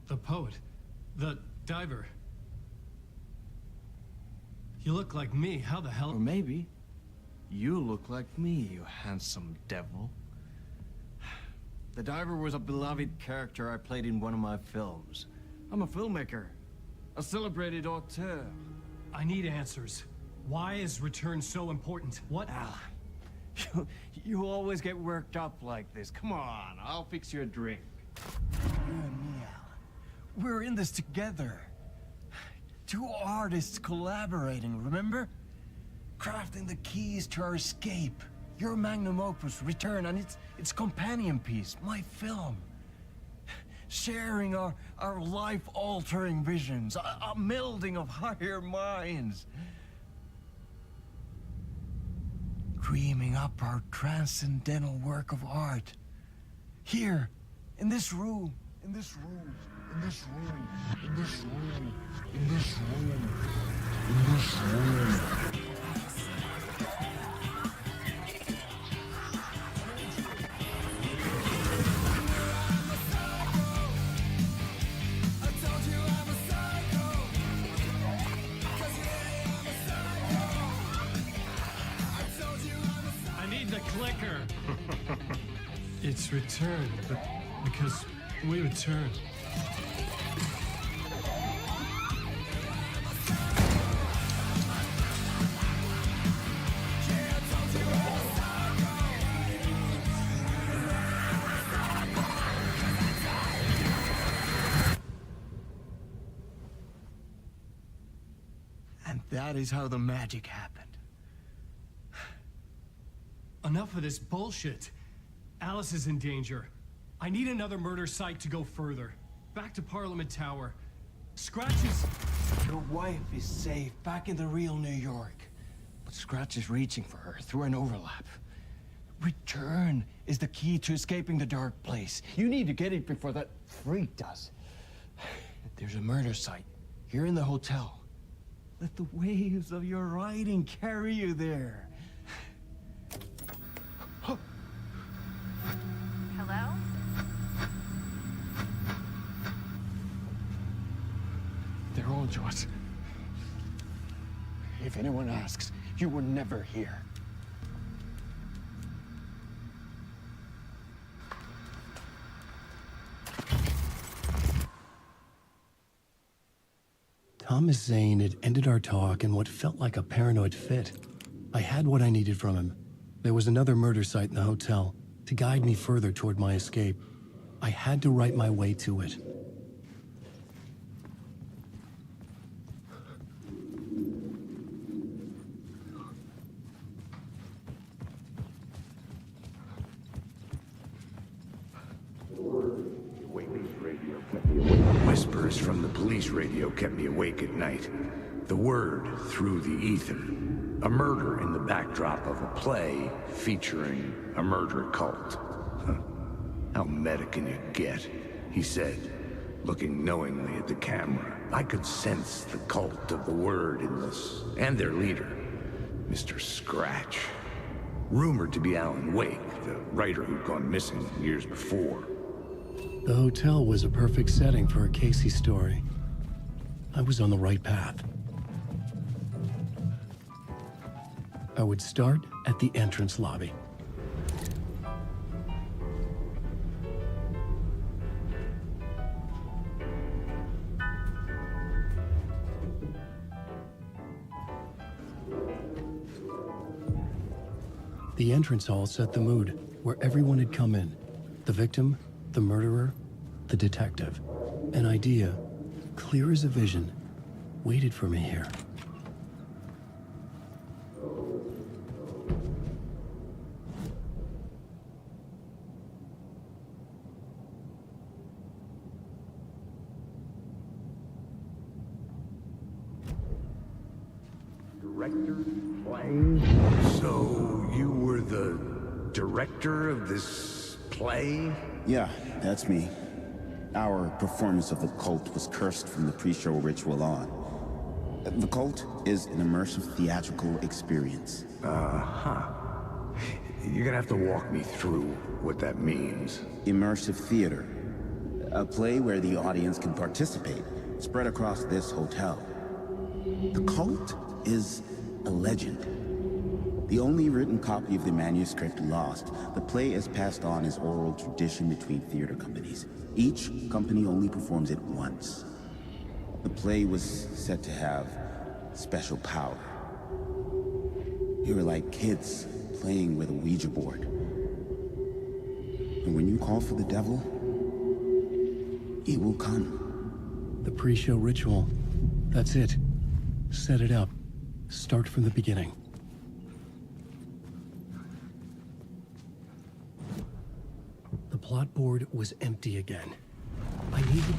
The poet. The diver. You look like me. How the hell? Or maybe you look like me, you handsome devil. The diver was a beloved character I played in one of my films. I'm a filmmaker, a celebrated auteur. I need answers. Why is Return so important? What? Alan, you always get worked up like this. Come on, I'll fix you a drink. You and me, Alan. We're in this together. Two artists collaborating, remember? Crafting the keys to our escape. Your magnum opus, Return, and its companion piece, my film. Sharing our life-altering visions, a melding of higher minds. Dreaming up our transcendental work of art. Here, in this room, in this room, in this room, in this room, in this room, in this room. Clicker. It's Return, but because we return. And that is how the magic happened. Enough of this bullshit. Alice is in danger. I need another murder site to go further. Back to Parliament Tower. Scratch is... Your wife is safe, back in the real New York. But Scratch is reaching for her through an overlap. Return is the key to escaping the dark place. You need to get it before that freak does. There's a murder site here in the hotel. Let the waves of your writing carry you there. Hello? They're on to us. If anyone asks, you were never here. Thomas Zane had ended our talk in what felt like a paranoid fit. I had what I needed from him. There was another murder site in the hotel to guide me further toward my escape. I had to write my way to it. Whispers from the police radio kept me awake at night. The word through the ether. A murder in the backdrop of a play featuring a murder cult. How meta can you get? He said, looking knowingly at the camera. I could sense the cult of the word in this, and their leader, Mr. Scratch. Rumored to be Alan Wake, the writer who'd gone missing years before. The hotel was a perfect setting for a Casey story. I was on the right path. I would start at the entrance lobby. The entrance hall set the mood, where everyone had come in. The victim, the murderer, the detective. An idea, clear as a vision, waited for me here. director's play? So, you were the director of this play? Yeah, that's me. Our performance of The Cult was cursed from the pre-show ritual on. The Cult is an immersive theatrical experience. Uh-huh. You're gonna have to walk me through what that means. Immersive theater. A play where the audience can participate, spread across this hotel. The Cult is a legend. The only written copy of the manuscript lost, the play is passed on as oral tradition between theater companies. Each company only performs it once. The play was said to have special power. You were like kids playing with a Ouija board. And when you call for the devil, he will come. The pre-show ritual. That's it. Set it up. Start from the beginning. The plot board was empty again. I needed...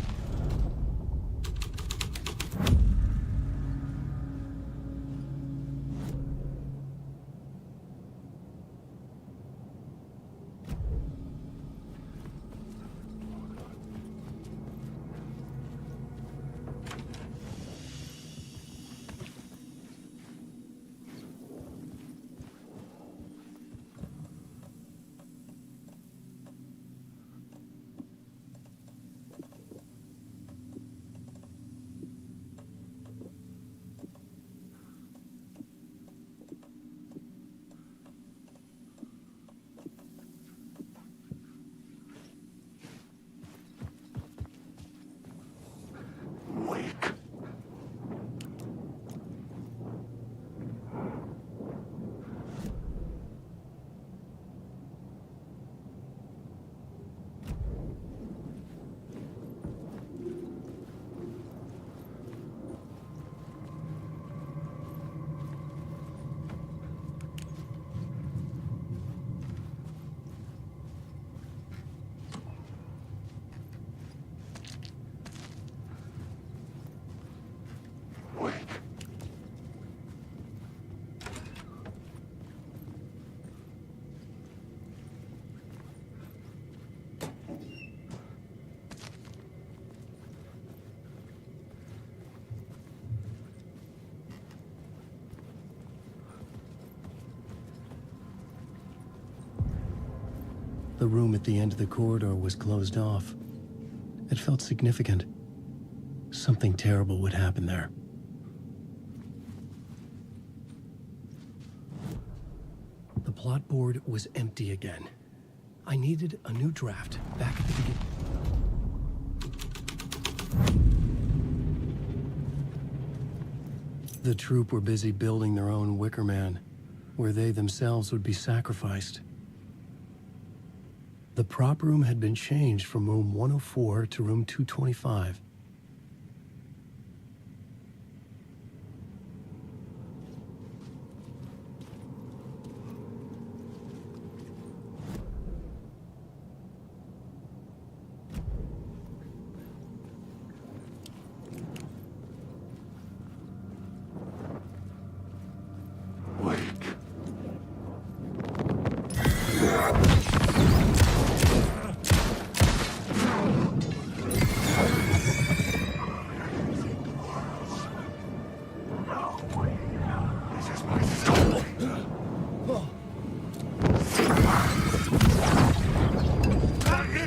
The room at the end of the corridor was closed off. It felt significant. Something terrible would happen there. The plot board was empty again. I needed a new draft back at the beginning. The troupe were busy building their own Wicker Man, where they themselves would be sacrificed. The prop room had been changed from room 104 to room 225.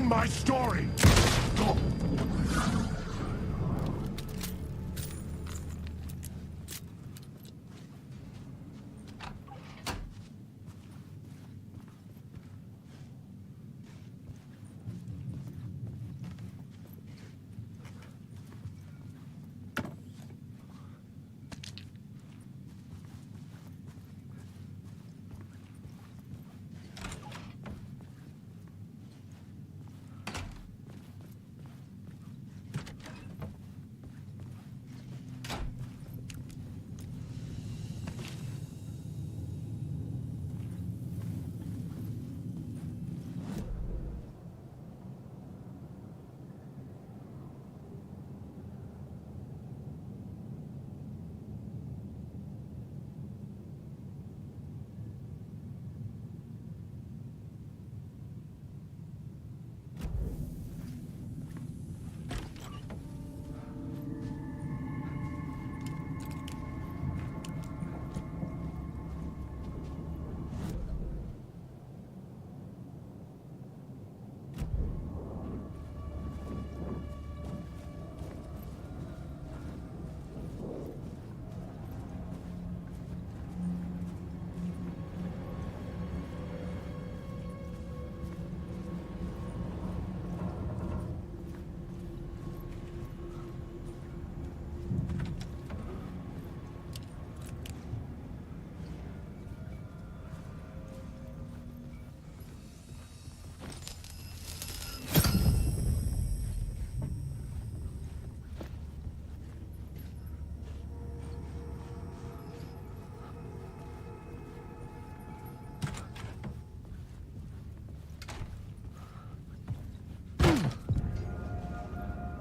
My story!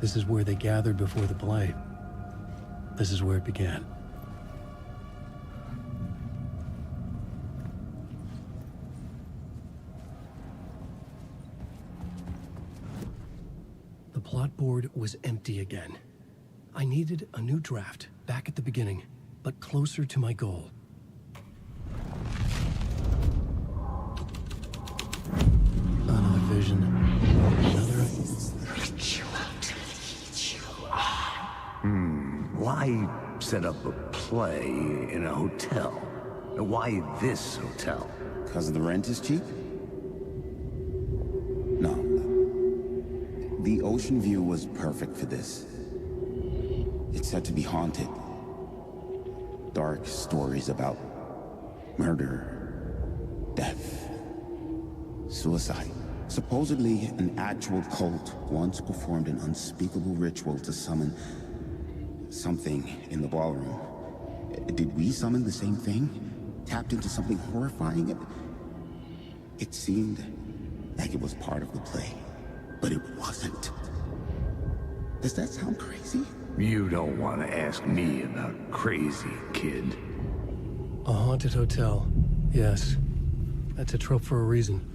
This is where they gathered before the play. This is where it began. The plot board was empty again. I needed a new draft, back at the beginning, but closer to my goal. Another vision. Another... Why set up a play in a hotel? Why this hotel? Because the rent is cheap? No. The ocean view was perfect for this. It's said to be haunted. Dark stories about murder, death, suicide. Supposedly, an actual cult once performed an unspeakable ritual to summon something in the ballroom. Did we summon the same thing? Tapped into something horrifying? It seemed like it was part of the play, but it wasn't. Does that sound crazy? You don't want to ask me about crazy, kid. A haunted hotel. Yes. That's a trope for a reason.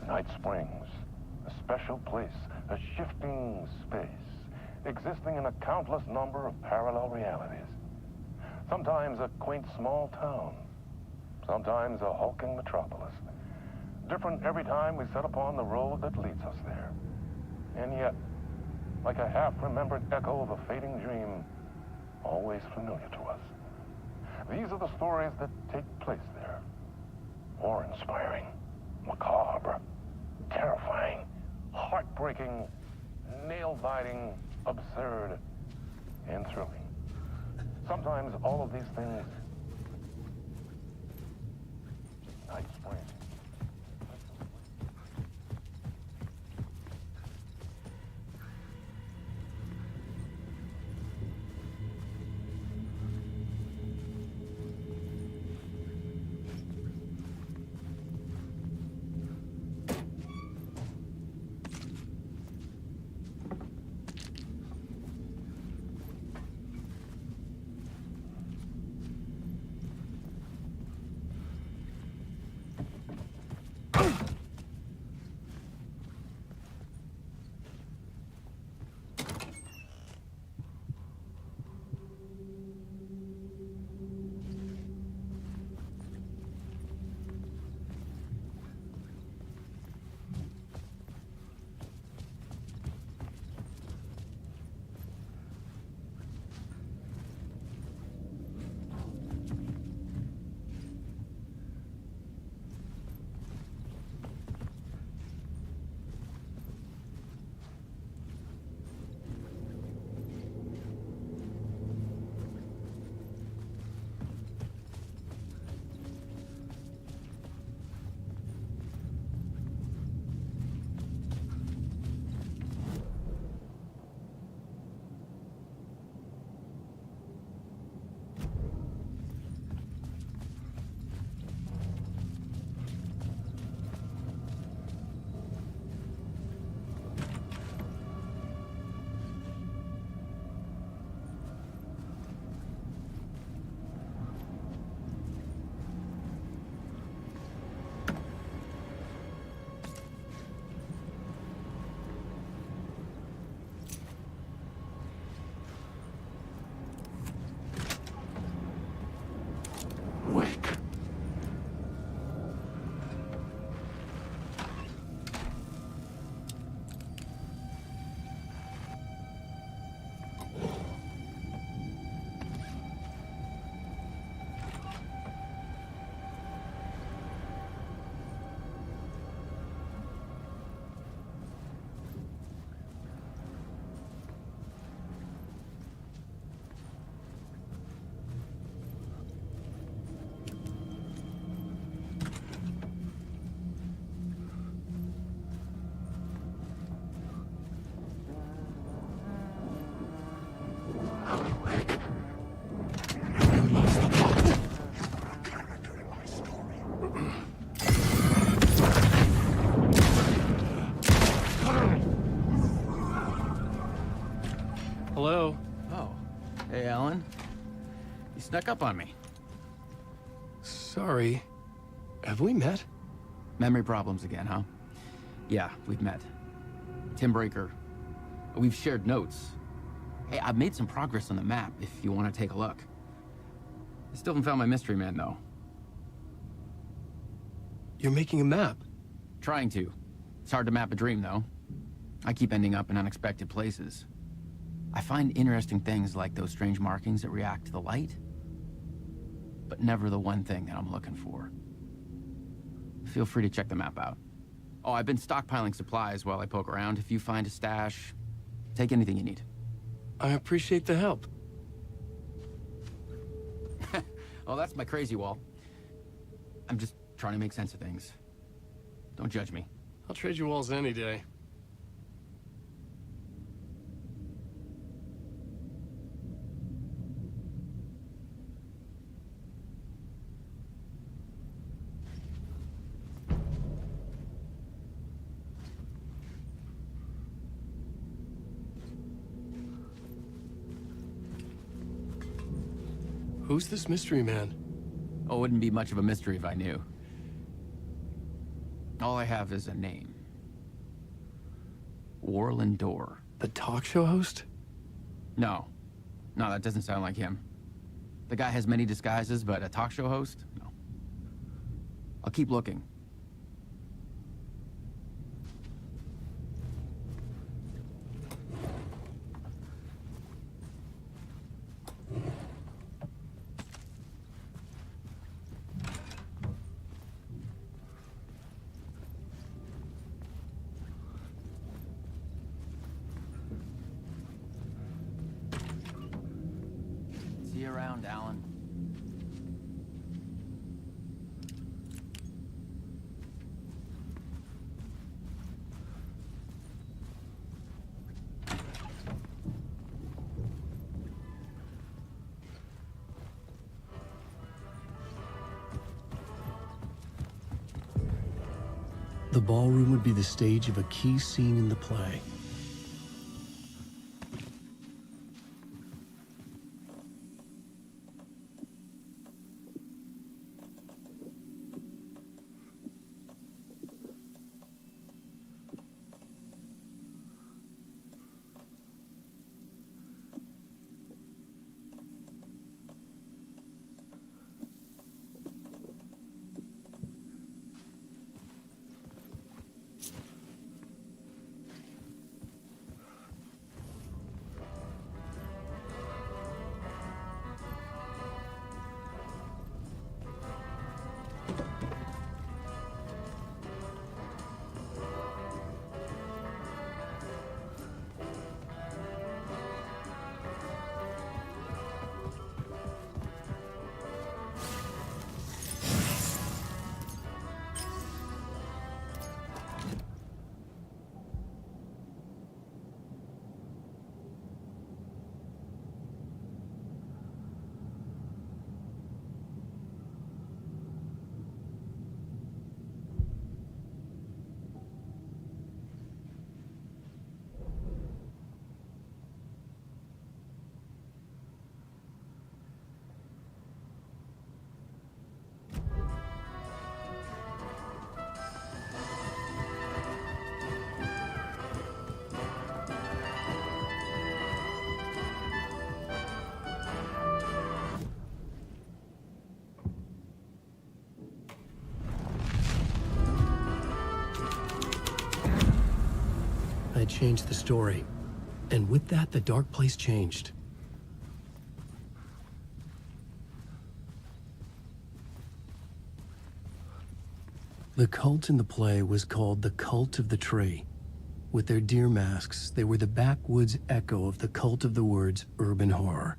Night Springs, a special place, a shifting space, existing in a countless number of parallel realities. Sometimes a quaint small town, sometimes a hulking metropolis. Different every time we set upon the road that leads us there. And yet, like a half-remembered echo of a fading dream, always familiar to us. These are the stories that take place there. Awe-inspiring, macabre, terrifying, heartbreaking, nail-biting, absurd, and thrilling. Sometimes all of these things... Night Springs. Hello? Oh. Hey, Alan. You snuck up on me. Sorry. Have we met? Memory problems again, huh? Yeah, we've met. Tim Breaker. We've shared notes. Hey, I've made some progress on the map if you want to take a look. I still haven't found my mystery man, though. You're making a map? Trying to. It's hard to map a dream, though. I keep ending up in unexpected places. I find interesting things like those strange markings that react to the light, but never the one thing that I'm looking for. Feel free to check the map out. Oh, I've been stockpiling supplies while I poke around. If you find a stash, take anything you need. I appreciate the help. Oh, that's my crazy wall. I'm just trying to make sense of things. Don't judge me. I'll trade you walls any day. Who's this mystery man? Oh, it wouldn't be much of a mystery if I knew. All I have is a name. Warland Door. The talk show host? No. No, that doesn't sound like him. The guy has many disguises, but a talk show host? No. I'll keep looking. See you around, Alan. The ballroom would be the stage of a key scene in the play. I changed the story. And with that, the dark place changed. The cult in the play was called the Cult of the Tree. With their deer masks, they were the backwoods echo of the cult of the words urban horror.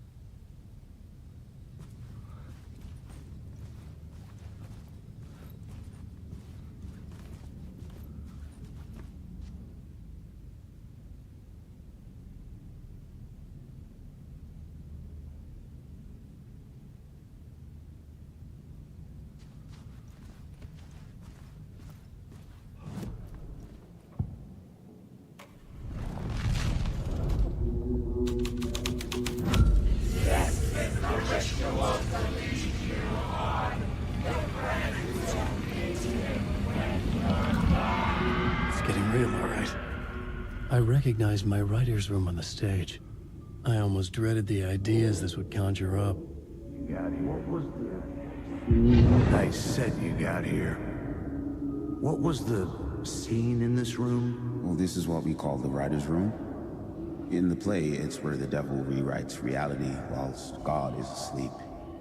recognized my writer's room on the stage. I almost dreaded the ideas this would conjure up. You got here. What was the... I said you got here. What was the scene in this room? Well, this is what we call the writer's room. In the play, it's where the devil rewrites reality whilst God is asleep.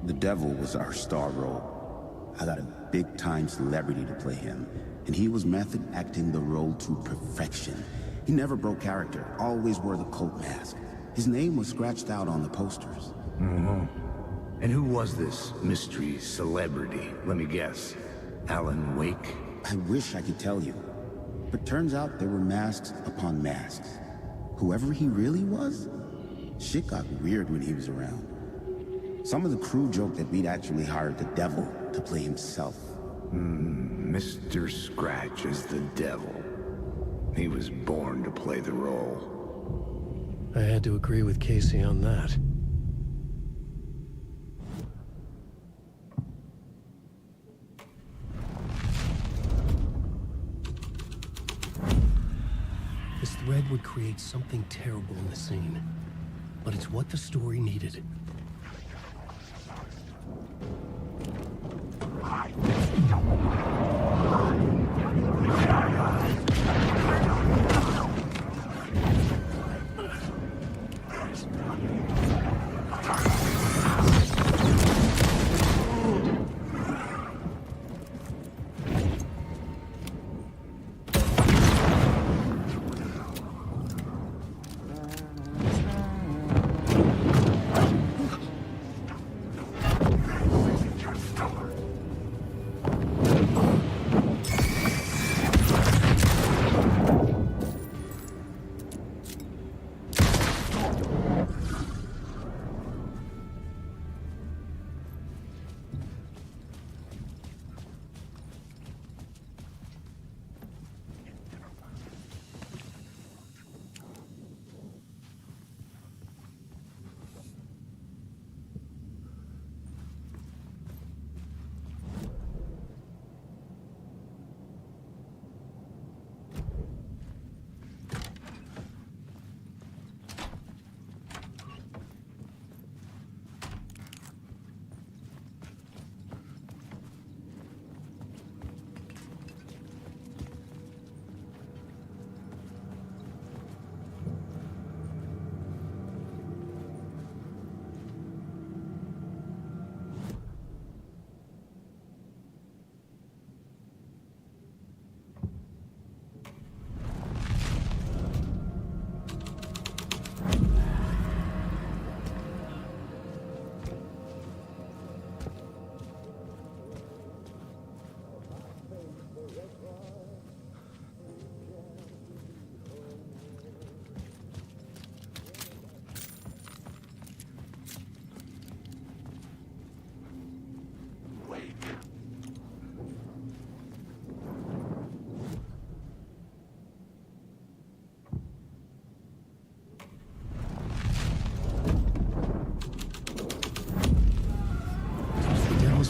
The devil was our star role. I got a big-time celebrity to play him, and he was method acting the role to perfection. He never broke character, always wore the cult mask. His name was scratched out on the posters. Mm-hmm. And who was this mystery celebrity? Let me guess. Alan Wake? I wish I could tell you. But turns out there were masks upon masks. Whoever he really was, shit got weird when he was around. Some of the crew joked that we'd actually hired the devil to play himself. Mr. Scratch is the devil. He was born to play the role. I had to agree with Casey on that. This thread would create something terrible in the scene, but it's what the story needed.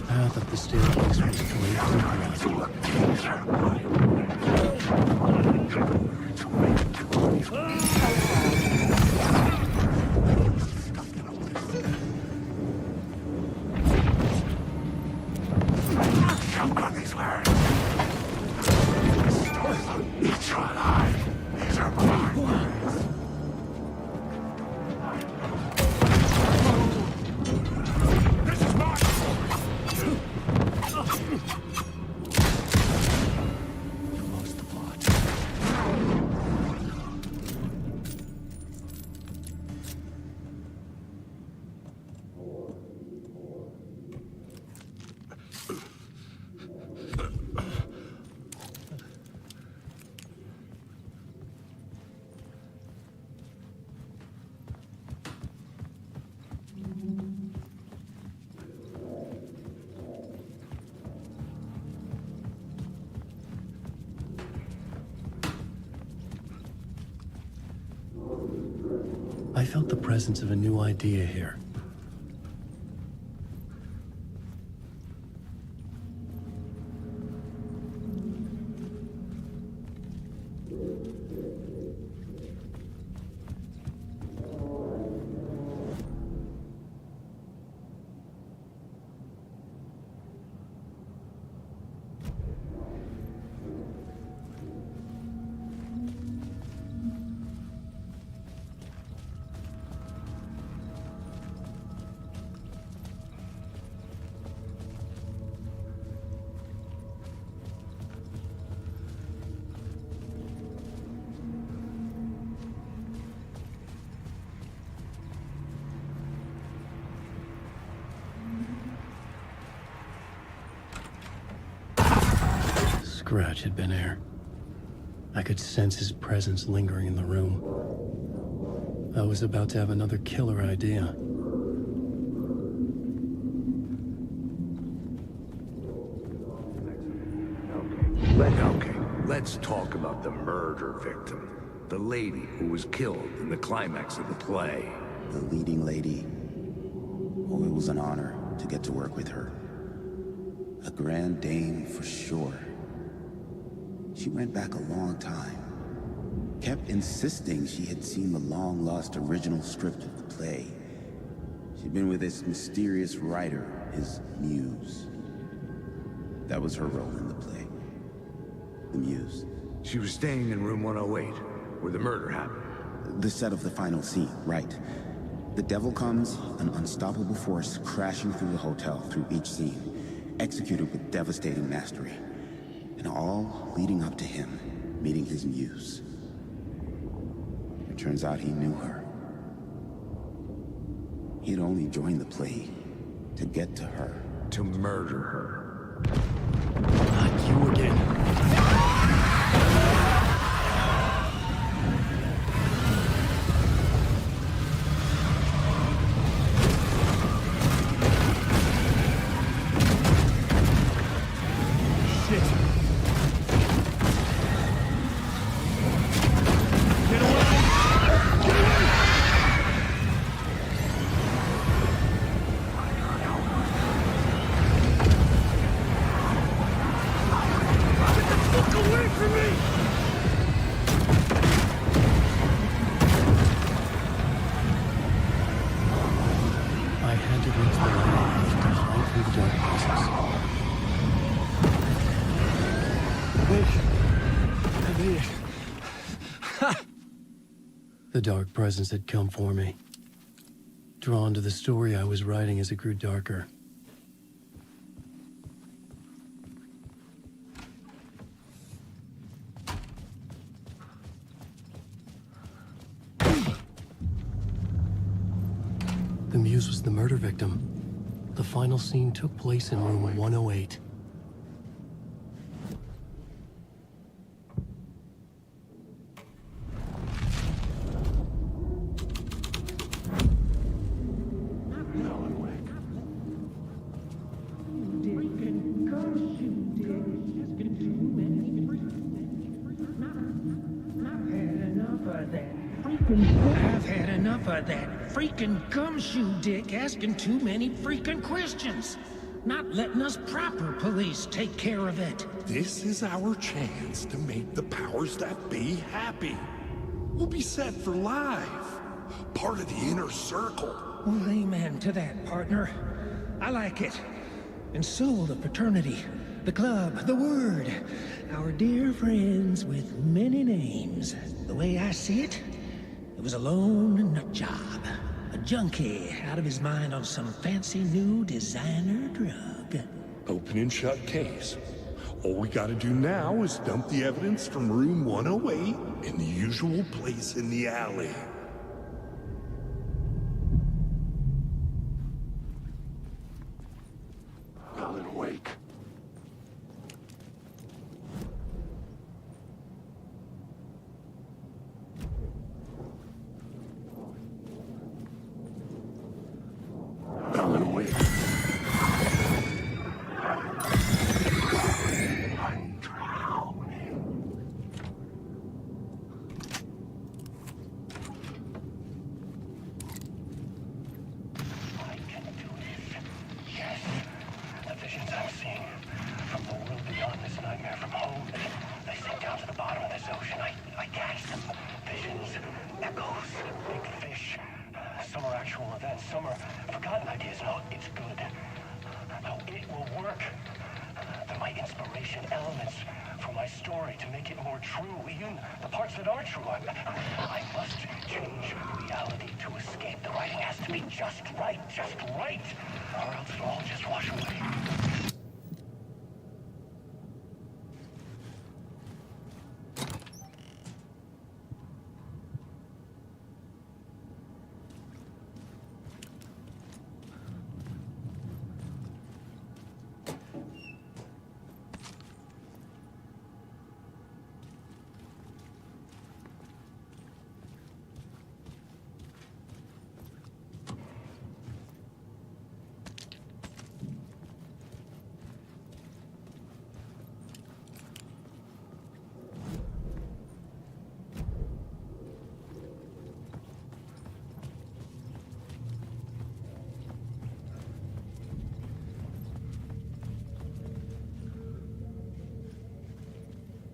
Path up the staircase was I felt the presence of a new idea here. Scratch had been here. I could sense his presence lingering in the room. I was about to have another killer idea. Okay, let's talk about the murder victim. The lady who was killed in the climax of the play. The leading lady. Oh, it was an honor to get to work with her. A grand dame for sure. She went back a long time. Kept insisting she had seen the long-lost original script of the play. She'd been with this mysterious writer, his muse. That was her role in the play. The muse. She was staying in room 108, where the murder happened. The set of the final scene, right. The devil comes, an unstoppable force crashing through the hotel through each scene, executed with devastating mastery. And all leading up to him meeting his muse. It turns out he knew her. He'd only joined the play to get to her. To murder her. Not you again. The dark presence had come for me. Drawn to the story I was writing as it grew darker. The muse was the murder victim. The final scene took place in room 108. I've had enough of that freaking gumshoe dick asking too many freaking questions. Not letting us proper police take care of it. This is our chance to make the powers that be happy. We'll be set for life. Part of the inner circle. Well, amen to that, partner. I like it. And so the fraternity, the club, the word. Our dear friends with many names. The way I see it, it was a lone nut job. A junkie out of his mind on some fancy new designer drug. Open and shut case. All we gotta do now is dump the evidence from room 108 in the usual place in the alley. Alan, awake. Alan, awake. I'm drowning. I can do this. Yes. The visions I'm seeing from the world beyond this nightmare, from home, they sink down to the bottom of this ocean. I catch them. Visions, echoes, big fish. Some are actual events, some are forgotten ideas. No, it's good. No, it will work. They're my inspiration, elements for my story to make it more true, even the parts that are true. I must change reality to escape. The writing has to be just right, or else it'll all just wash away.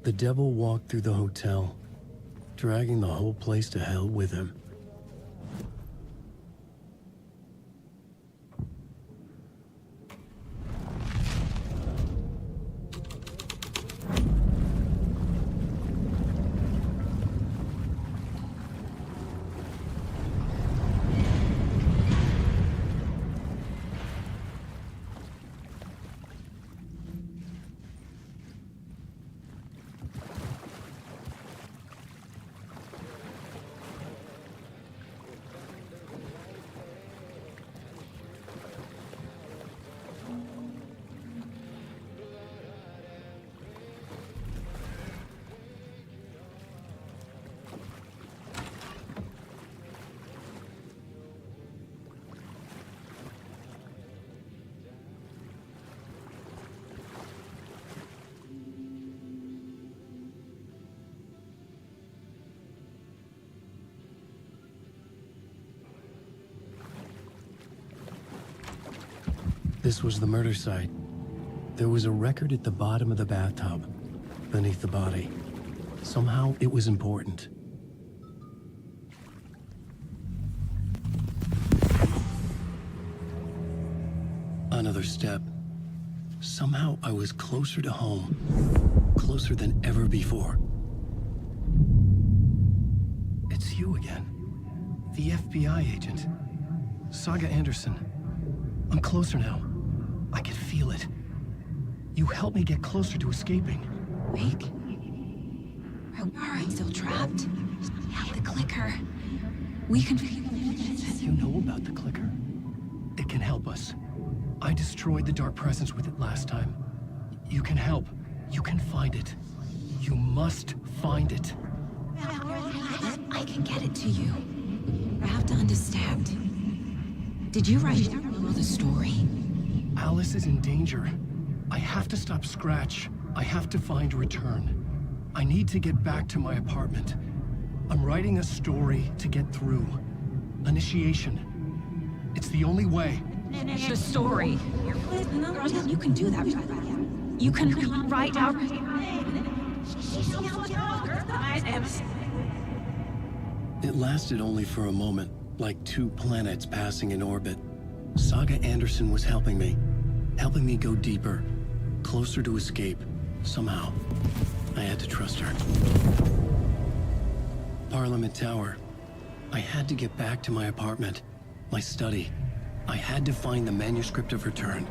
The devil walked through the hotel, dragging the whole place to hell with him. This was the murder site. There was a record at the bottom of the bathtub, beneath the body. Somehow it was important. Another step. Somehow I was closer to home. Closer than ever before. It's you again. The FBI agent. Saga Anderson. I'm closer now. I can feel it. You helped me get closer to escaping. Wake. Are we still trapped? The clicker. We can... You know about the clicker? It can help us. I destroyed the dark presence with it last time. You can help. You can find it. You must find it. I can get it to you. I have to understand. Did you write down the story? Alice is in danger. I have to stop Scratch. I have to find Return. I need to get back to my apartment. I'm writing a story to get through. Initiation. It's the only way. The story. You can do that. You can write out... It lasted only for a moment, like two planets passing in orbit. Saga Anderson was helping me go deeper, closer to escape, somehow. I had to trust her. Parliament Tower. I had to get back to my apartment, my study. I had to find the manuscript of Return.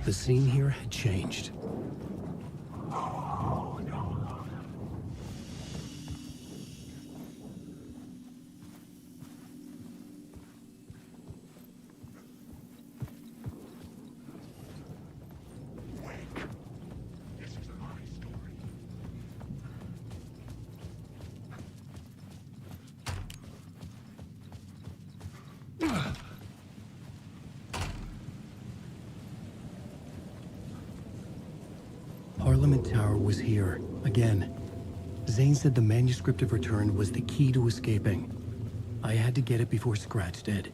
The scene here had changed. tenement tower was here, again. Zane said the manuscript of return was the key to escaping. I had to get it before Scratch did.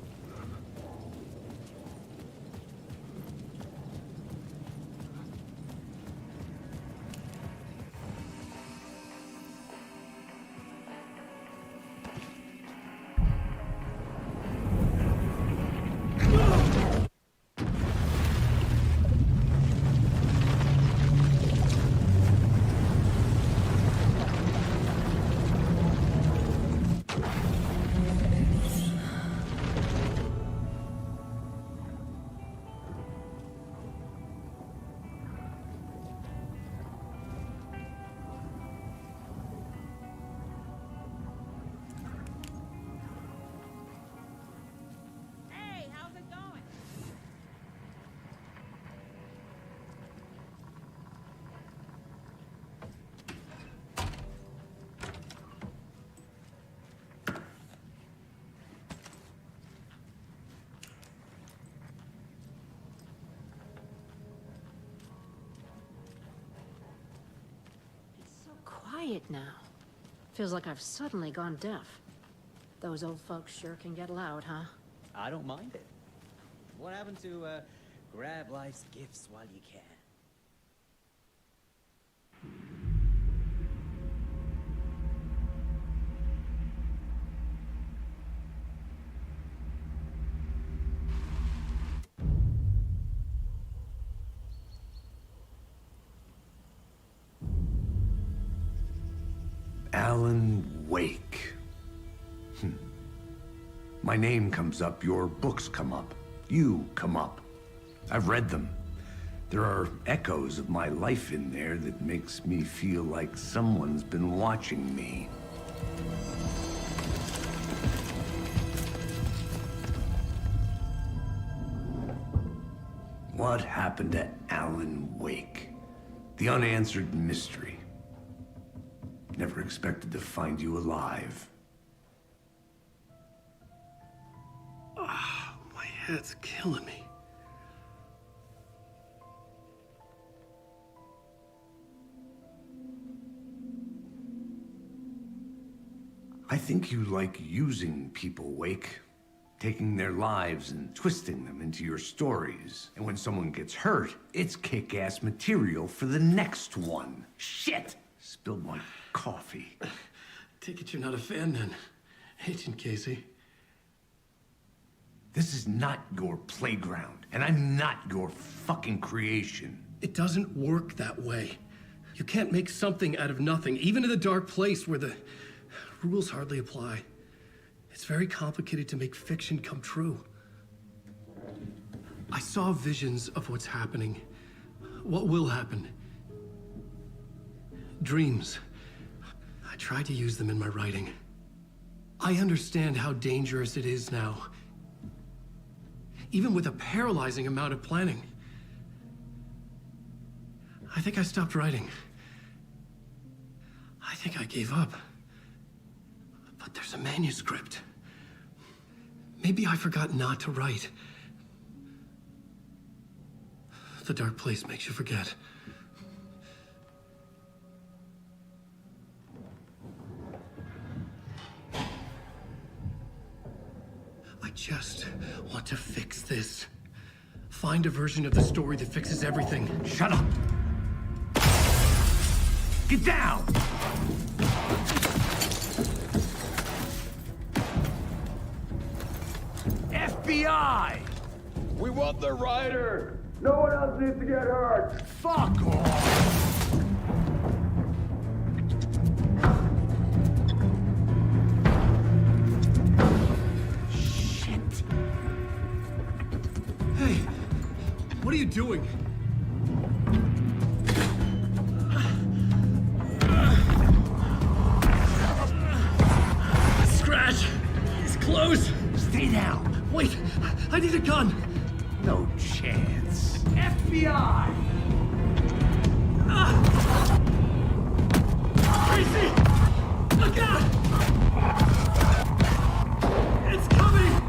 Quiet now. Feels like I've suddenly gone deaf. Those old folks sure can get loud, huh? I don't mind it. What happened to, grab life's gifts while you can? Alan Wake. My name comes up, your books come up, you come up. I've read them. There are echoes of my life in there that makes me feel like someone's been watching me. What happened to Alan Wake? The unanswered mystery. Never expected to find you alive. My head's killing me. I think you like using people, Wake. Taking their lives and twisting them into your stories. And when someone gets hurt, it's kick-ass material for the next one. Shit! Spilled my coffee. Take it you're not a fan then, Agent Casey. This is not your playground, and I'm not your fucking creation. It doesn't work that way. You can't make something out of nothing, even in the dark place where the rules hardly apply. It's very complicated to make fiction come true. I saw visions of what's happening, what will happen. Dreams. I tried to use them in my writing. I understand how dangerous it is now. Even with a paralyzing amount of planning. I think I stopped writing. I think I gave up. But there's a manuscript. Maybe I forgot not to write. The dark place makes you forget. I just want to fix this. Find a version of the story that fixes everything. Shut up! Get down! FBI! We want the writer! No one else needs to get hurt! Fuck off! What are you doing? Scratch! He's close! Stay down! Wait! I need a gun! No chance. FBI! Tracy! Look out! It's coming!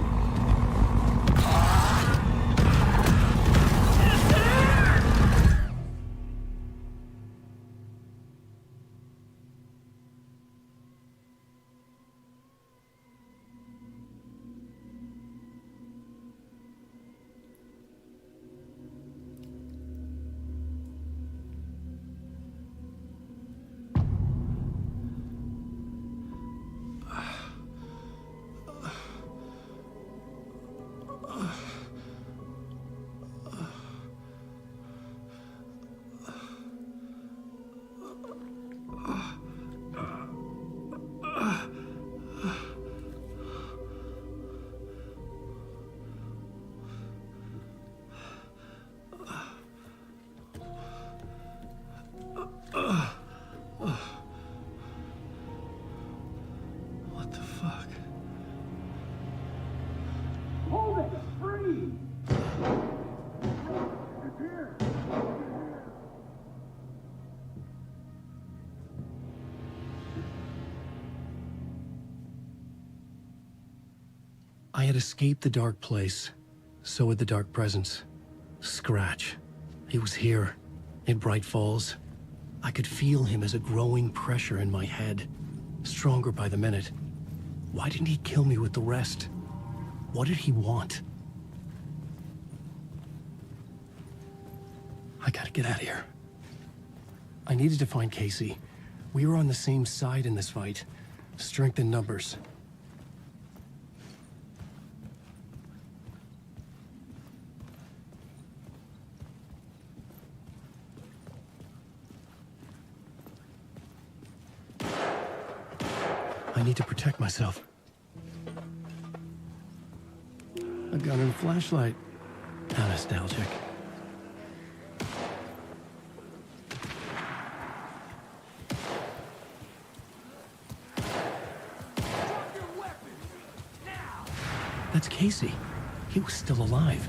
I had escaped the dark place. So had the dark presence. Scratch. He was here, in Bright Falls. I could feel him as a growing pressure in my head, stronger by the minute. Why didn't he kill me with the rest? What did he want? I gotta get out of here. I needed to find Casey. We were on the same side in this fight. Strength in numbers. I need to protect myself. A gun and a flashlight. How nostalgic. That's Casey. He was still alive.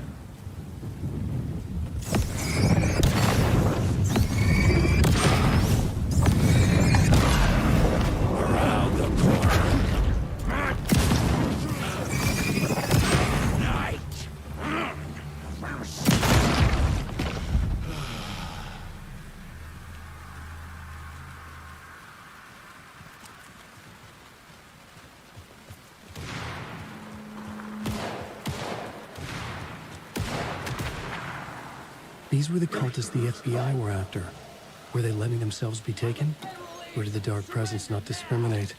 Around the corner. Night. These were the cultists the FBI were after. Were they letting themselves be taken? Or did the dark presence not discriminate?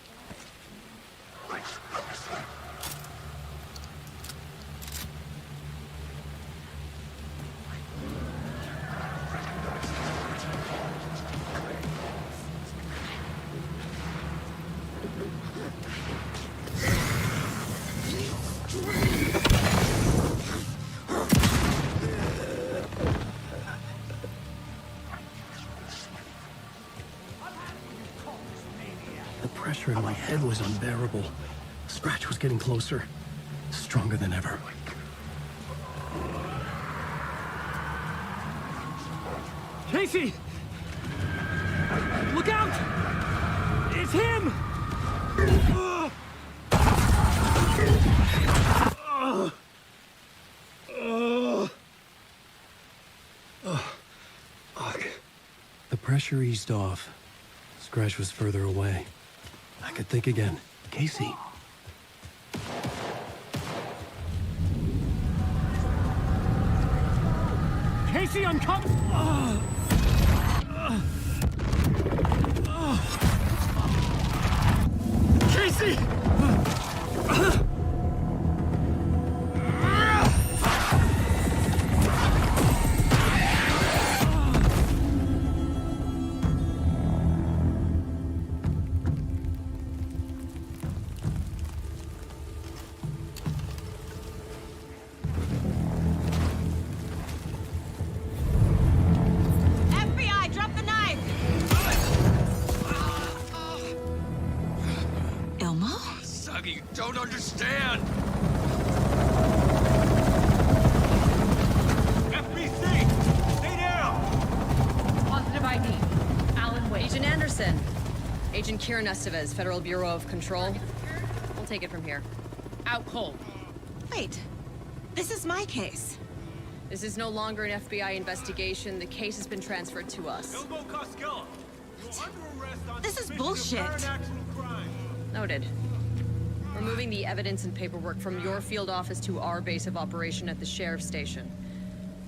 The pressure in my head was unbearable. Scratch was getting closer, stronger than ever. Casey! Look out! It's him! The pressure eased off. Scratch was further away. I could think again. Casey. Casey, I'm coming! Casey! FBI, drop the knife! Elmo? Suggy, you don't understand! FBC! Stay down! Positive ID. Alan Wade. Agent Anderson. Agent Kieran Estevez, Federal Bureau of Control. We'll take it from here. Out cold. Wait. This is my case. This is no longer an FBI investigation. The case has been transferred to us. Elmo Costello, you're under arrest on This is suspicion of bullshit. supernatural crime. Noted. We're moving the evidence and paperwork from your field office to our base of operation at the sheriff's station.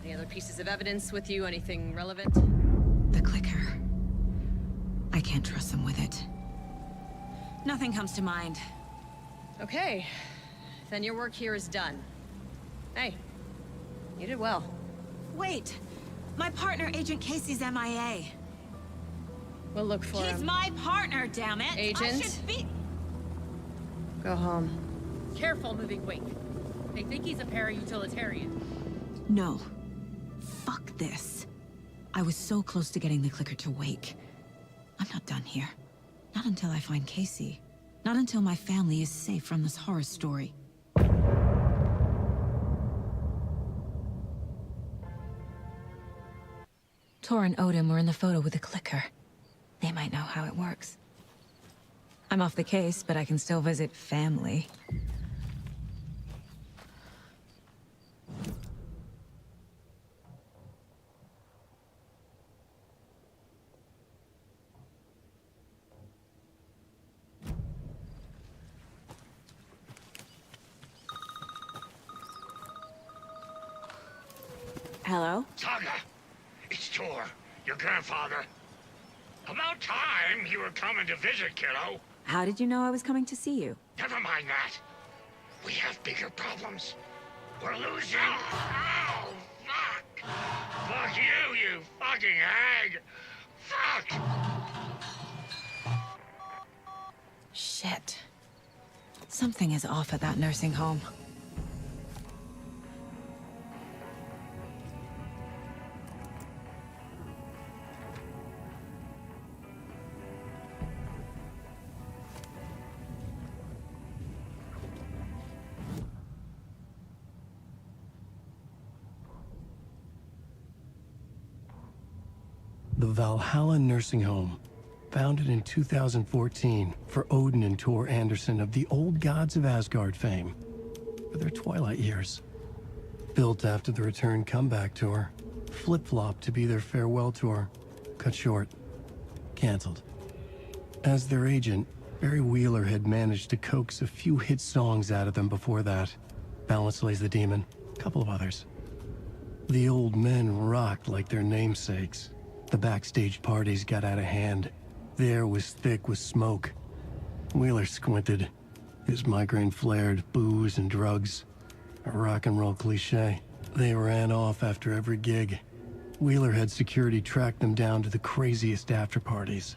Any other pieces of evidence with you? Anything relevant? The clicker. I can't trust them with it. Nothing comes to mind. Okay. Then your work here is done. Hey, you did well. Wait! My partner, Agent Casey's MIA. We'll look for him. He's my partner, damn it! I Agent? should be... Go home. Careful moving wing. They think he's a para-utilitarian. No. Fuck this. I was so close to getting the clicker to wake. I'm not done here. Not until I find Casey. Not until my family is safe from this horror story. Tor and Odin were in the photo with a clicker. They might know how it works. I'm off the case, but I can still visit family. Hello? Saga! It's Tor, your grandfather. About time you were coming to visit, kiddo. How did you know I was coming to see you? Never mind that. We have bigger problems. We're losing. Oh, fuck! Fuck you, you fucking hag! Fuck! Shit. Something is off at that nursing home. The Valhalla Nursing Home, founded in 2014 for Odin and Tor Anderson of the Old Gods of Asgard fame, for their twilight years. Built after the return comeback tour, flip-flopped to be their farewell tour, cut short, canceled. As their agent, Barry Wheeler had managed to coax a few hit songs out of them before that. Balance Slays the Demon, a couple of others. The old men rocked like their namesakes. The backstage parties got out of hand. The air was thick with smoke. Wheeler squinted. His migraine flared, booze and drugs. A rock and roll cliche. They ran off after every gig. Wheeler had security track them down to the craziest after parties.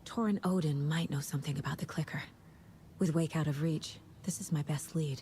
Tor and Odin might know something about the clicker. With Wake out of reach, this is my best lead.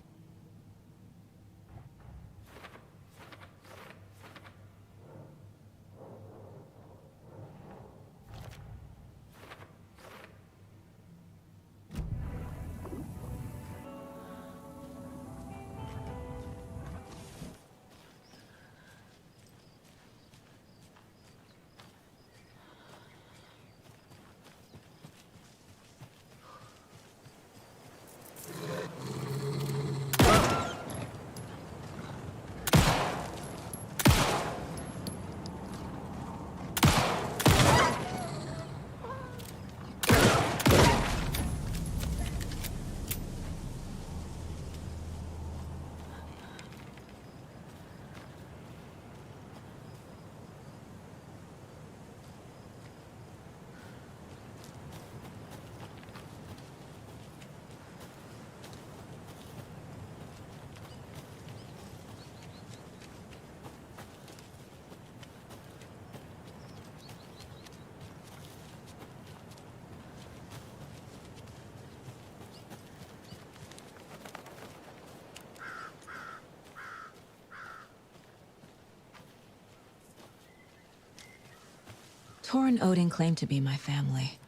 Tor and Odin claim to be my family.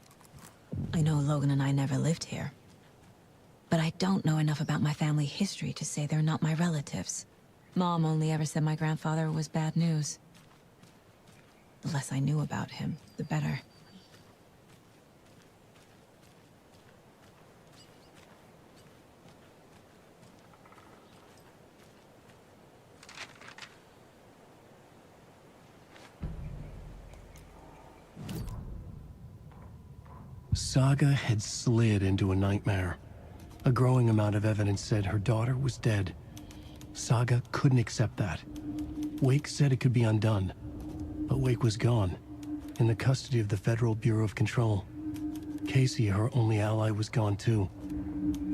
I know Logan and I never lived here. But I don't know enough about my family history to say they're not my relatives. Mom only ever said my grandfather was bad news. The less I knew about him, the better. Saga had slid into a nightmare. A growing amount of evidence said her daughter was dead. Saga couldn't accept that. Wake said it could be undone. But Wake was gone, in the custody of the Federal Bureau of Control. Casey, her only ally, was gone too.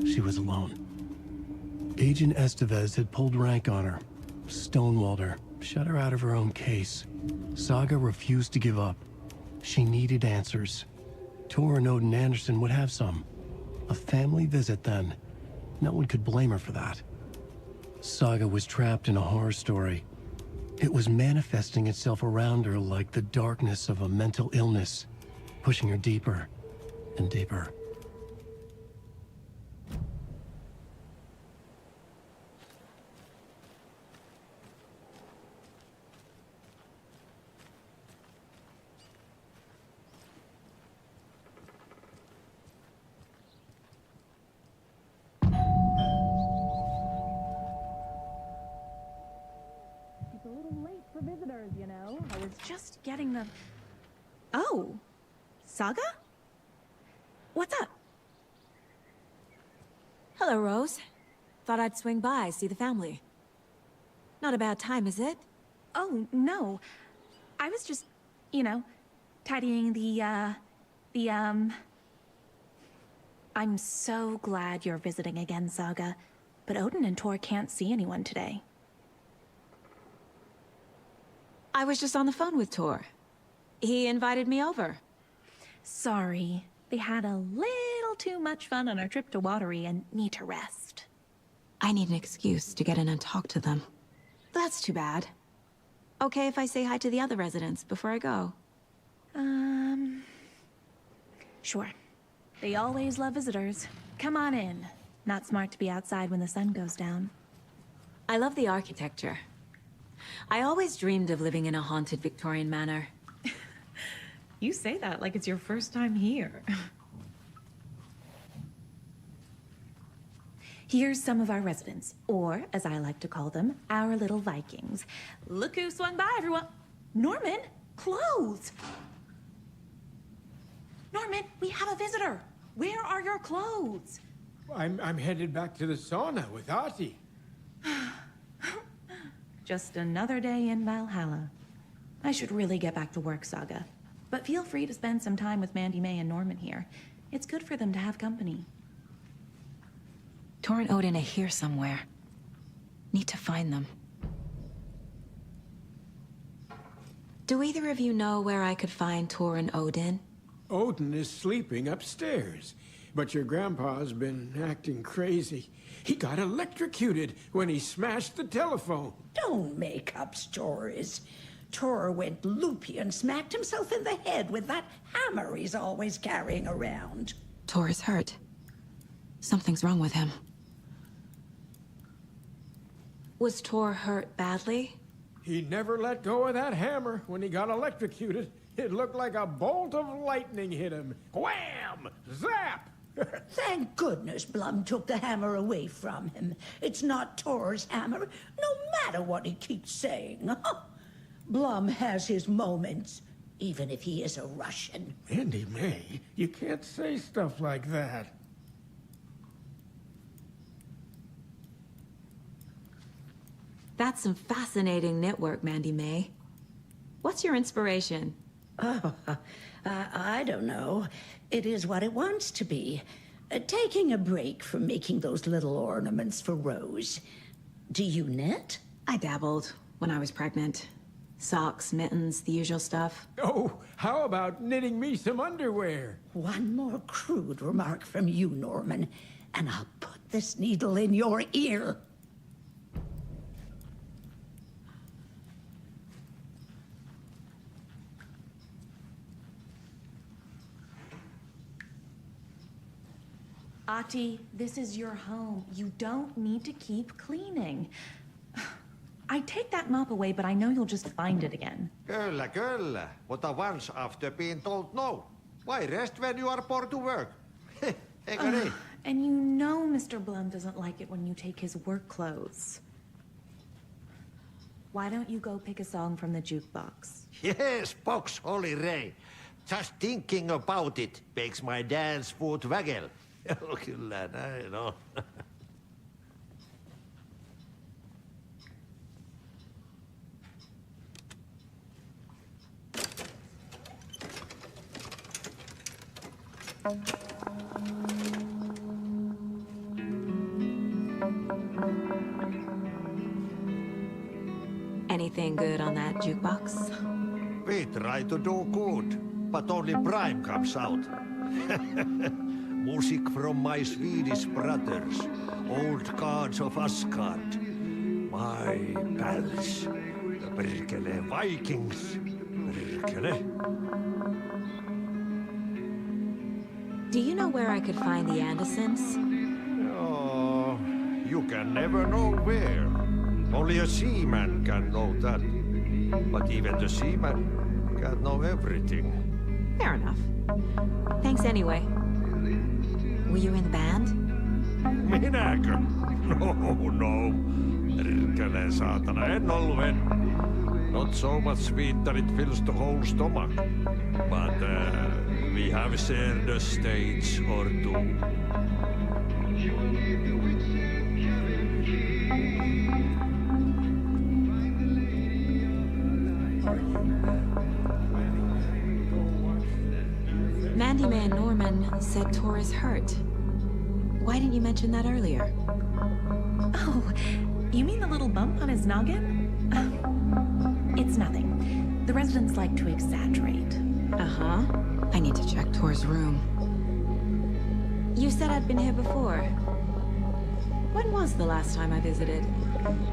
She was alone. Agent Estevez had pulled rank on her, stonewalled her, shut her out of her own case. Saga refused to give up. She needed answers. Tor and Odin Anderson would have some. A family visit, then. No one could blame her for that. Saga was trapped in a horror story. It was manifesting itself around her like the darkness of a mental illness, pushing her deeper and deeper. It's a little late for visitors, you know. I was just getting the... Oh, Saga? What's up? Hello, Rose. Thought I'd swing by, see the family. Not a bad time, is it? Oh, no. I was just, you know, tidying I'm so glad you're visiting again, Saga. But Odin and Tor can't see anyone today. I was just on the phone with Tor. He invited me over. Sorry. They had a little too much fun on our trip to Watery and need to rest. I need an excuse to get in and talk to them. That's too bad. Okay if I say hi to the other residents before I go? Sure. They always love visitors. Come on in. Not smart to be outside when the sun goes down. I love the architecture. I always dreamed of living in a haunted Victorian manor. You say that like it's your first time here. Here's some of our residents, or as I like to call them, our little Vikings. Look who swung by, everyone. Norman, clothes. Norman, we have a visitor. Where are your clothes? I'm headed back to the sauna with Artie. Just another day in Valhalla. I should really get back to work, Saga. But feel free to spend some time with Mandy May and Norman here. It's good for them to have company. Tor and Odin are here somewhere. Need to find them. Do either of you know where I could find Tor and Odin? Odin is sleeping upstairs, but your grandpa's been acting crazy. He got electrocuted when he smashed the telephone. Don't make up stories. Tor went loopy and smacked himself in the head with that hammer he's always carrying around. Tor is hurt. Something's wrong with him. Was Tor hurt badly? He never let go of that hammer when he got electrocuted. It looked like a bolt of lightning hit him. Wham! Zap! Thank goodness Blum took the hammer away from him. It's not Tor's hammer, no matter what he keeps saying. Blum has his moments, even if he is a Russian. Mandy May, you can't say stuff like that. That's some fascinating knitwork, Mandy May. What's your inspiration? Oh, I don't know. It is what it wants to be. Taking a break from making those little ornaments for Rose. Do you knit? I dabbled when I was pregnant. Socks, mittens, the usual stuff. Oh, how about knitting me some underwear? One more crude remark from you, Norman, and I'll put this needle in your ear. Ati, this is your home. You don't need to keep cleaning. I take that mop away, but I know you'll just find it again. Kyllä, kyllä. Mutta once after being told no. Why rest when you are poor to work? Eikö niin? And you know Mr. Blum doesn't like it when you take his work clothes. Why don't you go pick a song from the jukebox? Yes, box Holy Ray. Just thinking about it makes my dance foot waggle. Kyllä näin on. Anything good on that jukebox? We try to do good, but only Prime comes out. Music from my Swedish brothers, old gods of Asgard. My pals, the Perkele Vikings. Perkele. Do you know where I could find the Andersons? Oh, you can never know where. Only a seaman can know that. But even the seaman can't know everything. Fair enough. Thanks anyway. Were you in the band? Minäkö? No. Perkele saatana, en ollut. Not so much sweet that it fills the whole stomach. But we have shared a stage or two. Mandy May and Norman said Tor is hurt. Why didn't you mention that earlier? Oh, you mean the little bump on his noggin? It's nothing. The residents like to exaggerate. Uh-huh. I need to check Tor's room. You said I'd been here before. When was the last time I visited?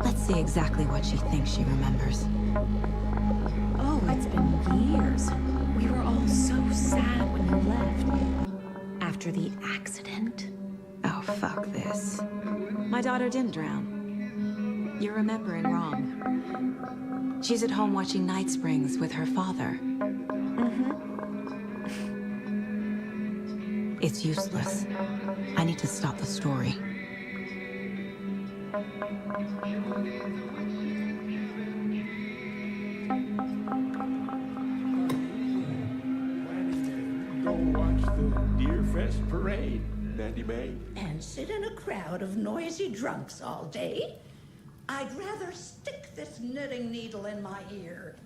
Let's see exactly what she thinks she remembers. Oh, it's been years. We were all so sad when you left. After the accident. Oh, fuck this. My daughter didn't drown. You're remembering wrong. She's at home watching Night Springs with her father. It's useless. I need to stop the story. Go watch the Deer Fest parade, Mandy May. And sit in a crowd of noisy drunks all day? I'd rather stick this knitting needle in my ear.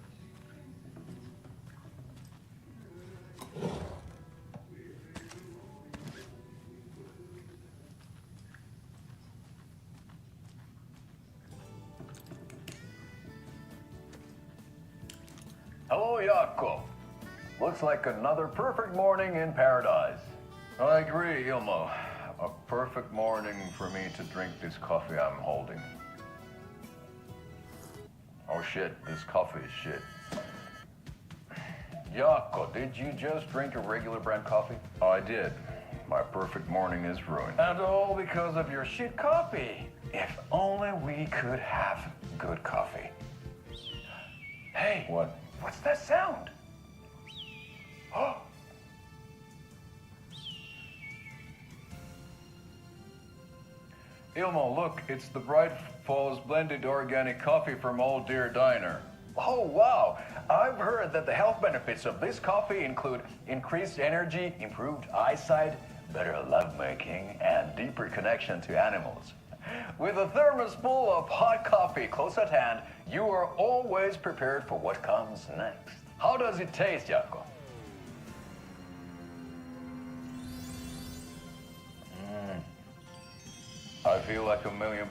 Hello, Jaakko. Looks like another perfect morning in paradise. I agree, Ilmo. A perfect morning for me to drink this coffee I'm holding. Oh shit, this coffee is shit. Jaakko, did you just drink a regular brand coffee? I did. My perfect morning is ruined. And all because of your shit coffee. If only we could have good coffee. Hey. What? What's that sound? Oh. Ilmo, look, it's the Bright Falls blended organic coffee from Old Deer Diner. Oh, wow. I've heard that the health benefits of this coffee include increased energy, improved eyesight, better lovemaking, and deeper connection to animals. With a thermos full of hot coffee close at hand, you are always prepared for what comes next. How does it taste, Jaakko? I feel like $1 million.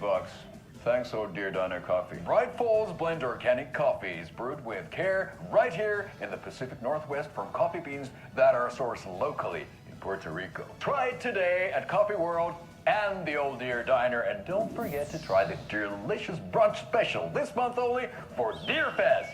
Thanks, Old Deer Diner Coffee. Bright Falls Blend Organic Coffee is brewed with care right here in the Pacific Northwest from coffee beans that are sourced locally in Puerto Rico. Try it today at Coffee World and the Old Deer Diner, and don't forget to try the delicious brunch special this month only for Deer Fest.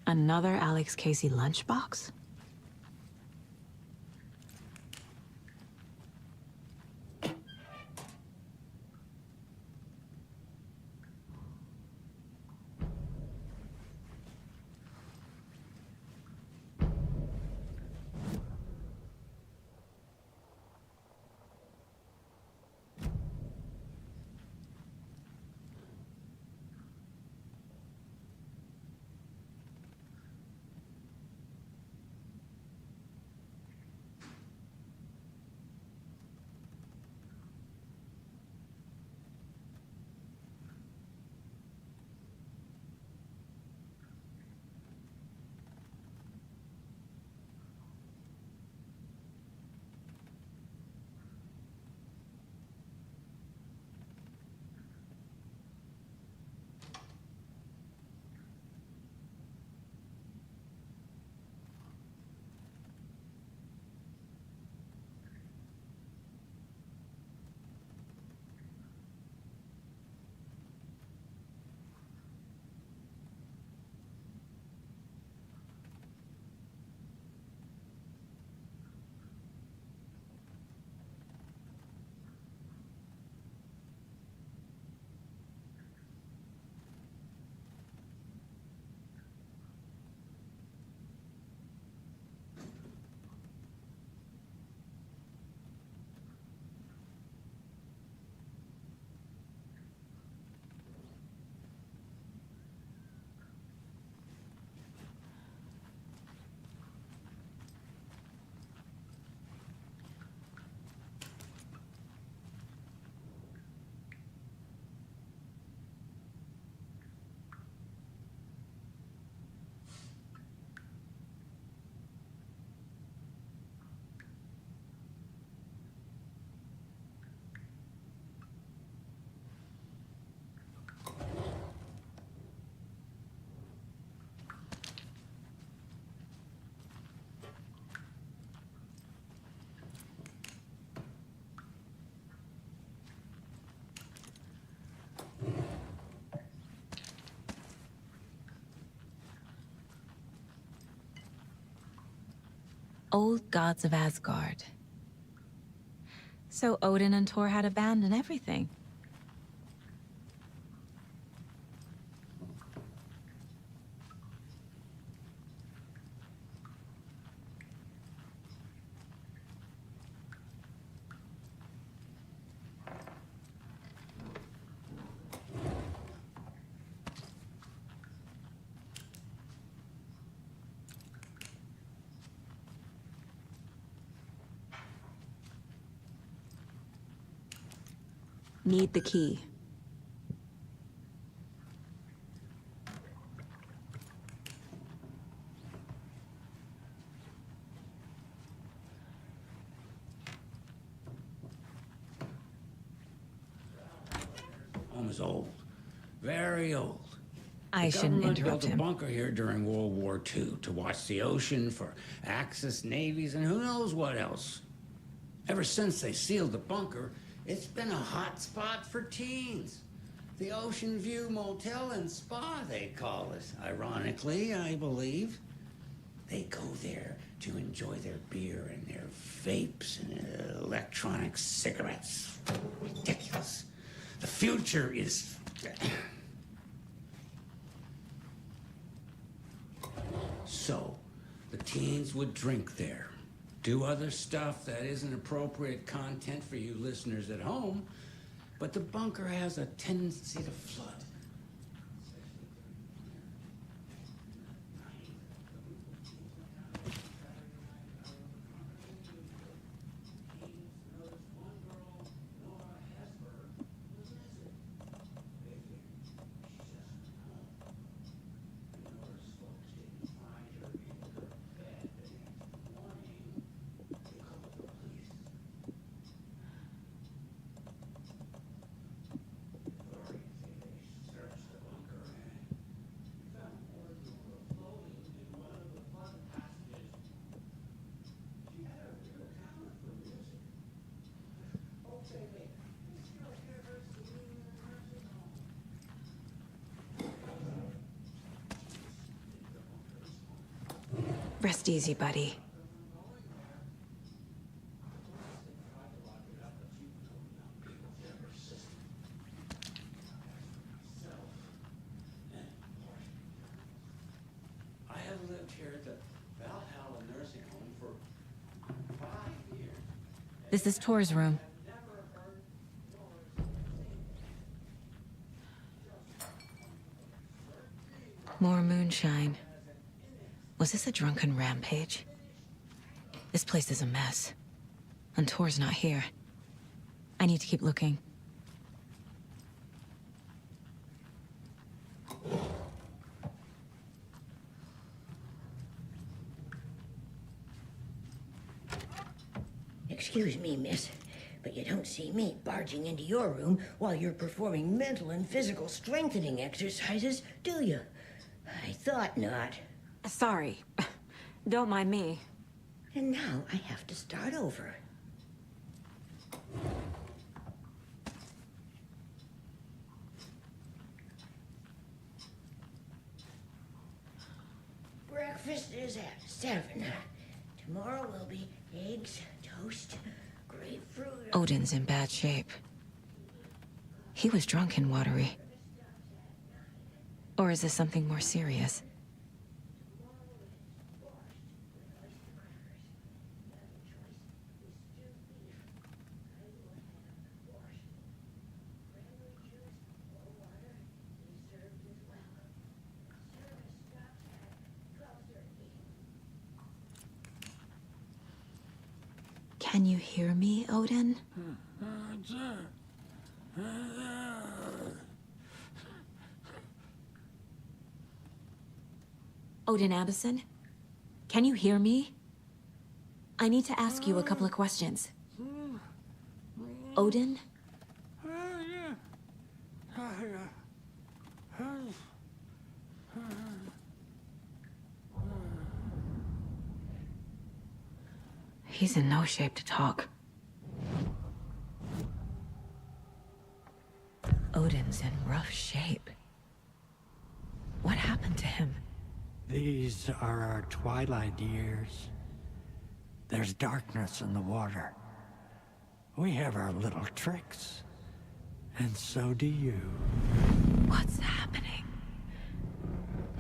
Another Alex Casey lunchbox? old gods of Asgard. So Odin and Thor had a band and everything. Need the key. Home is old. Very old. I shouldn't interrupt The government built a him. bunker here during World War II to watch the ocean for Axis navies and who knows what else. Ever since they sealed the bunker, it's been a hot spot for teens. The Ocean View Motel and Spa, they call it. Ironically, I believe. They go there to enjoy their beer and their vapes and electronic cigarettes. Ridiculous. The future is... So, the teens would drink there. Do other stuff that isn't appropriate content for you listeners at home, but the bunker has a tendency to flood. Rest easy, buddy. I have lived here at the Valhalla nursing home for 5 years. This is Thor's room. More moonshine. Was this a drunken rampage? This place is a mess. And Thor's not here. I need to keep looking. Excuse me, miss, but you don't see me barging into your room while you're performing mental and physical strengthening exercises, do you? I thought not. Sorry. Don't mind me. And now I have to start over. Breakfast is at 7. Tomorrow will be eggs, toast, grapefruit. Odin's in bad shape. He was drunk and watery. Or is this something more serious? Can you hear me, Odin? Odin Addison? Can you hear me? I need to ask you a couple of questions. Odin? He's in no shape to talk. Odin's in rough shape. What happened to him? These are our twilight years. There's darkness in the water. We have our little tricks. And so do you. What's happening?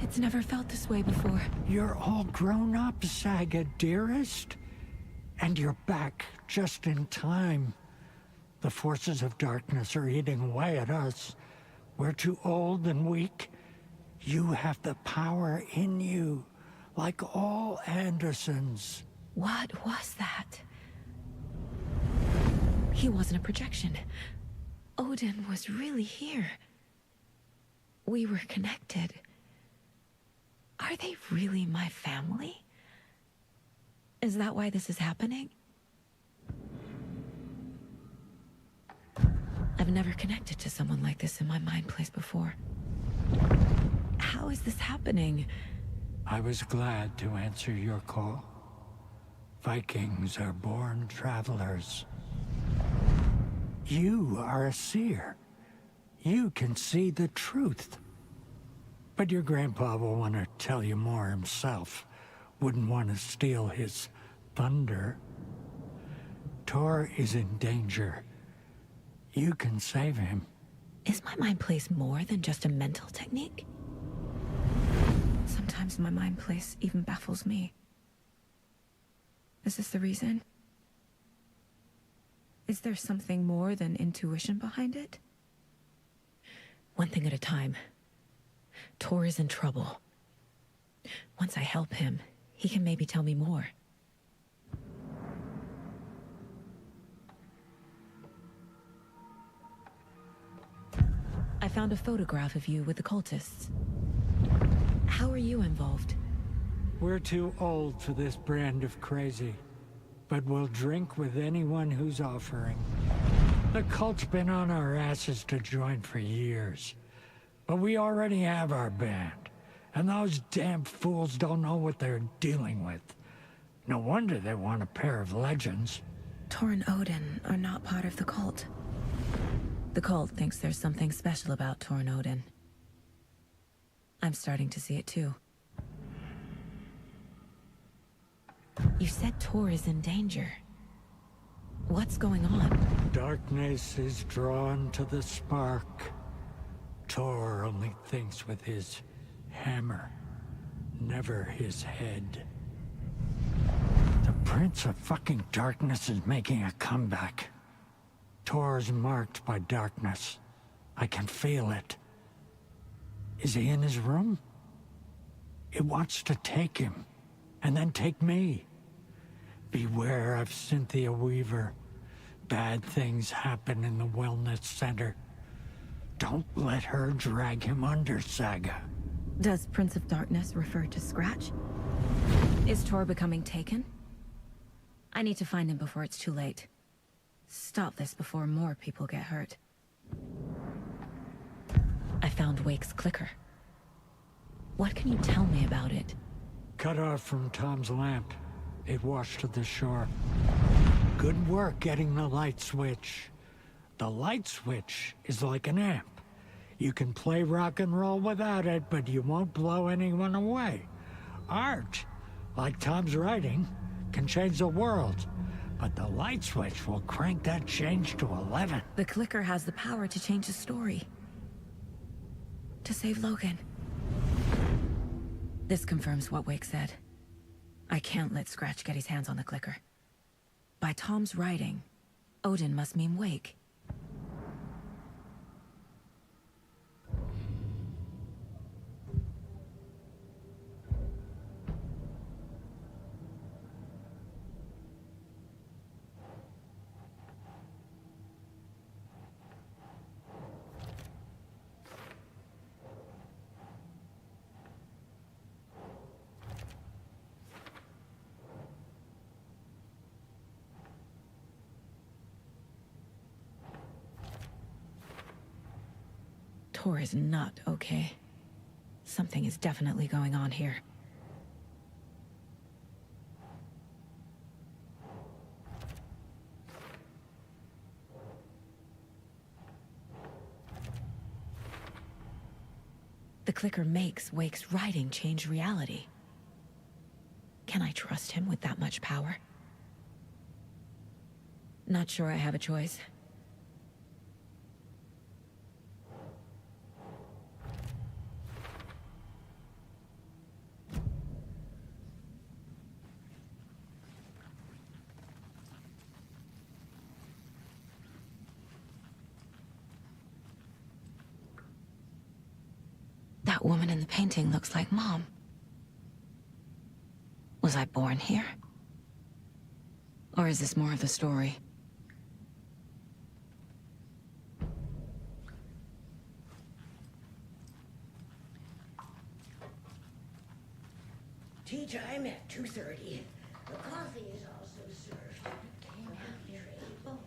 It's never felt this way before. You're all grown up, Saga, dearest. And you're back just in time. The forces of darkness are eating away at us. We're too old and weak. You have the power in you, like all Andersons. What was that? He wasn't a projection. Odin was really here. We were connected. Are they really my family? Is that why this is happening? I've never connected to someone like this in my mind place before. How is this happening? I was glad to answer your call. Vikings are born travelers. You are a seer. You can see the truth. But your grandpa will want to tell you more himself. Wouldn't want to steal his thunder. Tor is in danger. You can save him. Is my mind place more than just a mental technique? Sometimes my mind place even baffles me. Is this the reason? Is there something more than intuition behind it? One thing at a time. Tor is in trouble. Once I help him, he can maybe tell me more. I found a photograph of you with the cultists. How are you involved? We're too old for this brand of crazy, but we'll drink with anyone who's offering. The cult's been on our asses to join for years, but we already have our band, and those damn fools don't know what they're dealing with. No wonder they want a pair of legends. Tor and Odin are not part of the cult. The cult thinks there's something special about Tor and Odin. I'm starting to see it too. You said Tor is in danger. What's going on? Darkness is drawn to the spark. Tor only thinks with his hammer, never his head. The Prince of fucking Darkness is making a comeback. Tor's marked by darkness. I can feel it. Is he in his room? It wants to take him, and then take me. Beware of Cynthia Weaver. Bad things happen in the wellness center. Don't let her drag him under, Saga. Does Prince of Darkness refer to Scratch? Is Tor becoming taken? I need to find him before it's too late. Stop this before more people get hurt. I found Wake's clicker. What can you tell me about it? Cut off from Tom's lamp. It washed to the shore. Good work getting the light switch. The light switch is like an amp. You can play rock and roll without it, but you won't blow anyone away. Art, like Tom's writing, can change the world. But the light switch will crank that change to 11. The clicker has the power to change the story. To save Logan. This confirms what Wake said. I can't let Scratch get his hands on the clicker. By Tom's writing, Odin must mean Wake. Tor is not okay. Something is definitely going on here. The clicker makes Wake's writing change reality. Can I trust him with that much power? Not sure I have a choice. That woman in the painting looks like Mom. Was I born here? Or is this more of the story? Tea time at 2:30. The coffee is also served. Can't have your tables.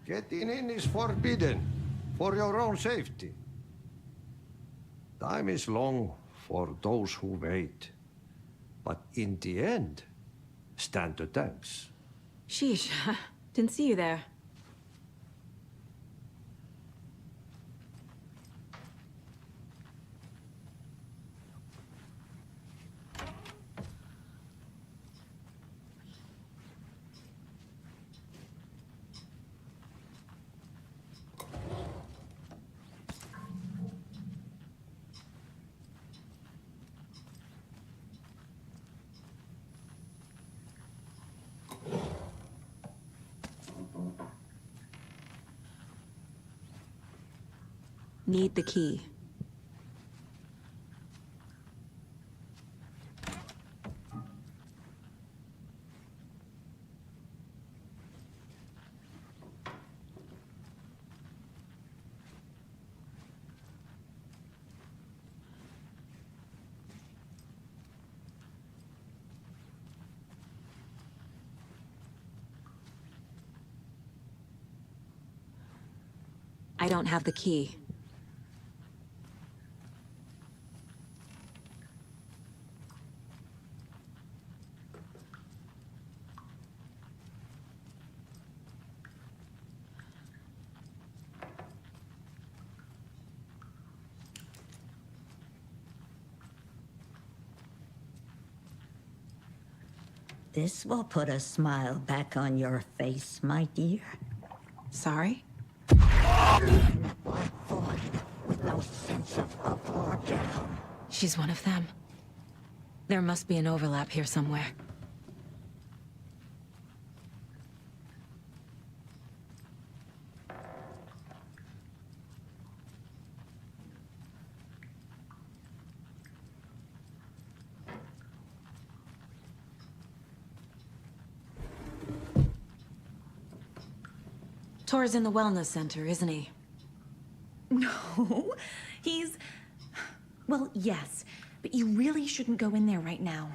Getting in is forbidden, for your own safety. Time is long for those who wait. But in the end, stand the thanks. Sheesh, didn't see you there. Need the key. I don't have the key. This will put a smile back on your face, my dear. Sorry? With no sense of up or down. She's one of them. There must be an overlap here somewhere. Tor's in the wellness center, isn't he? No, he's... Well, yes, but you really shouldn't go in there right now.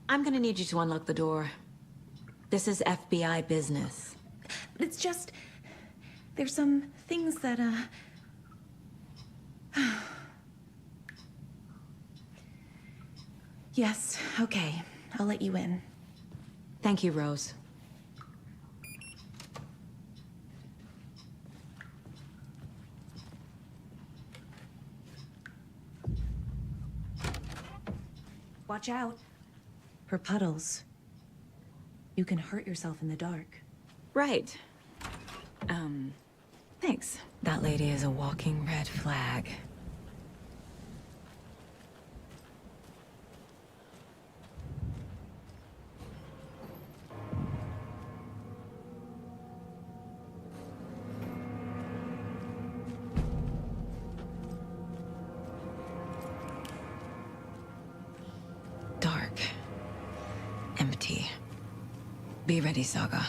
I'm gonna need you to unlock the door. This is FBI business. But it's just... There's some things that, Yes, okay. I'll let you in. Thank you, Rose. Watch out. For puddles. You can hurt yourself in the dark. Right. Thanks. That lady is a walking red flag. Dark. Empty. Be ready, Saga.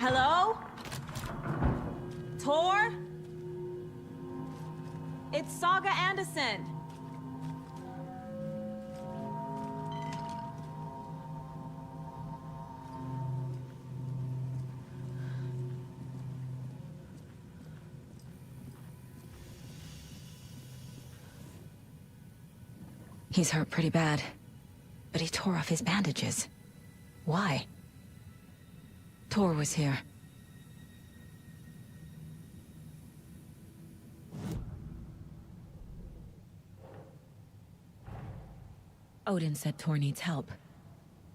Hello? it's Saga Anderson. He's hurt pretty bad, but he tore off his bandages. Why? Tor was here. Odin said Tor needs help.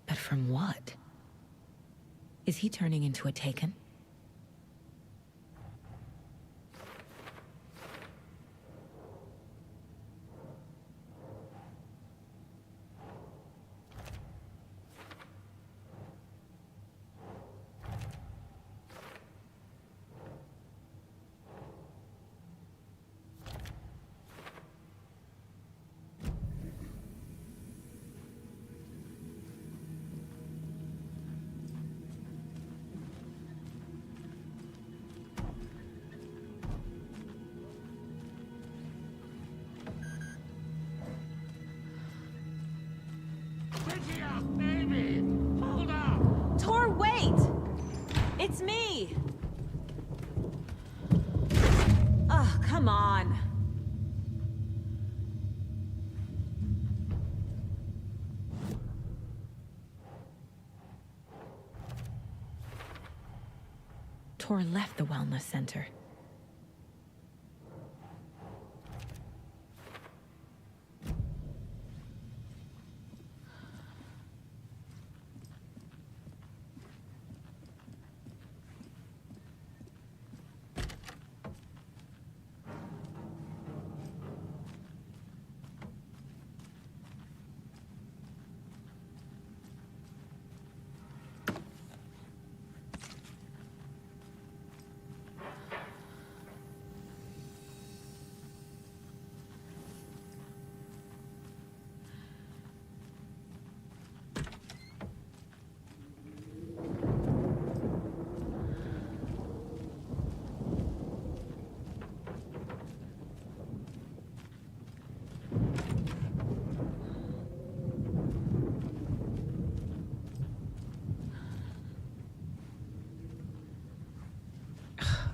But from what? Is he turning into a Taken? Baby! Hold up! Tor, wait! It's me! Oh, come on. Tor left the wellness center.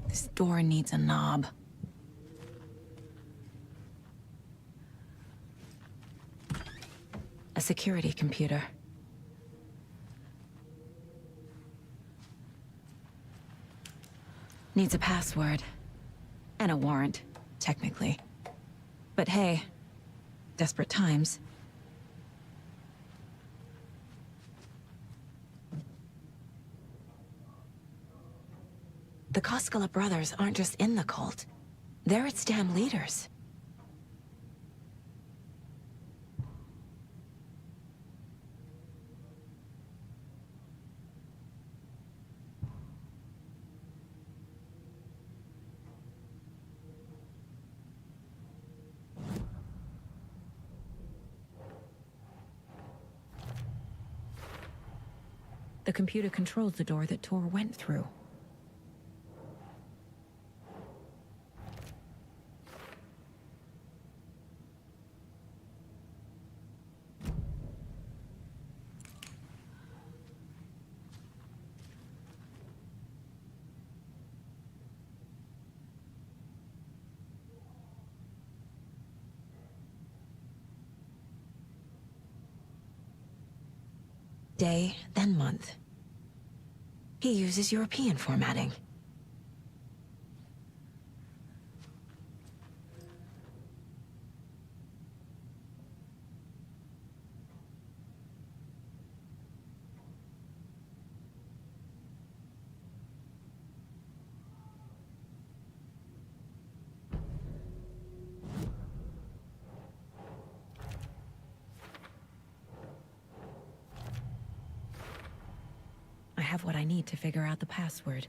This door needs a knob. A security computer. Needs a password. And a warrant, technically. But hey, desperate times. The Koskela brothers aren't just in the cult. They're its damn leaders. The computer controls the door that Tor went through. Day, then month. He uses European formatting. I have what I need to figure out the password.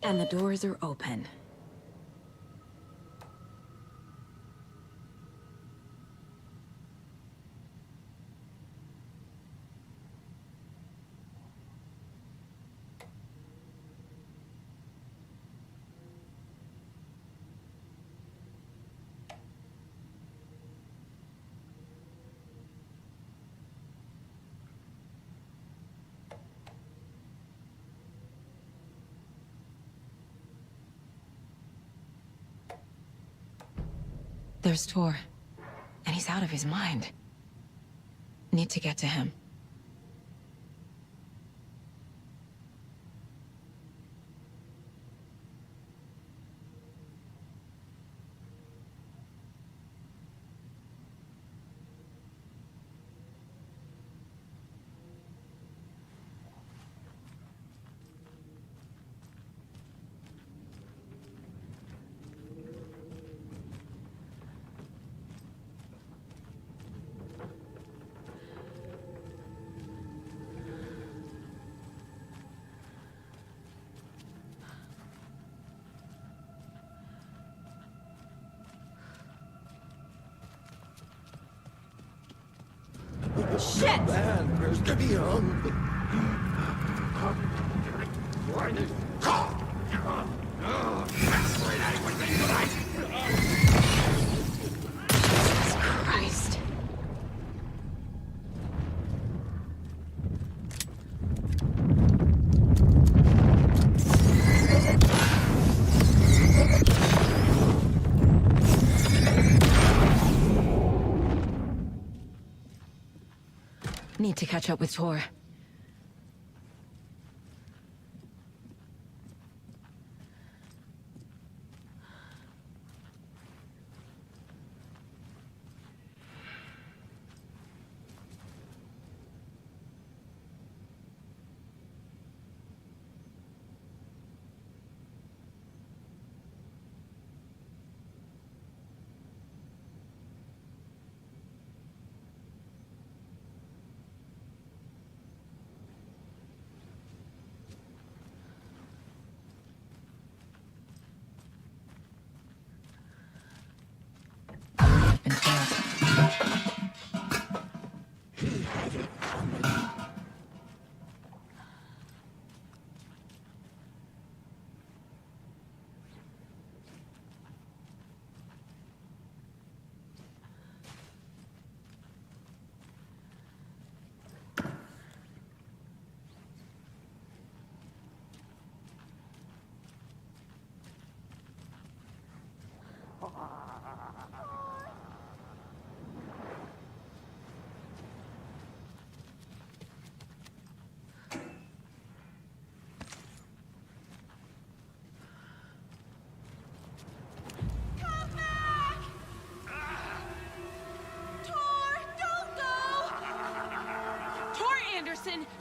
And the doors are open. There's Tor, and he's out of his mind. Need to get to him. Shit! Man, where's the deal? Christ. Need to catch up with Tor.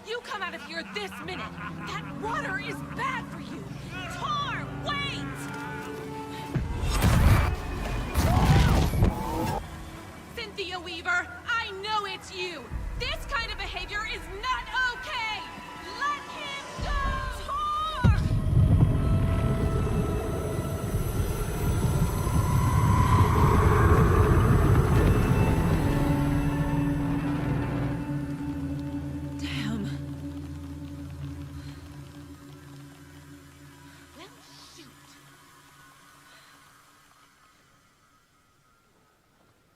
You come out of here this minute! That water is bad for you! Tor, wait! Cynthia Weaver, I know it's you! This kind of behavior is not okay! Let him go! Tor!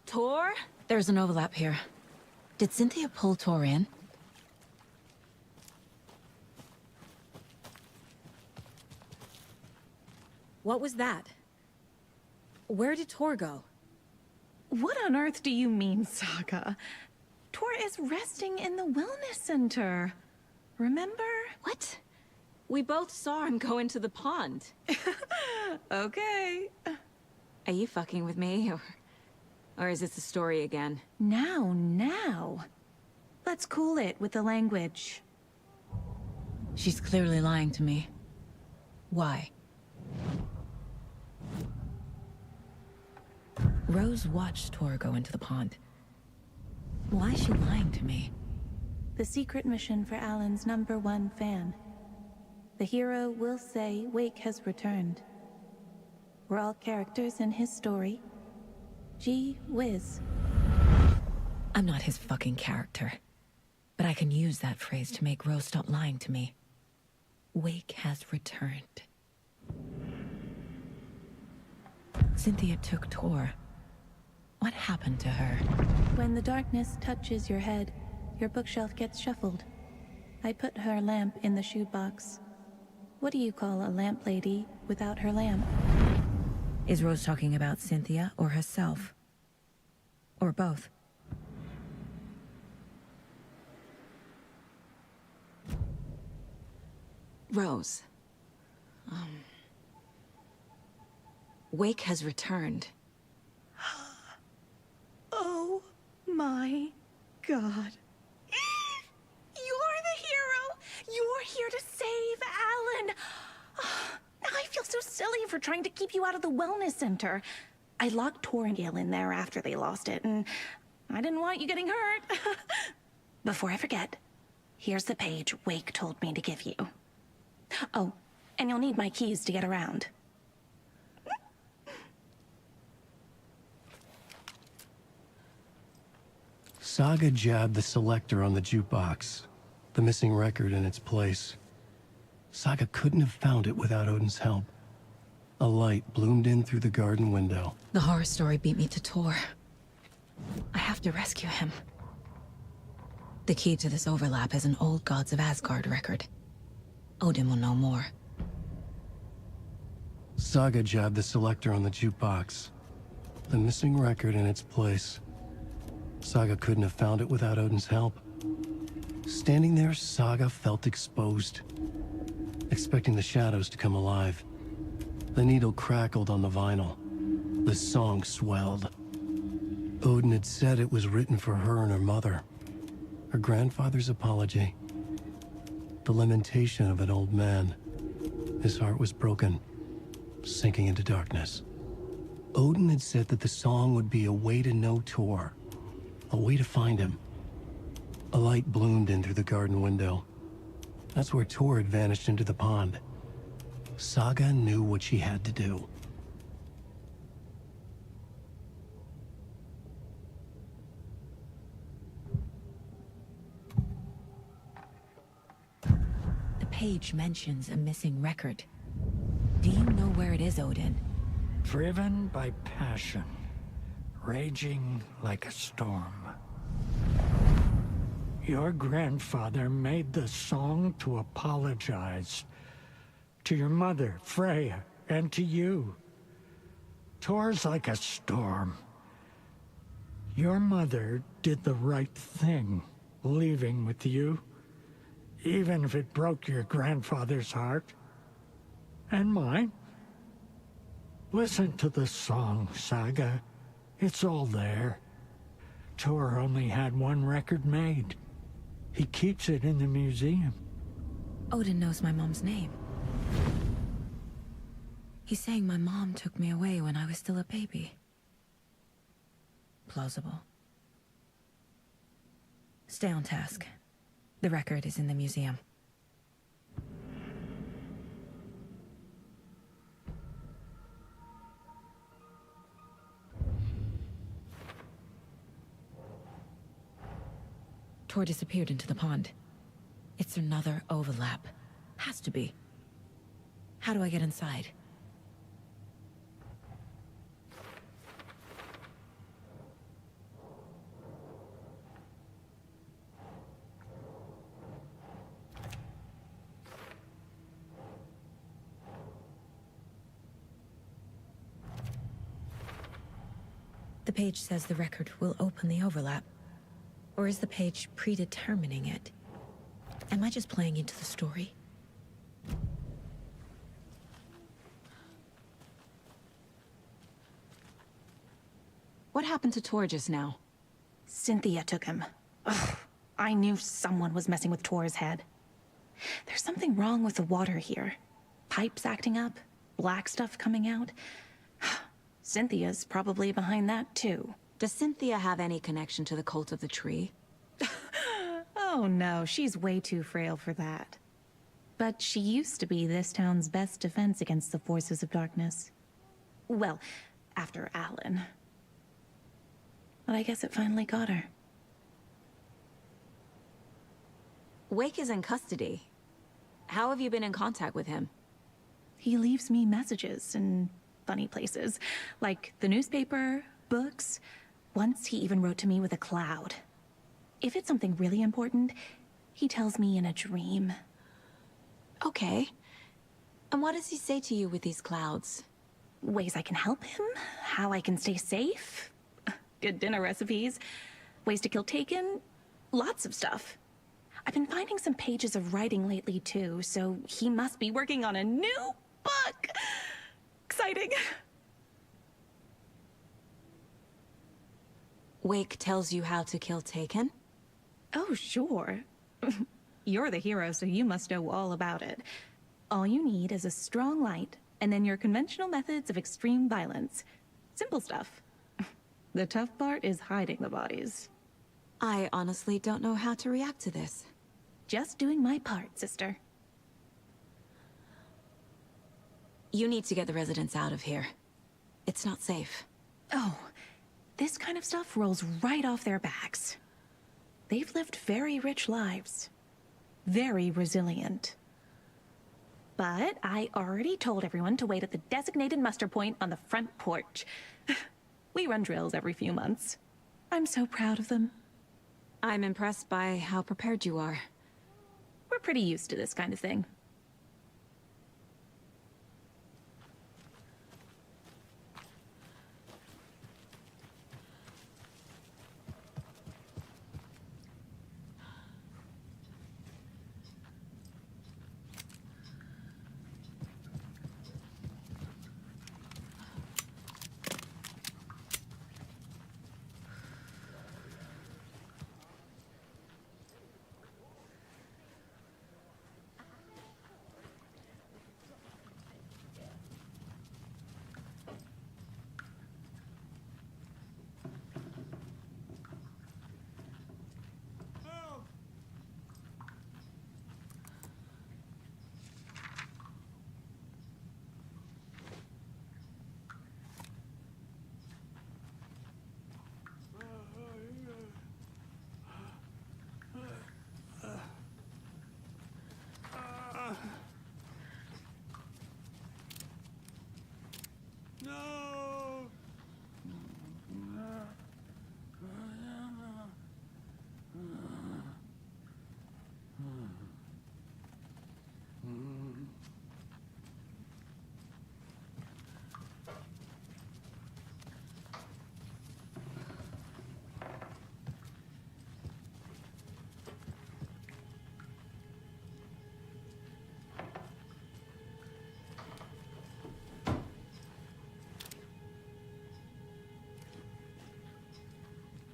Tor? There's an overlap here. Did Cynthia pull Tor in? What was that? Where did Tor go? What on earth do you mean, Saga? Tor is resting in the wellness center. Remember? What? We both saw him go into the pond. Okay. Are you fucking with me, or is this a story again? Now. Let's cool it with the language. She's clearly lying to me. Why? Rose watched Tor go into the pond. Why is she lying to me? The secret mission for Alan's #1 fan. the hero will say Wake has returned. We're all characters in his story. Gee whiz. I'm not his fucking character. But I can use that phrase to make Rose stop lying to me. Wake has returned. Cynthia took Tor. What happened to her? When the darkness touches your head, your bookshelf gets shuffled. I put her lamp in the shoebox. What do you call a lamp lady without her lamp? Is Rose talking about Cynthia or herself? Or both? Rose. Wake has returned. Oh my God. You're the hero! You're here to save Alan! I feel so silly for trying to keep you out of the wellness center. I locked Tor and Gale in there after they lost it, and I didn't want you getting hurt. Before I forget, here's the page Wake told me to give you. Oh, and you'll need my keys to get around. Saga jabbed the selector on the jukebox, the missing record in its place. Saga couldn't have found it without Odin's help. A light bloomed in through the garden window. The horror story beat me to Tor. I have to rescue him. The key to this overlap is an old Gods of Asgard record. Odin will know more. Saga jabbed the selector on the jukebox, the missing record in its place. Saga couldn't have found it without Odin's help. Standing there, Saga felt exposed, expecting the shadows to come alive. The needle crackled on the vinyl. The song swelled. Odin had said it was written for her and her mother. Her grandfather's apology. The lamentation of an old man. His heart was broken, sinking into darkness. Odin had said that the song would be a way to know Tor, a way to find him. A light bloomed in through the garden window. That's where Tor had vanished into the pond. Saga knew what she had to do. The page mentions a missing record. Do you know where it is, Odin? Driven by passion, raging like a storm. Your grandfather made the song to apologize. To your mother, Freya, and to you. Tor's like a storm. Your mother did the right thing, leaving with you. Even if it broke your grandfather's heart. And mine. Listen to the song, Saga. It's all there. Tor only had one record made. He keeps it in the museum. Odin knows my mom's name. He's saying my mom took me away when I was still a baby. Plausible. Stay on task. The record is in the museum. Tor disappeared into the pond. It's another overlap. Has to be. How do I get inside? The page says the record will open the overlap. Or is the page predetermining it? Am I just playing into the story? What happened to Tor just now? Cynthia took him. Ugh, I knew someone was messing with Tor's head. There's something wrong with the water here. Pipes acting up, black stuff coming out. Cynthia's probably behind that too. Does Cynthia have any connection to the cult of the tree? Oh no, she's way too frail for that. but she used to be this town's best defense against the forces of darkness. Well, after Alan. But I guess it finally got her. Wake is in custody. How have you been in contact with him? He leaves me messages in funny places, like the newspaper, books. Once he even wrote to me with a cloud. If it's something really important, he tells me in a dream. Okay. And what does he say to you with these clouds? Ways I can help him, how I can stay safe, good dinner recipes, ways to kill Taken, lots of stuff. I've been finding some pages of writing lately too, so he must be working on a new book. Exciting. Wake tells you how to kill Taken? Oh, sure. You're the hero, so you must know all about it. All you need is a strong light, and then your conventional methods of extreme violence. Simple stuff. The tough part is hiding the bodies. I honestly don't know how to react to this. Just doing my part, sister. You need to get the residents out of here. It's not safe. Oh, this kind of stuff rolls right off their backs. They've lived very rich lives. Very resilient. But I already told everyone to wait at the designated muster point on the front porch. We run drills every few months. I'm so proud of them. I'm impressed by how prepared you are. We're pretty used to this kind of thing.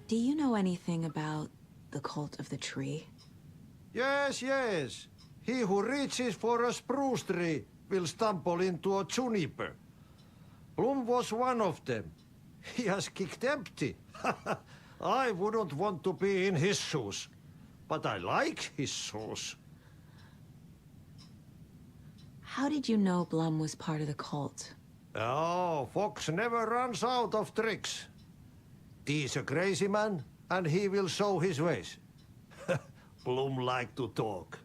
Do you know anything about the cult of the tree? Yes, yes. He who reaches for a spruce tree will stumble into a juniper. Bloom was one of them. He has kicked empty. I wouldn't want to be in his shoes. But I like his shoes. How did you know Blum was part of the cult? Oh, Fox never runs out of tricks. He's a crazy man, and he will show his ways. Bloom like to talk.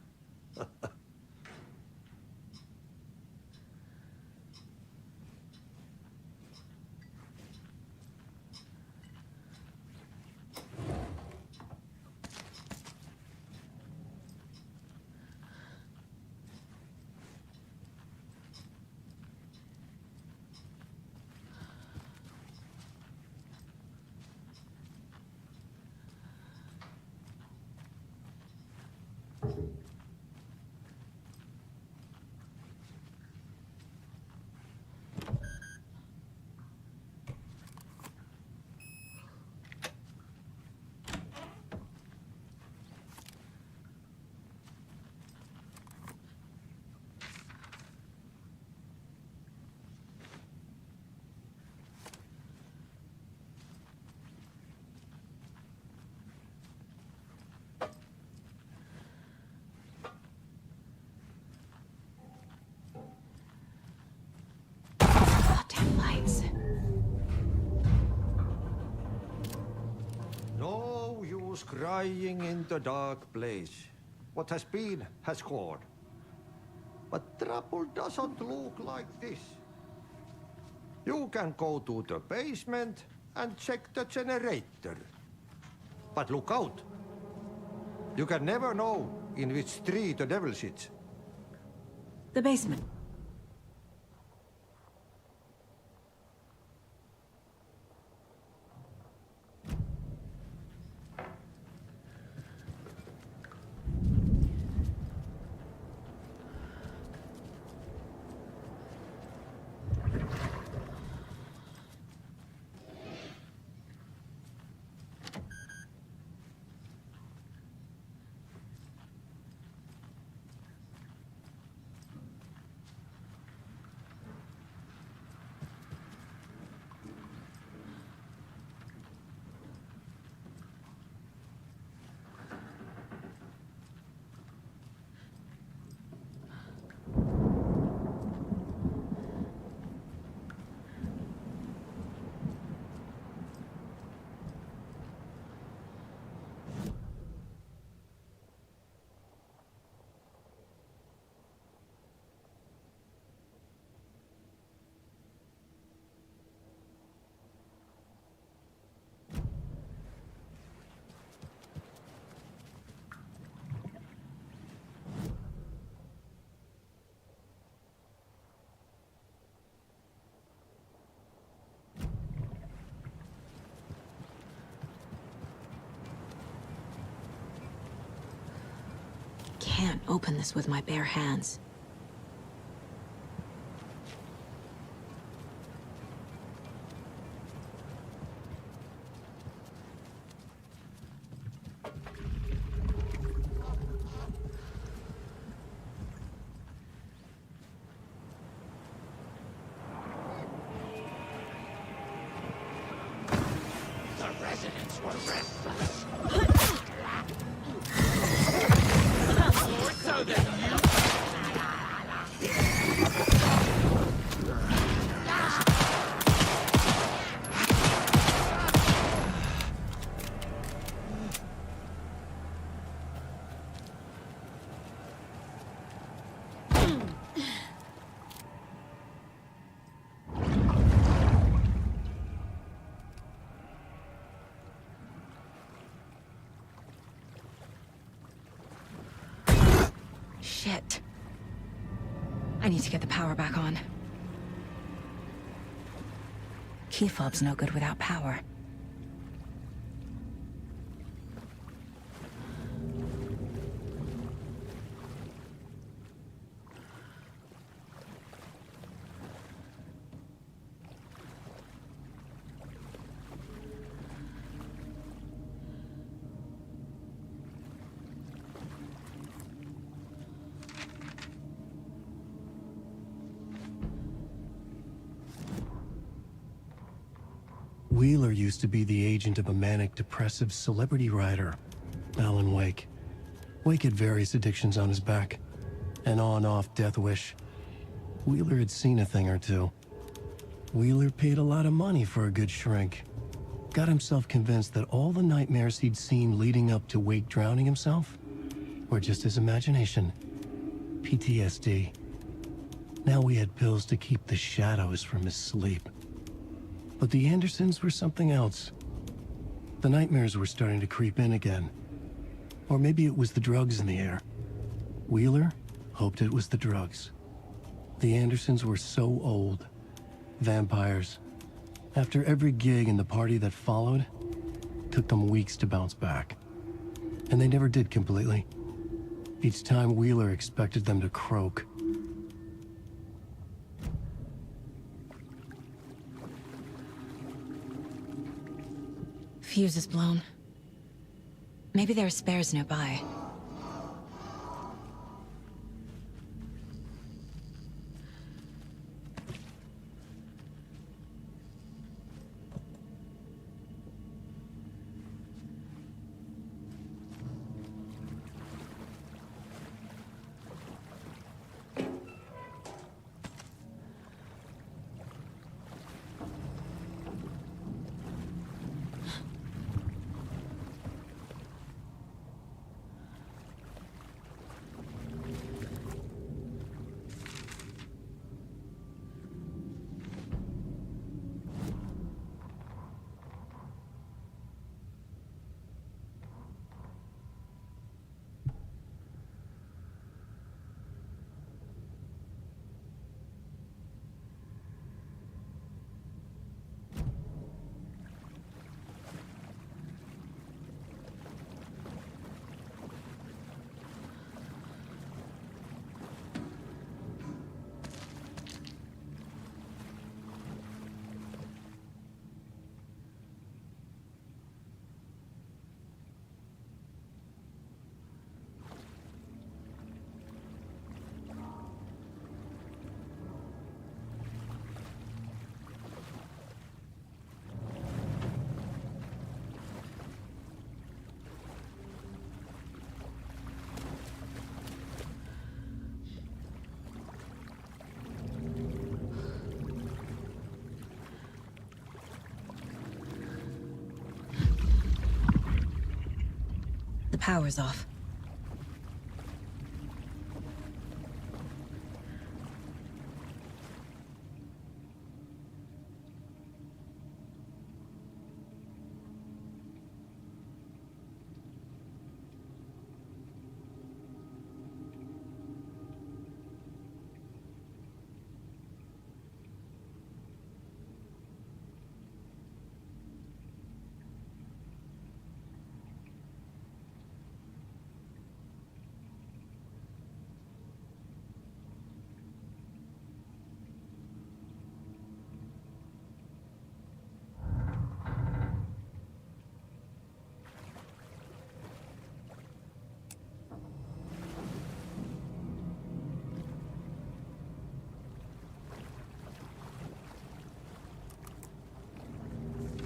crying in the dark place. What has been has gone. But trouble doesn't look like this. You can go to the basement and check the generator. But look out. You can never know in which tree the devil sits. The basement. Can't open this with my bare hands. The residents were restless. More so than you. Shit. I need to get the power back on. Key fob's no good without power. Wheeler used to be the agent of a manic-depressive celebrity writer, Alan Wake. Wake had various addictions on his back, an on-off death wish. Wheeler had seen a thing or two. Wheeler paid a lot of money for a good shrink. Got himself convinced that all the nightmares he'd seen leading up to Wake drowning himself were just his imagination. PTSD. Now we had pills to keep the shadows from his sleep. But the Andersons were something else. The nightmares were starting to creep in again. Or maybe it was the drugs in the air. Wheeler hoped it was the drugs. The Andersons were so old. Vampires. After every gig and the party that followed, took them weeks to bounce back. And they never did completely. Each time Wheeler expected them to croak. Fuse is blown. Maybe there are spares nearby. Power's off.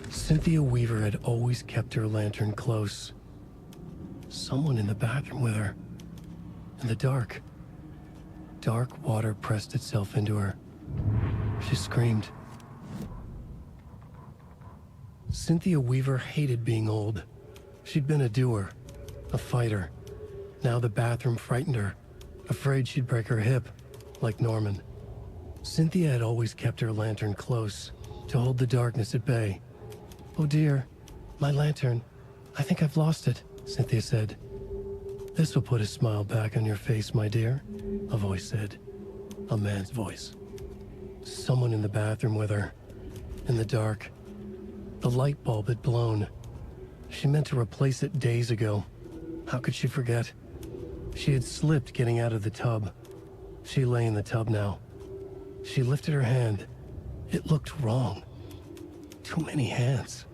Cynthia Weaver had always kept her lantern close. Someone in the bathroom with her. In the dark. Dark water pressed itself into her. She screamed. Cynthia Weaver hated being old. She'd been a doer, a fighter. Now the bathroom frightened her, afraid she'd break her hip, like Norman. Cynthia had always kept her lantern close, to hold the darkness at bay. "Oh dear, my lantern. I think I've lost it," Cynthia said. "This will put a smile back on your face, my dear," a voice said. A man's voice. Someone in the bathroom with her. In the dark. The light bulb had blown. She meant to replace it days ago. How could she forget? She had slipped getting out of the tub. She lay in the tub now. She lifted her hand. It looked wrong. Too many hands.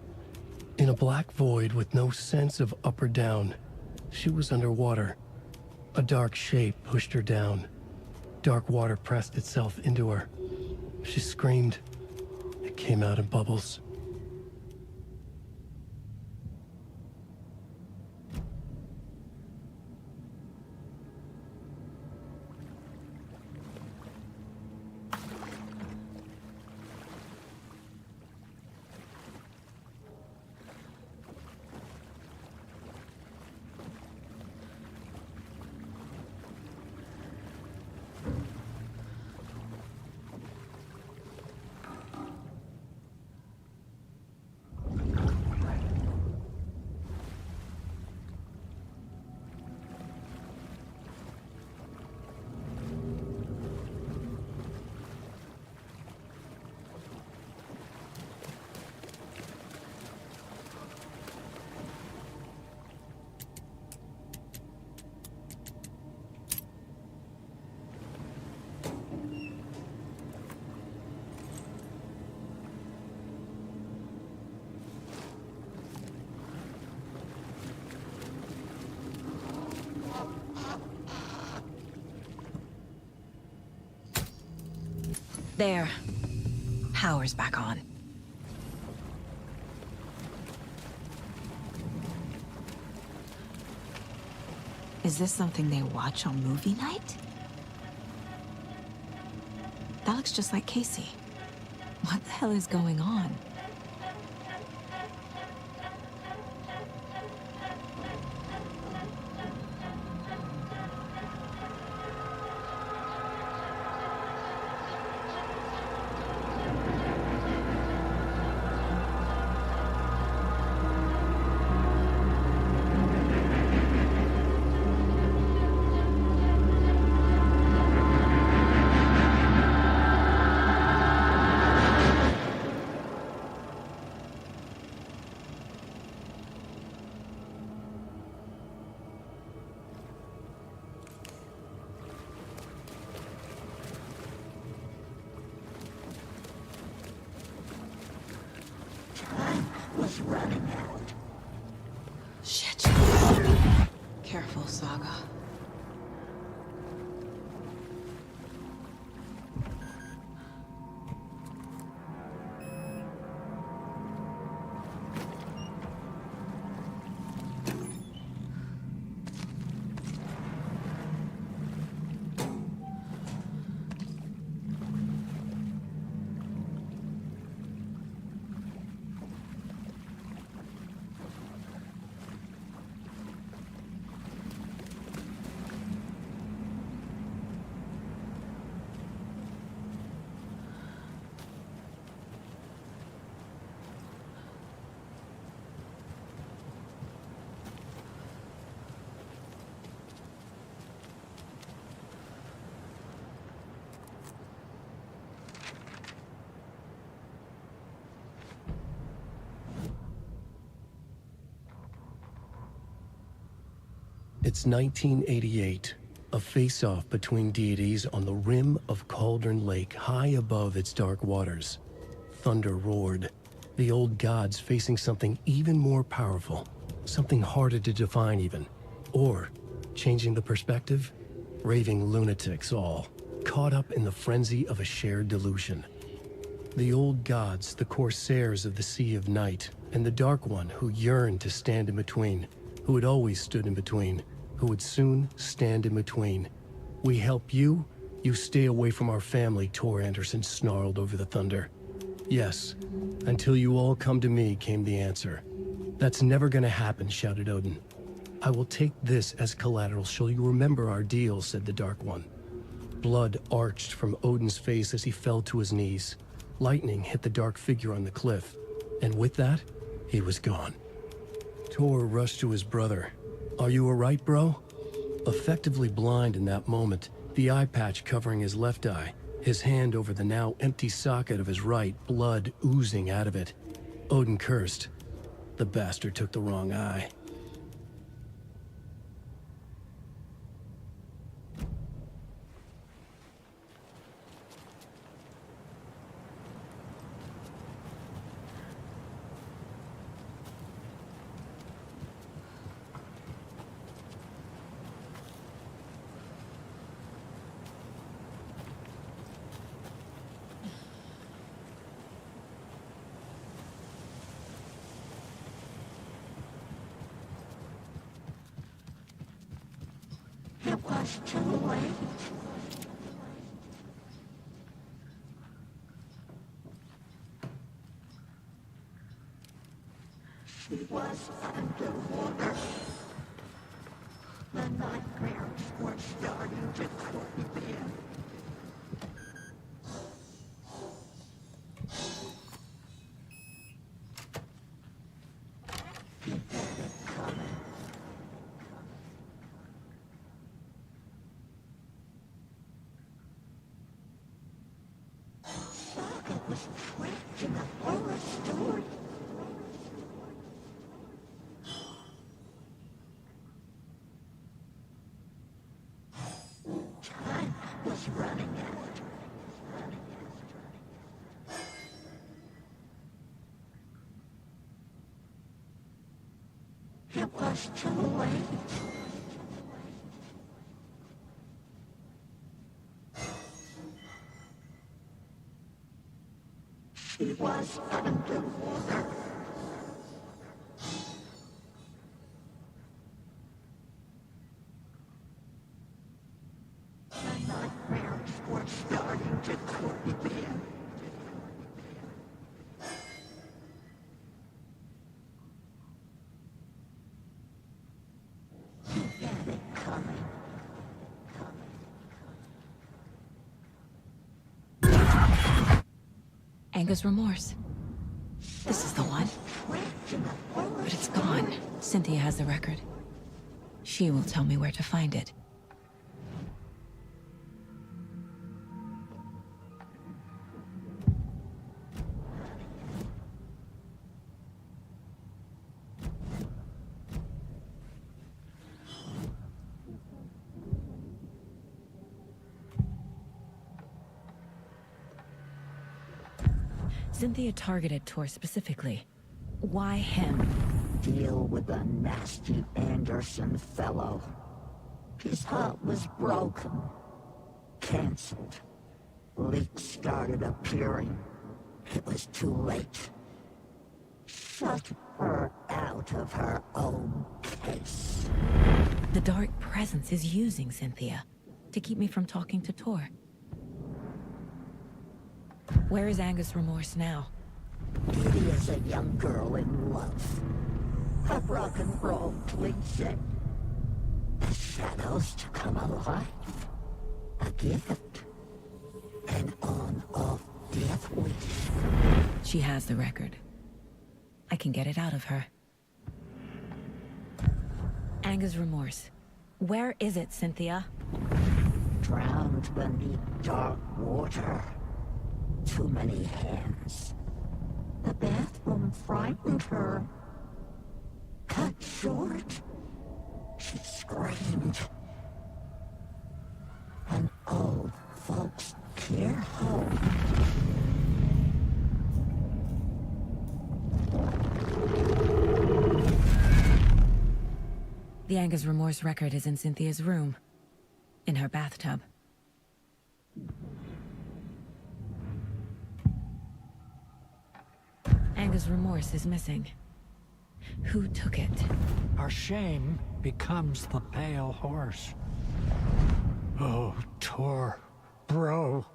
In a black void with no sense of up or down, she was underwater. A dark shape pushed her down. Dark water pressed itself into her. She screamed. It came out in bubbles. There. Power's back on. Is this something they watch on movie night? That looks just like Casey. What the hell is going on? It's 1988, a face-off between deities on the rim of Cauldron Lake, high above its dark waters. Thunder roared, the old gods facing something even more powerful, something harder to define even. Or, changing the perspective, raving lunatics all, caught up in the frenzy of a shared delusion. The old gods, the corsairs of the Sea of Night, and the Dark One who yearned to stand in between, who had always stood in between, who would soon stand in between. We help you, you stay away from our family, Tor Anderson snarled over the thunder. Yes, until you all come to me, came the answer. That's never gonna happen, shouted Odin. I will take this as collateral, shall you remember our deal, said the Dark One. Blood arched from Odin's face as he fell to his knees. Lightning hit the dark figure on the cliff, and with that, he was gone. Tor rushed to his brother. Are you all right, bro? Effectively blind in that moment, the eye patch covering his left eye, his hand over the now empty socket of his right, blood oozing out of it. Odin cursed. The bastard took the wrong eye. It was too late. She was underwater. The nightmares were starting to creep in. He had it coming. Saga was trapped in a horror story. Time was running out. It was too late. She was underwater. The nightmares were starting to creep in. He had it coming. Anger's remorse. This is the one. But it's gone. Cynthia has the record. She will tell me where to find it. Cynthia targeted Tor specifically. Why him? Deal with the nasty Anderson fellow. His heart was broken. Cancelled. Leaks started appearing. It was too late. Shut her out of her own case. The dark presence is using Cynthia to keep me from talking to Tor. Where is Anger's remorse now? Kitty is a young girl in love. A rock and roll cliche. The shadows to come alive. A gift. An on-off death wish. She has the record. I can get it out of her. Anger's remorse. Where is it, Cynthia? Drowned beneath dark water. Too many hands. The bathroom frightened her. Cut short. She screamed. An old folks' care home. The Anger's Remorse record is in Cynthia's room. In her bathtub. Anger's Remorse is missing. Who took it? Our shame becomes the pale horse. Oh, Tor. Bro.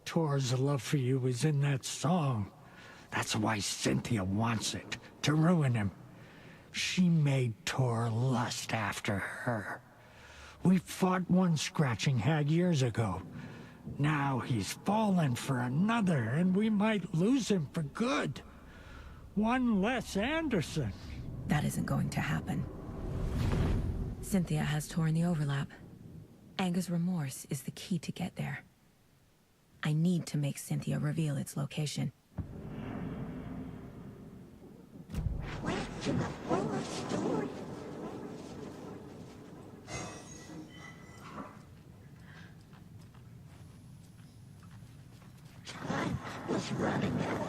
Tor's love for you is in that song. That's why Cynthia wants it. To ruin him. She made Tor lust after her. We fought one scratching hag years ago. Now he's fallen for another, and we might lose him for good. One less Anderson. That isn't going to happen. Cynthia has Tor in the overlap. Anger's Remorse is the key to get there. I need to make Cynthia reveal its location. Wait to the full story. Time was running out.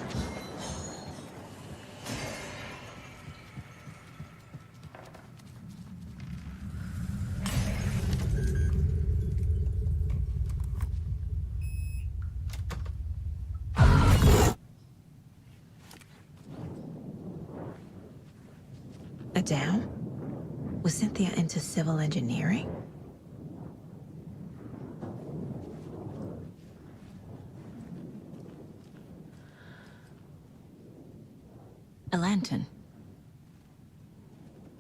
A dam? Was Cynthia into civil engineering? A lantern.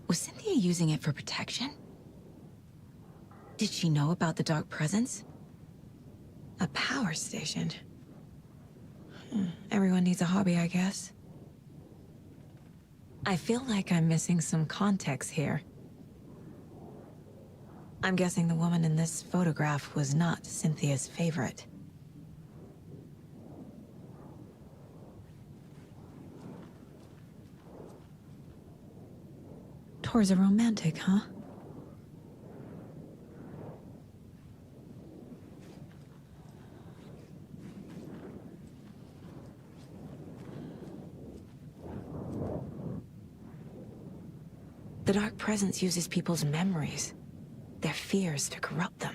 Was Cynthia using it for protection? Did she know about the dark presence? A power station. Everyone needs a hobby, I guess. I feel like I'm missing some context here. I'm guessing the woman in this photograph was not Cynthia's favorite. Tor's a romantic, huh? The Dark Presence uses people's memories, their fears to corrupt them.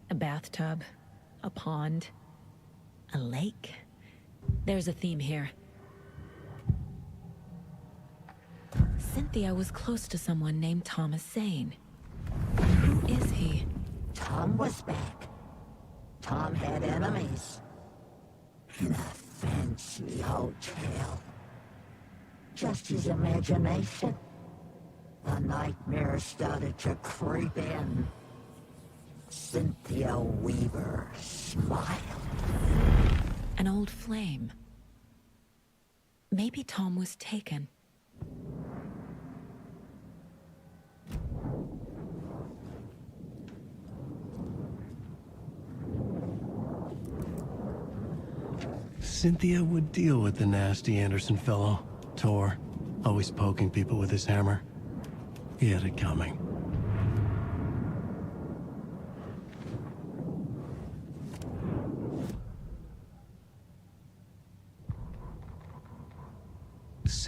A bathtub, a pond, a lake. There's a theme here. Cynthia was close to someone named Thomas Zane. Who is he? Tom was back. Tom had enemies. In a fancy hotel. Just his imagination. The nightmare started to creep in. Cynthia Weaver smiled. An old flame. Maybe Tom was taken. Cynthia would deal with the nasty Anderson fellow, Tor, always poking people with his hammer. He had it coming.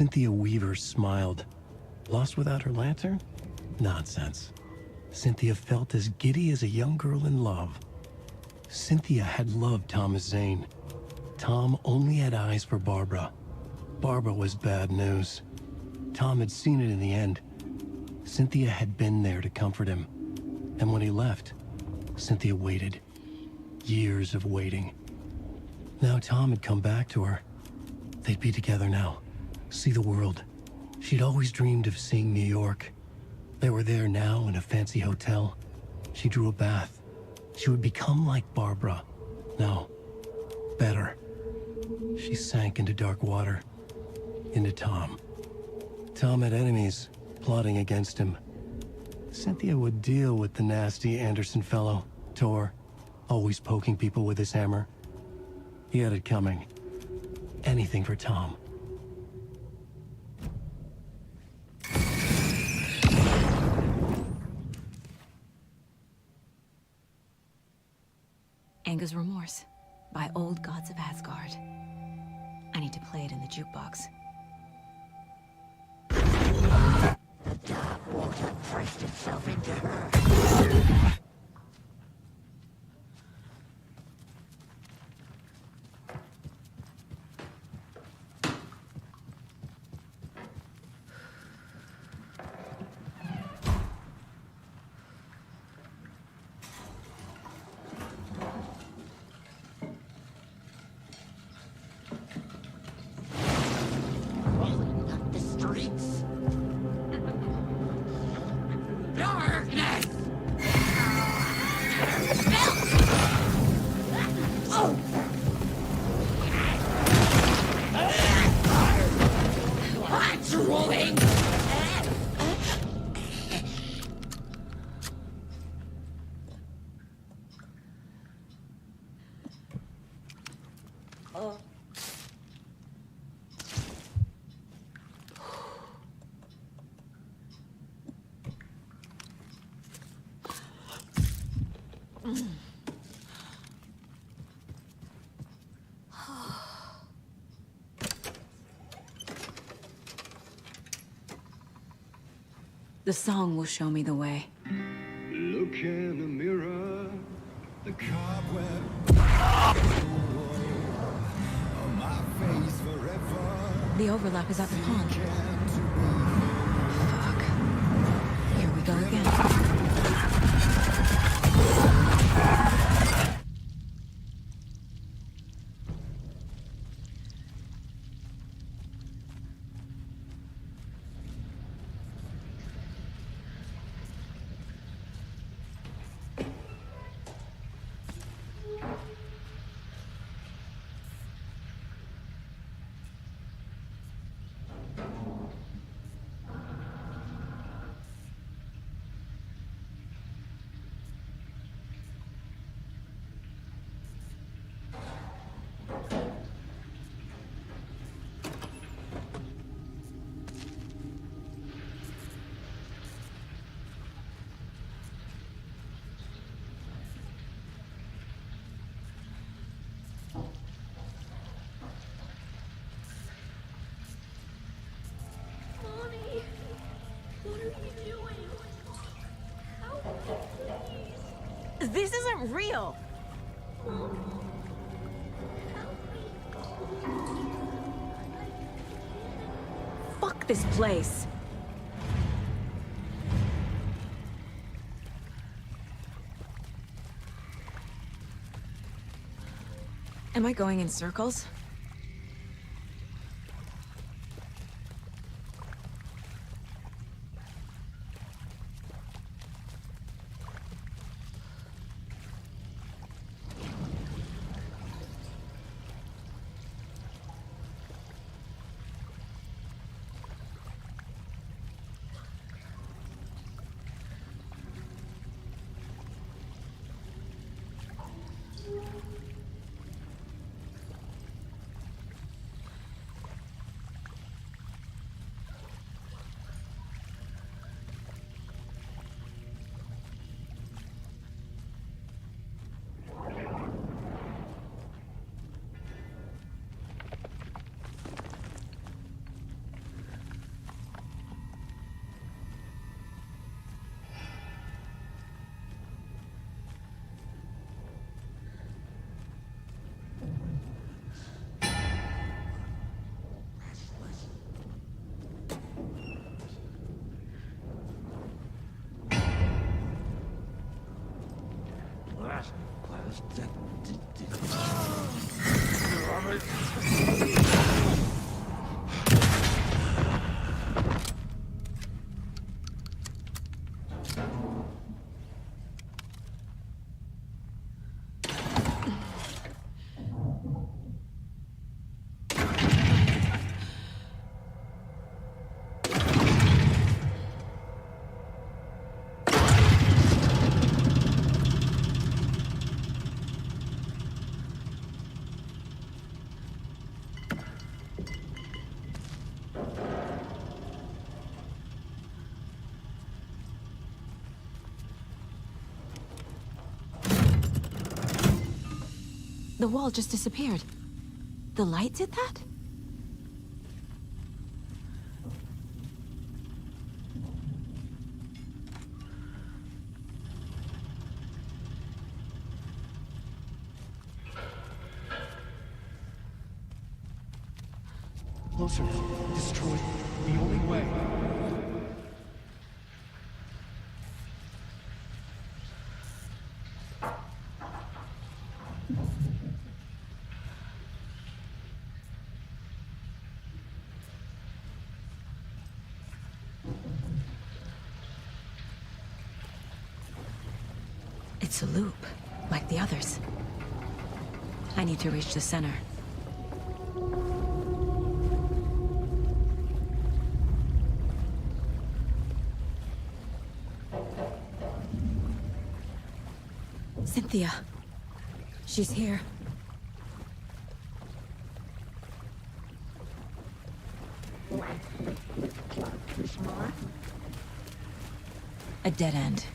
Cynthia Weaver smiled. Lost without her lantern? Nonsense. Cynthia felt as giddy as a young girl in love. Cynthia had loved Thomas Zane. Tom only had eyes for Barbara. Barbara was bad news. Tom had seen it in the end. Cynthia had been there to comfort him. And when he left, Cynthia waited. Years of waiting. Now Tom had come back to her. They'd be together now. See the world. She'd always dreamed of seeing New York. They were there now in a fancy hotel. She drew a bath. She would become like Barbara. No, better. She sank into dark water. Into Tom. Tom had enemies plotting against him. Cynthia would deal with the nasty Anderson fellow, Tor, always poking people with his hammer. He had it coming. Anything for Tom. Anga's Remorse by Old Gods of Asgard. I need to play it in the jukebox. The dark water pressed itself into her. The song will show me the way. Look in the mirror, the cobweb on my face forever. The overlap is at the pond. Fuck. Here we go again. This isn't real! Fuck this place! Am I going in circles? The wall just disappeared. The light did that? Closer. Destroy the only way. It's a loop, like the others. I need to reach the center. Cynthia. She's here. A dead end.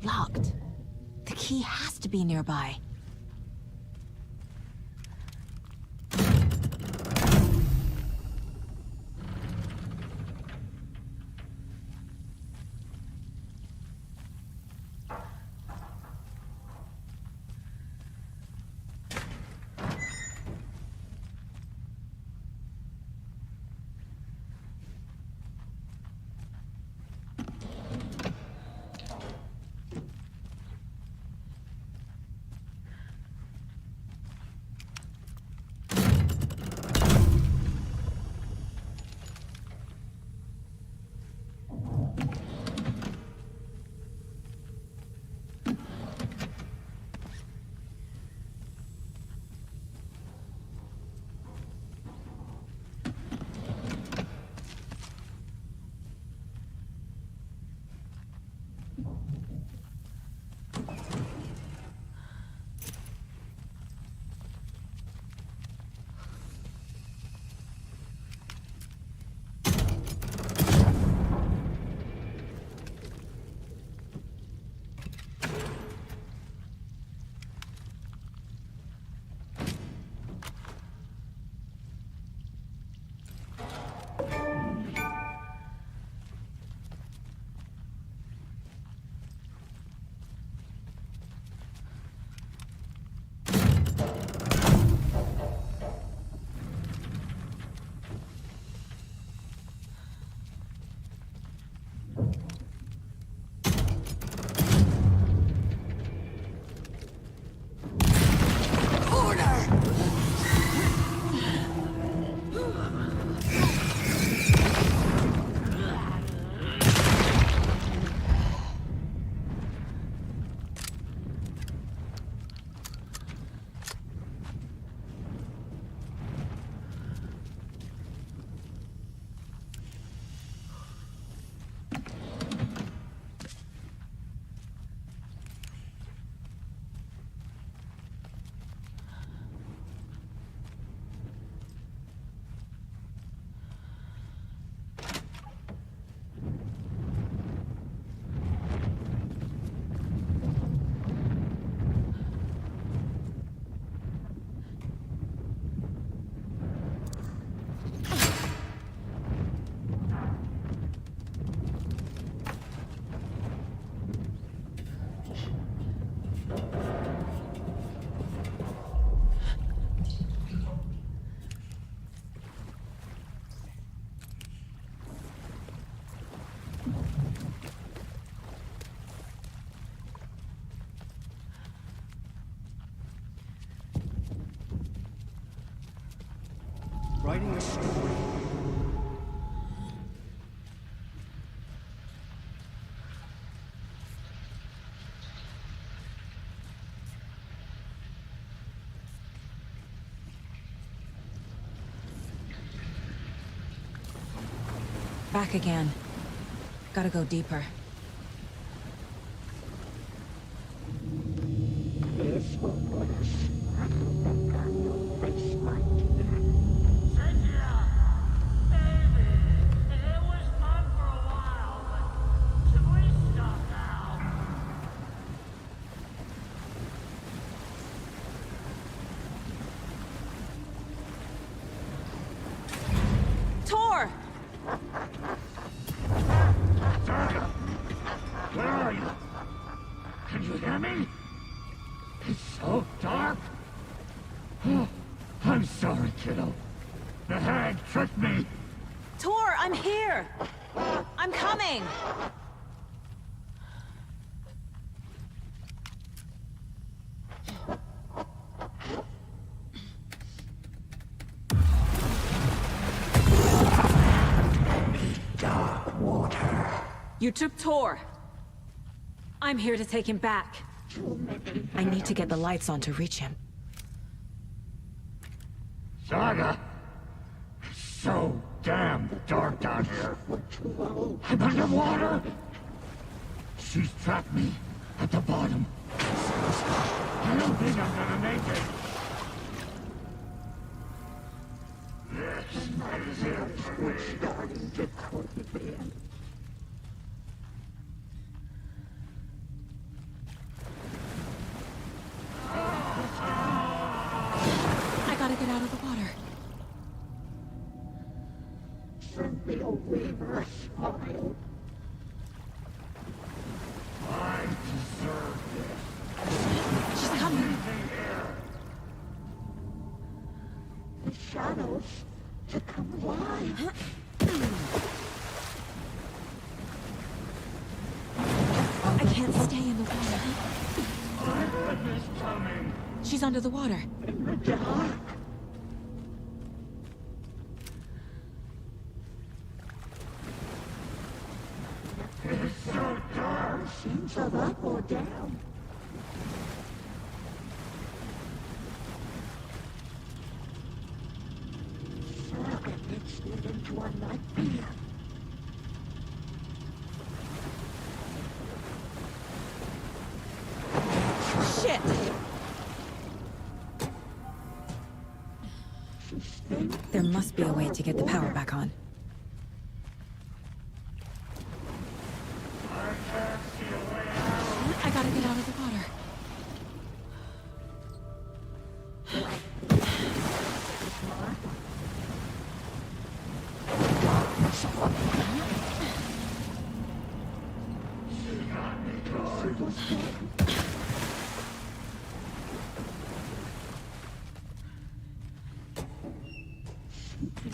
Locked. The key has to be nearby. Writing a story. Back again. Gotta go deeper. Tor! Where are you? Can you hear me? It's so dark. Oh, I'm sorry, kiddo. The hag tricked me. Tor, I'm here! I'm coming! Dark water. You took Tor. I'm here to take him back. I need to get the lights on to reach him. Saga! It's so damn dark down here. I'm underwater. She's trapped me at the bottom. I don't think I'm gonna make it. This is it. We're starting to put it in. I gotta get out of the water. Send the old weaver a smile. I deserve this. She's coming. The shadows to come alive. I can't stay in the water. I heard this coming. She's under the water. In the dark. It's so dark. Machines are up or down. Saga mixed it into a nightmare. Shit! There must be a way to get the power back on. I gotta get out of the water.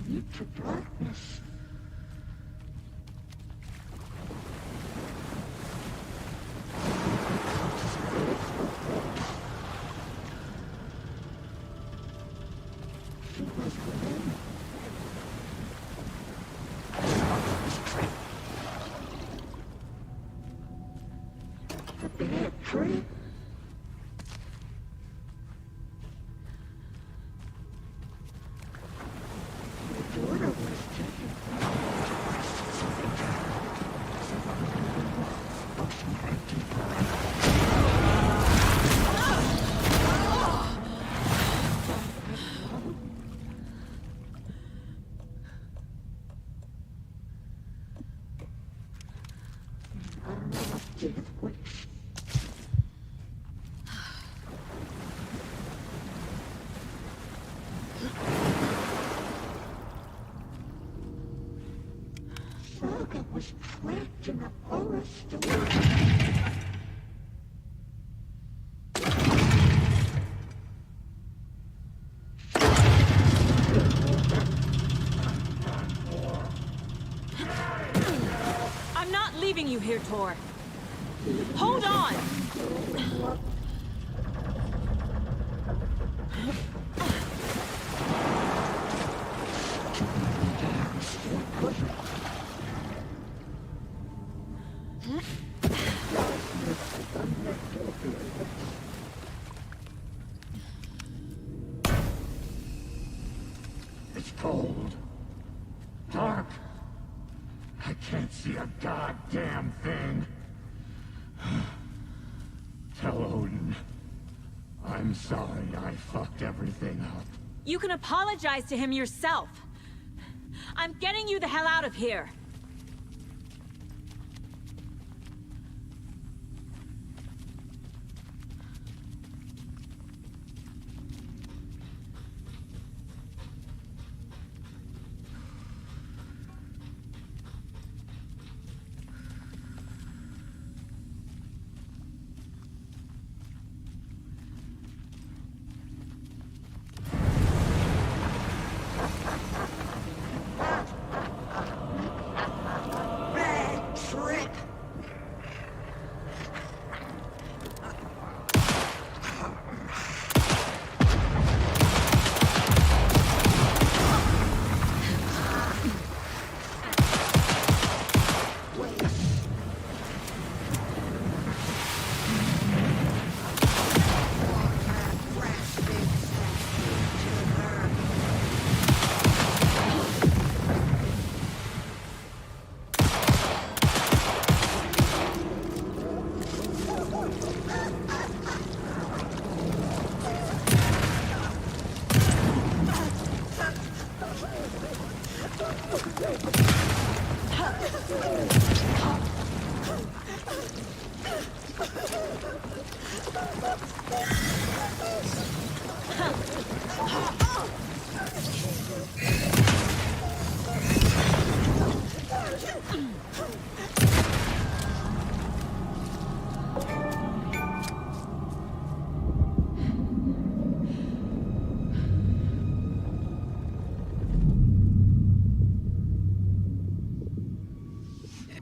Into darkness. a bad trip? Your daughter was taken. Saga was trapped in a forest. I'm not leaving you here, Tor. Hold on! It's cold. Dark. I can't see a goddamn thing. Tell Odin. I'm sorry I fucked everything up. You can apologize to him yourself. I'm getting you the hell out of here.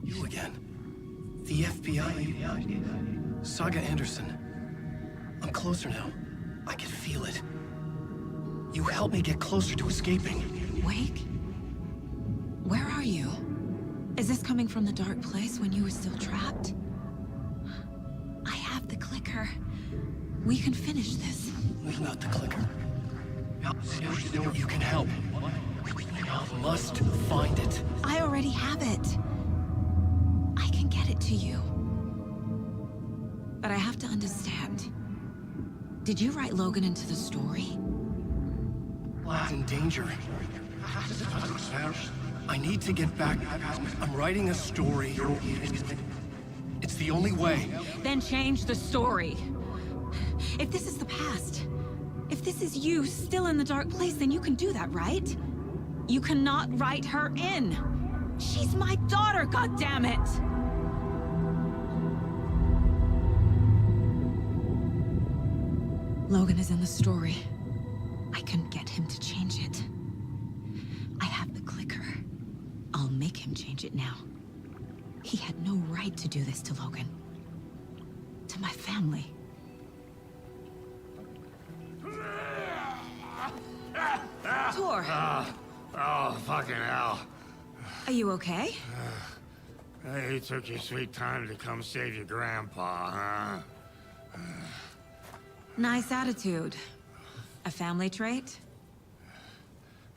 You again. The FBI. Saga Anderson. I'm closer now. I can feel it. You helped me get closer to escaping. Wake? Where are you? Is this coming from the dark place when you were still trapped? I have the clicker. We can finish this. We've got the clicker. You can help. I must find it. I already have it. I can get it to you. But I have to understand. Did you write Logan into the story? Lad's in danger. I need to get back. I'm writing a story. It's the only way. Then change the story. If this is the past, if this is you still in the dark place, then you can do that, right? You cannot write her in. She's my daughter, goddammit! Logan is in the story. I can get him to change it. I have the clicker. I'll make him change it now. He had no right to do this to Logan. To my family. Tor! Oh, fucking hell. Are you okay? You took your sweet time to come save your grandpa, huh? Nice attitude. A family trait?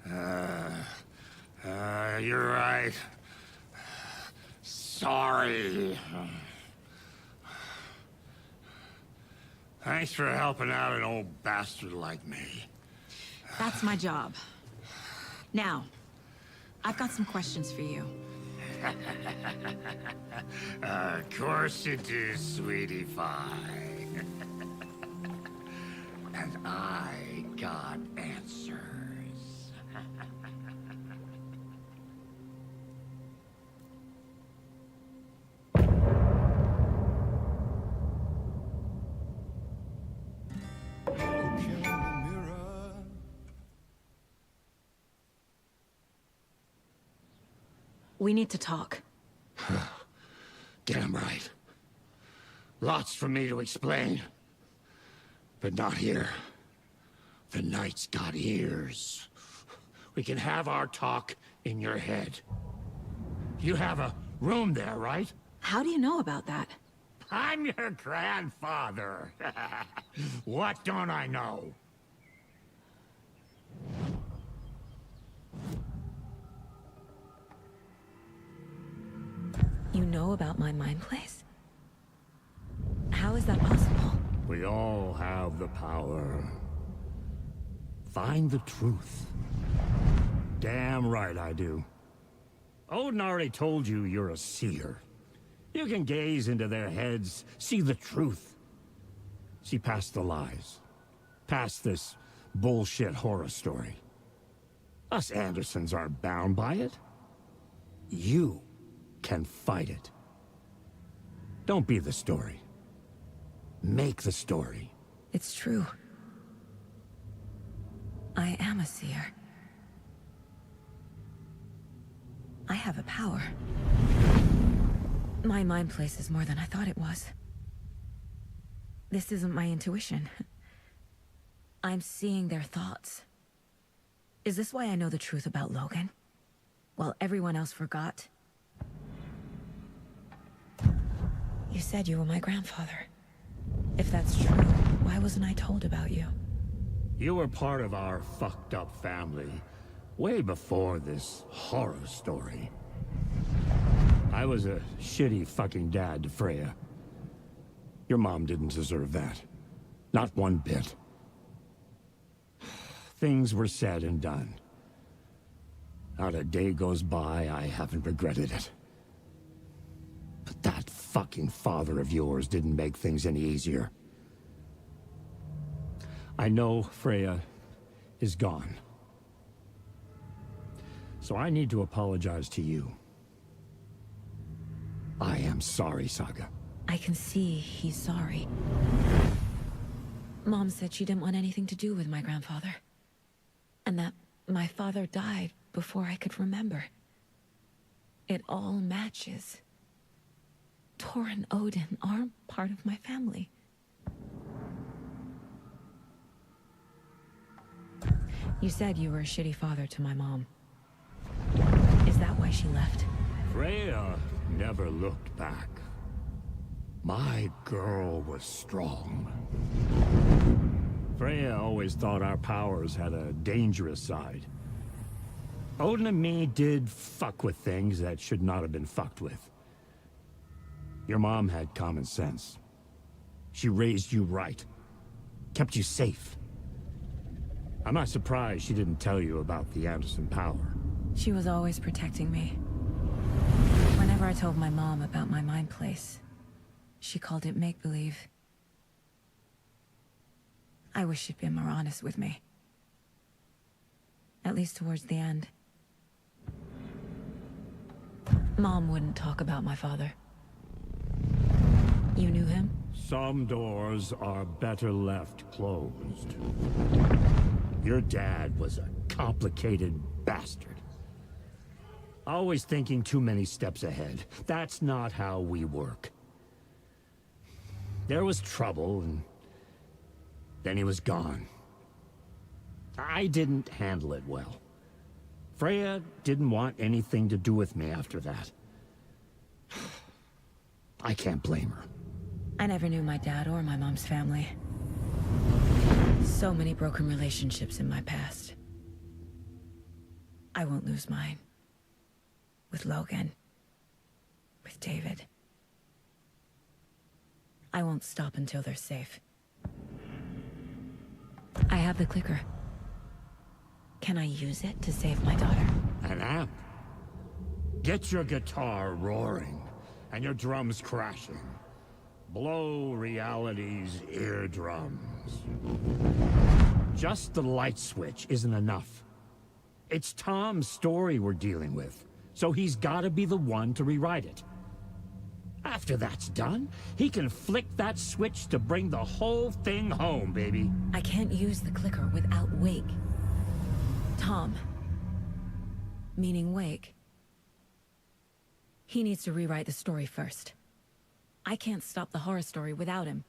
You're right. Sorry. Thanks for helping out an old bastard like me. That's my job. Now, I've got some questions for you. Of course you do, sweetie pie. And I got answers. We need to talk. Damn right. Lots for me to explain. But not here. The night's got ears. We can have our talk in your head. You have a room there, right? How do you know about that? I'm your grandfather. What don't I know? You know about my mind place? How is that possible? We all have the power. Find the truth. Damn right I do. Odin already told you you're a seer. You can gaze into their heads, see the truth. See past the lies. Past this bullshit horror story. Us Andersons aren't bound by it. You can fight it. Don't be the story. Make the story. It's true. I am a seer. I have a power. My mind place is more than I thought it was. This isn't my intuition. I'm seeing their thoughts. Is this why I know the truth about Logan? While everyone else forgot? You said you were my grandfather. If that's true, why wasn't I told about you? You were part of our fucked up family way before this horror story. I was a shitty fucking dad to Freya. Your mom didn't deserve that. Not one bit. Things were said and done. Not a day goes by I haven't regretted it. But that fucking father of yours didn't make things any easier. I know Freya is gone. So I need to apologize to you. I am sorry, Saga. I can see he's sorry. Mom said she didn't want anything to do with my grandfather. And that my father died before I could remember. It all matches. Tor and Odin are part of my family. You said you were a shitty father to my mom. Is that why she left? Freya never looked back. My girl was strong. Freya always thought our powers had a dangerous side. Odin and me did fuck with things that should not have been fucked with. Your mom had common sense. She raised you right. Kept you safe. I'm not surprised she didn't tell you about the Anderson power. She was always protecting me. Whenever I told my mom about my mind place, she called it make-believe. I wish she'd been more honest with me. At least towards the end. Mom wouldn't talk about my father. You knew him? Some doors are better left closed. Your dad was a complicated bastard. Always thinking too many steps ahead. That's not how we work. There was trouble, and then he was gone. I didn't handle it well. Freya didn't want anything to do with me after that. I can't blame her. I never knew my dad or my mom's family. So many broken relationships in my past. I won't lose mine. With Logan. With David. I won't stop until they're safe. I have the clicker. Can I use it to save my daughter? An amp? Get your guitar roaring and your drums crashing. Blow reality's eardrums. Just the light switch isn't enough. It's Tom's story we're dealing with, so he's gotta be the one to rewrite it. After that's done, he can flick that switch to bring the whole thing home, baby. I can't use the clicker without Wake. Tom. Meaning Wake. He needs to rewrite the story first. I can't stop the horror story without him.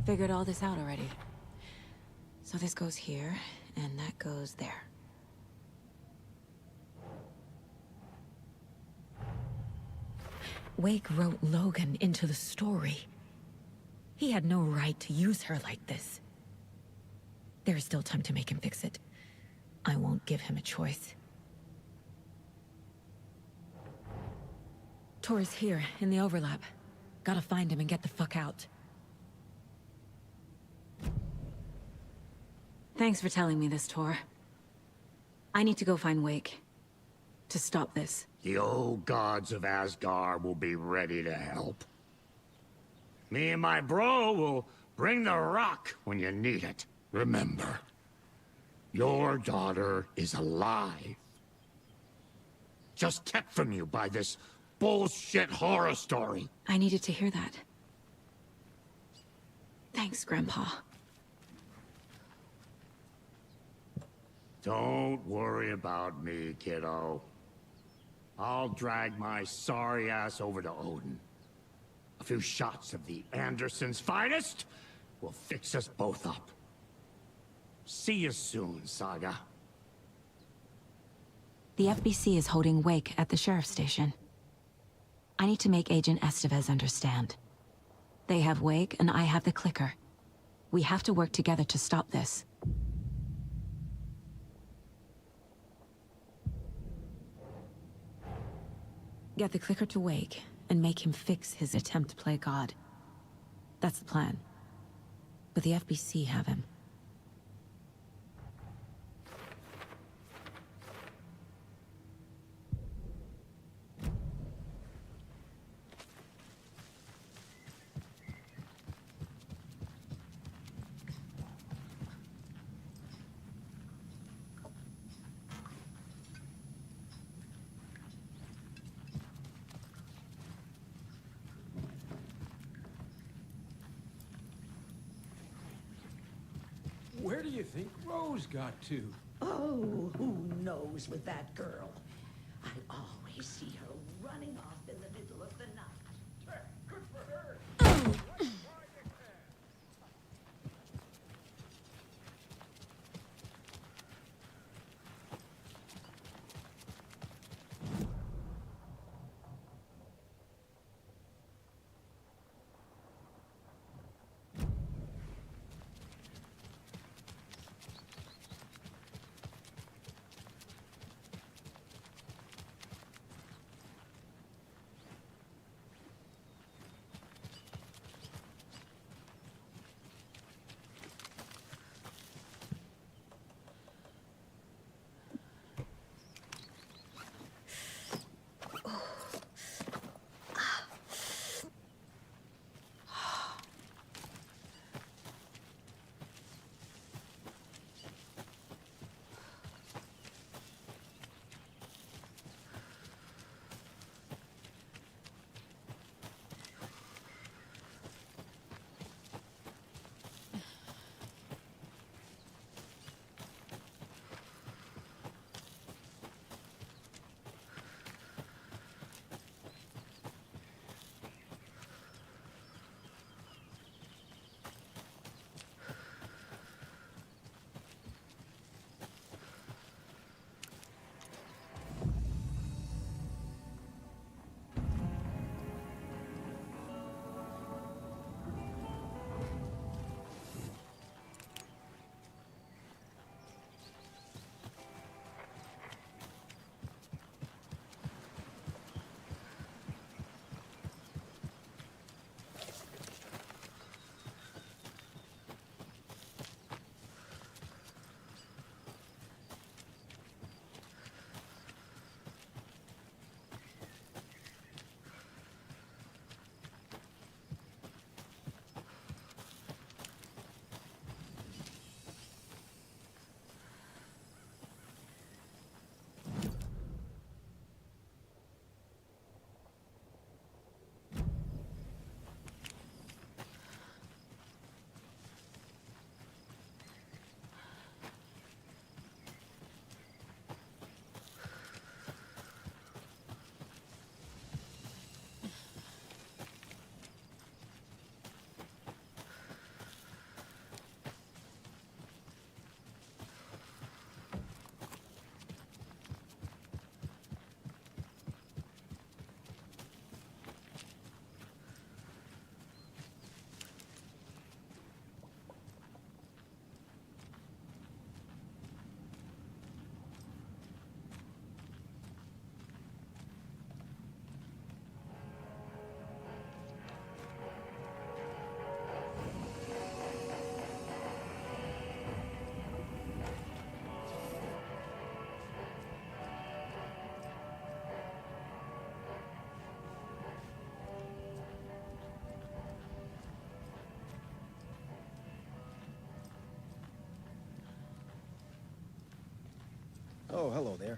Figured all this out already. So this goes here, and that goes there. Wake wrote Logan into the story. He had no right to use her like this. There is still time to make him fix it. I won't give him a choice. Tor's here, in the overlap. Gotta find him and get the fuck out. Thanks for telling me this, Tor. I need to go find Wake. To stop this. The old gods of Asgard will be ready to help. Me and my bro will bring the rock when you need it. Remember, your daughter is alive. Just kept from you by this bullshit horror story. I needed to hear that. Thanks, Grandpa. Don't worry about me, kiddo. I'll drag my sorry ass over to Odin. A few shots of the Andersons' finest will fix us both up. See you soon, Saga. The FBC is holding Wake at the sheriff's station. I need to make Agent Estevez understand. They have Wake and I have the clicker. We have to work together to stop this. Get the clicker to Wake, and make him fix his attempt to play God. That's the plan. But the FBC have him. Where do you think Rose got to? Oh, who knows with that girl? I always see her running off in the middle of the night. Good for her. Oh, hello there.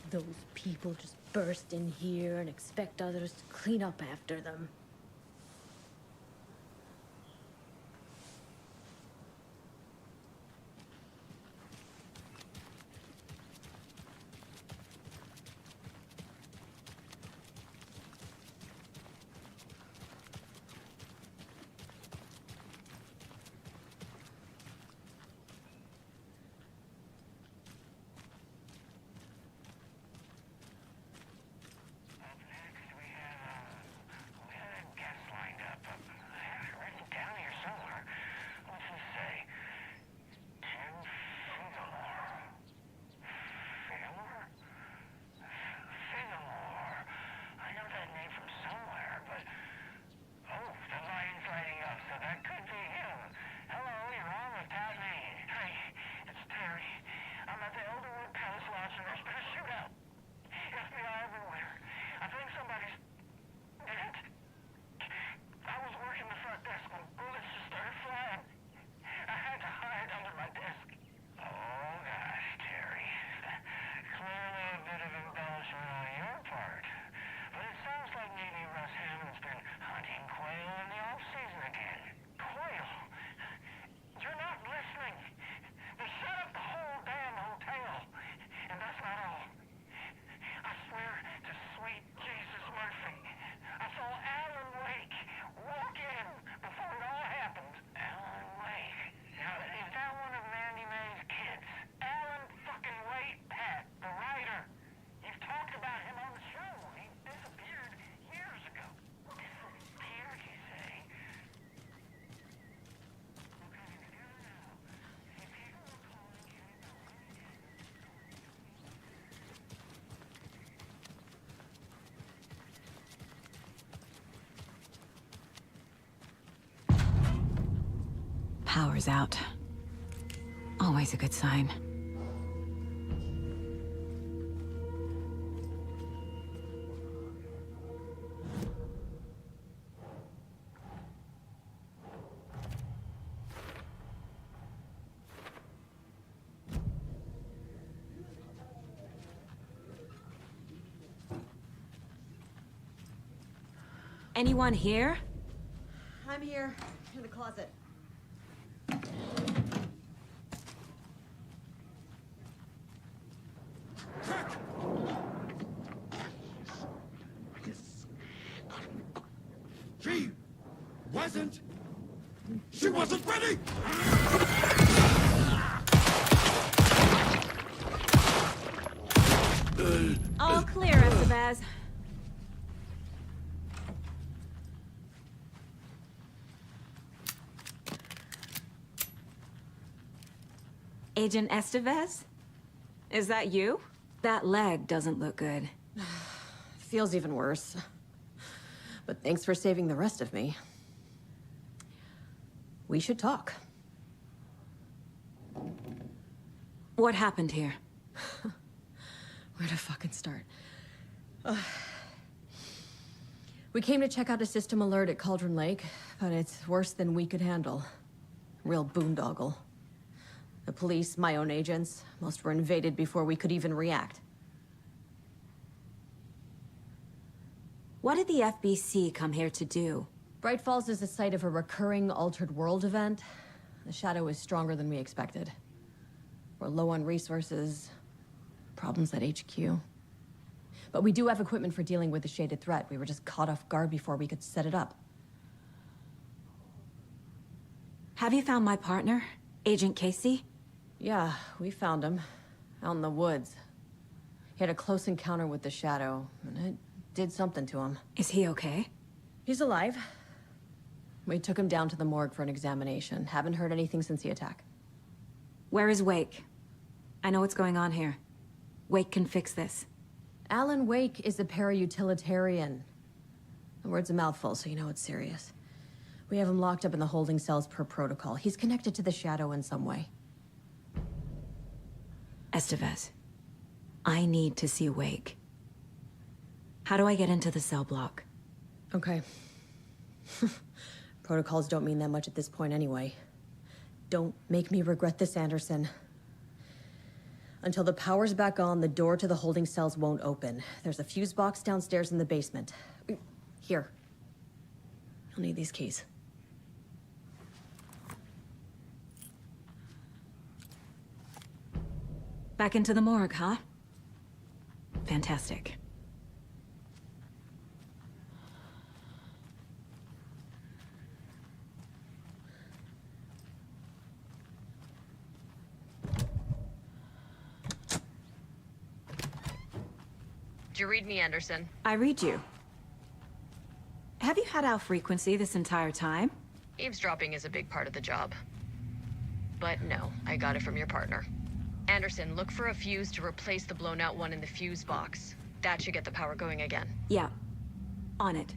Those people just burst in here and expect others to clean up after them. Power's out. Always a good sign. Anyone here? I'm here, in the closet. She wasn't ready! All clear, Estevez. Agent Estevez? Is that you? That leg doesn't look good. Feels even worse. But thanks for saving the rest of me. We should talk. What happened here? Where to fucking start? We came to check out a system alert at Cauldron Lake, but it's worse than we could handle. Real boondoggle. The police, my own agents, most were invaded before we could even react. What did the FBC come here to do? Bright Falls is the site of a recurring Altered World event. The shadow is stronger than we expected. We're low on resources, problems at HQ. But we do have equipment for dealing with the shaded threat. We were just caught off guard before we could set it up. Have you found my partner, Agent Casey? Yeah, we found him. Out in the woods. He had a close encounter with the shadow, and it did something to him. Is he okay? He's alive. We took him down to the morgue for an examination. Haven't heard anything since the attack. Where is Wake? I know what's going on here. Wake can fix this. Alan Wake is a para-utilitarian. The word's a mouthful, so you know it's serious. We have him locked up in the holding cells per protocol. He's connected to the Shadow in some way. Estevez, I need to see Wake. How do I get into the cell block? Okay. Protocols don't mean that much at this point anyway. Don't make me regret this, Anderson. Until the power's back on, the door to the holding cells won't open. There's a fuse box downstairs in the basement. Here. I'll need these keys. Back into the morgue, huh? Fantastic. Did you read me, Anderson? I read you. Have you had our frequency this entire time? Eavesdropping is a big part of the job. But no, I got it from your partner. Anderson, look for a fuse to replace the blown out one in the fuse box. That should get the power going again. Yeah. On it.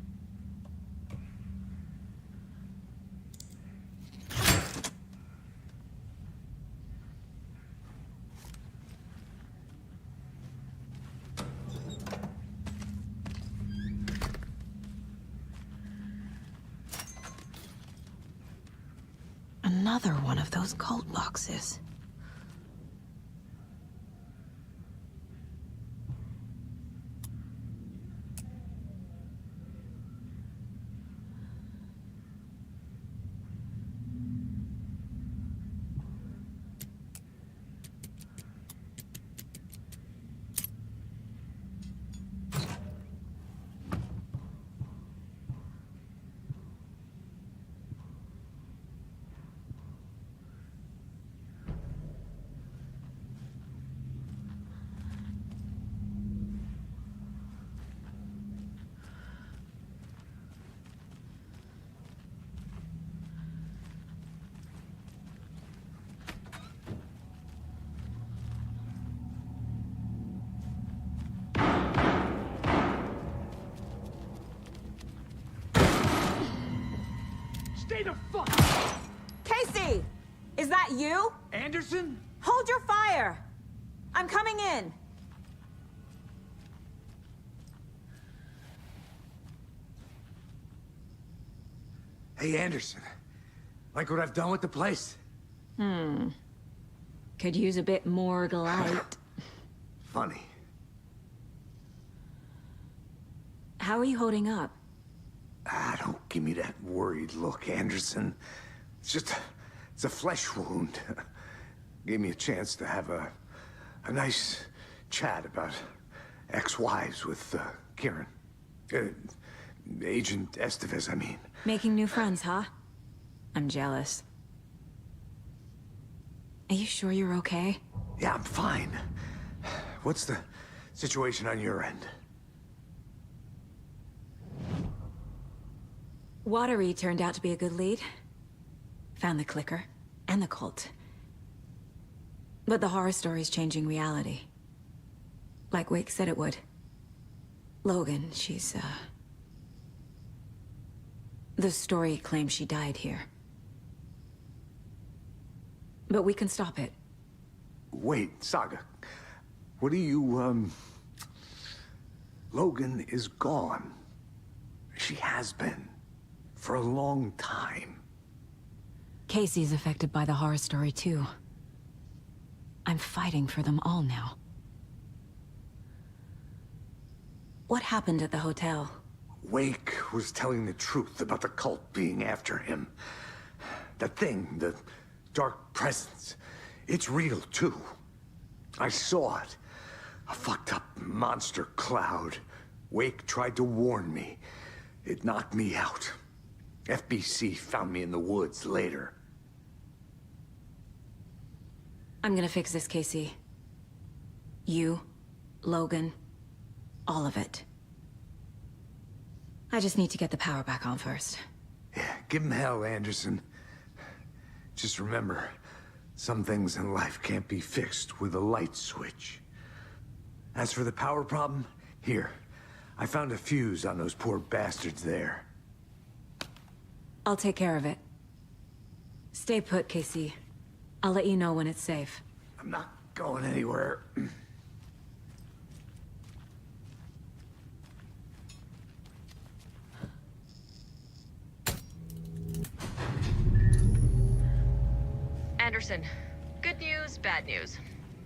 Another one of those cold boxes. Stay the fuck! Casey! Is that you? Anderson? Hold your fire! I'm coming in! Hey, Anderson. Like what I've done with the place? Could use a bit more light. Funny. How are you holding up? Don't give me that worried look, Anderson. It's a flesh wound. Gave me a chance to have a nice chat about ex-wives with Kieran. Agent Estevez, I mean. Making new friends, huh? I'm jealous. Are you sure you're okay? Yeah, I'm fine. What's the situation on your end? Watery turned out to be a good lead. Found the clicker and the cult. But the horror story's changing reality. Like Wake said it would. Logan, she's, the story claims she died here. But we can stop it. Wait, Saga. What do you, Logan is gone. She has been. For a long time. Casey's affected by the horror story, too. I'm fighting for them all now. What happened at the hotel? Wake was telling the truth about the cult being after him. That thing, the dark presence, it's real, too. I saw it. A fucked up monster cloud. Wake tried to warn me. It knocked me out. FBC found me in the woods later. I'm gonna fix this, Casey. You, Logan, all of it. I just need to get the power back on first. Yeah, give him hell, Anderson. Just remember, some things in life can't be fixed with a light switch. As for the power problem, Here. I found a fuse on those poor bastards there. I'll take care of it. Stay put, Casey. I'll let you know when it's safe. I'm not going anywhere. Anderson, good news, bad news.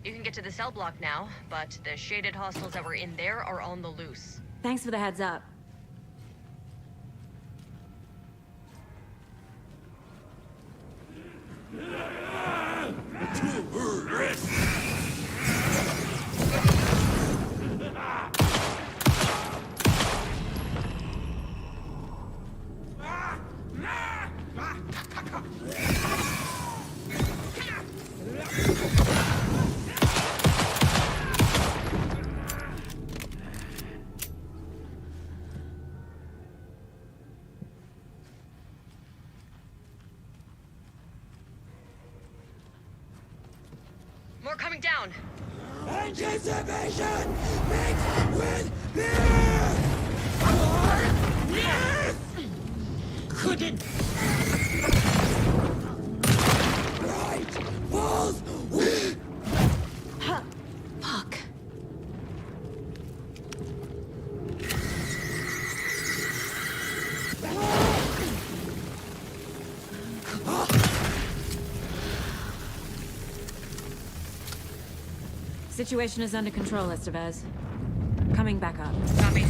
You can get to the cell block now, but the shaded hostiles that were in there are on the loose. Thanks for the heads up. More coming down. Anticipation mixed with fear! Yes! Couldn't. Right falls weak! Fuck. Situation is under control, Estevez. Coming back up. Copy.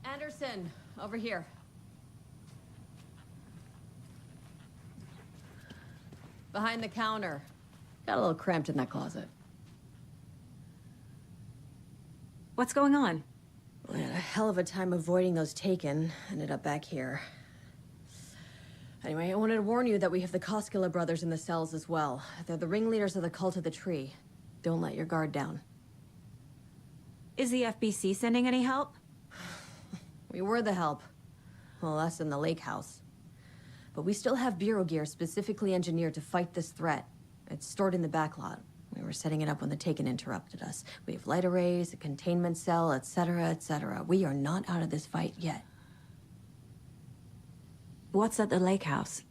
Anderson, over here. Behind the counter. Got a little cramped in that closet. What's going on? We had a hell of a time avoiding those taken. Ended up back here. Anyway, I wanted to warn you that we have the Koskela brothers in the cells as well. They're the ringleaders of the Cult of the Tree. Don't let your guard down. Is the FBC sending any help? We were the help. Well, us in the lake house. But we still have Bureau gear specifically engineered to fight this threat. It's stored in the backlot. We were setting it up when the Taken interrupted us. We have light arrays, a containment cell, etc., etc. We are not out of this fight yet. What's at the lake house?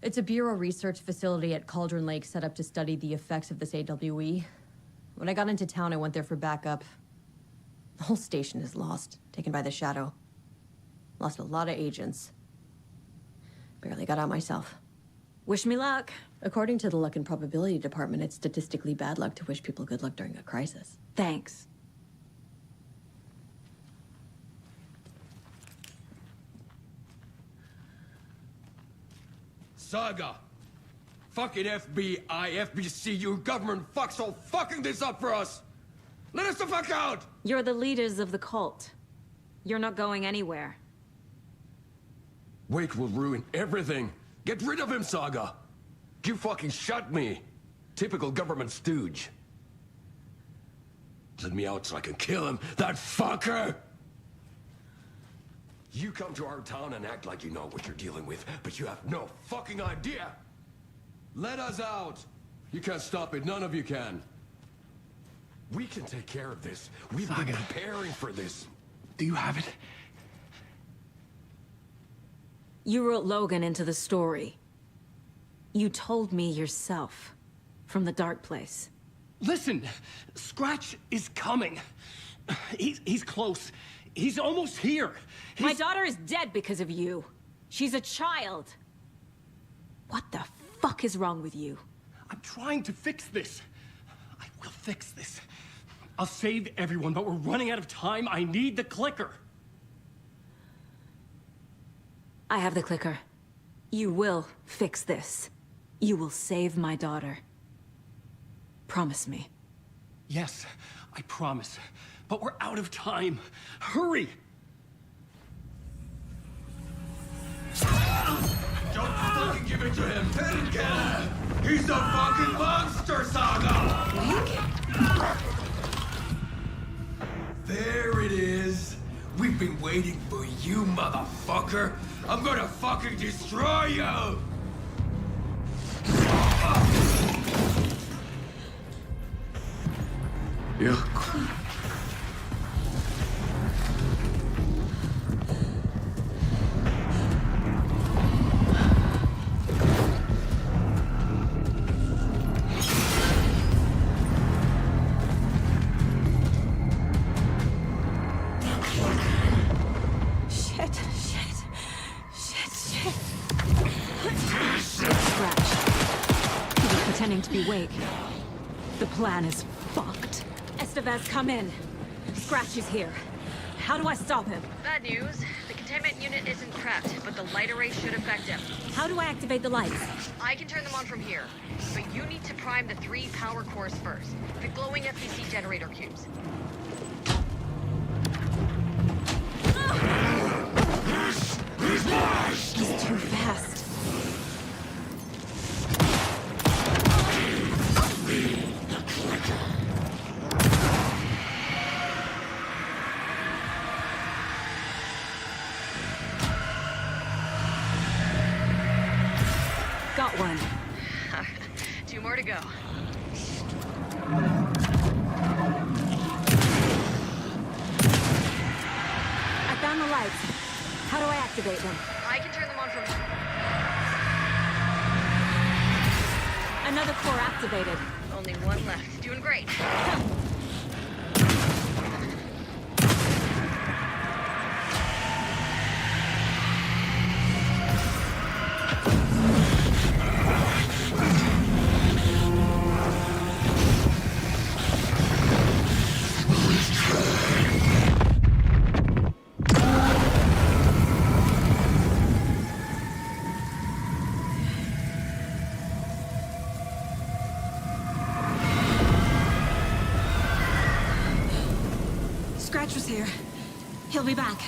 It's a Bureau research facility at Cauldron Lake set up to study the effects of this AWE. When I got into town, I went there for backup. The whole station is lost, taken by the Shadow. Lost a lot of agents. Barely got out myself. Wish me luck. According to the Luck and Probability Department, it's statistically bad luck to wish people good luck during a crisis. Thanks. Saga! Fucking FBI, FBC, your government fucks all fucking this up for us! Let us the fuck out! You're the leaders of the cult. You're not going anywhere. Wake will ruin everything. Get rid of him, Saga! You fucking shot me! Typical government stooge. Let me out so I can kill him, that fucker! You come to our town and act like you know what you're dealing with, but you have no fucking idea! Let us out! You can't stop it, none of you can. We can take care of this. We've been preparing for this. Do you have it? You wrote Logan into the story. You told me yourself. From the dark place. Listen, Scratch is coming. He's close. He's almost here. My daughter is dead because of you. She's a child. What the fuck is wrong with you? I'm trying to fix this. I will fix this. I'll save everyone, but we're running out of time. I need the clicker. I have the clicker. You will fix this. You will save my daughter. Promise me. Yes, I promise. But we're out of time. Hurry! Don't fucking give it to him! Pelican! He's a fucking monster, Saga! There it is! We've been waiting for you, motherfucker! I'm gonna fucking destroy you! Yeah. Pretending to be awake. The plan is fucked. Estevez, come in. Scratch is here. How do I stop him? Bad news. The containment unit isn't trapped, but the light array should affect him. How do I activate the lights? I can turn them on from here, but you need to prime the 3 power cores first. The glowing FPC generator cubes. He's too fast. Got one. 2 more to go. I found the lights. How do I activate them? I can turn them on from... Another core activated. Only 1 left. Doing great. Scratch was here. He'll be back.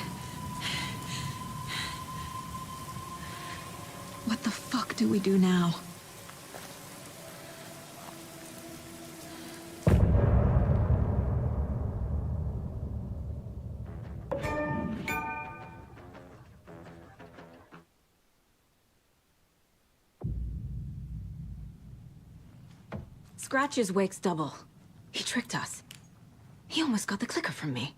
What the fuck do we do now? Scratch's wake's double. He tricked us. He almost got the clicker from me.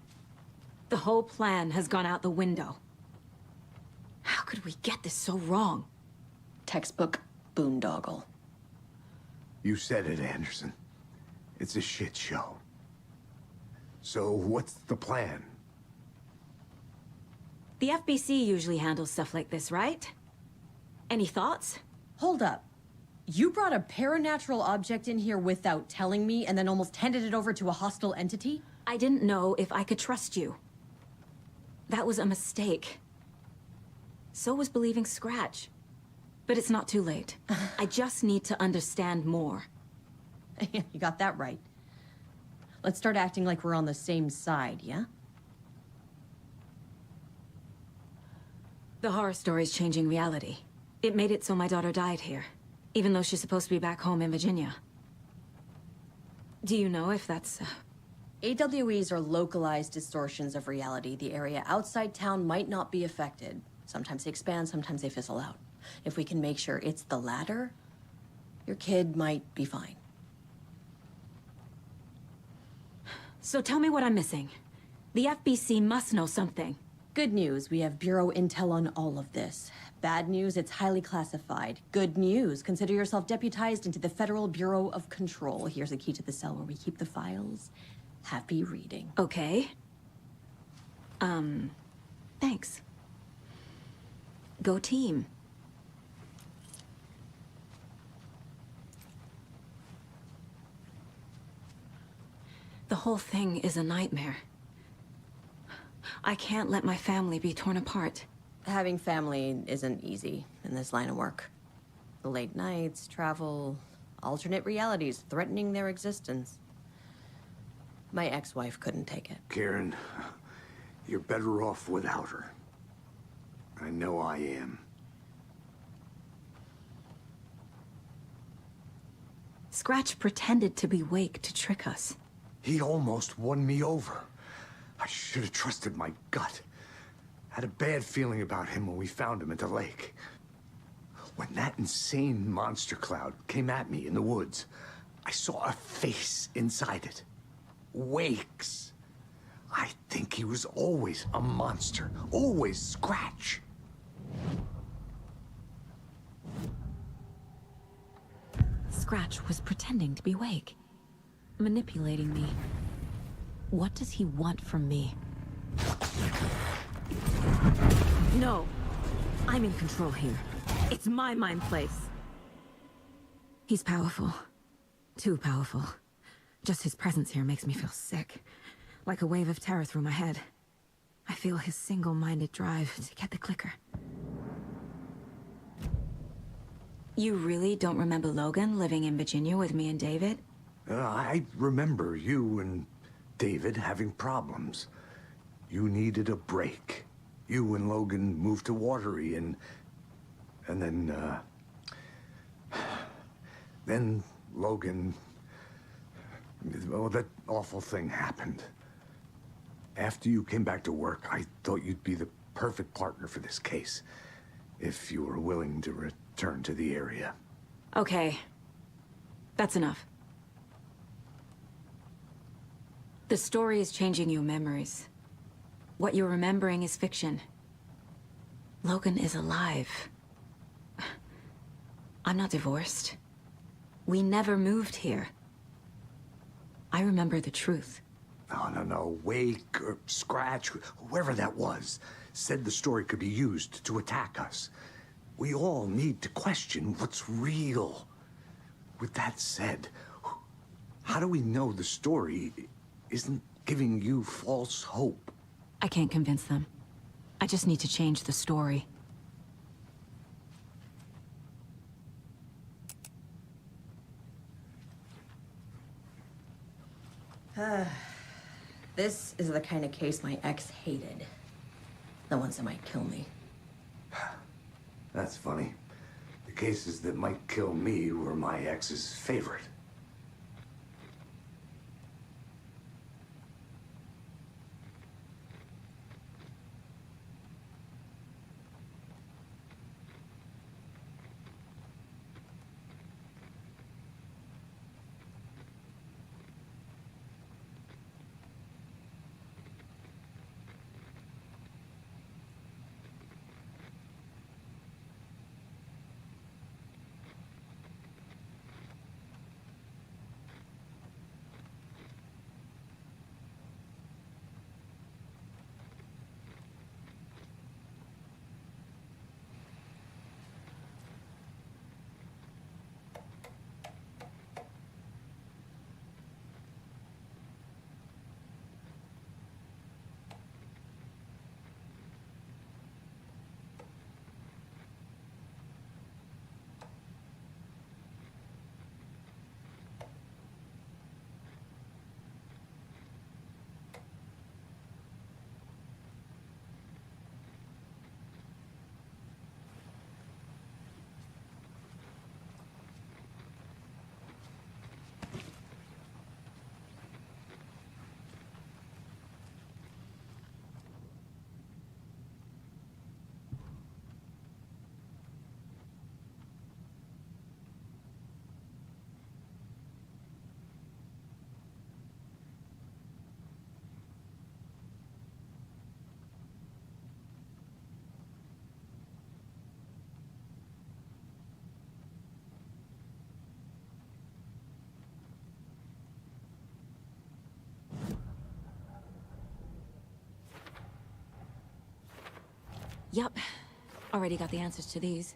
The whole plan has gone out the window. How could we get this so wrong? Textbook boondoggle. You said it, Anderson. It's a shit show. So what's the plan? The FBC usually handles stuff like this, right? Any thoughts? Hold up. You brought a paranatural object in here without telling me and then almost handed it over to a hostile entity? I didn't know if I could trust you. That was a mistake. So was believing Scratch. But it's not too late. I just need to understand more. You got that right. Let's start acting like we're on the same side, yeah? The horror story's changing reality. It made it so my daughter died here, even though she's supposed to be back home in Virginia. Do you know if that's... AWEs are localized distortions of reality. The area outside town might not be affected. Sometimes they expand, sometimes they fizzle out. If we can make sure it's the latter, your kid might be fine. So tell me what I'm missing. The FBC must know something. Good news, we have Bureau intel on all of this. Bad news, it's highly classified. Good news, consider yourself deputized into the Federal Bureau of Control. Here's a key to the cell where we keep the files. Happy reading. Okay. Thanks. Go team. The whole thing is a nightmare. I can't let my family be torn apart. Having family isn't easy in this line of work. The late nights, travel, alternate realities threatening their existence. My ex-wife couldn't take it. Karen, you're better off without her. I know I am. Scratch pretended to be Wake to trick us. He almost won me over. I should have trusted my gut. Had a bad feeling about him when we found him at the lake. When that insane monster cloud came at me in the woods, I saw a face inside it. Wake's. I think he was always a monster. Always Scratch. Scratch was pretending to be Wake. Manipulating me. What does he want from me? No. I'm in control here. It's my mind place. He's powerful. Too powerful. Just his presence here makes me feel sick. Like a wave of terror through my head. I feel his single-minded drive to get the clicker. You really don't remember Logan living in Virginia with me and David? I remember you and David having problems. You needed a break. You and Logan moved to Watery and then Logan, well, that awful thing happened. After you came back to work, I thought you'd be the perfect partner for this case, if you were willing to return to the area. Okay. That's enough. The story is changing your memories. What you're remembering is fiction. Logan is alive. I'm not divorced. We never moved here. I remember the truth. No. Wake or Scratch, whoever that was, said the story could be used to attack us. We all need to question what's real. With that said, how do we know the story isn't giving you false hope? I can't convince them. I just need to change the story. This is the kind of case my ex hated. The ones that might kill me. That's funny. The cases that might kill me were my ex's favorite. Yup. Already got the answers to these.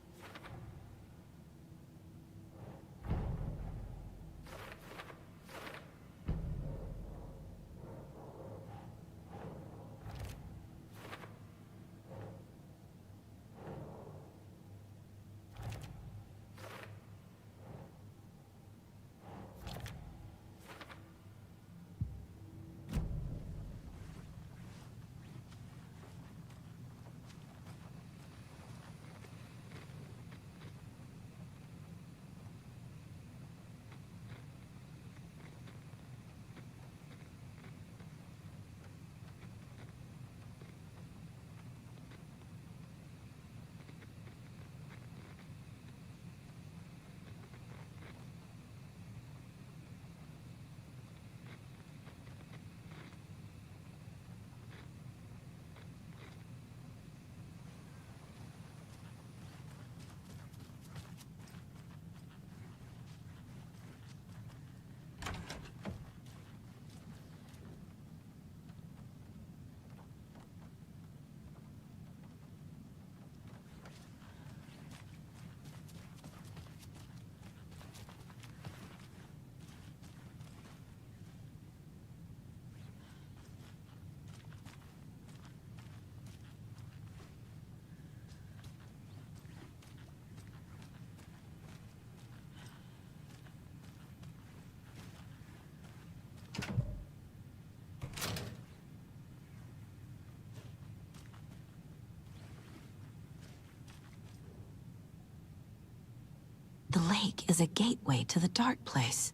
The lake is a gateway to the dark place.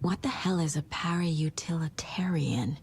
What the hell is a para-utilitarian?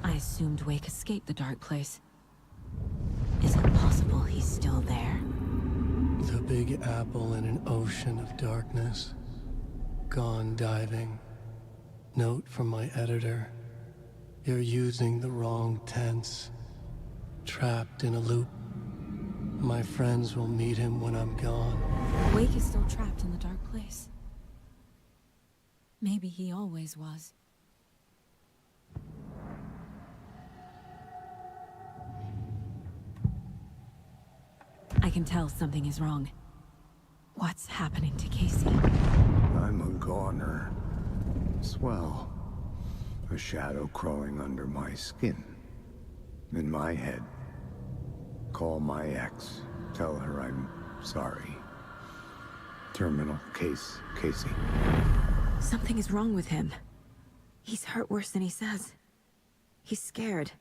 I assumed Wake escaped the dark place. Is it possible he's still there? The Big Apple in an ocean of darkness. Gone diving. Note from my editor. You're using the wrong tense. Trapped in a loop. My friends will meet him when I'm gone. Wake is still trapped in the dark place. Maybe he always was. I can tell something is wrong. What's happening to Casey? I'm a goner. Swell. A shadow crawling under my skin. In my head. Call my ex. Tell her I'm sorry. Terminal case, Casey. Something is wrong with him. He's hurt worse than he says. He's scared.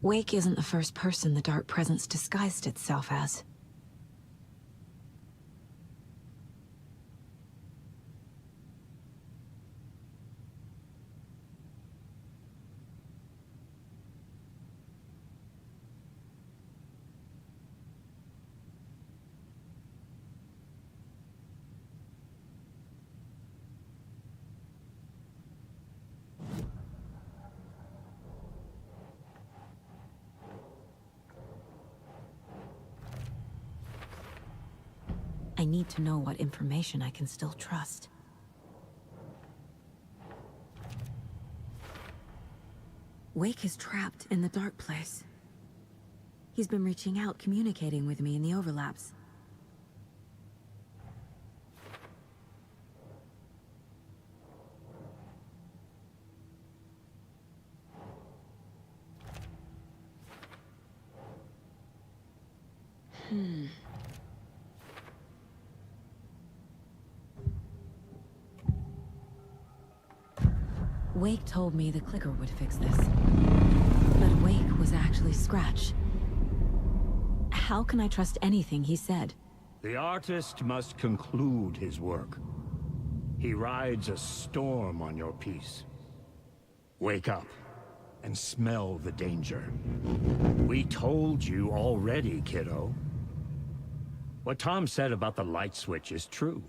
Wake isn't the first person the dark presence disguised itself as. I need to know what information I can still trust. Wake is trapped in the dark place. He's been reaching out, communicating with me in the overlaps. Wake told me the clicker would fix this. But Wake was actually Scratch. How can I trust anything he said? The artist must conclude his work. He rides a storm on your piece. Wake up and smell the danger. We told you already, kiddo. What Tom said about the light switch is true.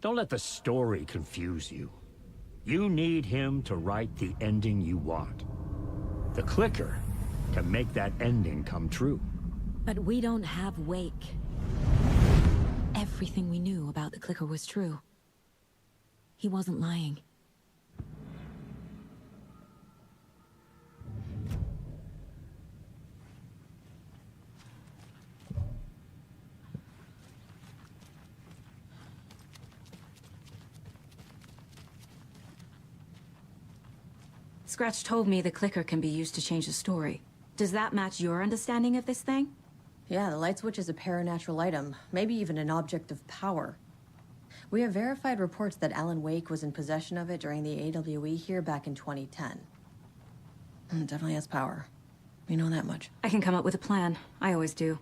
Don't let the story confuse you. You need him to write the ending you want. The clicker can make that ending come true. But we don't have Wake. Everything we knew about the clicker was true. He wasn't lying. Scratch told me the clicker can be used to change the story. Does that match your understanding of this thing? Yeah, the light switch is a paranatural item, maybe even an object of power. We have verified reports that Alan Wake was in possession of it during the AWE here back in 2010. It definitely has power. We know that much. I can come up with a plan. I always do.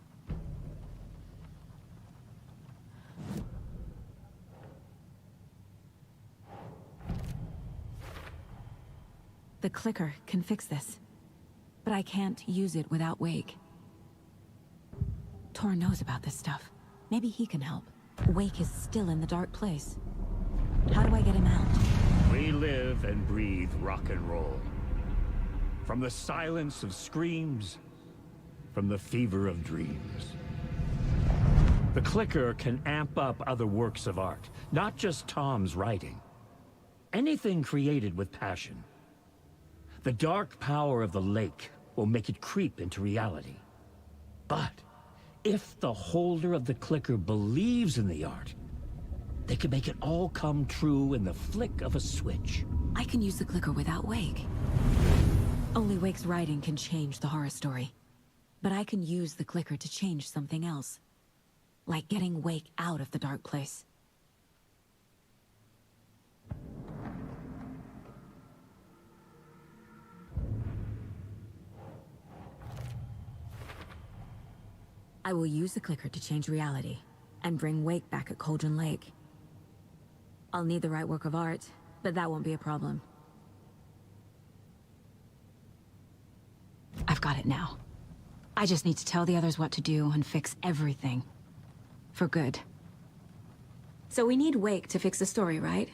The clicker can fix this. But I can't use it without Wake. Tor knows about this stuff. Maybe he can help. Wake is still in the dark place. How do I get him out? We live and breathe rock and roll. From the silence of screams, from the fever of dreams. The clicker can amp up other works of art, not just Tom's writing. Anything created with passion. The dark power of the lake will make it creep into reality. But if the holder of the clicker believes in the art, they can make it all come true in the flick of a switch. I can use the clicker without Wake. Only Wake's writing can change the horror story. But I can use the clicker to change something else. Like getting Wake out of the dark place. I will use the clicker to change reality, and bring Wake back at Cauldron Lake. I'll need the right work of art, but that won't be a problem. I've got it now. I just need to tell the others what to do and fix everything. For good. So we need Wake to fix the story, right?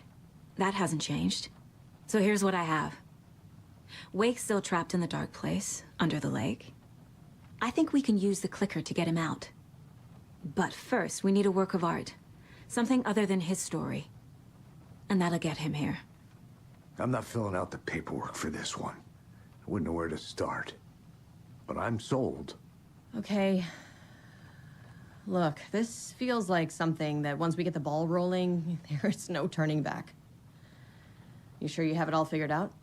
That hasn't changed. So here's what I have. Wake's still trapped in the dark place, under the lake. I think we can use the clicker to get him out. But first, we need a work of art. Something other than his story. And that'll get him here. I'm not filling out the paperwork for this one. I wouldn't know where to start. But I'm sold. Okay. Look, this feels like something that once we get the ball rolling, there's no turning back. You sure you have it all figured out?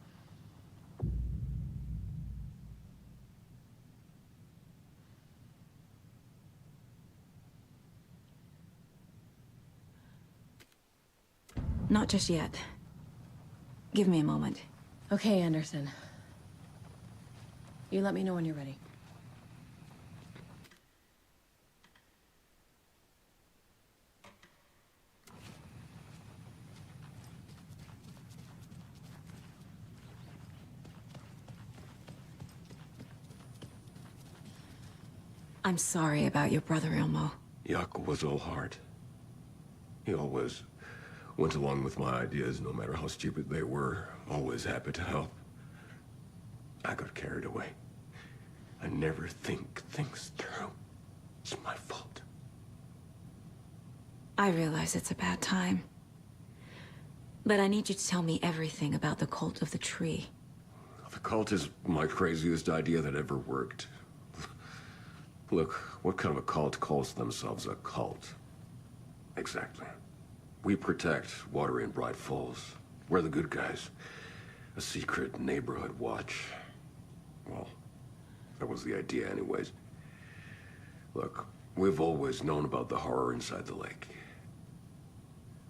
Not just yet. Give me a moment. Okay, Anderson. You let me know when you're ready. I'm sorry about your brother, Ilmo. Yaakov was all heart. He always went along with my ideas, no matter how stupid they were. Always happy to help. I got carried away. I never think things through. It's my fault. I realize it's a bad time. But I need you to tell me everything about the cult of the tree. The cult is my craziest idea that ever worked. Look, what kind of a cult calls themselves a cult? Exactly. We protect water in Bright Falls. We're the good guys. A secret neighborhood watch. Well, that was the idea anyways. Look, we've always known about the horror inside the lake.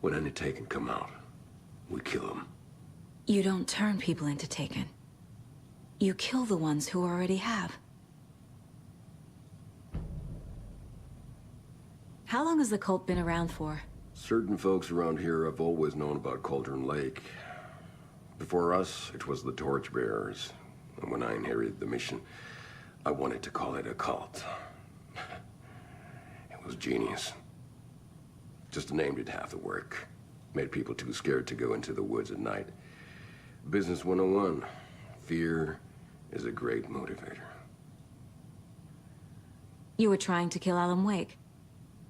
When any Taken come out, we kill them. You don't turn people into Taken. You kill the ones who already have. How long has the cult been around for? Certain folks around here have always known about Cauldron Lake. Before us, it was the Torchbearers. And when I inherited the mission, I wanted to call it a cult. It was genius. Just a name did half the work. Made people too scared to go into the woods at night. Business 101. Fear is a great motivator. You were trying to kill Alan Wake.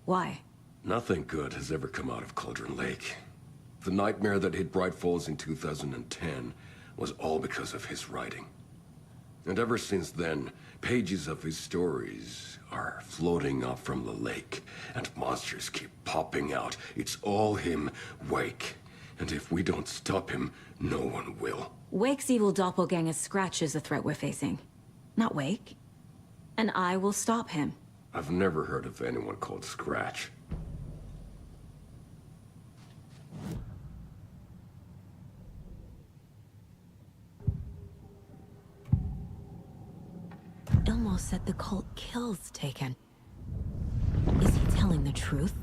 Why? Nothing good has ever come out of Cauldron Lake. The nightmare that hit Bright Falls in 2010 was all because of his writing. And ever since then, pages of his stories are floating up from the lake, and monsters keep popping out. It's all him, Wake. And if we don't stop him, no one will. Wake's evil doppelganger Scratch is the threat we're facing, not Wake. And I will stop him. I've never heard of anyone called Scratch. Ilmo said the cult kills Taken. Is he telling the truth?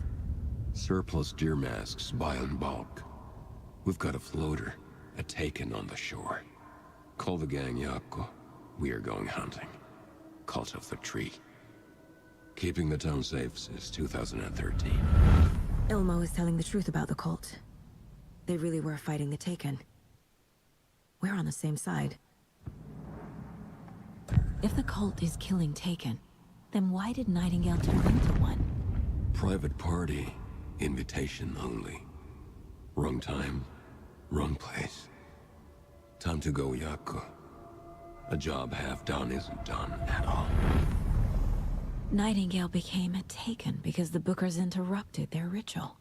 Surplus deer masks buy in bulk. We've got a floater, a Taken on the shore. Call the gang Yakko. We are going hunting. Cult of the Tree. Keeping the town safe since 2013. Ilmo is telling the truth about the cult. They really were fighting the Taken. We're on the same side. If the cult is killing Taken, then why did Nightingale turn into one? Private party. Invitation only. Wrong time, wrong place. Time to go, Yakko. A job half done isn't done at all. Nightingale became a Taken because the Bookers interrupted their ritual.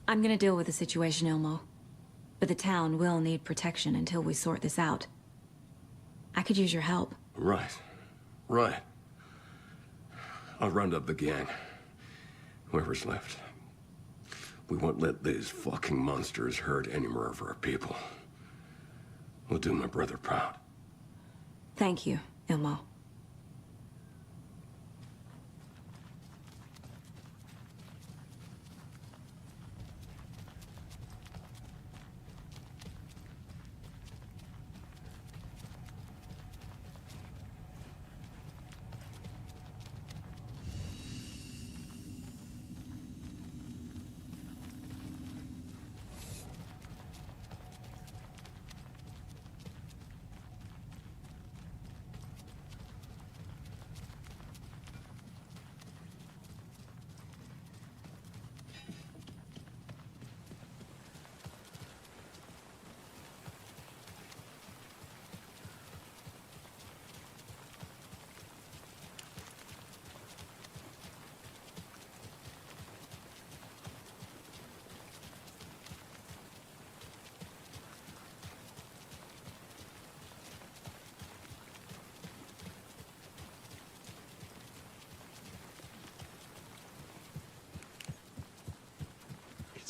I'm gonna deal with the situation, Ilmo. But the town will need protection until we sort this out. I could use your help. Right. Right. I'll round up the gang. Whoever's left. We won't let these fucking monsters hurt any more of our people. We'll do my brother proud. Thank you, Ilmo.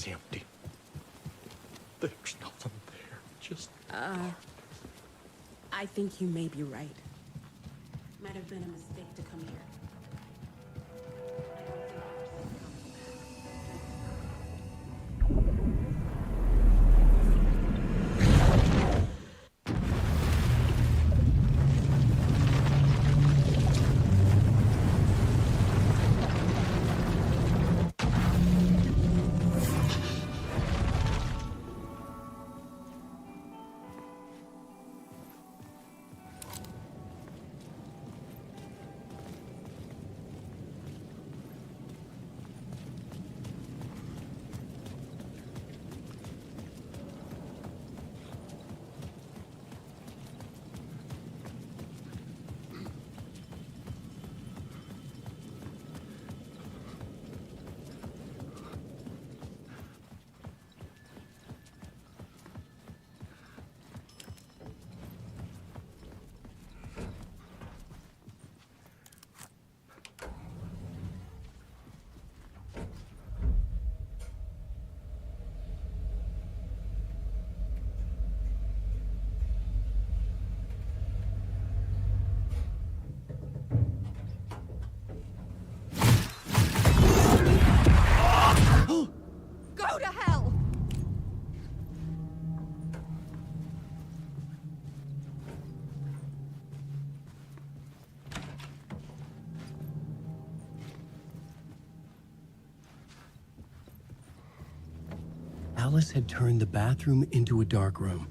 It's empty. There's nothing there. Just... I think you may be right. Might have been a mistake to come here. Alice had turned the bathroom into a dark room.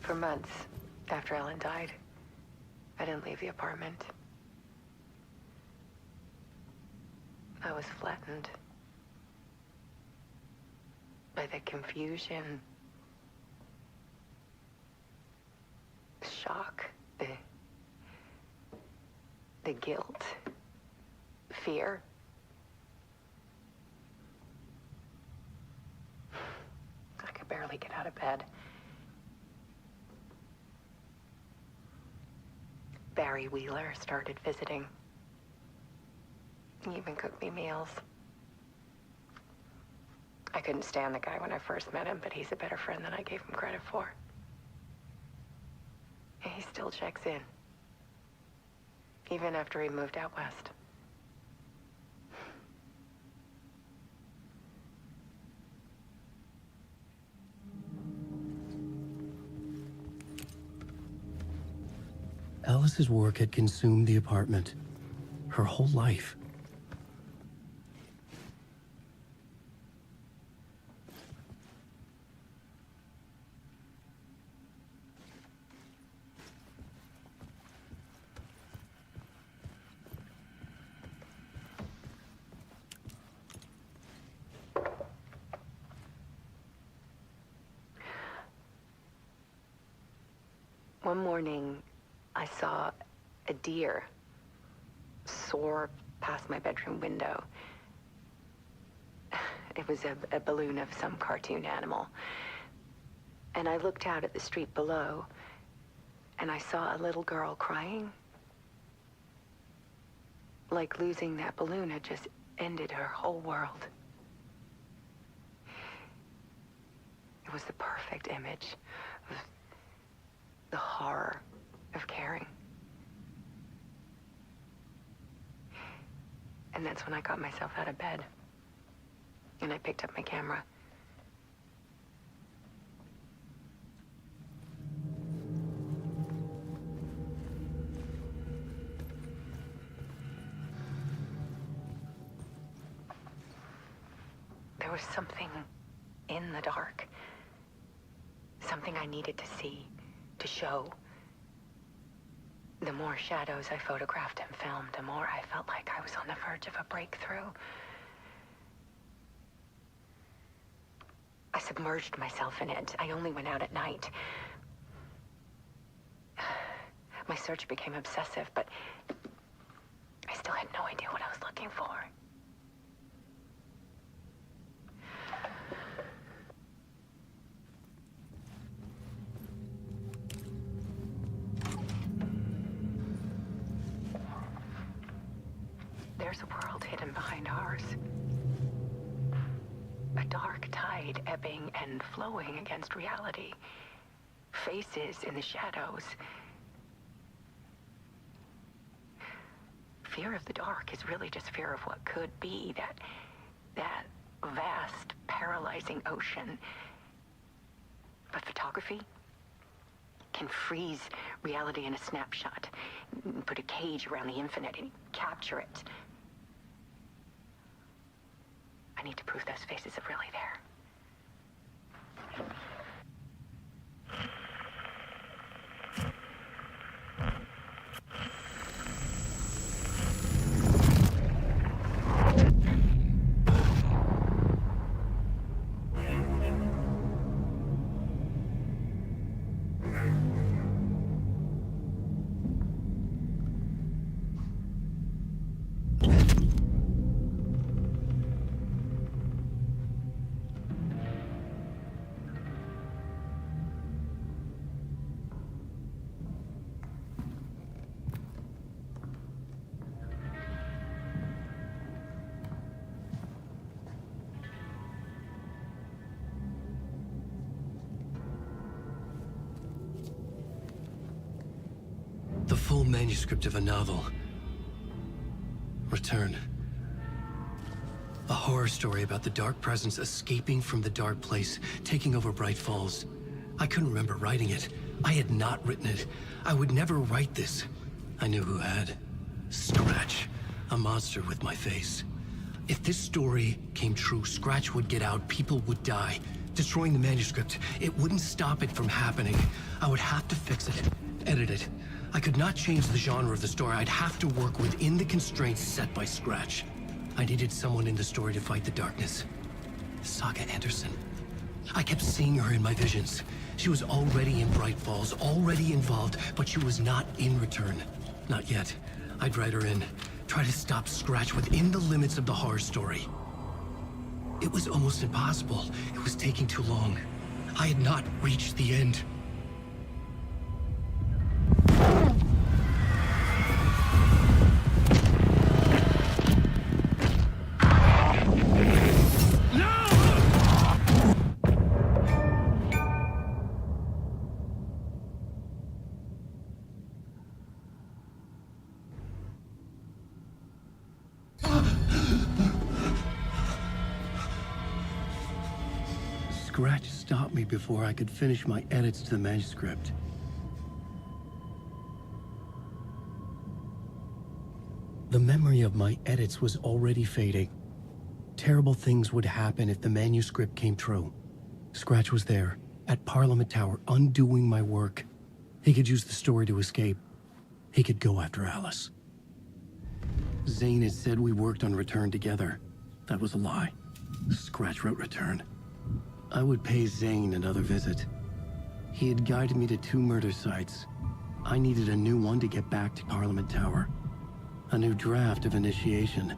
For months after Ellen died, I didn't leave the apartment. I was flattened by the confusion, shock, the guilt, fear. I could barely get out of bed. Barry Wheeler started visiting. He even cooked me meals. I couldn't stand the guy when I first met him, but he's a better friend than I gave him credit for. And he still checks in, even after he moved out west. Alice's work had consumed the apartment, her whole life. One morning, I saw a deer soar past my bedroom window. It was a balloon of some cartoon animal. And I looked out at the street below, and I saw a little girl crying. Like losing that balloon had just ended her whole world. It was the perfect image of the horror of caring. And that's when I got myself out of bed. And I picked up my camera. There was something in the dark. Something I needed to see, to show. The more shadows I photographed and filmed, the more I felt like I was on the verge of a breakthrough. I submerged myself in it. I only went out at night. My search became obsessive, but I still had no idea what I was looking for. There's a world hidden behind ours. A dark tide ebbing and flowing against reality. Faces in the shadows. Fear of the dark is really just fear of what could be, that vast, paralyzing ocean. But photography can freeze reality in a snapshot, put a cage around the infinite and capture it. I need to prove those faces are really there. The full manuscript of a novel. Return. A horror story about the dark presence escaping from the dark place, taking over Bright Falls. I couldn't remember writing it. I had not written it. I would never write this. I knew who had. Scratch. A monster with my face. If this story came true, Scratch would get out, people would die. Destroying the manuscript, it wouldn't stop it from happening. I would have to fix it, edit it. I could not change the genre of the story. I'd have to work within the constraints set by Scratch. I needed someone in the story to fight the darkness. Saga Anderson. I kept seeing her in my visions. She was already in Bright Falls, already involved, but she was not in Return. Not yet. I'd write her in. Try to stop Scratch within the limits of the horror story. It was almost impossible. It was taking too long. I had not reached the end. Scratch stopped me before I could finish my edits to the manuscript. The memory of my edits was already fading. Terrible things would happen if the manuscript came true. Scratch was there, at Parliament Tower, undoing my work. He could use the story to escape. He could go after Alice. Zane had said we worked on Return together. That was a lie. Scratch wrote Return. I would pay Zane another visit. He had guided me to 2 murder sites. I needed a new one to get back to Parliament Tower. A new draft of initiation.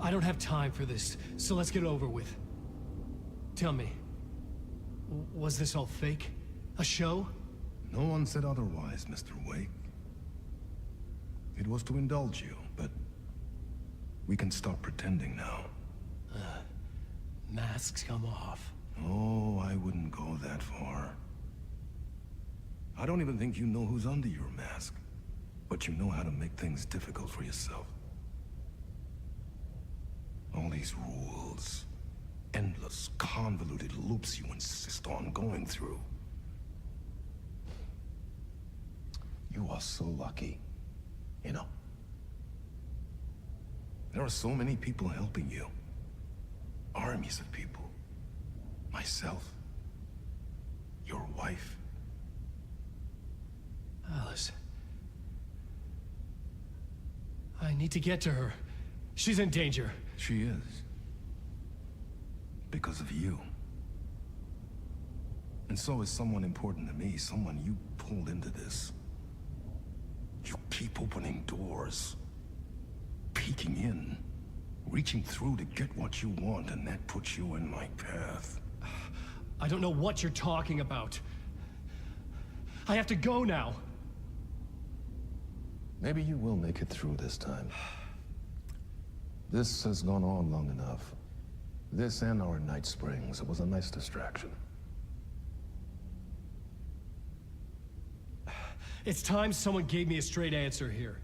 I don't have time for this, so let's get it over with. Tell me, was this all fake? A show? No one said otherwise, Mr. Wake. It was to indulge you, but we can stop pretending now. Masks come off. Oh, I wouldn't go that far. I don't even think you know who's under your mask, but you know how to make things difficult for yourself. All these rules, endless, convoluted loops you insist on going through. You are so lucky, you know. There are so many people helping you. Armies of people. Myself. Your wife. Alice. I need to get to her. She's in danger. She is. Because of you. And so is someone important to me, someone you pulled into this. You keep opening doors. Peeking in. Reaching through to get what you want, and that puts you in my path. I don't know what you're talking about. I have to go now. Maybe you will make it through this time. This has gone on long enough. This and our night springs. It was a nice distraction. It's time someone gave me a straight answer here.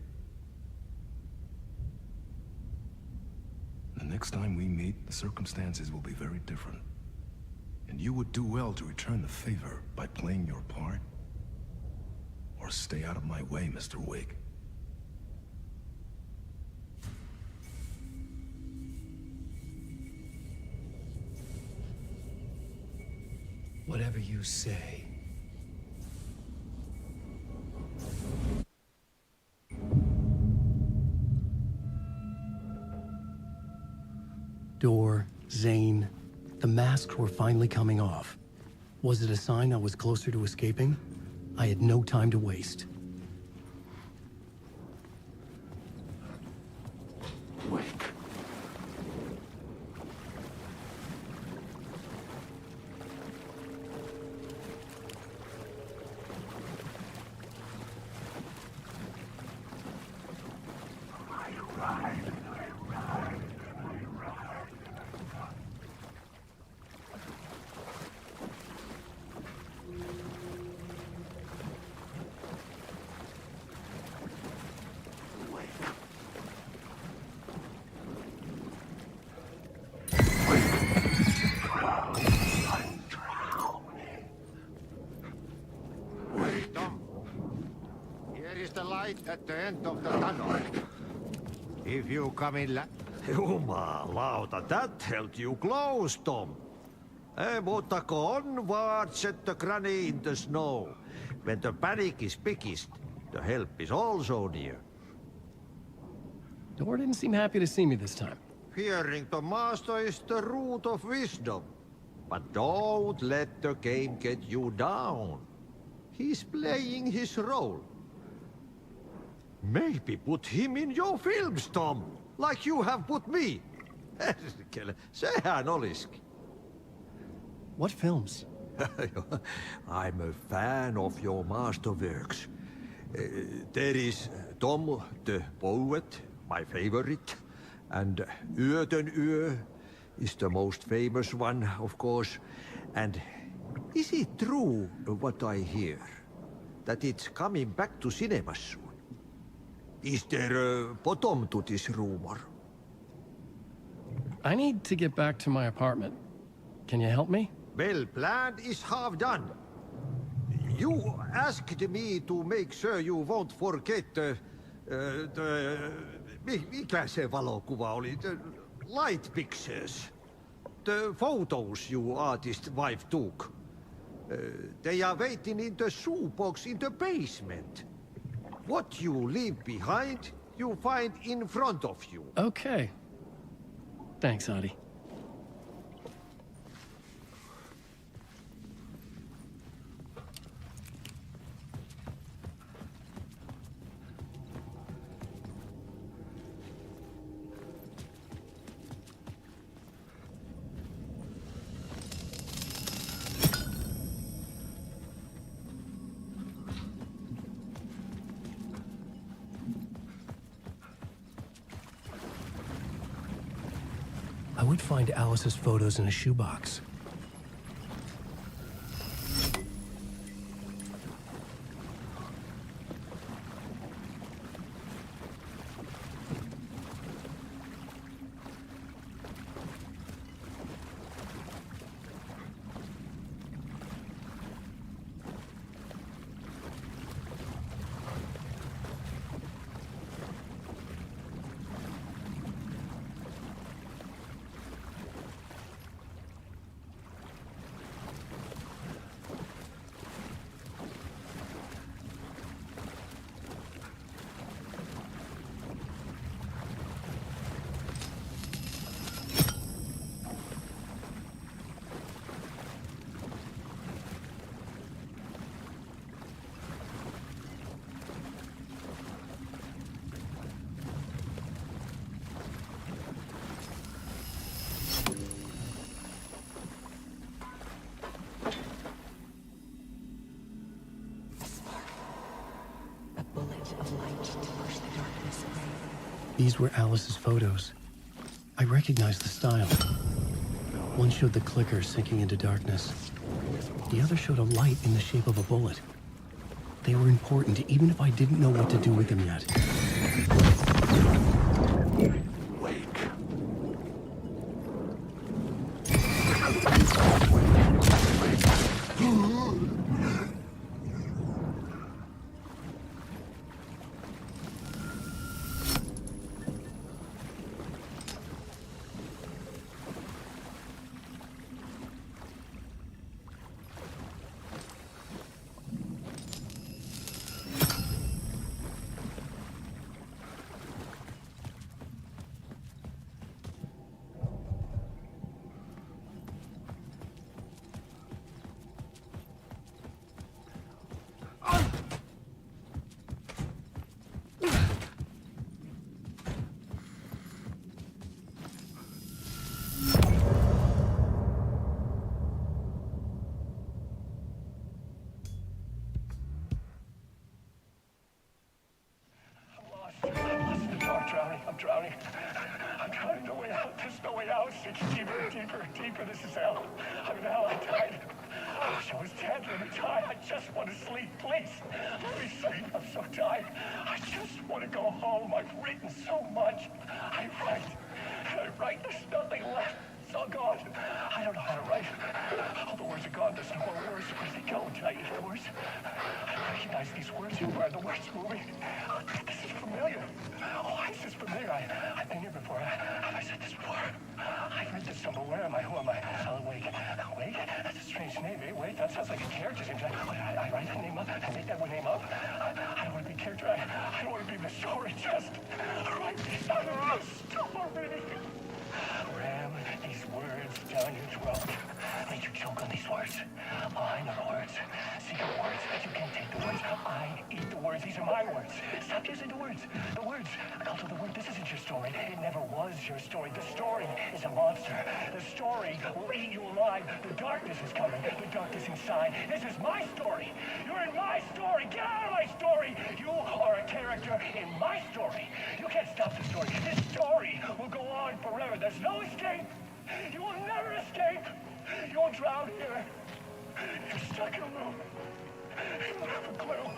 The next time we meet, the circumstances will be very different. And you would do well to return the favor by playing your part. Or stay out of my way, Mr. Wake. Whatever you say. Door, Zane, the masks were finally coming off. Was it a sign I was closer to escaping? I had no time to waste. Wake. At the end of the tunnel. If you come in Jumalauta, that held you close, Tom. Mutta go onwards at the granny in the snow. When the panic is biggest, the help is also near. Door didn't seem happy to see me this time. Fearing the master is the root of wisdom. But don't let the game get you down. He's playing his role. Maybe put him in your films, Tom, like you have put me. Sehän olisikin. What films? I'm a fan of your masterworks. There is Tom the Poet, my favorite, and Yöten Yö is the most famous one, of course. And is it true what I hear, that it's coming back to cinemas soon? Is there a bottom to this rumor? I need to get back to my apartment. Can you help me? Well, plan is half done. You asked me to make sure you won't forget mikä se valokuva oli? The light pictures. The photos you artist wife took. They are waiting in the shoebox in the basement. What you leave behind, you find in front of you. Okay. Thanks, Adi. would find Alice's photos in a shoebox. These were Alice's photos. I recognized the style. One showed the clicker sinking into darkness. The other showed a light in the shape of a bullet. They were important, even if I didn't know what to do with them yet. I'm drowning. I'm drowning. No way out. There's no way out. It's deeper, deeper, deeper. This is hell. I'm in hell. I died. I was dead. Let me die. I just want to sleep. Please. Let me sleep. I'm so tired. I just want to go home. I've written so much. I write. There's nothing left. It's all gone. I don't know how to write. All the words are gone. There's no more words. Where do they go? Did I eat the words? I recognize these words. Who are the words moving? Oh, this is familiar. Oh, why is this familiar? I've been here before. Have I said this before? I've read this somewhere. Where am I? Who am I? Alan Wake. Wake? That's a strange name, eh? Wake? That sounds like a character. I write a name up. I make that one name up. I don't want to be a character. I don't want to be the story. Just write me out of the story. Ram these words down your throat. Make you choke on these words. I know the words. Secret words. You can't take the words. I eat the words. These are my words. Stop using the words. The words. Cult of the word. This isn't your story. It never was your story. The story is a monster. The story will eat you alive. The darkness is coming. The darkness inside. This is my story. You're in my story. Get out of my story. You are a character in my story. You can't stop the story. This story will go on forever. There's no escape. You will never escape. You will drown here. You're stuck in a room. You don't have a clue.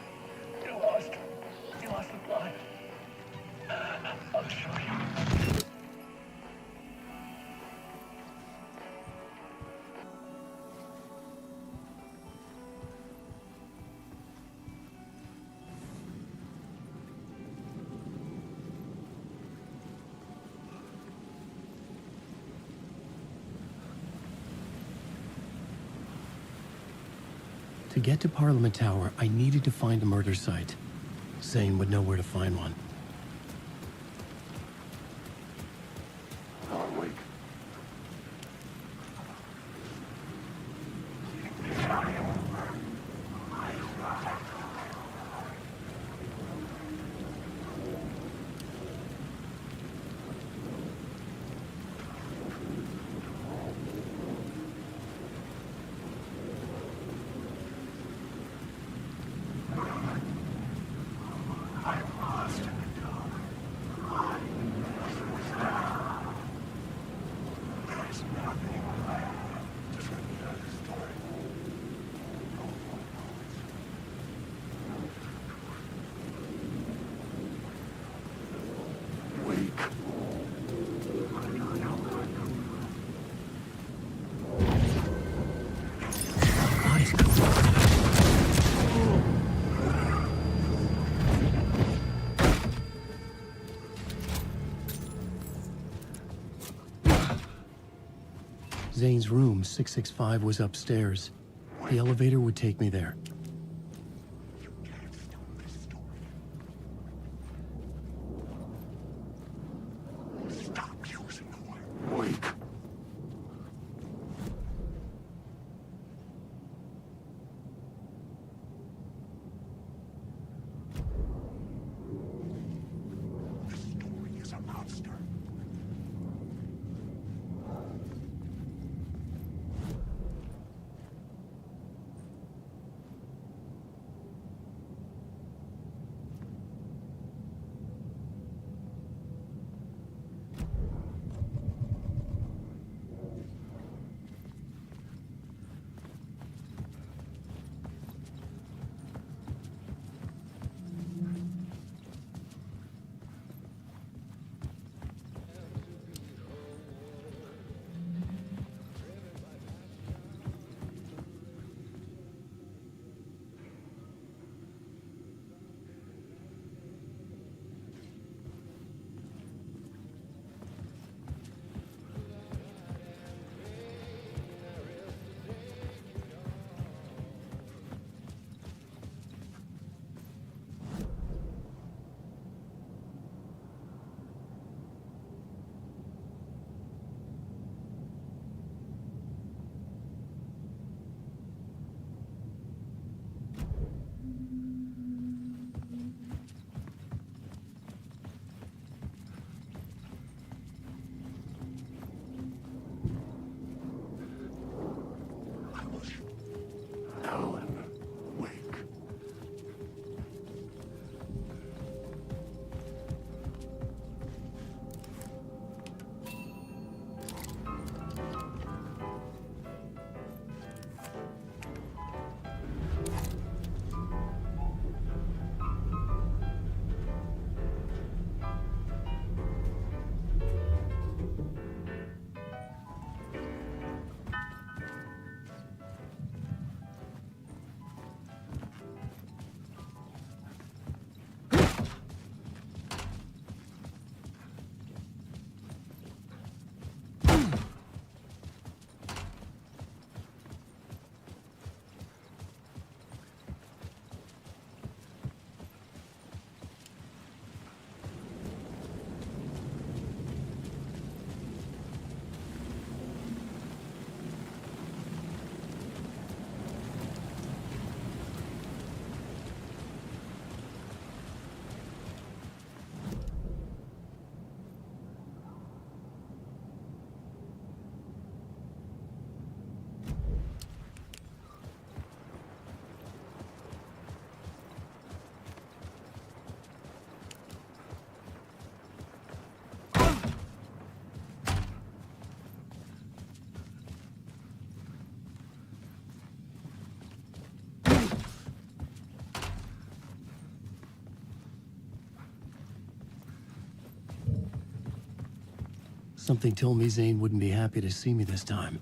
You're lost. You lost the plot. I'll show you. To get to Parliament Tower, I needed to find a murder site. Zane would know where to find one. I'm lost. Zane's room, 665, was upstairs. The elevator would take me there. Stop using the word weak. The story is a monster. Alan, wake. Something told me Zane wouldn't be happy to see me this time.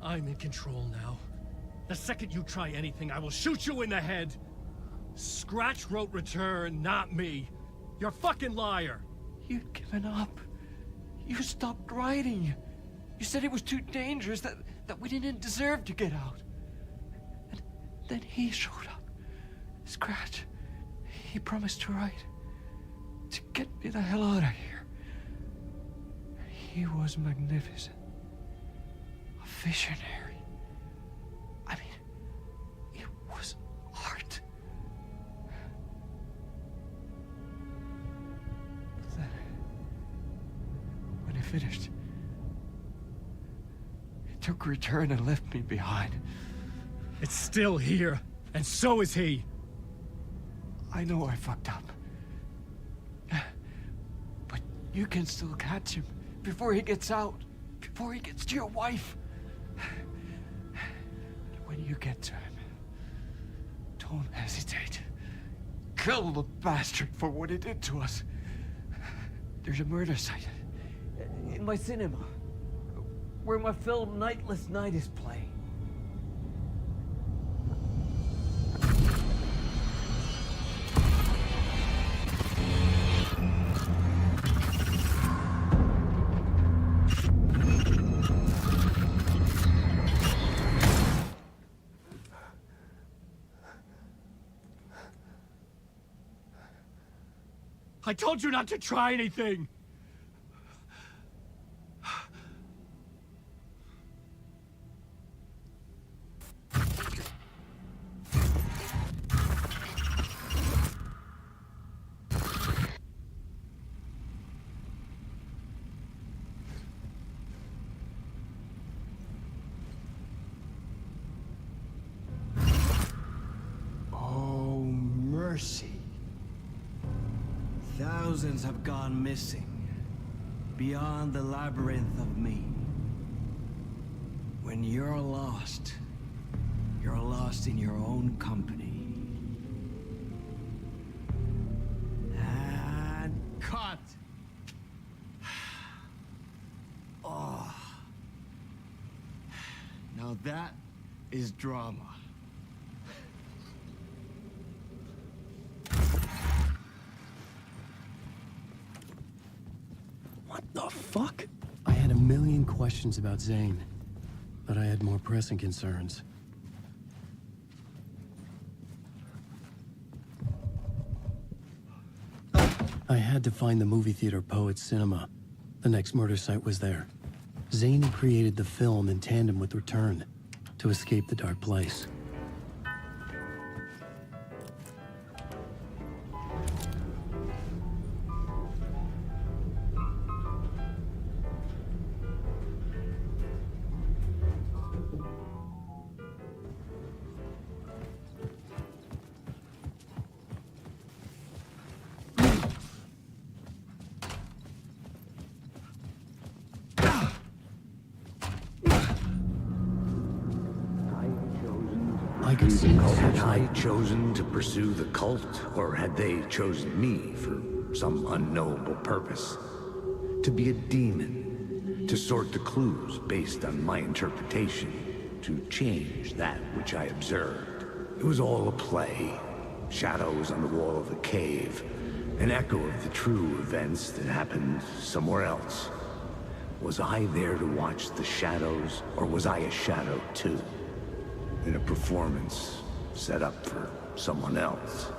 I'm in control now. The second you try anything, I will shoot you in the head. Scratch wrote return, not me. You're a fucking liar. You'd given up. You stopped writing. You said it was too dangerous, that we didn't deserve to get out. And then he showed up. Scratch. He promised to write. To get me the hell out of here. He was magnificent. A visionary. I mean, it was art. Then, when he finished, he took a return and left me behind. It's still here, and so is he. I know I fucked up. But you can still catch him before he gets out, before he gets to your wife. And when you get to him, don't hesitate. Kill the bastard for what he did to us. There's a murder site. In my cinema. Where my film Nightless Night is playing. I told you not to try anything! Oh, mercy. Thousands have gone missing, beyond the labyrinth of me. When you're lost in your own company. And cut! Oh. Now that is drama. What the fuck? I had a million questions about Zane, but I had more pressing concerns. I had to find the movie theater Poet's Cinema. The next murder site was there. Zane had created the film in tandem with Return to escape the dark place. Had I chosen to pursue the cult, or had they chosen me for some unknowable purpose? To be a demon, to sort the clues based on my interpretation, to change that which I observed. It was all a play. Shadows on the wall of the cave, an echo of the true events that happened somewhere else. Was I there to watch the shadows, or was I a shadow too? In a performance set up for someone else.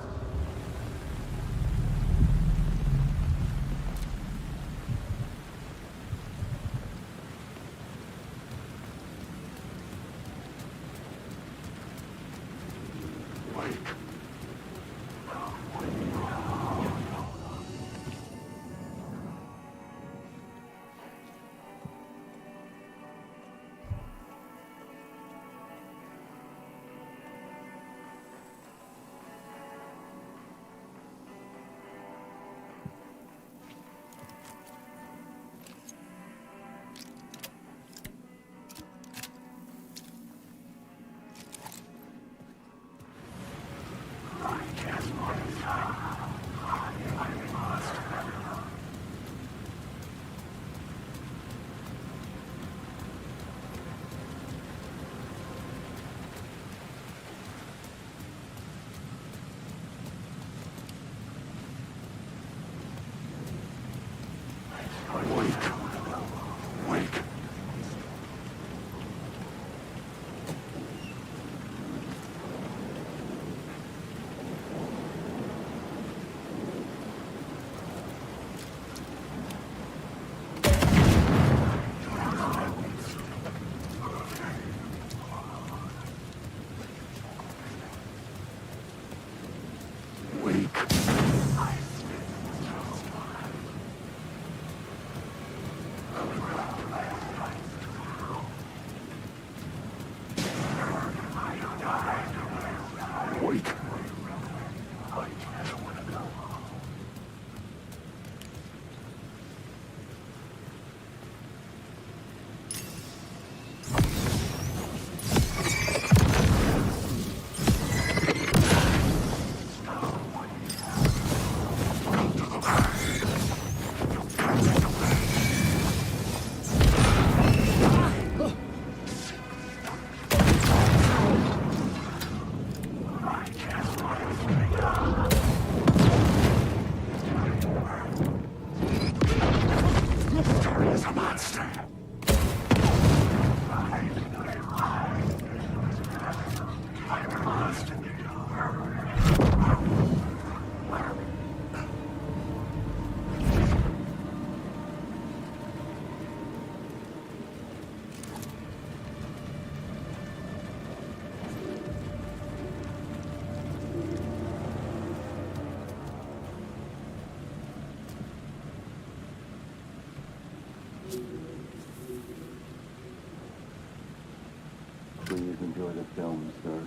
the film, sir.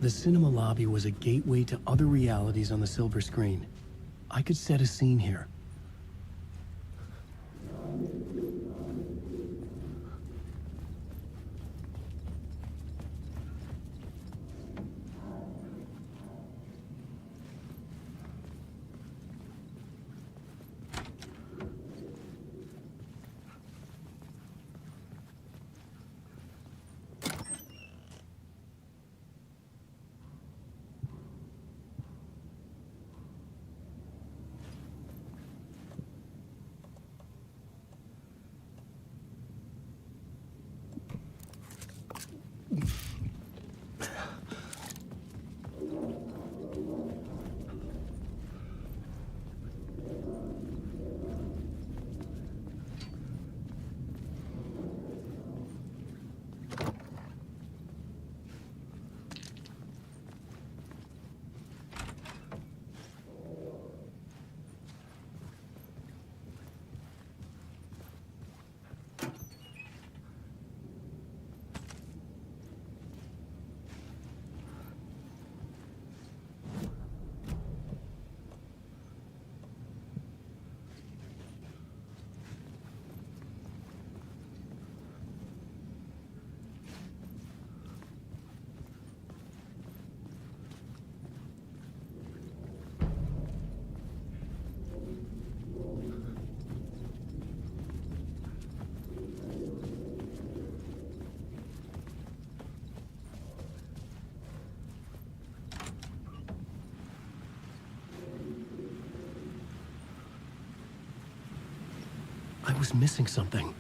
The cinema lobby was a gateway to other realities on the silver screen. I could set a scene here. I was missing something.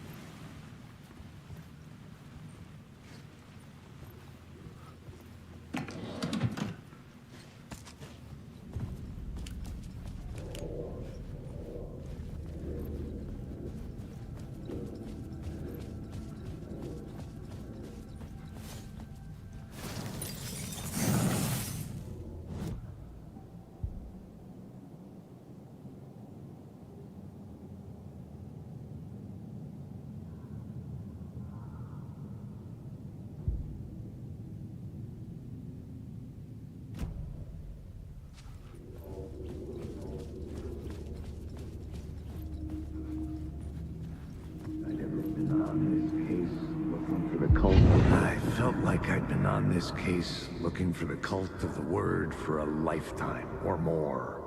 I felt like I'd been on this case looking for the cult of the word for a lifetime or more.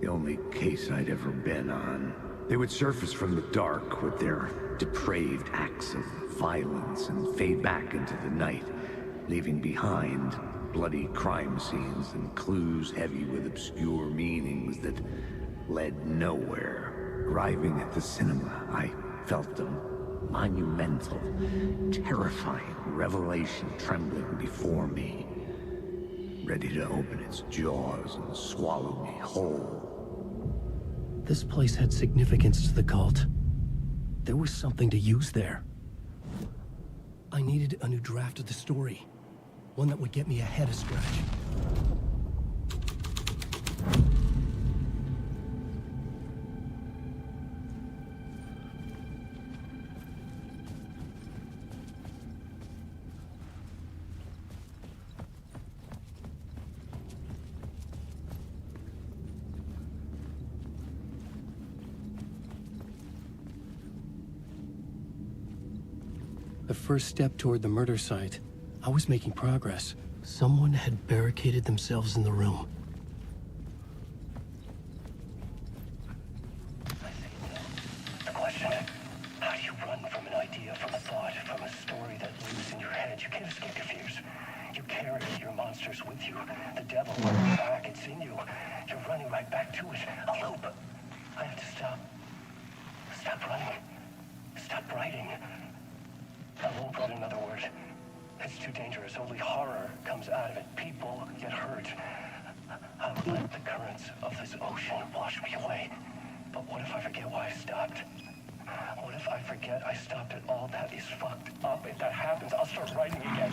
The only case I'd ever been on. They would surface from the dark with their depraved acts of violence and fade back into the night, leaving behind bloody crime scenes and clues heavy with obscure meanings that led nowhere. Arriving at the cinema, I felt a monumental, terrifying revelation trembling before me, ready to open its jaws and swallow me whole. This place had significance to the cult. There was something to use there. I needed a new draft of the story. One that would get me ahead of Scratch. The first step toward the murder site. I was making progress. Someone had barricaded themselves in the room. The question, how do you run from an idea, from a thought, from a story that lives in your head? You can't escape your fears. You carry your monsters with you. The devil on your back, it's in you. You're running right back to it. A loop. I have to stop. Stop running. Stop writing. I won't put another word. It's too dangerous. Only horror comes out of it. People get hurt. I would let the currents of this ocean wash me away. But what if I forget why I stopped? What if I forget I stopped it all? That is fucked up. If that happens, I'll start writing again.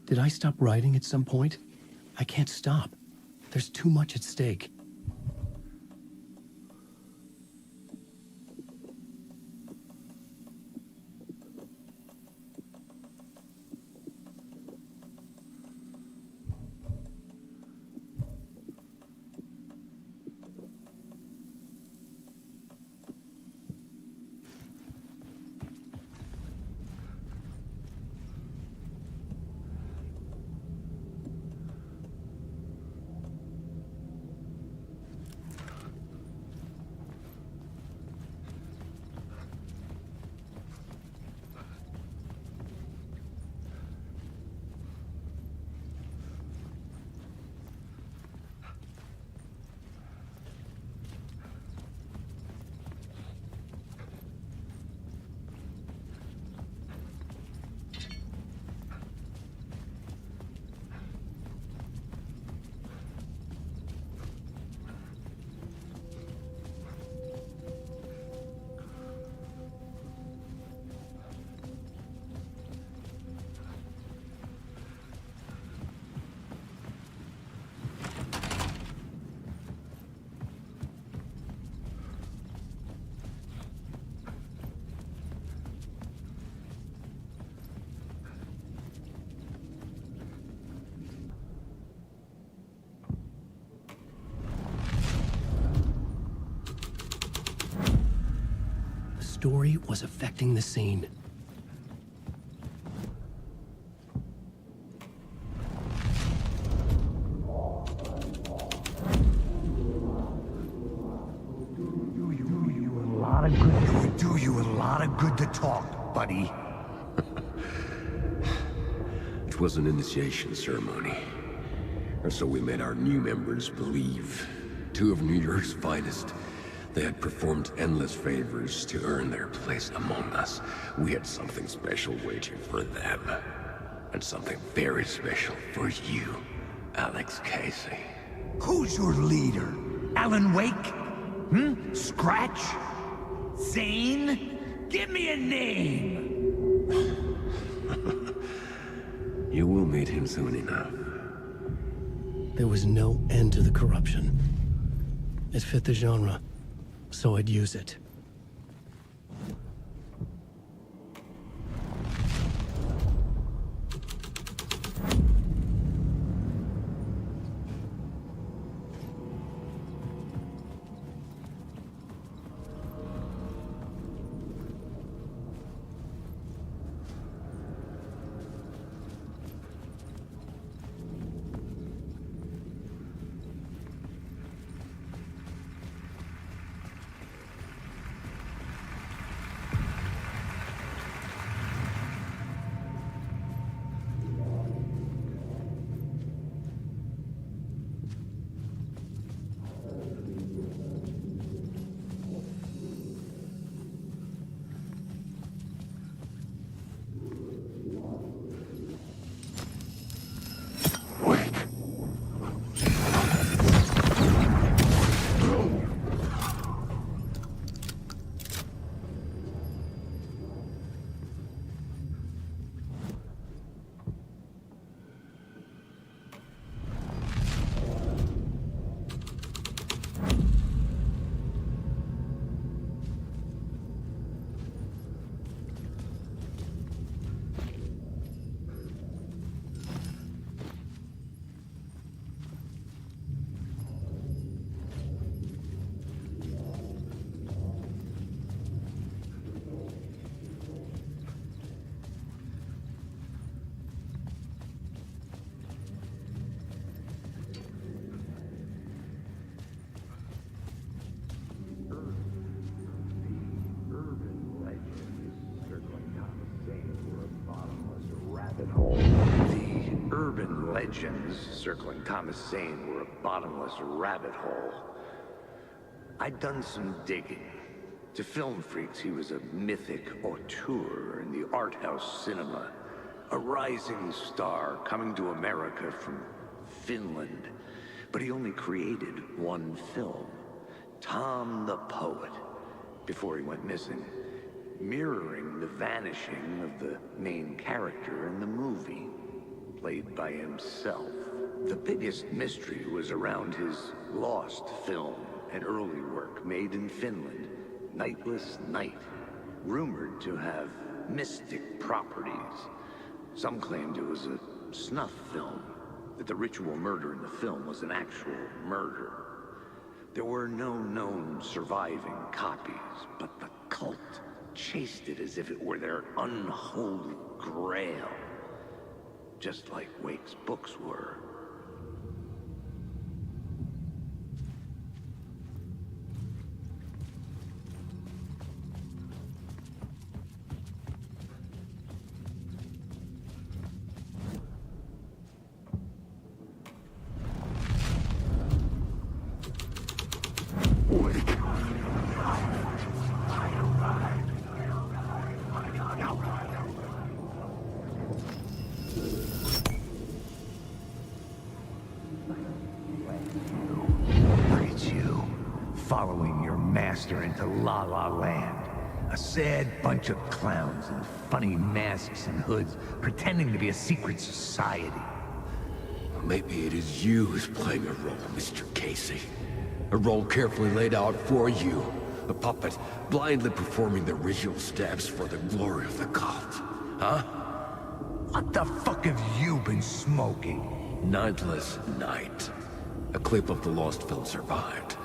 Did I stop writing at some point? I can't stop. There's too much at stake. story was affecting the scene. It would do you a lot of good to talk, buddy. It was an initiation ceremony. Or so we made our new members believe. 2 of New York's finest. They had performed endless favors to earn their place among us. We had something special waiting for them. And something very special for you, Alex Casey. Who's your leader? Alan Wake? Scratch? Zane? Give me a name! You will meet him soon enough. There was no end to the corruption. It fit the genre, so I'd use it. The urban legends circling Thomas Zane were a bottomless rabbit hole. I'd done some digging. To film freaks, he was a mythic auteur in the art house cinema. A rising star coming to America from Finland. But he only created one film, Tom the Poet, before he went missing, mirroring the vanishing of the main character in the movie, played by himself. The biggest mystery was around his lost film, an early work made in Finland, Nightless Night, rumored to have mystic properties. Some claimed it was a snuff film, that the ritual murder in the film was an actual murder. There were no known surviving copies, but the cult chased it as if it were their unholy grail. Just like Wake's books were. Following your master into La La Land. A sad bunch of clowns in funny masks and hoods, pretending to be a secret society. Maybe it is you who's playing a role, Mr. Casey. A role carefully laid out for you. A puppet, blindly performing the ritual steps for the glory of the cult. Huh? What the fuck have you been smoking? Nightless Night. A clip of the lost film survived.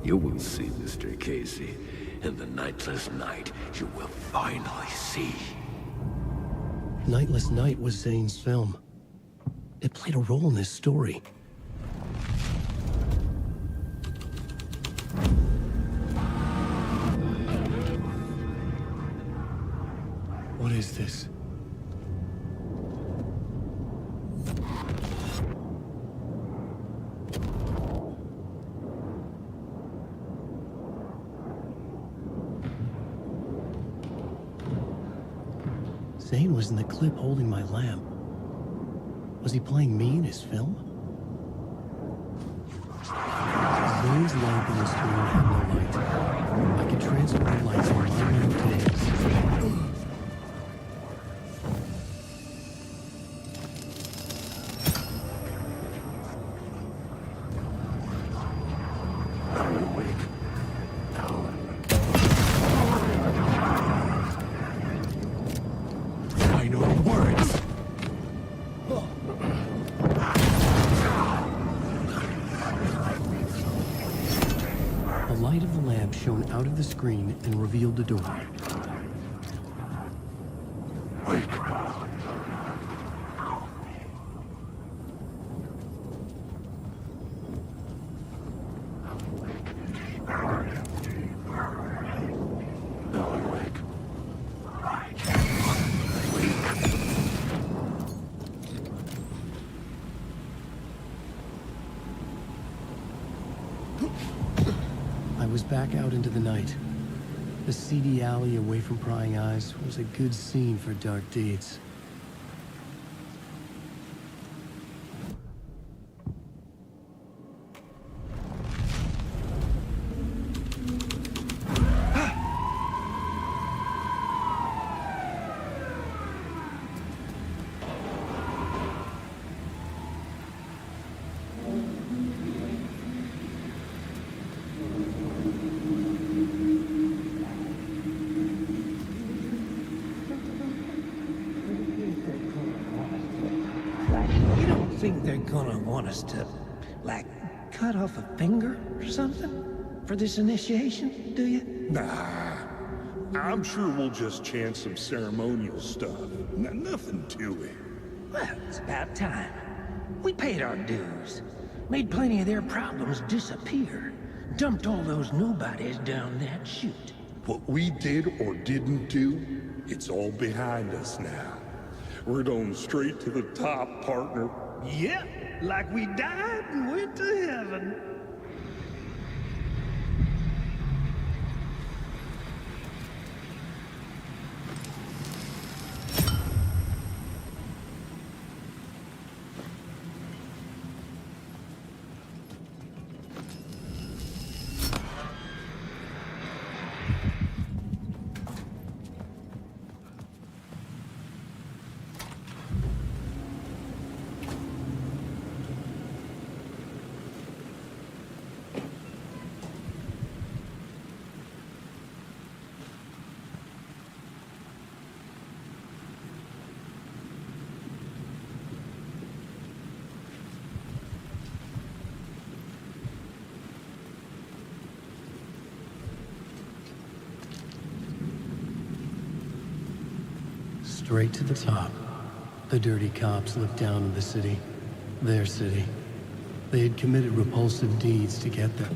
You will see, Mr. Casey. In the nightless night, you will finally see. Nightless Night was Zane's film. It played a role in this story. What is this? Zane was in the clip holding my lamp. Was he playing me in his film? Zane's lamp in the screen had no light. I could transfer the lights on my lamp to his. The light of the lamp shone out of the screen and revealed the door. I was back out into the night. The seedy alley away from prying eyes was a good scene for dark deeds. Think they're gonna want us to, like, cut off a finger or something for this initiation, do you? Nah, I'm sure we'll just chant some ceremonial stuff. Nothing to it. Well, it's about time. We paid our dues, made plenty of their problems disappear, dumped all those nobodies down that chute. What we did or didn't do, it's all behind us now. We're going straight to the top, partner. Yep, like we died and went to heaven. Straight to the top. The dirty cops looked down on the city. Their city. They had committed repulsive deeds to get there.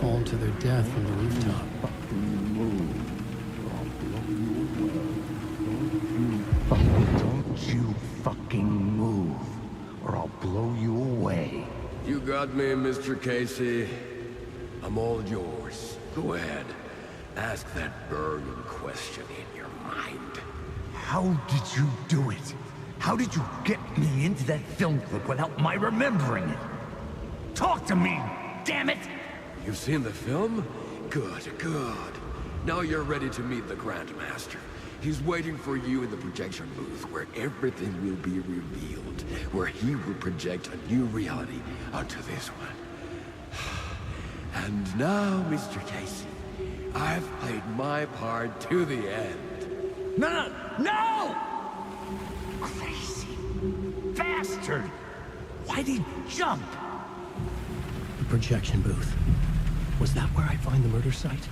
fallen to their death from the rooftop. Don't you fucking move, or I'll blow you away. You got me, Mr. Casey. I'm all yours. Go ahead. Ask that burning question in your mind. How did you do it? How did you get me into that film clip without my remembering it? Talk to me, damn it! You've seen the film? Good, good. Now you're ready to meet the Grandmaster. He's waiting for you in the projection booth where everything will be revealed, where he will project a new reality onto this one. And now, Mr. Casey, I've played my part to the end. No! Crazy bastard! Why'd he jump? The projection booth. Was that where I find the murder site?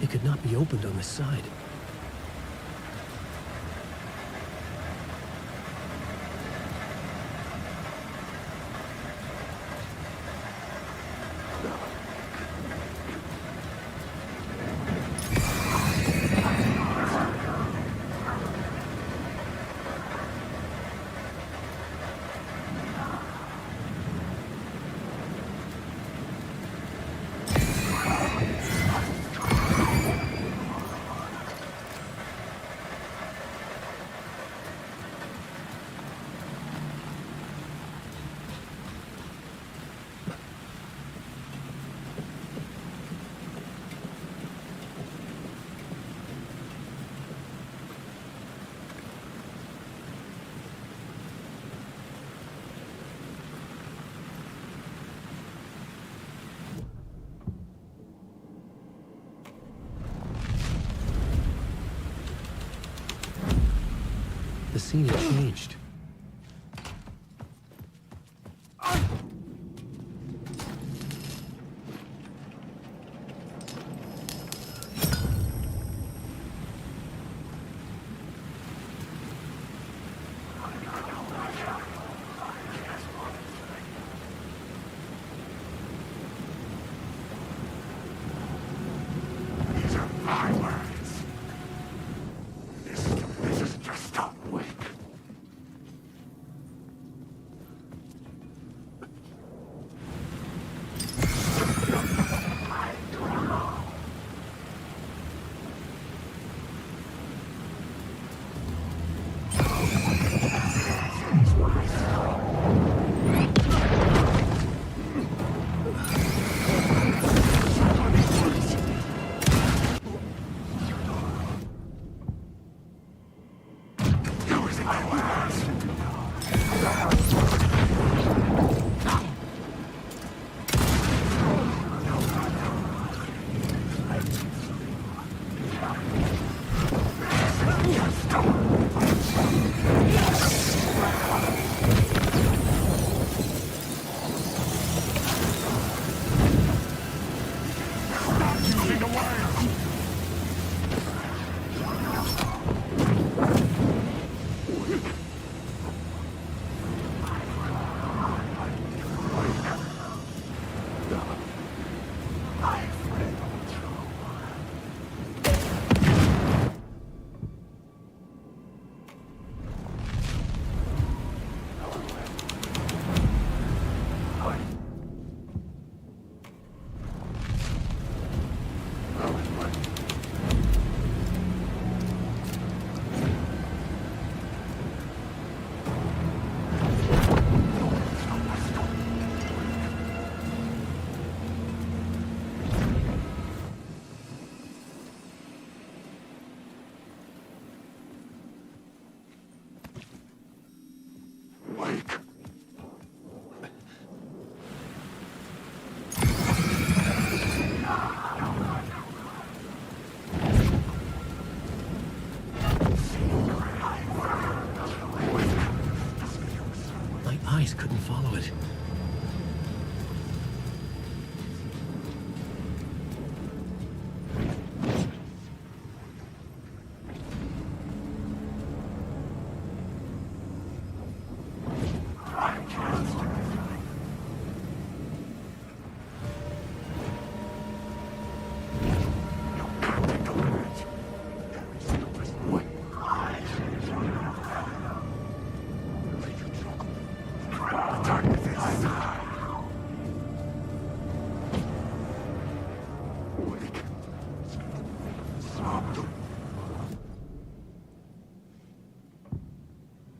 It could not be opened on this side. The scene had changed. Couldn't follow it.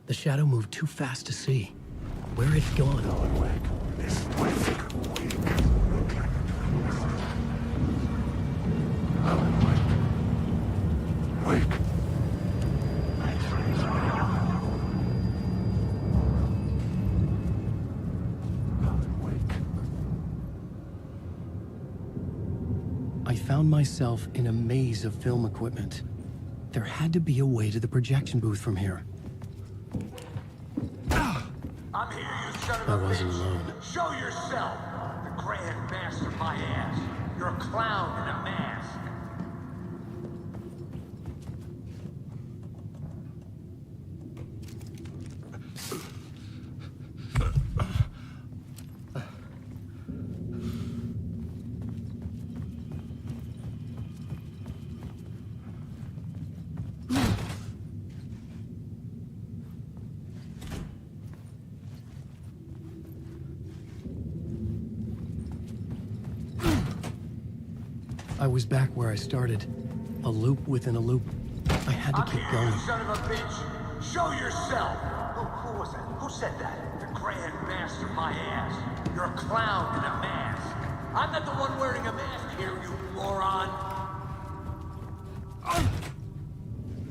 The shadow moved too fast to see. Where had it gone? I found myself in a maze of film equipment. There had to be a way to the projection booth from here. I'm here, you son of I a wasn't bitch. alone. Show yourself. The Grand Master my ass. You're a clown in a mask. I was back where I started. A loop within a loop. I had to keep going. You son of a bitch. Show yourself. Who was that? Who said that? The Grand Master my ass. You're a clown in a mask. I'm not the one wearing a mask here, you moron.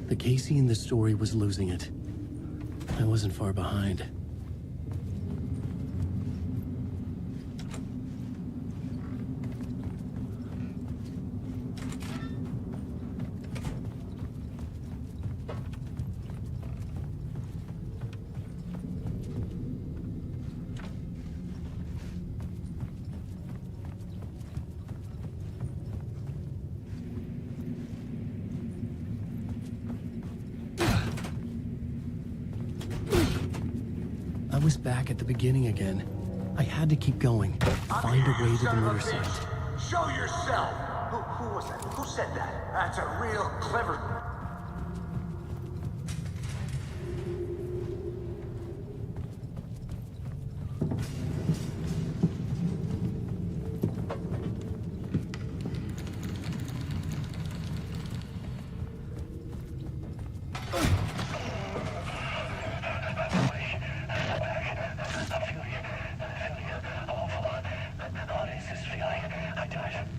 The Casey in the story was losing it. I wasn't far behind. I was back at the beginning again. I had to keep going, find a way to the murder site. Show yourself. Who was that? Who said that? That's a real clever...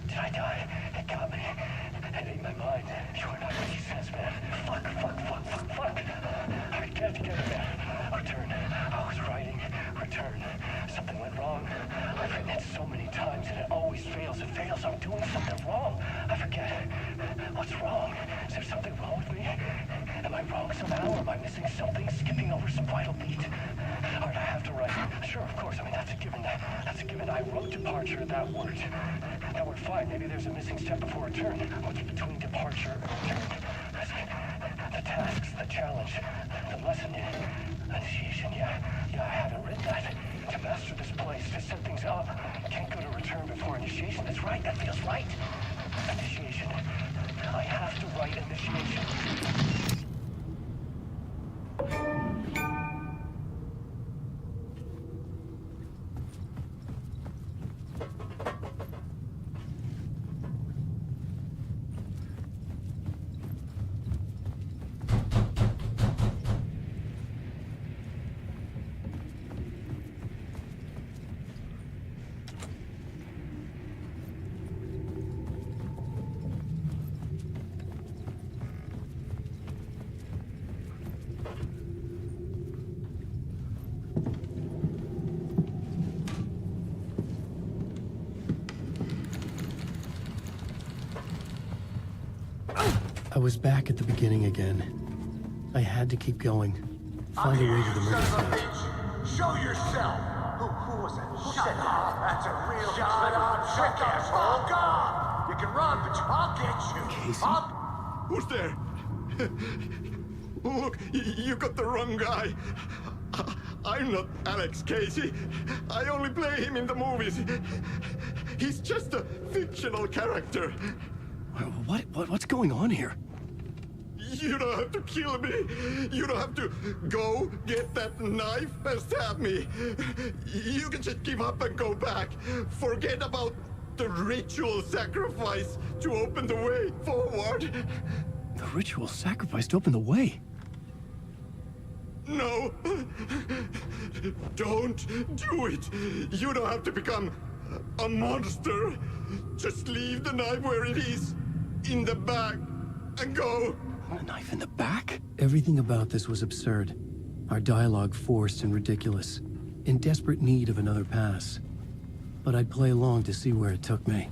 Did I die? It got me. And in my mind, you are not what he says, That's a given. I wrote departure, that worked. That worked fine. Maybe there's a missing step before return. What's between departure and return? The tasks, the challenge, the lesson, initiation. Yeah, I haven't read that. To master this place, to set things up. Can't go to return before initiation. That's right, that feels right. Initiation. I have to write initiation. I was back at the beginning again. I had to keep going. Find a way to the murder site. Show yourself! Who was that? Who said that? That's a real trick, asshole! God! You can run, but I'll get you! Casey? Who's there? Look, you got the wrong guy. I'm not Alex Casey. I only play him in the movies. He's just a fictional character. What's going on here? You don't have to kill me. You don't have to go get that knife and stab me. You can just give up and go back. Forget about the ritual sacrifice to open the way forward. The ritual sacrifice to open the way? No. Don't do it. You don't have to become a monster. Just leave the knife where it is, in the bag, and go. A knife in the back? Everything about this was absurd. Our dialogue forced and ridiculous. In desperate need of another pass. But I'd play along to see where it took me.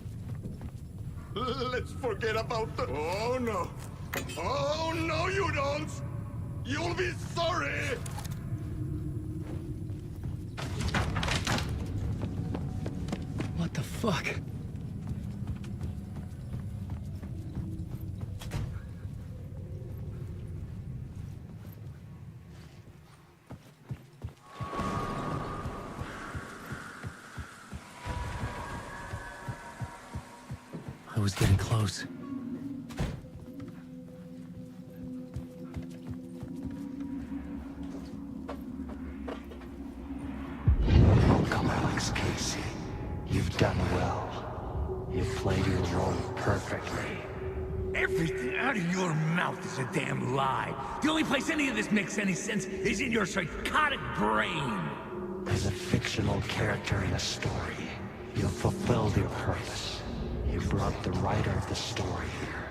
Let's forget about the... Oh, no. Oh, no, you don't. You'll be sorry. What the fuck? I was getting close. Welcome, Alex Casey. You've done well. You've played your role perfectly. Everything out of your mouth is a damn lie. The only place any of this makes any sense is in your psychotic brain. As a fictional character in a story, you've fulfilled your purpose. You brought the writer of the story here.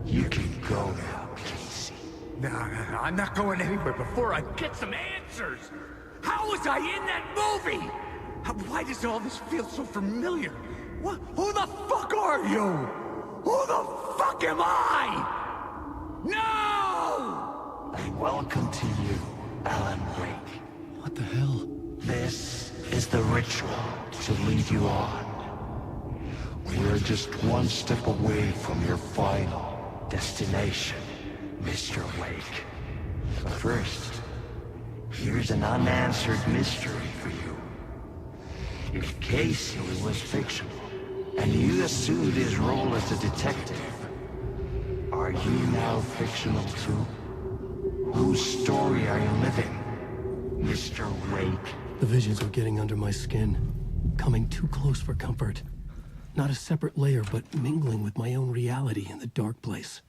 You can go now, Casey. No, I'm not going anywhere before I get some answers. How was I in that movie? Why does all this feel so familiar? What? Who the fuck are you? Who the fuck am I? No! Welcome to you, Alan Wake. What the hell? This is the ritual to lead you on. We're just one step away from your final destination, Mr. Wake. But first, here's an unanswered mystery for you. If Casey was fictional, and you assumed his role as a detective, are you now fictional too? Whose story are you living, Mr. Wake? The visions were getting under my skin, coming too close for comfort. Not a separate layer, but mingling with my own reality in the dark place.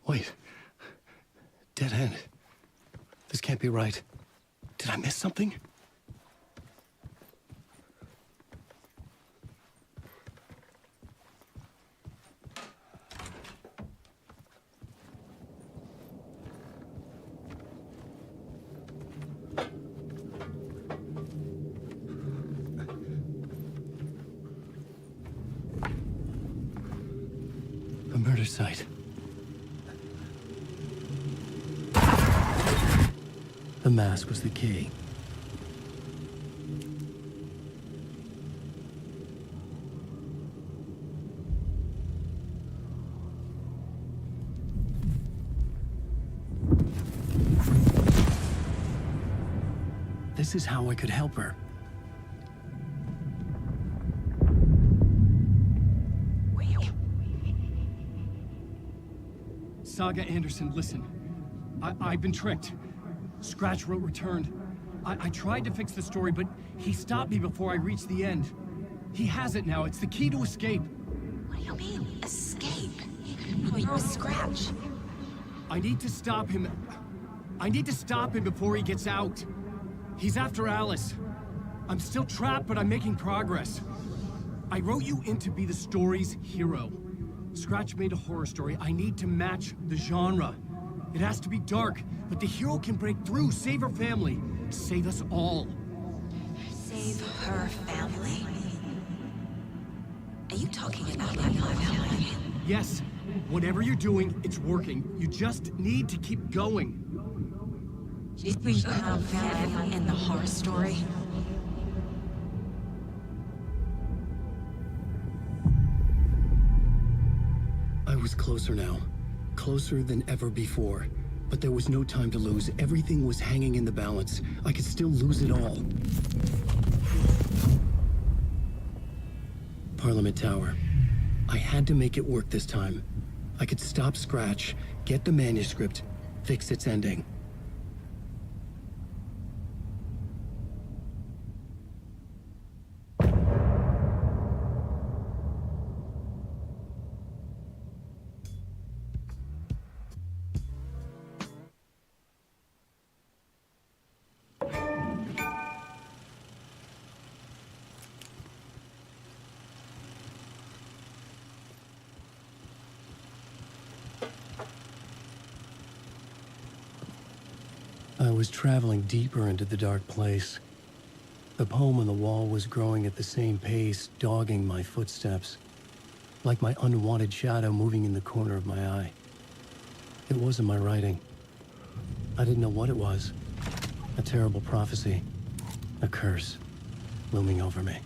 Wait. Dead end. This can't be right. Did I miss something? A murder site. The mask was the key. This is how I could help her. Saga Anderson, listen. I've been tricked. Scratch wrote returned. I tried to fix the story, but he stopped me before I reached the end. He has it now. It's the key to escape. What do you mean, escape? Who was Scratch? I need to stop him. I need to stop him before he gets out. He's after Alice. I'm still trapped, but I'm making progress. I wrote you in to be the story's hero. Scratch made a horror story. I need to match the genre. It has to be dark, but the hero can break through, save her family, save us all. Save her family? Are you talking about my family? Yes. Whatever you're doing, it's working. You just need to keep going. We have family in the horror story. I was closer now. Closer than ever before. But there was no time to lose. Everything was hanging in the balance. I could still lose it all. Parliament Tower. I had to make it work this time. I could stop Scratch, get the manuscript, fix its ending. I was traveling deeper into the dark place. The poem on the wall was growing at the same pace, dogging my footsteps, like my unwanted shadow moving in the corner of my eye. It wasn't my writing. I didn't know what it was. A terrible prophecy, a curse, looming over me.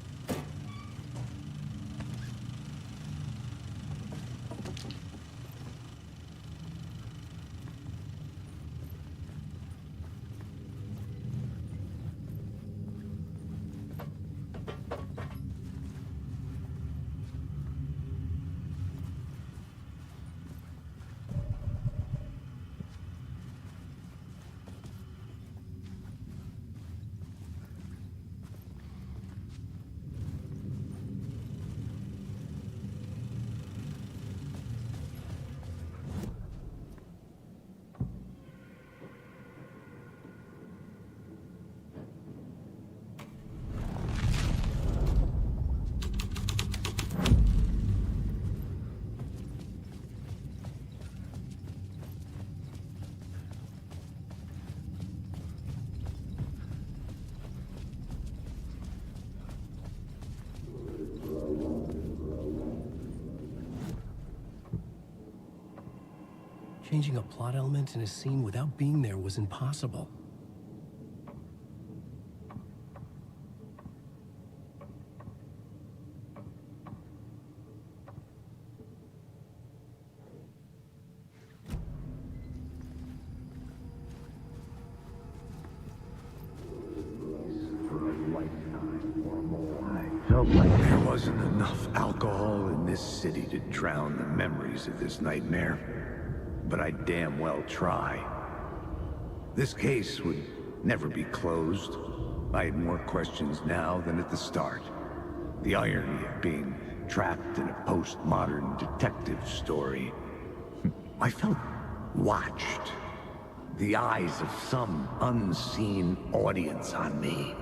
Changing a plot element in a scene without being there was impossible. Felt like there wasn't enough alcohol in this city to drown the memories of this nightmare. But I'd damn well try. This case would never be closed. I had more questions now than at the start. The irony of being trapped in a postmodern detective story. I felt watched. The eyes of some unseen audience on me.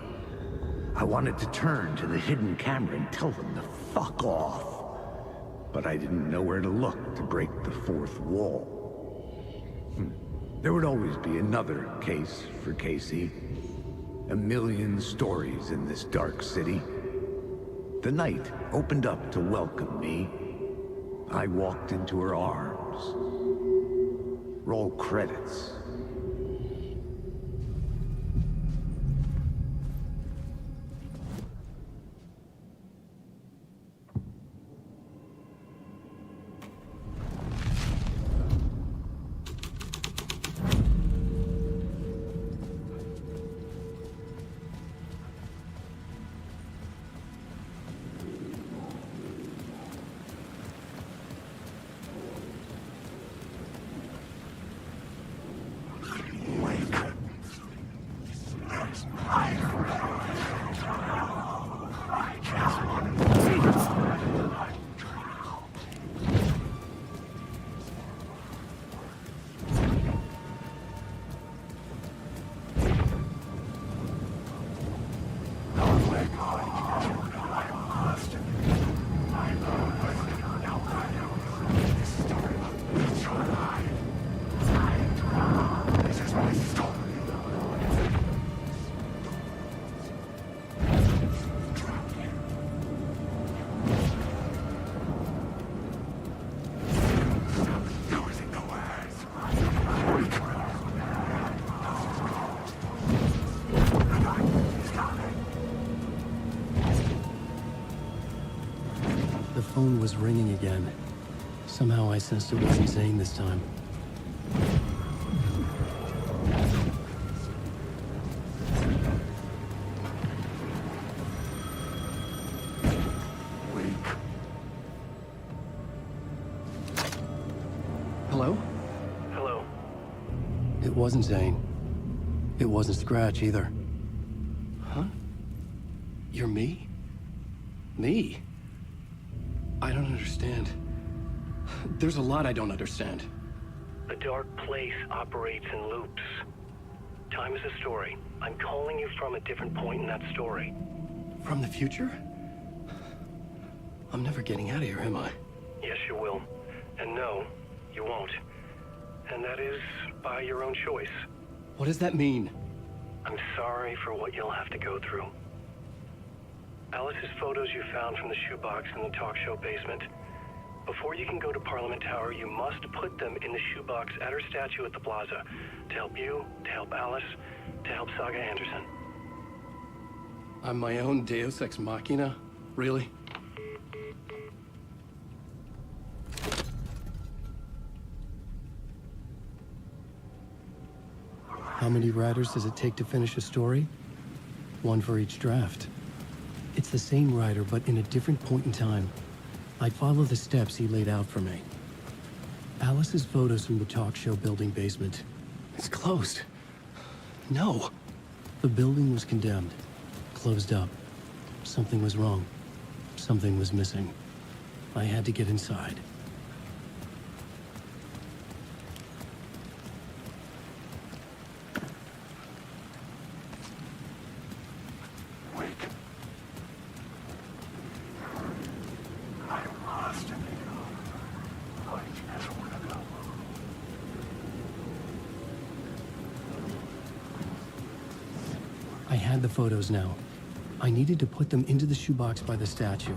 I wanted to turn to the hidden camera and tell them to fuck off. But I didn't know where to look to break the fourth wall. There would always be another case for Casey. A million stories in this dark city. The night opened up to welcome me. I walked into her arms. Roll credits. phone was ringing again. Somehow I sensed it wasn't Zane this time. Hello? Hello. It wasn't Zane. It wasn't Scratch either. Huh? You're me? Me? I don't understand. There's a lot I don't understand. The dark place operates in loops. Time is a story. I'm calling you from a different point in that story. From the future? I'm never getting out of here, am I? Yes, you will. And no, you won't. And that is by your own choice. What does that mean? I'm sorry for what you'll have to go through. Alice's photos you found from the shoebox in the talk show basement. Before you can go to Parliament Tower, you must put them in the shoebox at her statue at the plaza. To help you, to help Alice, to help Saga Anderson. I'm my own Deus Ex Machina? Really? How many writers does it take to finish a story? One for each draft. It's the same writer, but in a different point in time. I follow the steps he laid out for me. Alice's photos from the talk show building basement. It's closed. No. The building was condemned. Closed up. Something was wrong. Something was missing. I had to get inside. I had the photos now. I needed to put them into the shoebox by the statue.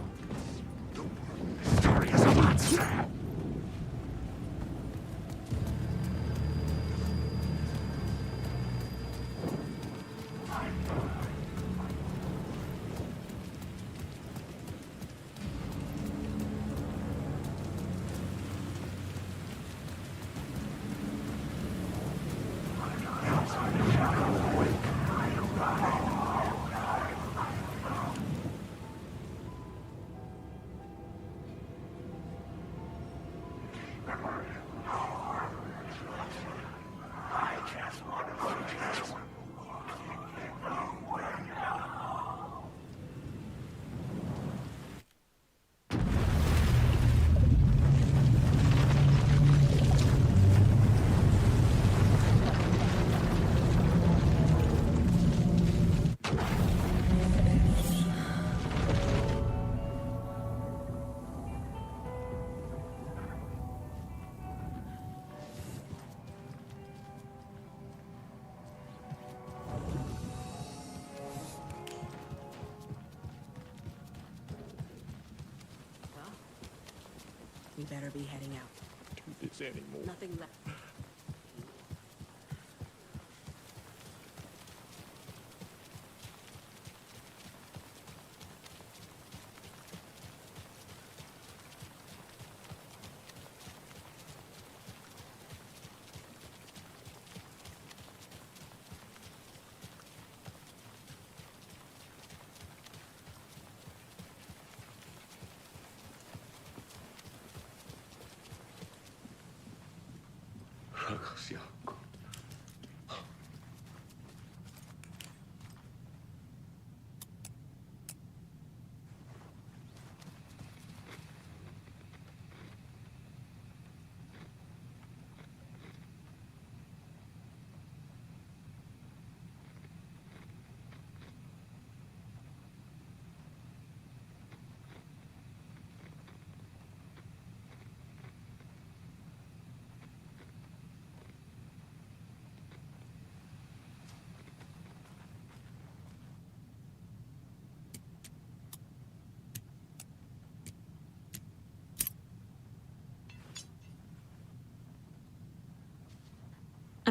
We better be heading out. Do this anymore. Nothing left.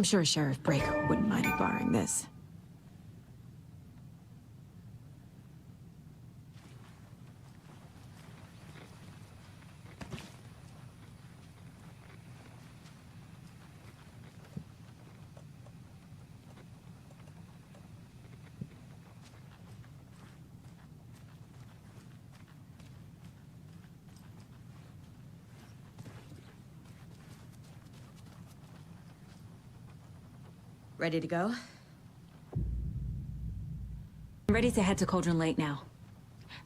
I'm sure Sheriff Brake wouldn't mind me borrowing this. Ready to go? I'm ready to head to Cauldron Lake now.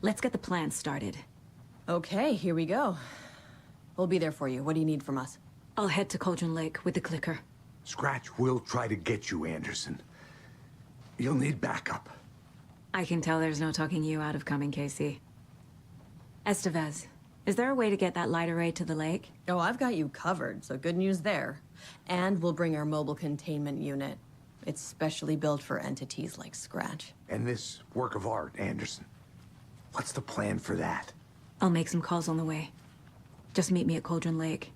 Let's get the plan started. Okay, here we go. We'll be there for you. What do you need from us? I'll head to Cauldron Lake with the clicker. Scratch will try to get you, Anderson. You'll need backup. I can tell there's no talking you out of coming, Casey. Estevez, is there a way to get that light array to the lake? Oh, I've got you covered, so good news there. And we'll bring our mobile containment unit. It's specially built for entities like Scratch. And this work of art, Anderson. What's the plan for that? I'll make some calls on the way. Just meet me at Cauldron Lake.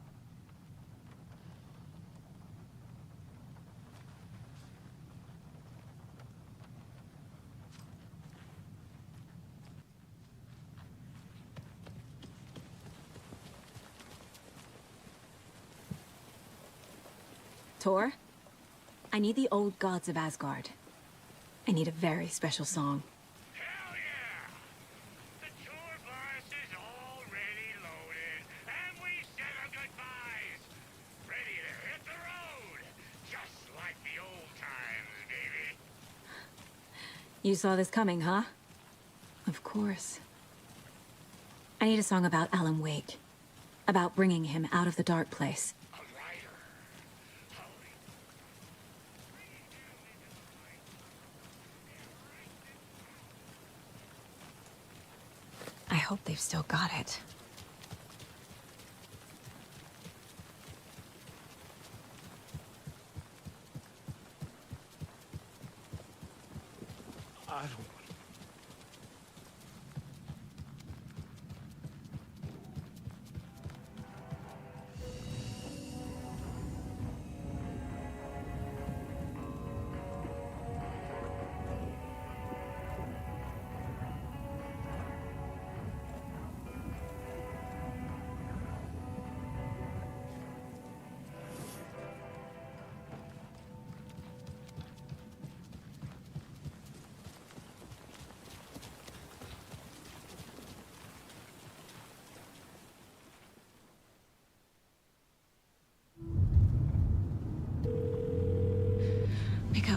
Tor, I need the old gods of Asgard. I need a very special song. Hell yeah! The tour bus is already loaded, and we said our goodbyes. Ready to hit the road, just like the old times, baby. You saw this coming, huh? Of course. I need a song about Alan Wake. About bringing him out of the dark place. I hope they've still got it. I don't...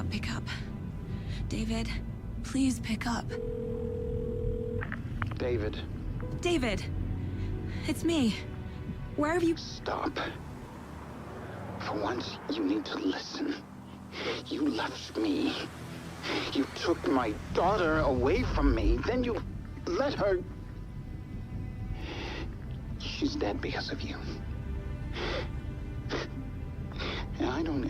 Pick up. David, please pick up. David. David! It's me. Where have you... Stop. For once, you need to listen. You left me. You took my daughter away from me. Then you let her... She's dead because of you. And I don't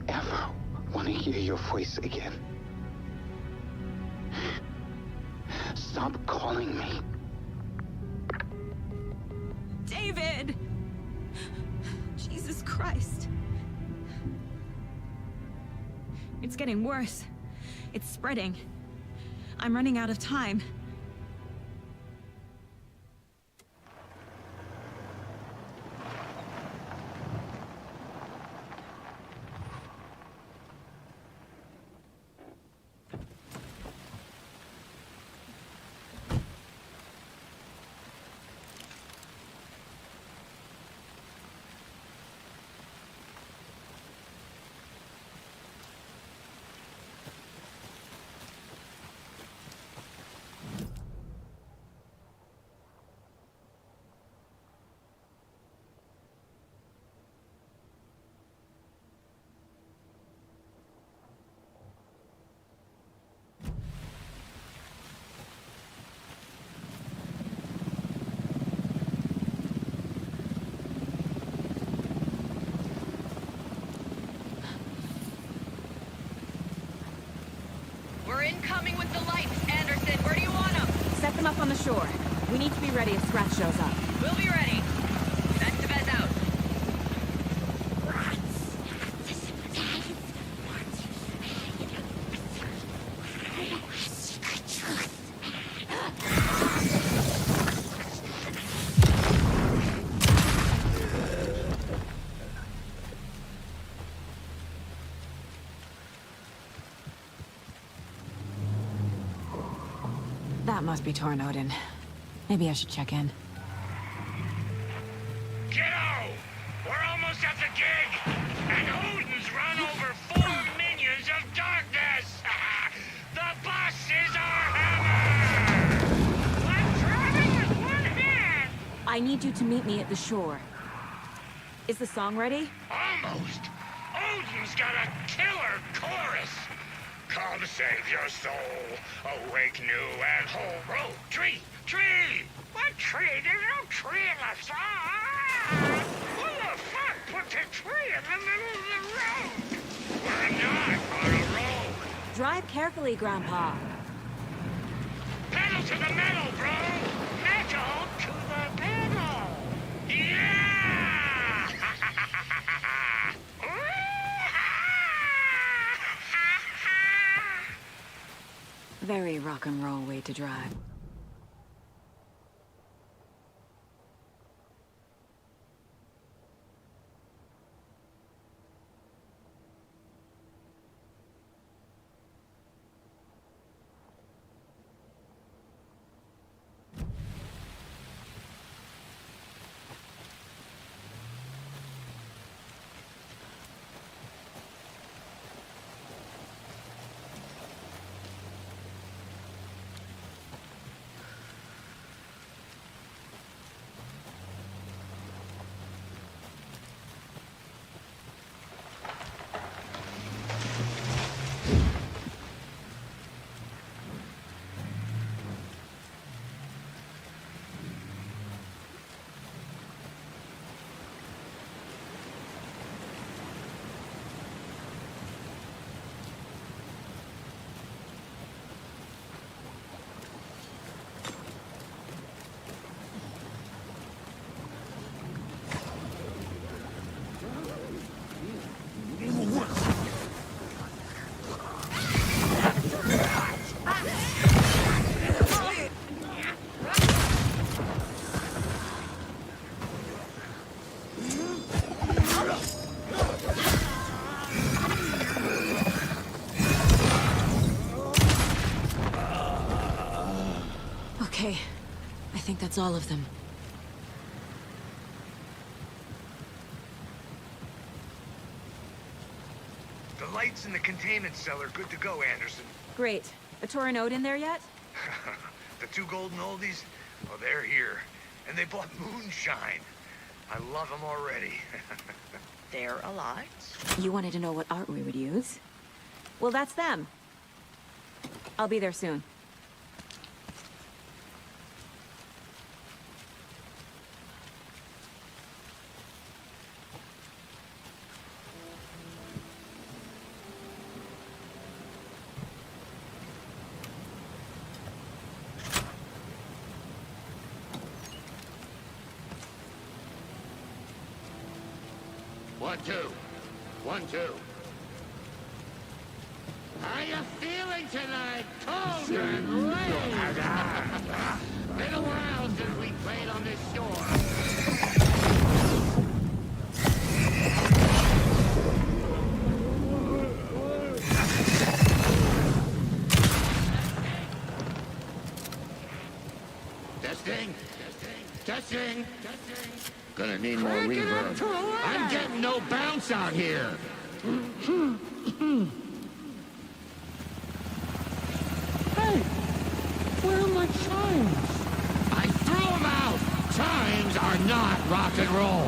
ever want to hear your voice again. Stop calling me. David! Jesus Christ. It's getting worse. It's spreading. I'm running out of time. We're incoming with the lights. Anderson, where do you want them? Set them up on the shore. We need to be ready if Scratch shows up. We'll be ready. Estevez out. That must be Tornodin. Maybe I should check in. Kiddo! We're almost at the gig! And Odin's run over 4 minions I need you to meet me at the shore. Is the song ready? Almost. Odin's got a killer chorus. Come save your soul. Awake new and whole. Oh, tree! Tree! What tree? There's no tree in the song. Who the fuck put the tree in the middle of the road? We're not on a road. Drive carefully, Grandpa. Pedal to the metal, bro! Metal to the pedal! Yeah! Very rock and roll way to drive. Okay, I think that's all of them. The lights in the containment cell are good to go, Anderson. Great. A Torin Ode in there yet? The two golden oldies? Oh, they're here. And they bought moonshine. I love them already. They're alive? You wanted to know what art we would use? Well, that's them. I'll be there soon. One, two. 1, 2. How you feeling tonight, Cauldron Lake? Been a while since we played on this shore. Testing. Testing. Gonna need more reverb. I'm getting no bounce out here. Hey, where are my chimes? I threw them out. Chimes are not rock and roll.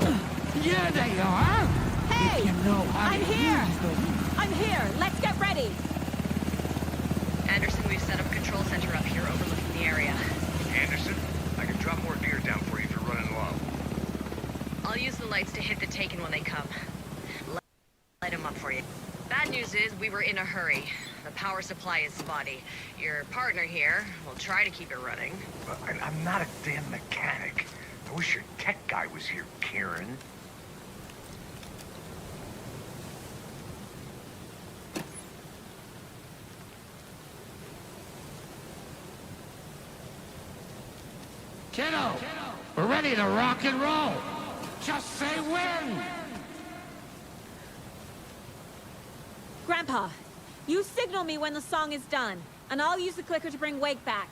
Yeah, they are. Hey! If you know how I'm to here! use them. I'm here! Let's get ready! Anderson, we've set up a control center up here overlooking the area. Anderson, I can drop more gear down for you if you're running low. I'll use the lights to hit the Taken when they come. Light them up for you. Bad news is we were in a hurry. The power supply is spotty. Your partner here will try to keep it running. I'm not a damn mechanic. I wish your tech guy was here, Karen. Kiddo, we're ready to rock and roll. Just say when. Grandpa, you signal me when the song is done, and I'll use the clicker to bring Wake back.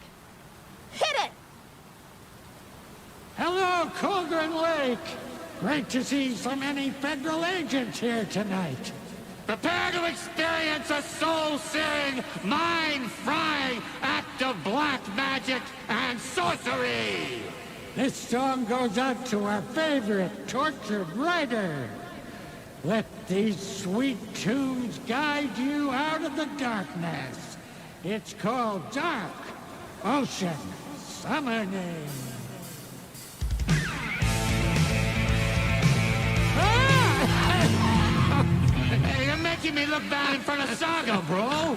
Hit it! Hello, Cauldron Lake. Great to see so many federal agents here tonight. Prepare to experience a soul-searing, mind-frying act of black magic and sorcery! This song goes out to our favorite tortured writer. Let these sweet tunes guide you out of the darkness. It's called Dark Ocean Summoning. Hey, you're making me look bad in front of Saga, bro.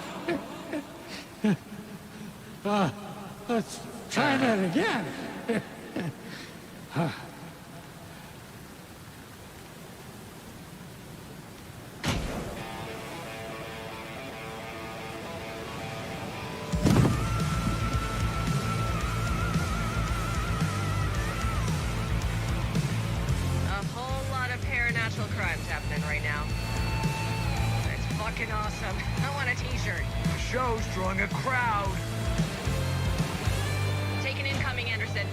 Let's try that again. Supernatural crimes happening right now. It's fucking awesome. I want a t-shirt. The show's drawing a crowd. Take an incoming, Anderson.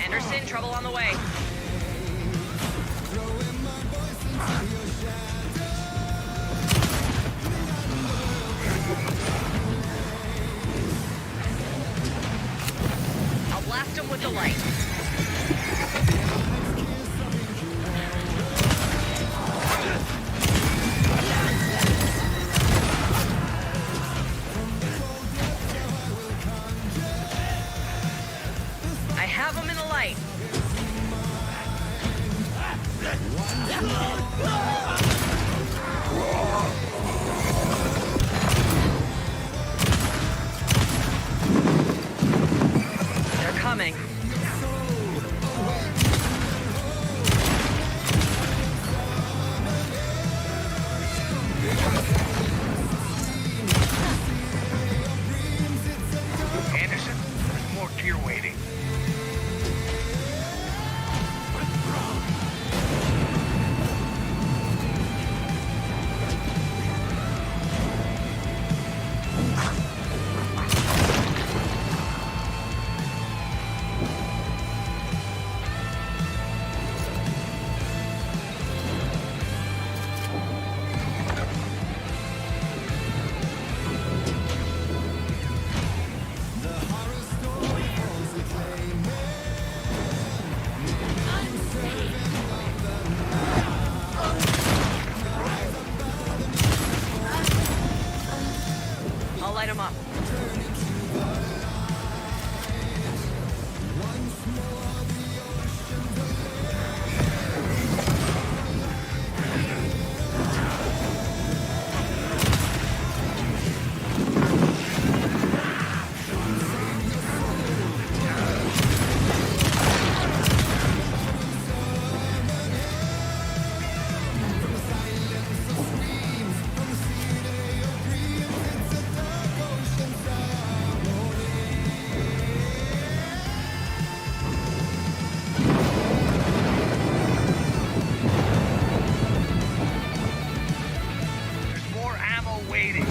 Anderson, trouble on the way. I'll blast him with the light. I have him in the light. They're coming. Anderson, there's more gear waiting. I'll light him up. There's more ammo waiting.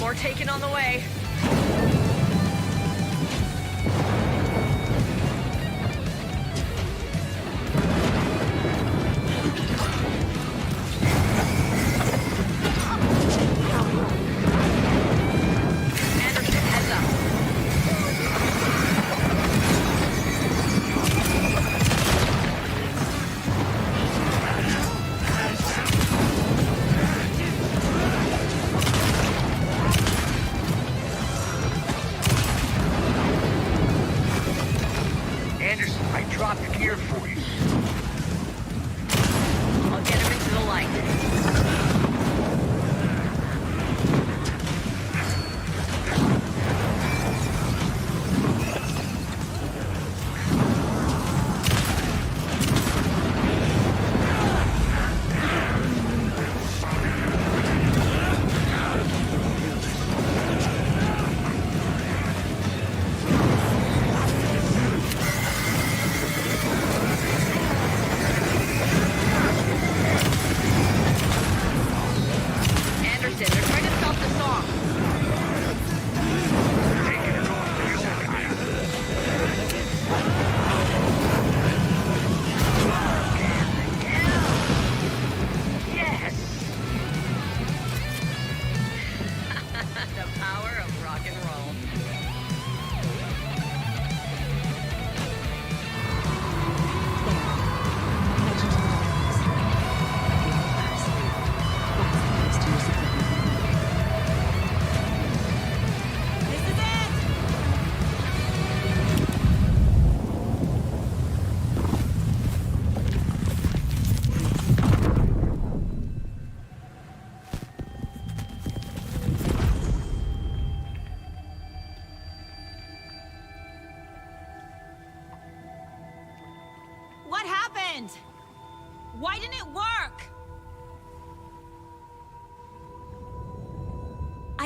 More taken on the way. Anderson, heads up.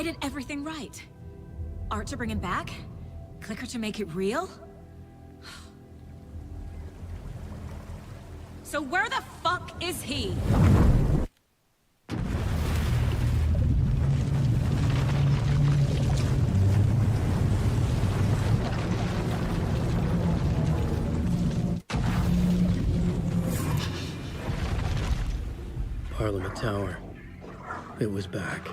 I did everything right. Art to bring him back? Clicker to make it real? So where the fuck is he? Parliament Tower. It was back.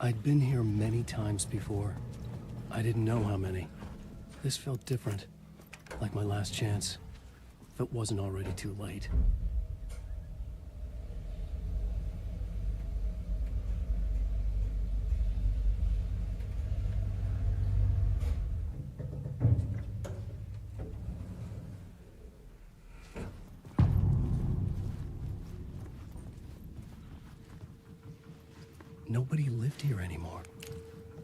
I'd been here many times before. I didn't know how many. This felt different, like my last chance, if it wasn't already too late. Nobody lived here anymore.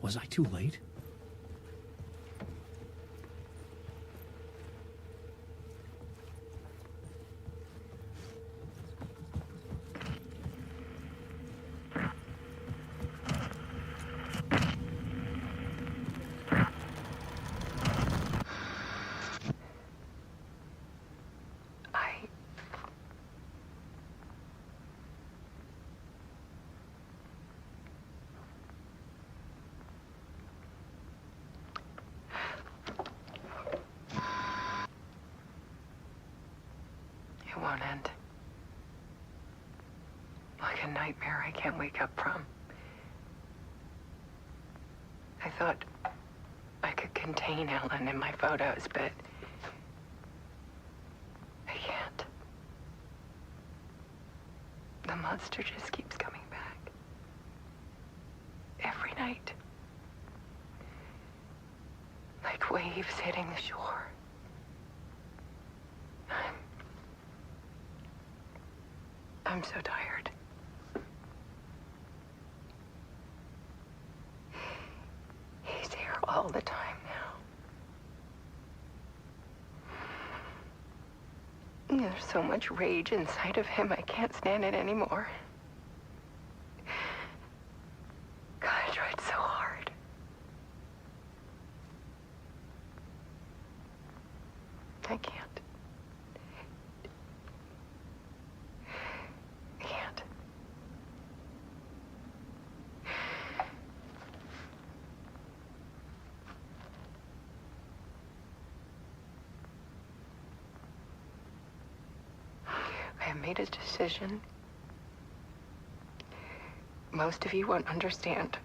Was I too late? It won't end. Like a nightmare I can't wake up from. I thought I could contain Ellen in my photos, but I can't. The monster just keeps coming back. Every night. Like waves hitting the shore. I'm so tired. He's here all the time now. There's so much rage inside of him, I can't stand it anymore. God, I tried so hard. I can't. I have made a decision. Most of you won't understand.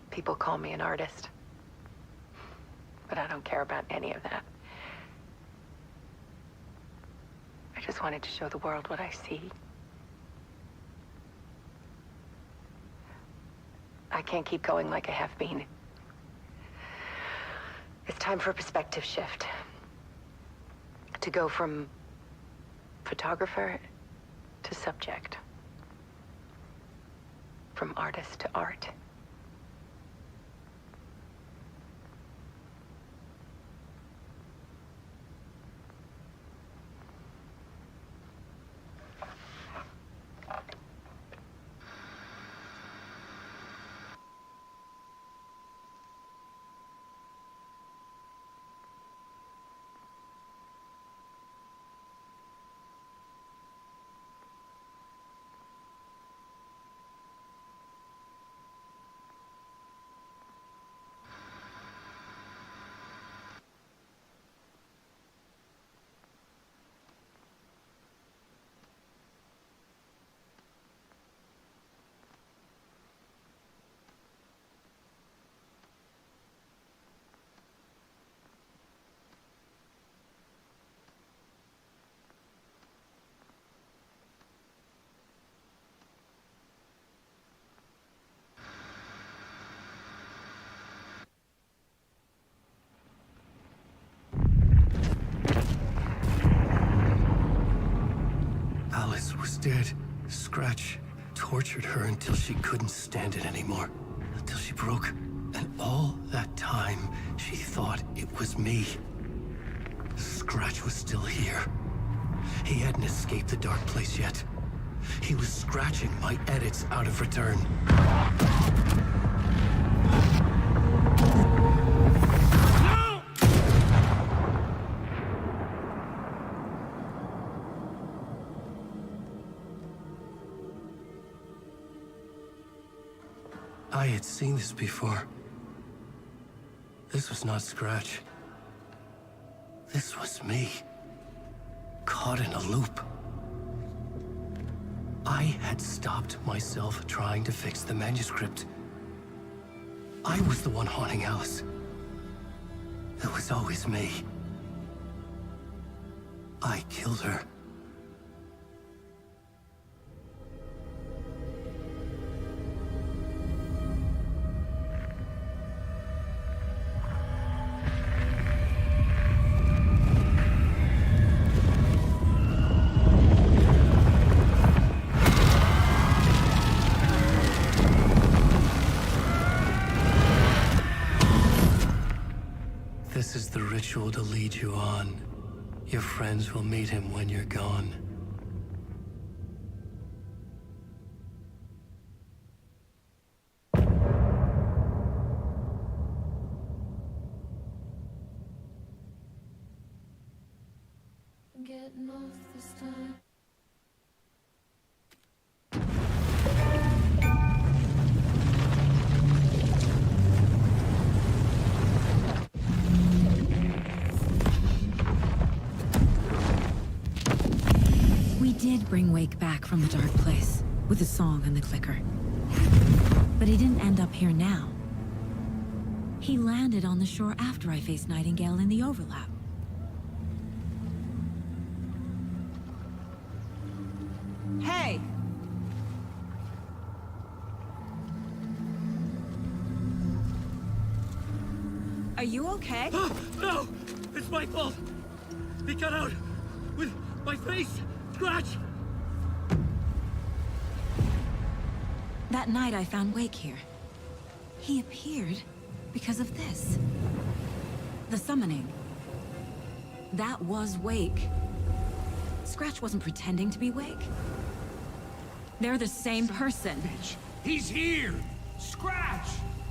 People call me an artist, but I don't care about any of that. I just wanted to show the world what I see. I can't keep going like I have been. It's time for a perspective shift. To go from photographer to subject. From artist to art. Alice was dead. Scratch tortured her until she couldn't stand it anymore. Until she broke. And all that time, she thought it was me. Scratch was still here. He hadn't escaped the dark place yet. He was scratching my edits out of return. I had seen this before. This was not Scratch. This was me. Caught in a loop. I had stopped myself trying to fix the manuscript. I was the one haunting Alice. It was always me. I killed her. This is the ritual to lead you on. Your friends will meet him when you're gone. Getting off this time. We did bring Wake back from the dark place, with a song and the clicker. But he didn't end up here now. He landed on the shore after I faced Nightingale in the overlap. Hey! Are you okay? No! It's my fault! He got out with my face! Scratch! That night I found Wake here. He appeared because of this. The summoning. That was Wake. Scratch wasn't pretending to be Wake. They're the same person. Bitch. He's here! Scratch!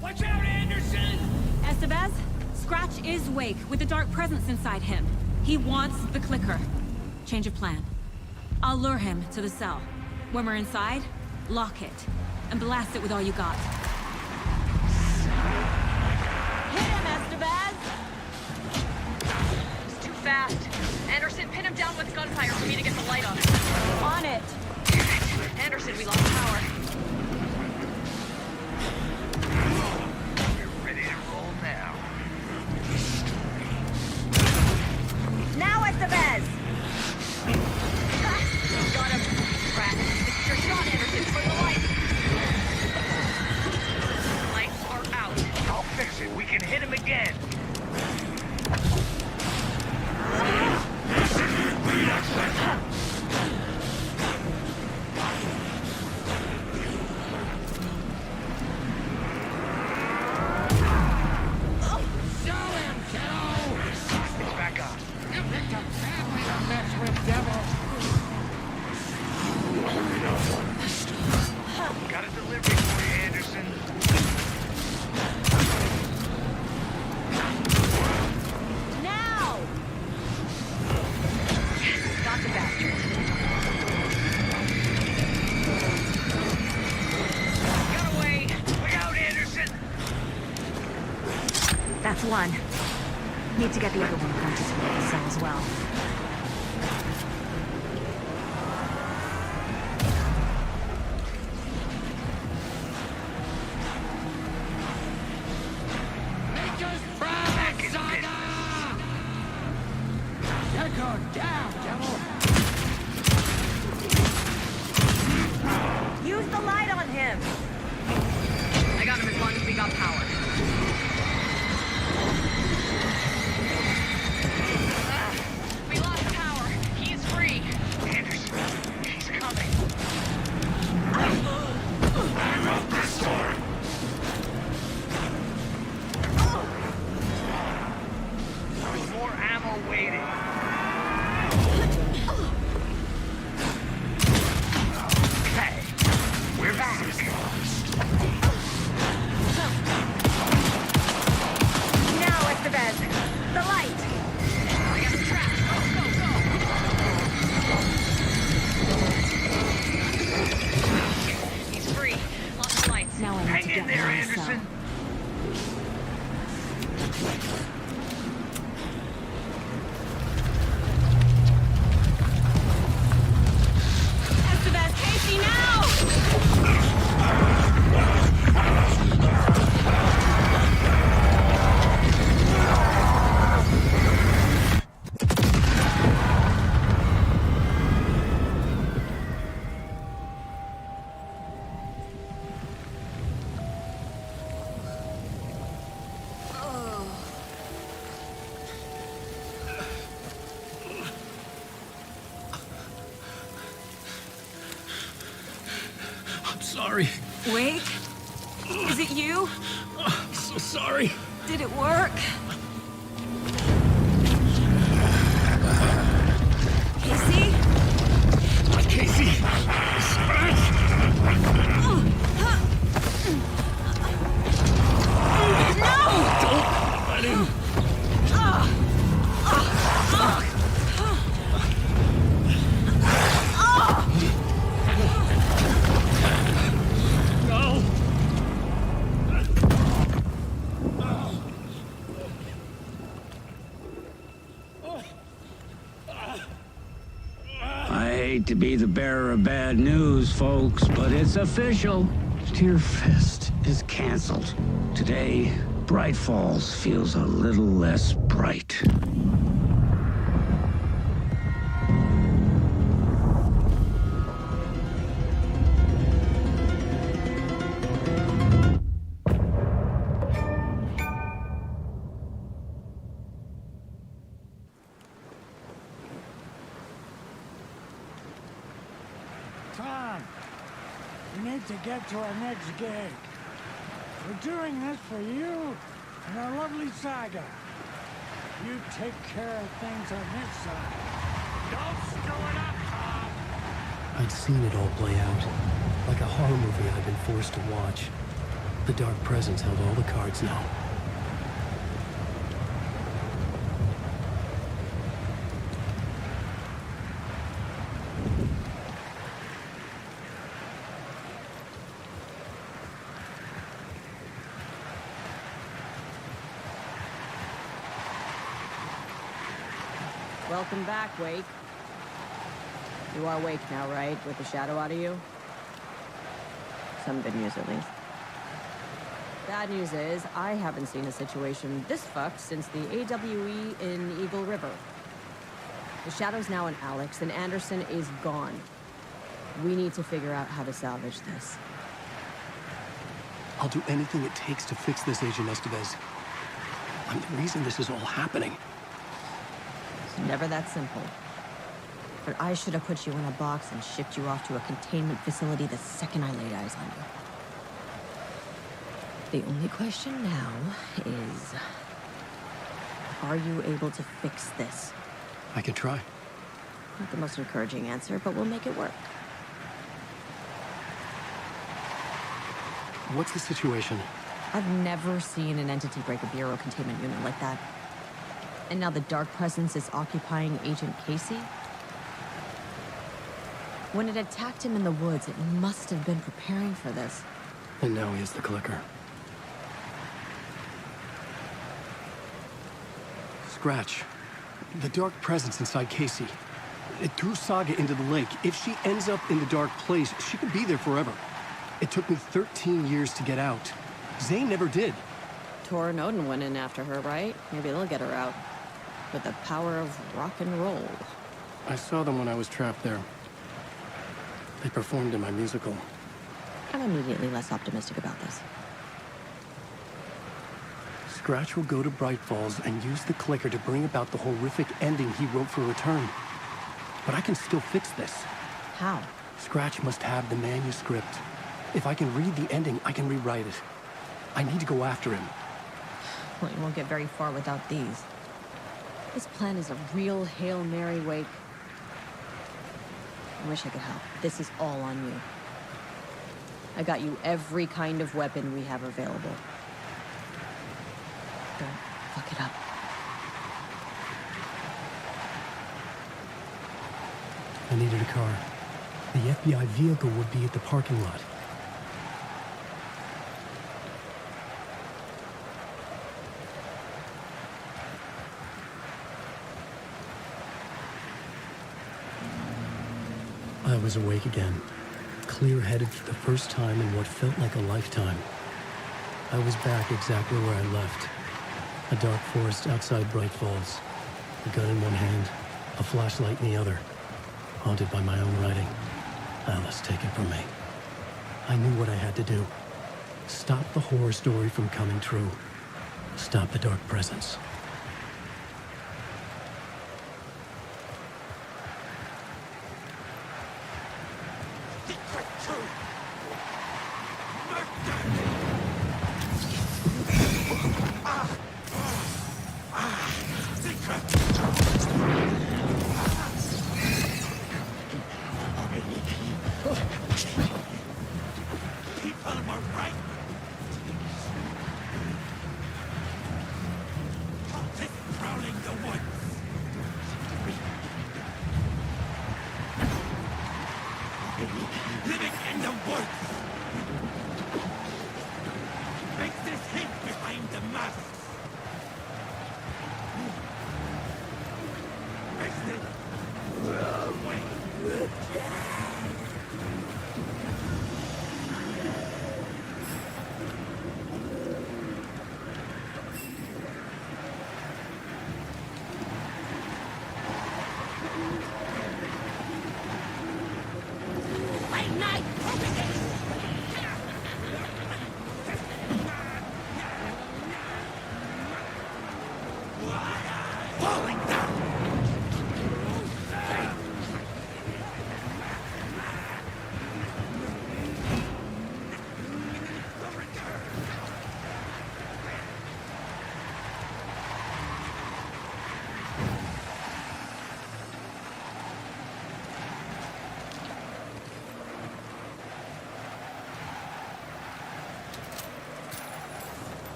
Watch out, Anderson! Estevez, Scratch is Wake with the dark presence inside him. He wants the clicker. Change of plan. I'll lure him to the cell. When we're inside, lock it. And blast it with all you got. Hit him, Estevez! He's too fast. Anderson, pin him down with gunfire for me to get the light on him. On it! Anderson, we lost power. We're ready to roll now. Now, Estevez! Got him. Rat. This is your shot, Anderson, for the light. Lights are out. I'll fix it. We can hit him again. Got a delivery for you, Anderson. Now! Got the bastard. Got away! Look out, Anderson! That's one. Need to get the other one conscious of the cell as well. Use the light on him! I got him as long as we got power. sorry. Wake? Is it you? I'm so sorry. Did it work? Casey? Not Casey. Scratch. No! Don't let him. No. I hate to be the bearer of bad news, folks, but it's official. Tear Fest is canceled. Today, Bright Falls feels a little less bright. Tom, we need to get to our next gig. We're doing this for you and our lovely saga. You take care of things on this side. Don't screw it up, Tom! I'd seen it all play out. Like a horror movie I'd been forced to watch. The Dark Presence held all the cards now. Welcome back, Wake. You are awake now, right? With the shadow out of you? Some good news, at least. Bad news is, I haven't seen a situation this fucked since the AWE in Eagle River. The shadow's now in Alex, and Anderson is gone. We need to figure out how to salvage this. I'll do anything it takes to fix this, Agent Estevez. I'm the reason this is all happening. It's never that simple. But I should have put you in a box and shipped you off to a containment facility the second I laid eyes on you. The only question now is, are you able to fix this? I can try. Not the most encouraging answer, but we'll make it work. What's the situation? I've never seen an entity break a bureau containment unit like that. And now the Dark Presence is occupying Agent Casey? When it attacked him in the woods, it must have been preparing for this. And now he has the clicker. Scratch. The Dark Presence inside Casey. It threw Saga into the lake. If she ends up in the Dark Place, she could be there forever. It took me 13 years to get out. Zane never did. Tor and Odin went in after her, right? Maybe they'll get her out. With the power of rock and roll. I saw them when I was trapped there. They performed in my musical. I'm immediately less optimistic about this. Scratch will go to Bright Falls and use the clicker to bring about the horrific ending he wrote for Return. But I can still fix this. How? Scratch must have the manuscript. If I can read the ending, I can rewrite it. I need to go after him. Well, you won't get very far without these. This plan is a real Hail Mary, Wake. I wish I could help. This is all on you. I got you every kind of weapon we have available. Don't fuck it up. I needed a car. The FBI vehicle would be at the parking lot. I was awake again, clear-headed for the first time in what felt like a lifetime. I was back exactly where I left. A dark forest outside Bright Falls. A gun in one hand, a flashlight in the other. Haunted by my own writing. Alice taken from me. I knew what I had to do. Stop the horror story from coming true. Stop the Dark Presence. Living in the woods! Make this hint behind the mask! Makes this... Wait!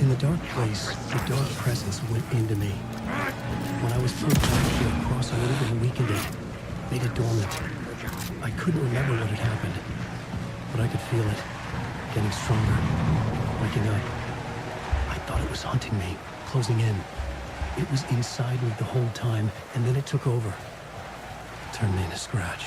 In the dark place, the dark presence went into me. When I was pulled back here across a little and weakened it, made it dormant. I couldn't remember what had happened, but I could feel it, getting stronger, waking up. I thought it was hunting me, closing in. It was inside me the whole time, and then it took over. Turned me into Scratch.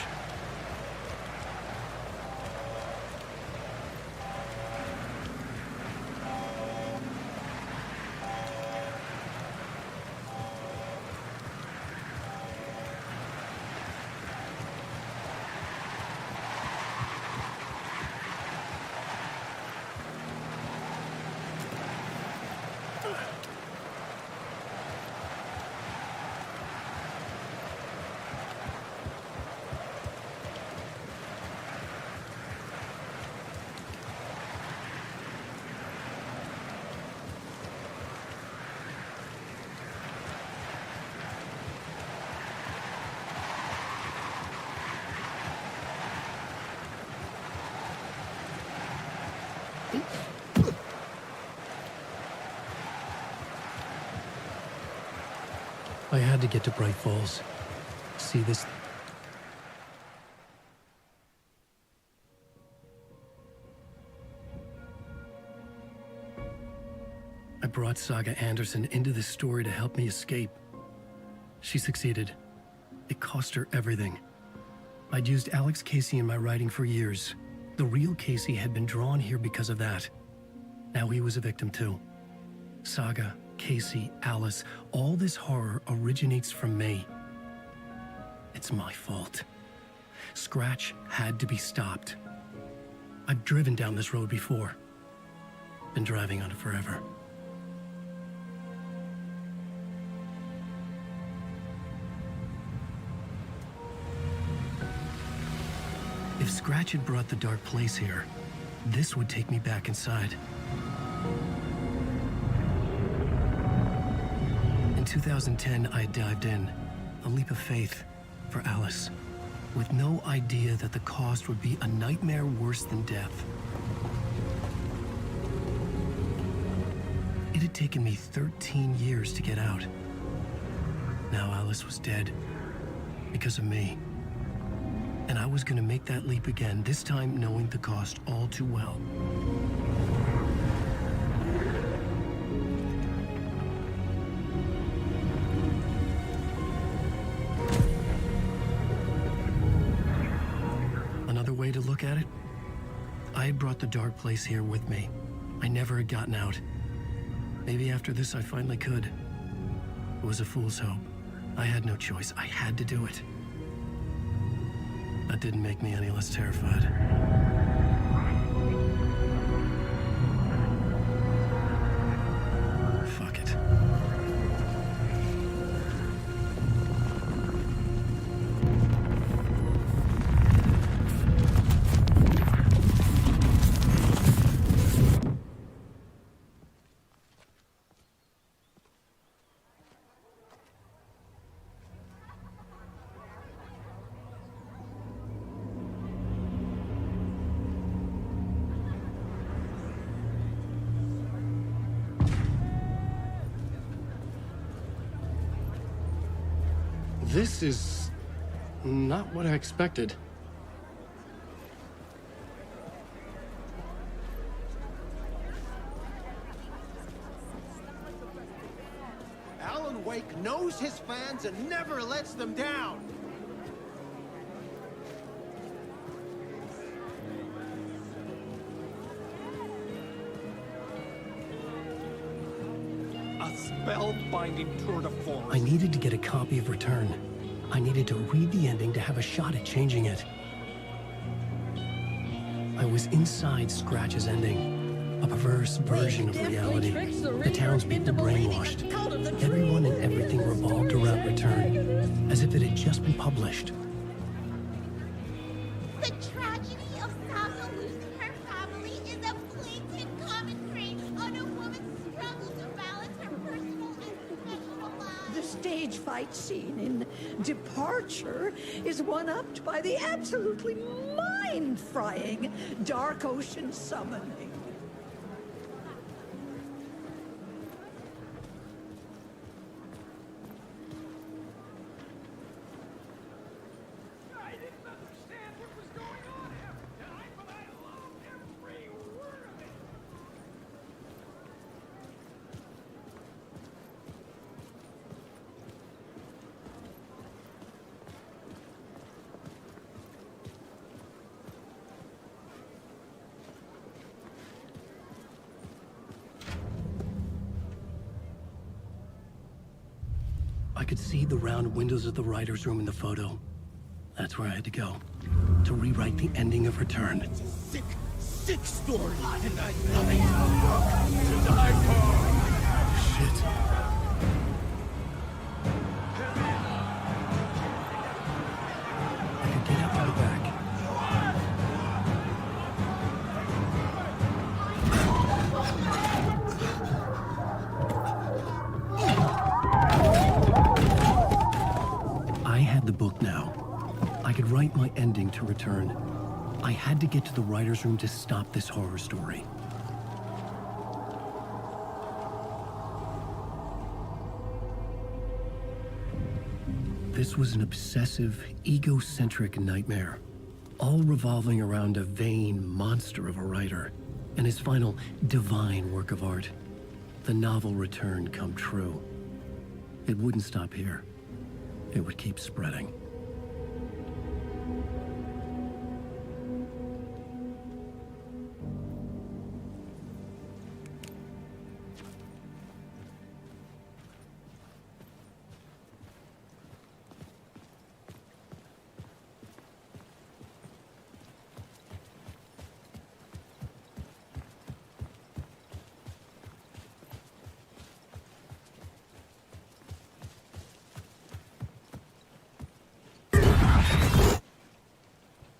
I had to get to Bright Falls. See this... I brought Saga Anderson into this story to help me escape. She succeeded. It cost her everything. I'd used Alex Casey in my writing for years. The real Casey had been drawn here because of that. Now he was a victim too. Saga, Casey, Alice, all this horror originates from me. It's my fault. Scratch had to be stopped. I've driven down this road before. Been driving on it forever. If Scratch had brought the dark place here, this would take me back inside. In 2010, I dived in, a leap of faith for Alice, with no idea that the cost would be a nightmare worse than death. It had taken me 13 years to get out. Now Alice was dead, because of me. And I was gonna make that leap again, this time knowing the cost all too well. Another way to look at it, I had brought the dark place here with me. I never had gotten out. Maybe after this I finally could. It was a fool's hope. I had no choice. I had to do it. That didn't make me any less terrified. Fuck it. This is not what I expected. Alan Wake knows his fans and never lets them down. A spellbinding tour de force. I needed to get a copy of Return. I needed to read the ending to have a shot at changing it. I was inside Scratch's ending, a perverse version of reality. The townspeople brainwashed. Everyone and everything revolved around Return, as if it had just been published. The tragedy of Saga losing her family is a blatant commentary on a woman's struggle to balance her personal and professional life. The stage fight scene in Departure is one-upped by the absolutely mind-frying Dark Ocean summoning. I could see the round windows of the writer's room in the photo. That's where I had to go, to rewrite the ending of Return. It's a sick, sick storyline, and I nothing to die for. Shit. I could get out to the back. I had the book now. I could write my ending to Return. I had to get to the writer's room to stop this horror story. This was an obsessive, egocentric nightmare, all revolving around a vain monster of a writer and his final divine work of art, the novel Return come true. It wouldn't stop here. It would keep spreading.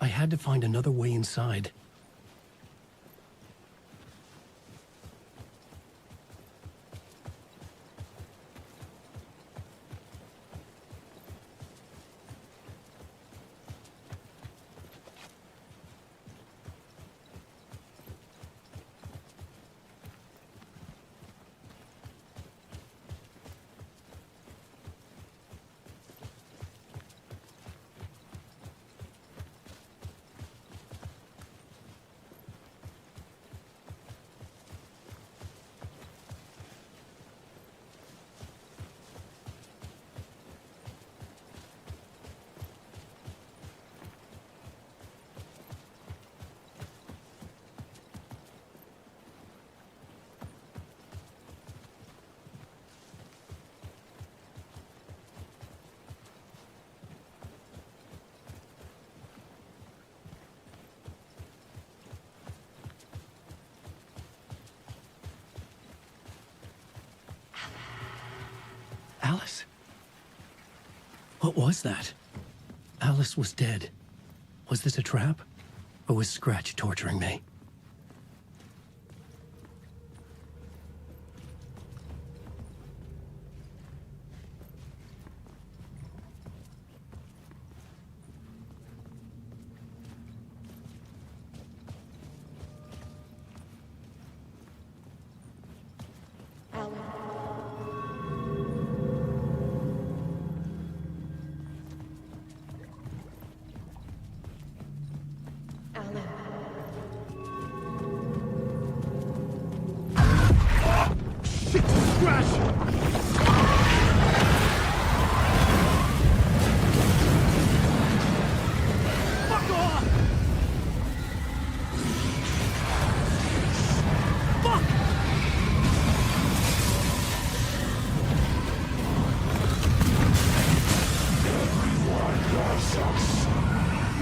I had to find another way inside. Alice. What was that? Alice was dead. Was this a trap? Or was Scratch torturing me?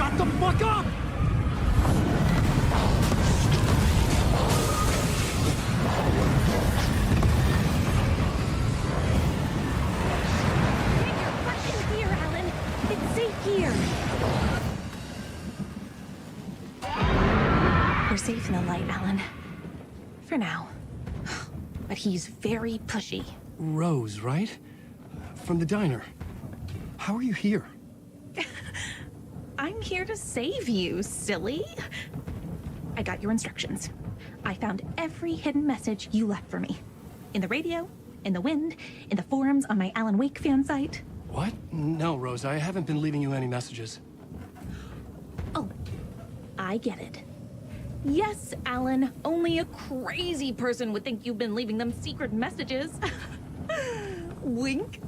Shut the fuck up! Here, Alan. It's safe here. We're safe in the light, Alan. For now. But he's very pushy. Rose, right? From the diner. How are you here? I'm here to save you, silly. I got your instructions. I found every hidden message you left for me. In the radio, in the wind, in the forums on my Alan Wake fan site. What? No, Rose, I haven't been leaving you any messages. Oh, I get it. Yes, Alan, only a crazy person would think you've been leaving them secret messages. Wink.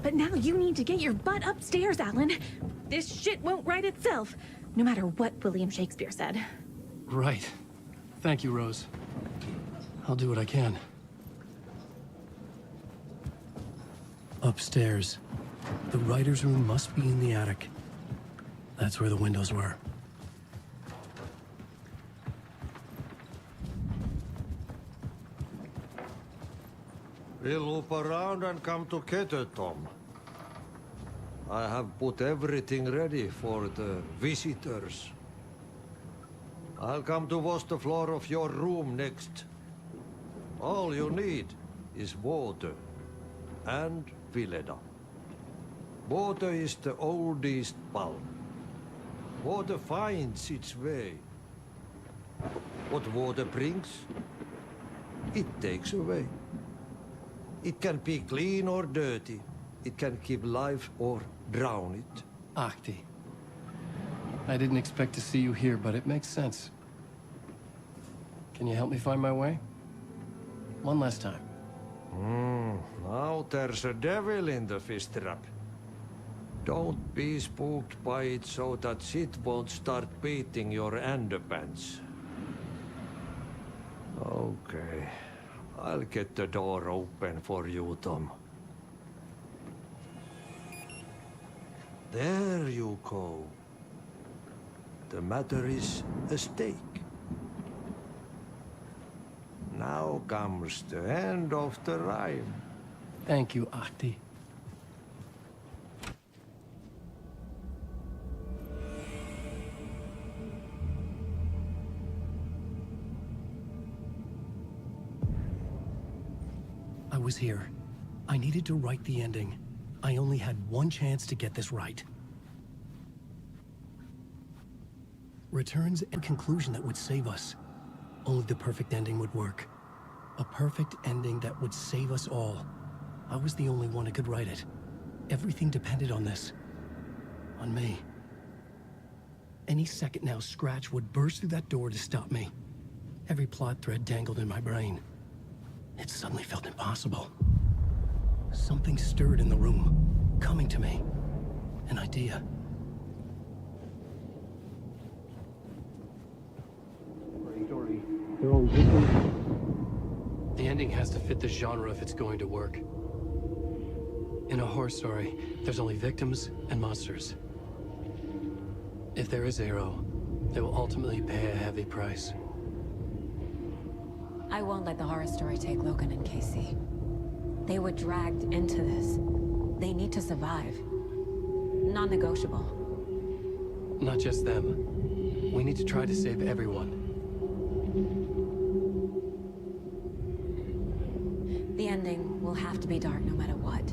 But now you need to get your butt upstairs, Alan. This shit won't right itself, no matter what William Shakespeare said. Right. Thank you, Rose. I'll do what I can. Upstairs. The writer's room must be in the attic. That's where the windows were. We'll loop around and come together, Tom. I have put everything ready for the visitors. I'll come to wash the floor of your room next. All you need is water and Vileda. Water is the oldest bulb. Water finds its way. What water brings, it takes away. It can be clean or dirty. It can keep life or drown it. Ahti. I didn't expect to see you here, but it makes sense. Can you help me find my way? One last time. Now there's a devil in the fish trap. Don't be spooked by it so that shit won't start beating your underpants. Okay. I'll get the door open for you, Tom. There you go. The matter is a stake. Now comes the end of the rhyme. Thank you, Ahti. I was here. I needed to write the ending. I only had one chance to get this right. Returns a conclusion that would save us. Only the perfect ending would work. A perfect ending that would save us all. I was the only one who could write it. Everything depended on this. On me. Any second now, Scratch would burst through that door to stop me. Every plot thread dangled in my brain. It suddenly felt impossible. Something stirred in the room, coming to me. An idea. The ending has to fit the genre if it's going to work. In a horror story, there's only victims and monsters. If there is a hero, they will ultimately pay a heavy price. I won't let the horror story take Logan and Casey. They were dragged into this. They need to survive. Non-negotiable. Not just them. We need to try to save everyone. The ending will have to be dark no matter what.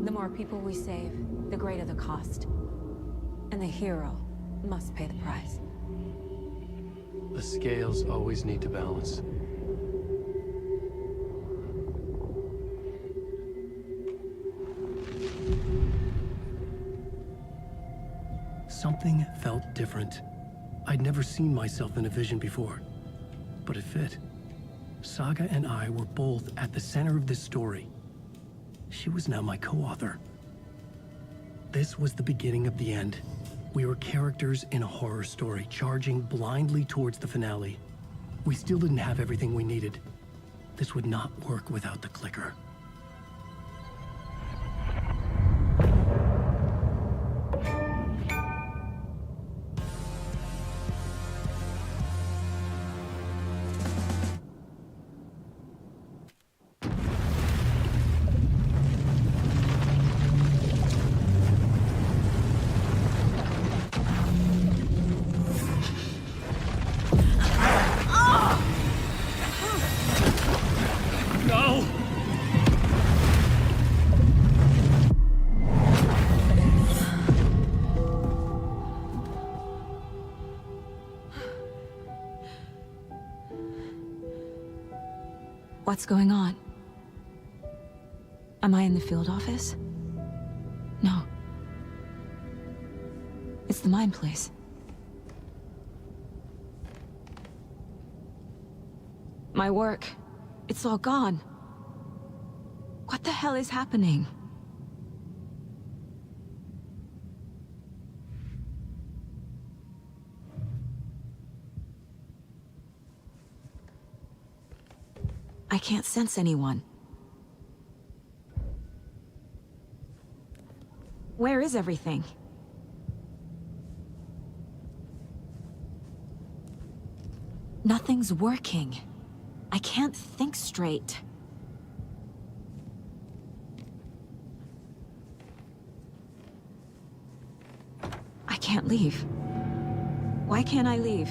The more people we save, the greater the cost. And the hero must pay the price. The scales always need to balance. Something felt different. I'd never seen myself in a vision before, but it fit. Saga and I were both at the center of this story. She was now my co-author. This was the beginning of the end. We were characters in a horror story, charging blindly towards the finale. We still didn't have everything we needed. This would not work without the clicker. What's going on? Am I in the field office? No. It's the mine place. My work, it's all gone. What the hell is happening? I can't sense anyone. Where is everything? Nothing's working. I can't think straight. I can't leave. Why can't I leave?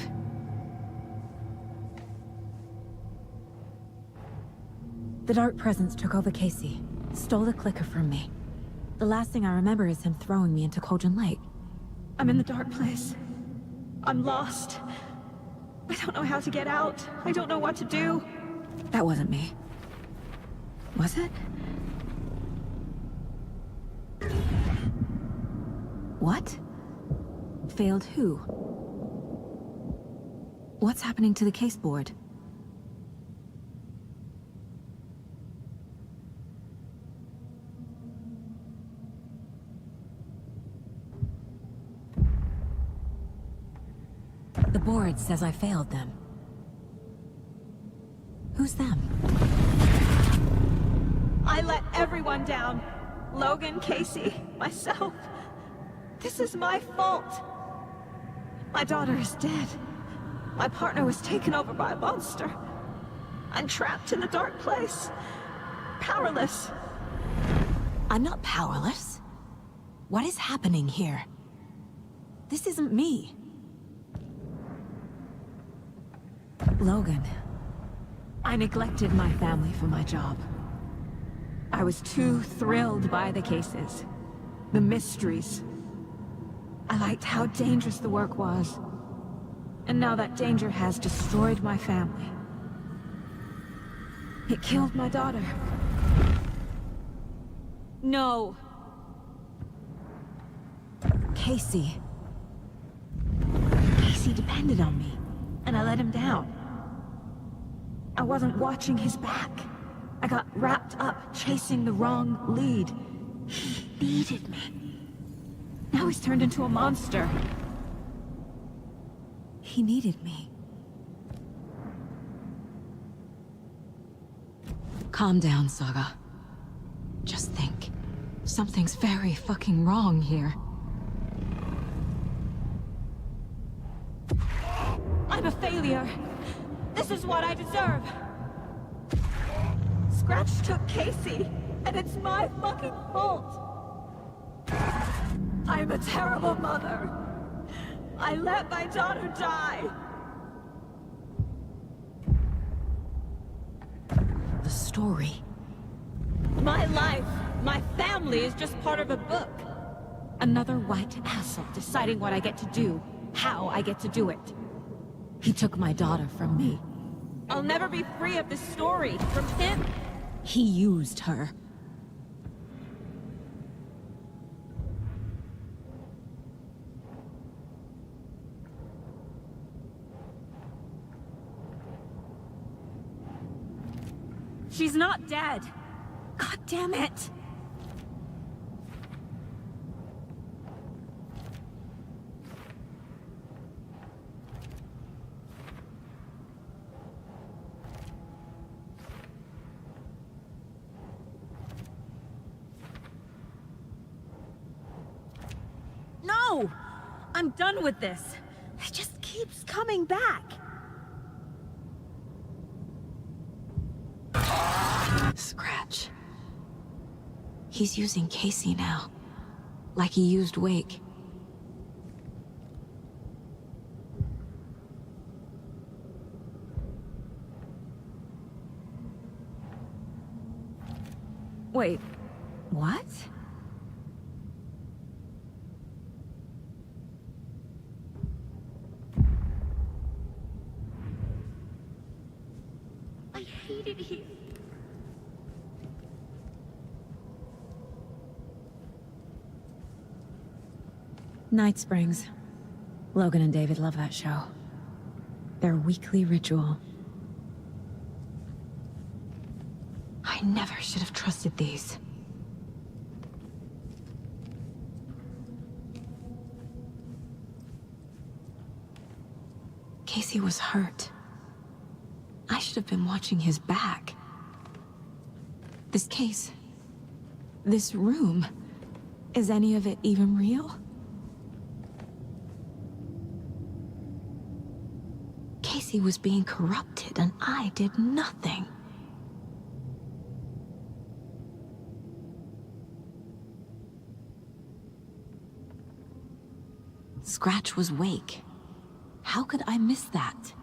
The dark presence took over Casey, stole the clicker from me. The last thing I remember is him throwing me into Cauldron Lake. I'm in the dark place. I'm lost. I don't know how to get out. I don't know what to do. That wasn't me. Was it? What? Failed who? What's happening to the case board? The board says I failed them. Who's them? I let everyone down. Logan, Casey, myself. This is my fault. My daughter is dead. My partner was taken over by a monster. I'm trapped in the dark place. Powerless. I'm not powerless. What is happening here? This isn't me. Logan, I neglected my family for my job. I was too thrilled by the cases, the mysteries. I liked how dangerous the work was. And now that danger has destroyed my family. It killed my daughter. No. Casey. Casey depended on me, and I let him down. I wasn't watching his back. I got wrapped up chasing the wrong lead. He needed me. Now he's turned into a monster. He needed me. Calm down, Saga. Just think. Something's very fucking wrong here. I'm a failure. This is what I deserve. Scratch took Casey, and it's my fucking fault. I'm a terrible mother. I let my daughter die. The story. My life, my family is just part of a book. Another white asshole deciding what I get to do, how I get to do it. He took my daughter from me. I'll never be free of this story from him. He used her. She's not dead. God damn it. No! I'm done with this. It just keeps coming back. Scratch. He's using Casey now. Like he used Wake. Wait, what? I hate it here. Night Springs. Logan and David love that show. Their weekly ritual. I never should have trusted these. Casey was hurt. I should have been watching his back. This case, this room, is any of it even real? Casey was being corrupted and I did nothing. Scratch was Wake. How could I miss that?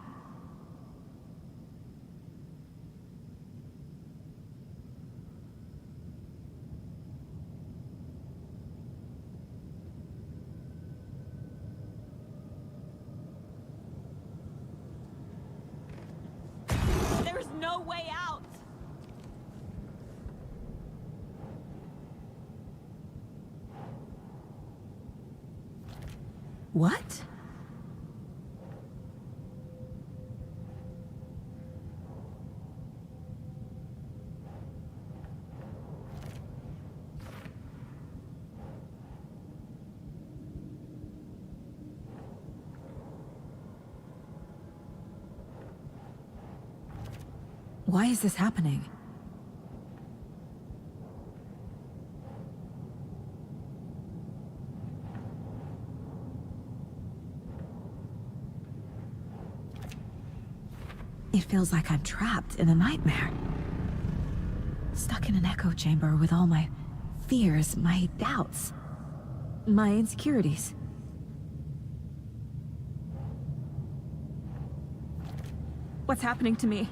There's no way out. What? Why is this happening? It feels like I'm trapped in a nightmare. Stuck in an echo chamber with all my fears, my doubts, my insecurities. What's happening to me?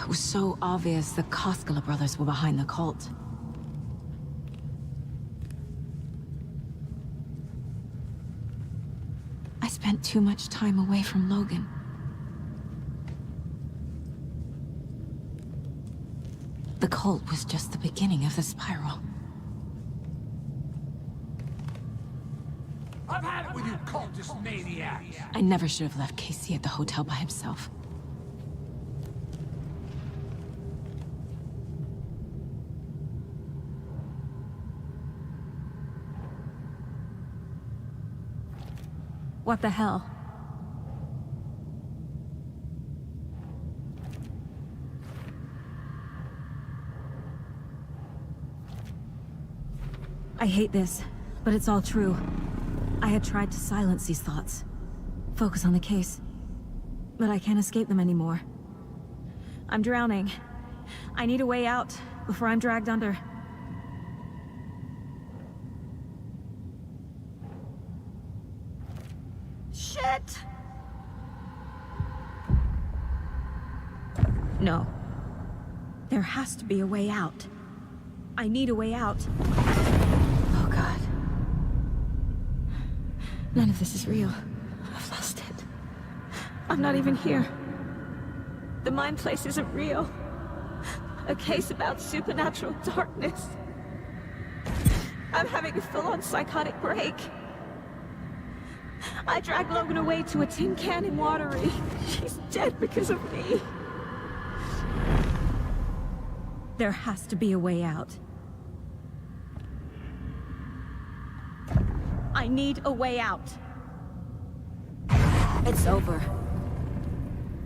It was so obvious the Koskela brothers were behind the cult. I spent too much time away from Logan. The cult was just the beginning of the spiral. I've had it with you cultist maniacs! I never should have left Casey at the hotel by himself. What the hell? I hate this, but it's all true. I had tried to silence these thoughts. Focus on the case. But I can't escape them anymore. I'm drowning. I need a way out before I'm dragged under. Shit! No. There has to be a way out. I need a way out. Oh, God. None of this is real. I've lost it. I'm not even here. The mind place isn't real. A case about supernatural darkness. I'm having a full-on psychotic break. I dragged Logan away to a tin can in Watery. She's dead because of me. There has to be a way out. I need a way out. It's over.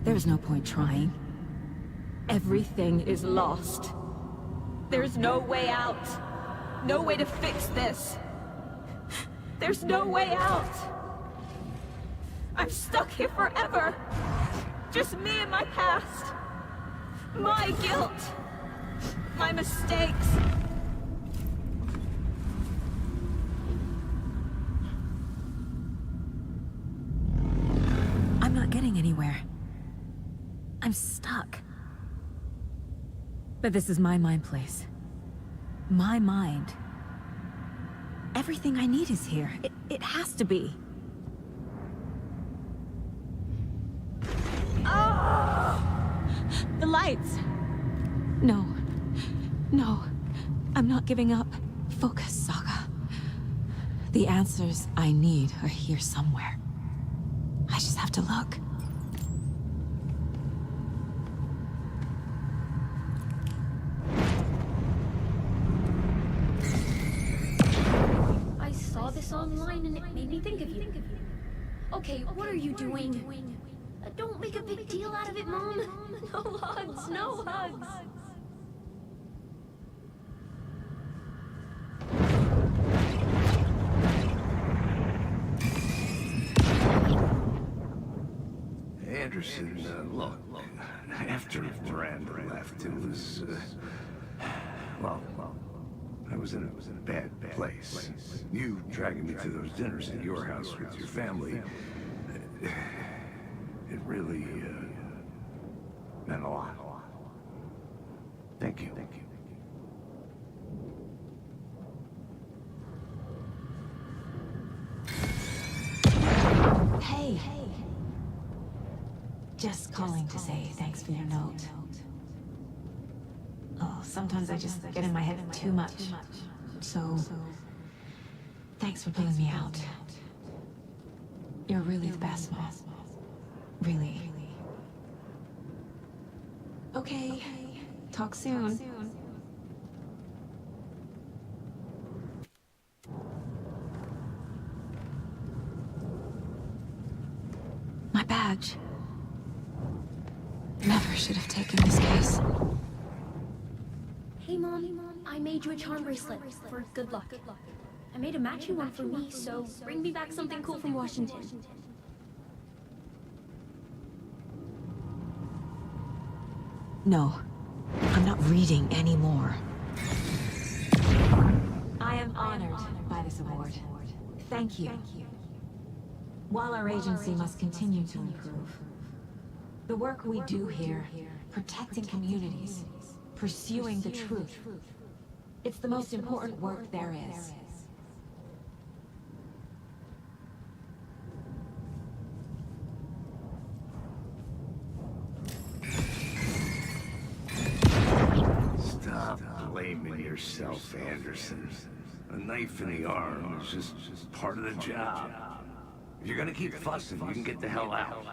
There's no point trying. Everything is lost. There's no way out. No way to fix this. There's no way out. I'm stuck here forever. Just me and my past. My guilt. My mistakes. I'm not getting anywhere. I'm stuck. But this is my mind place. My mind. Everything I need is here. It has to be. Oh! The lights! No. No. I'm not giving up. Focus, Saga. The answers I need are here somewhere. I just have to look. I saw this online and it made me think of you. Okay, what are you doing? Don't make a big deal out of it, Mom. No hugs, no hugs. Anderson, look, after Beranda left, it was, well, I was in a bad place. You dragging me to those dinners at your house with your family, it really, meant a lot. Thank you. Hey. Just calling to say thanks for your note. Oh, sometimes I just get in my head too much. So, thanks for pulling me out. You're really the best, Mom. Really. Okay. Talk soon. My badge. Never should have taken this case. Hey, Mom, I made you a charm bracelet for good luck. I made a matching one for me, so bring me back something cool from Washington. No, I'm not reading anymore. I am honored by this award. Thank you. While our agency must continue to improve, the work we do here, protecting communities, pursuing the truth, it's the most important work there is. Stop blaming yourself, Anderson. A knife in the arm is just part of the job. If you're gonna keep fussing, you can get the hell out.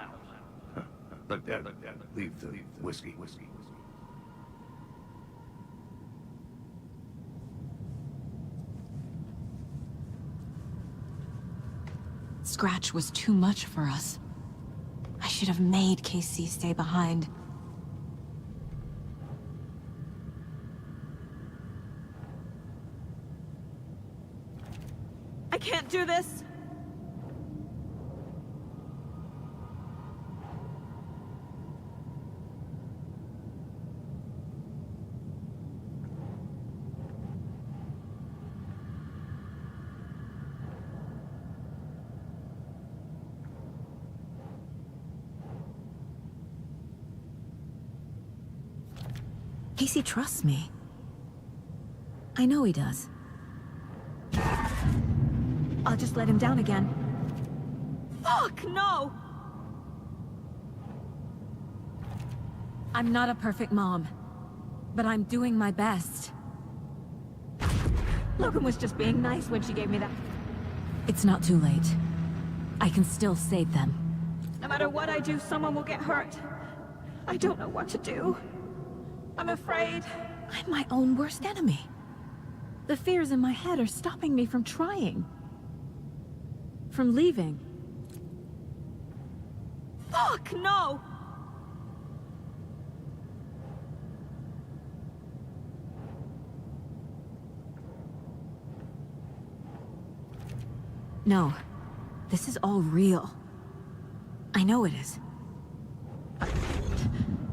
But leave the whiskey. Scratch was too much for us. I should have made KC stay behind. I can't do this! Casey trusts me. I know he does. I'll just let him down again. Fuck, no! I'm not a perfect mom, but I'm doing my best. Logan was just being nice when she gave me that. It's not too late. I can still save them. No matter what I do, someone will get hurt. I don't know what to do. I'm afraid. I'm my own worst enemy. The fears in my head are stopping me from trying. From leaving. Fuck, no! No. This is all real. I know it is.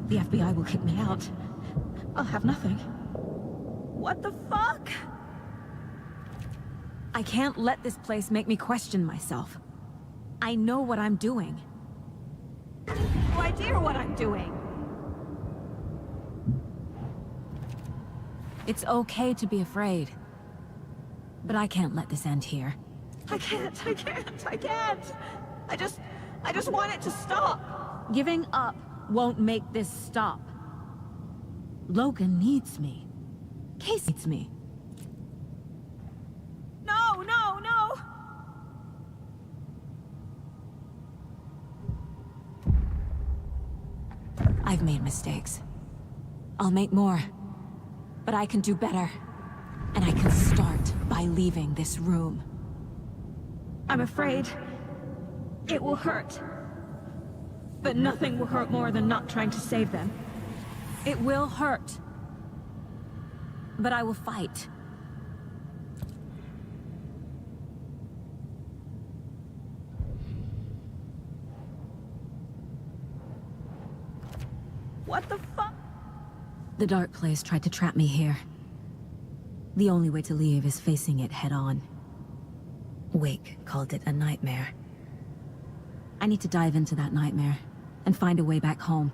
The FBI will kick me out. I'll have nothing. What the fuck? I can't let this place make me question myself. I know what I'm doing. No idea what I'm doing. It's okay to be afraid. But I can't let this end here. I can't. I just want it to stop. Giving up won't make this stop. Logan needs me. Casey needs me. No, no, no! I've made mistakes. I'll make more. But I can do better. And I can start by leaving this room. I'm afraid it will hurt. But nothing will hurt more than not trying to save them. It will hurt. But I will fight. What the fuck? The dark place tried to trap me here. The only way to leave is facing it head-on. Wake called it a nightmare. I need to dive into that nightmare and find a way back home.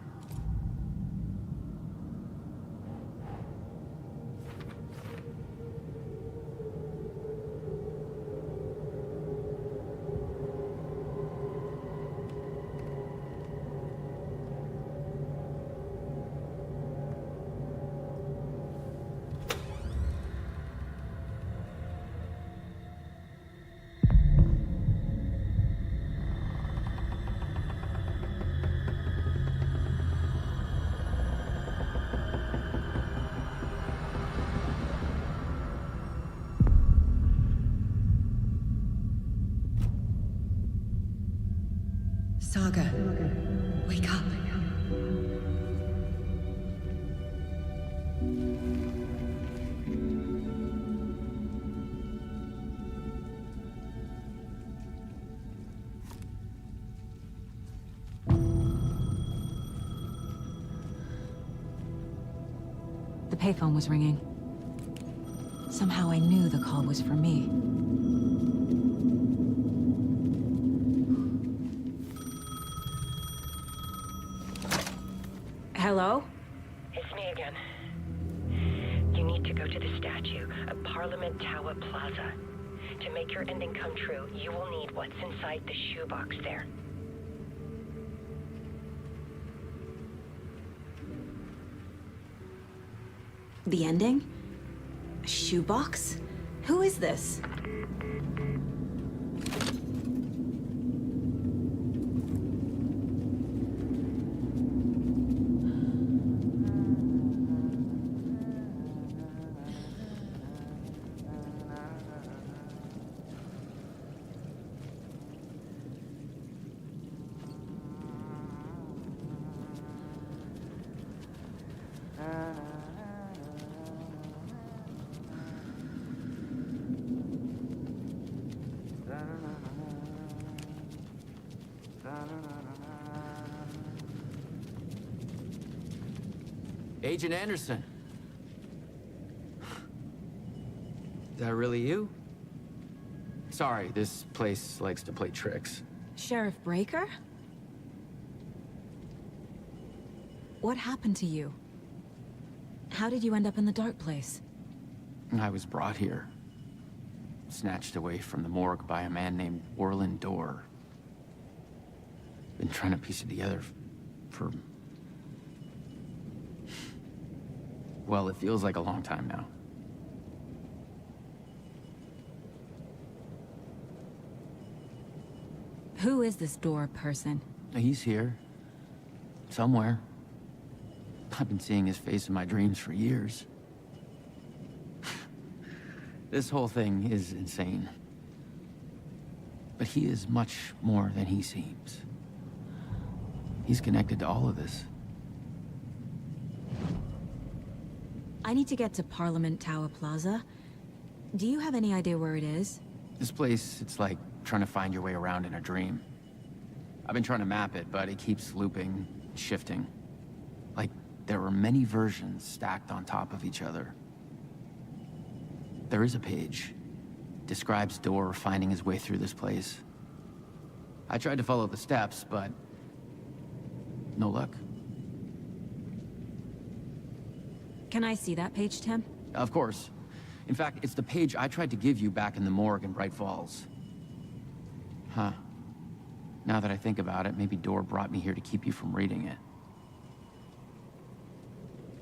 Saga, wake up. The payphone was ringing. Somehow I knew the call was for me. Hello? It's me again. You need to go to the statue of Parliament Tower Plaza. To make your ending come true, you will need what's inside the shoebox there. The ending? A shoebox? Who is this? Agent Anderson. Is that really you? Sorry, this place likes to play tricks. Sheriff Breaker? What happened to you? How did you end up in the dark place? I was brought here. Snatched away from the morgue by a man named Orland Dorr. Been trying to piece it together for... well, it feels like a long time now. Who is this Dorr person? He's here. Somewhere. I've been seeing his face in my dreams for years. This whole thing is insane. But he is much more than he seems. He's connected to all of this. I need to get to Parliament Tower Plaza. Do you have any idea where it is? This place, it's like trying to find your way around in a dream. I've been trying to map it, but it keeps looping, shifting. Like there are many versions stacked on top of each other. There is a page. Describes Dorr finding his way through this place. I tried to follow the steps, but no luck. Can I see that page, Tim? Of course. In fact, it's the page I tried to give you back in the morgue in Bright Falls. Huh. Now that I think about it, maybe Dorr brought me here to keep you from reading it.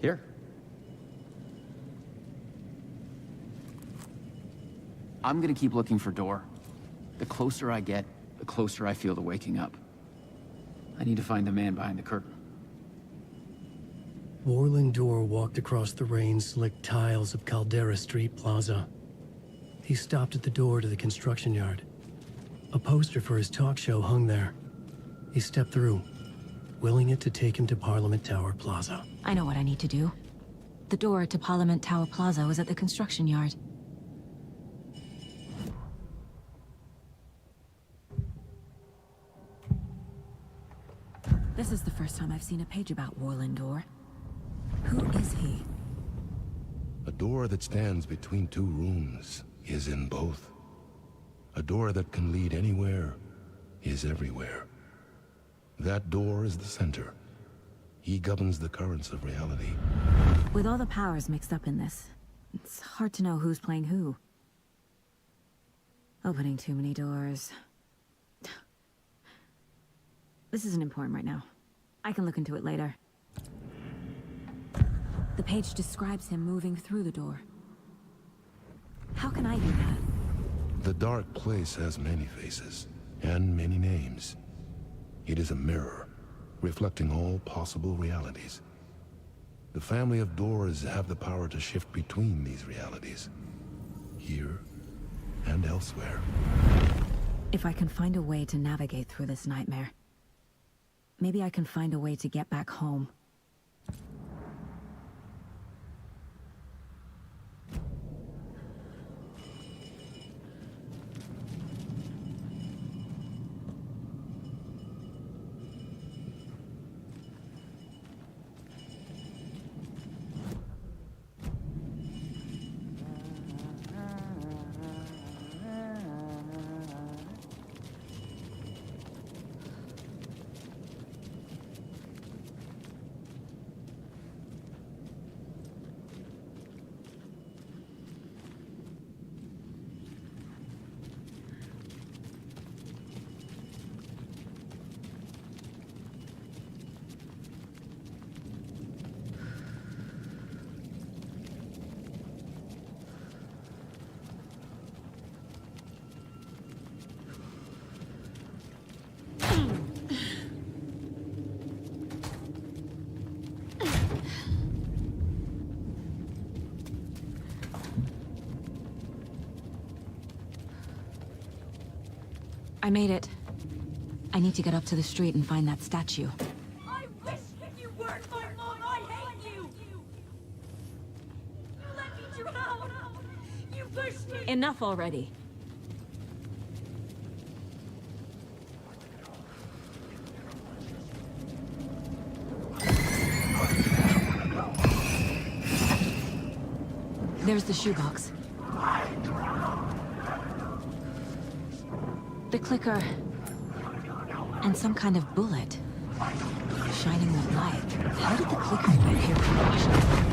Here. I'm gonna keep looking for Dorr. The closer I get, the closer I feel to waking up. I need to find the man behind the curtain. Orland Dorr walked across the rain-slicked tiles of Caldera Street Plaza. He stopped at the door to the construction yard. A poster for his talk show hung there. He stepped through, willing it to take him to Parliament Tower Plaza. I know what I need to do. The door to Parliament Tower Plaza was at the construction yard. This is the first time I've seen a page about Orland Dorr. Who is he? A door that stands between two rooms is in both. A door that can lead anywhere is everywhere. That door is the center. He governs the currents of reality. With all the powers mixed up in this, it's hard to know who's playing who. Opening too many doors. This isn't important right now. I can look into it later. The page describes him moving through the door. How can I do that? The dark place has many faces, and many names. It is a mirror, reflecting all possible realities. The family of Doors have the power to shift between these realities, here and elsewhere. If I can find a way to navigate through this nightmare, maybe I can find a way to get back home. I made it. I need to get up to the street and find that statue. I wish you weren't my mom. I hate you. You let me drown. You pushed me. Enough already. There's the shoebox. The clicker. And some kind of bullet. Shining with light. How did the clicker get here from Washington?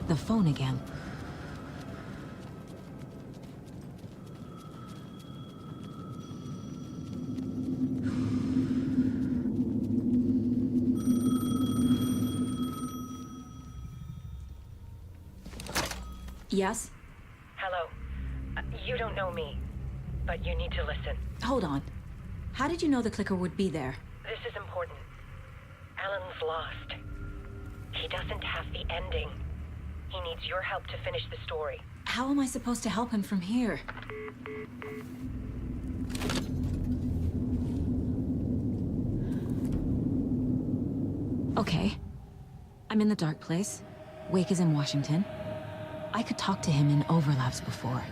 The phone again. Yes? Hello. You don't know me, but you need to listen. Hold on. How did you know the clicker would be there? This is important. Alan's lost. He doesn't have the ending. He needs your help to finish the story. How am I supposed to help him from here? Okay. I'm in the dark place. Wake is in Washington. I could talk to him in overlaps before.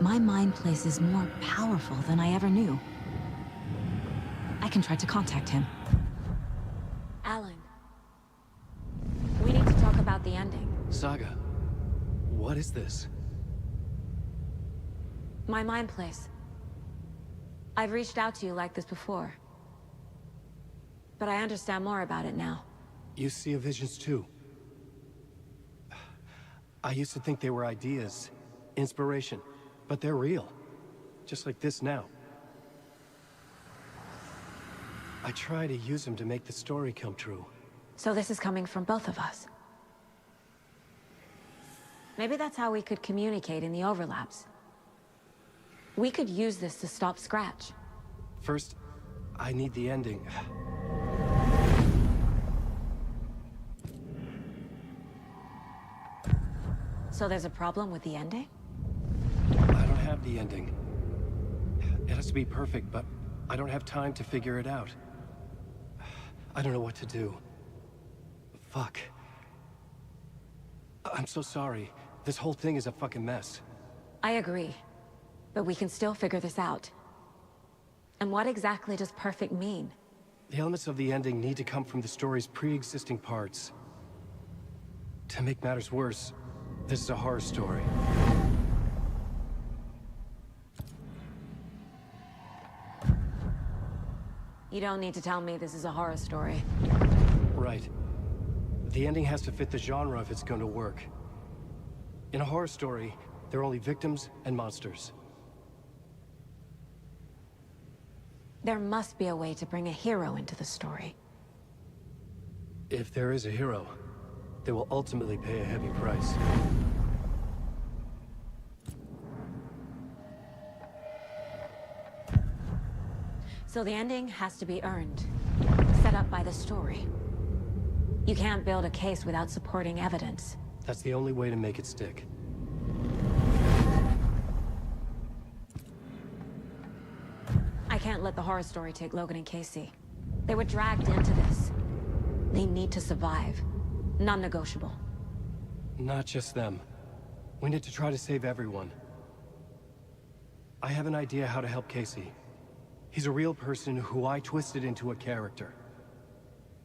My mind place is more powerful than I ever knew. I can try to contact him. Alan. We need to talk about the ending. Saga, what is this? My mind place. I've reached out to you like this before. But I understand more about it now. You see visions too. I used to think they were ideas, inspiration, but they're real. Just like this now. I try to use them to make the story come true. So this is coming from both of us. Maybe that's how we could communicate in the overlaps. We could use this to stop Scratch. First, I need the ending. So there's a problem with the ending? I don't have the ending. It has to be perfect, but I don't have time to figure it out. I don't know what to do. Fuck. I'm so sorry. This whole thing is a fucking mess. I agree. But we can still figure this out. And what exactly does perfect mean? The elements of the ending need to come from the story's pre-existing parts. To make matters worse, this is a horror story. You don't need to tell me this is a horror story. Right. The ending has to fit the genre if it's going to work. In a horror story, there are only victims and monsters. There must be a way to bring a hero into the story. If there is a hero, they will ultimately pay a heavy price. So the ending has to be earned, set up by the story. You can't build a case without supporting evidence. That's the only way to make it stick. I can't let the horror story take Logan and Casey. They were dragged into this. They need to survive. Non-negotiable. Not just them. We need to try to save everyone. I have an idea how to help Casey. He's a real person who I twisted into a character.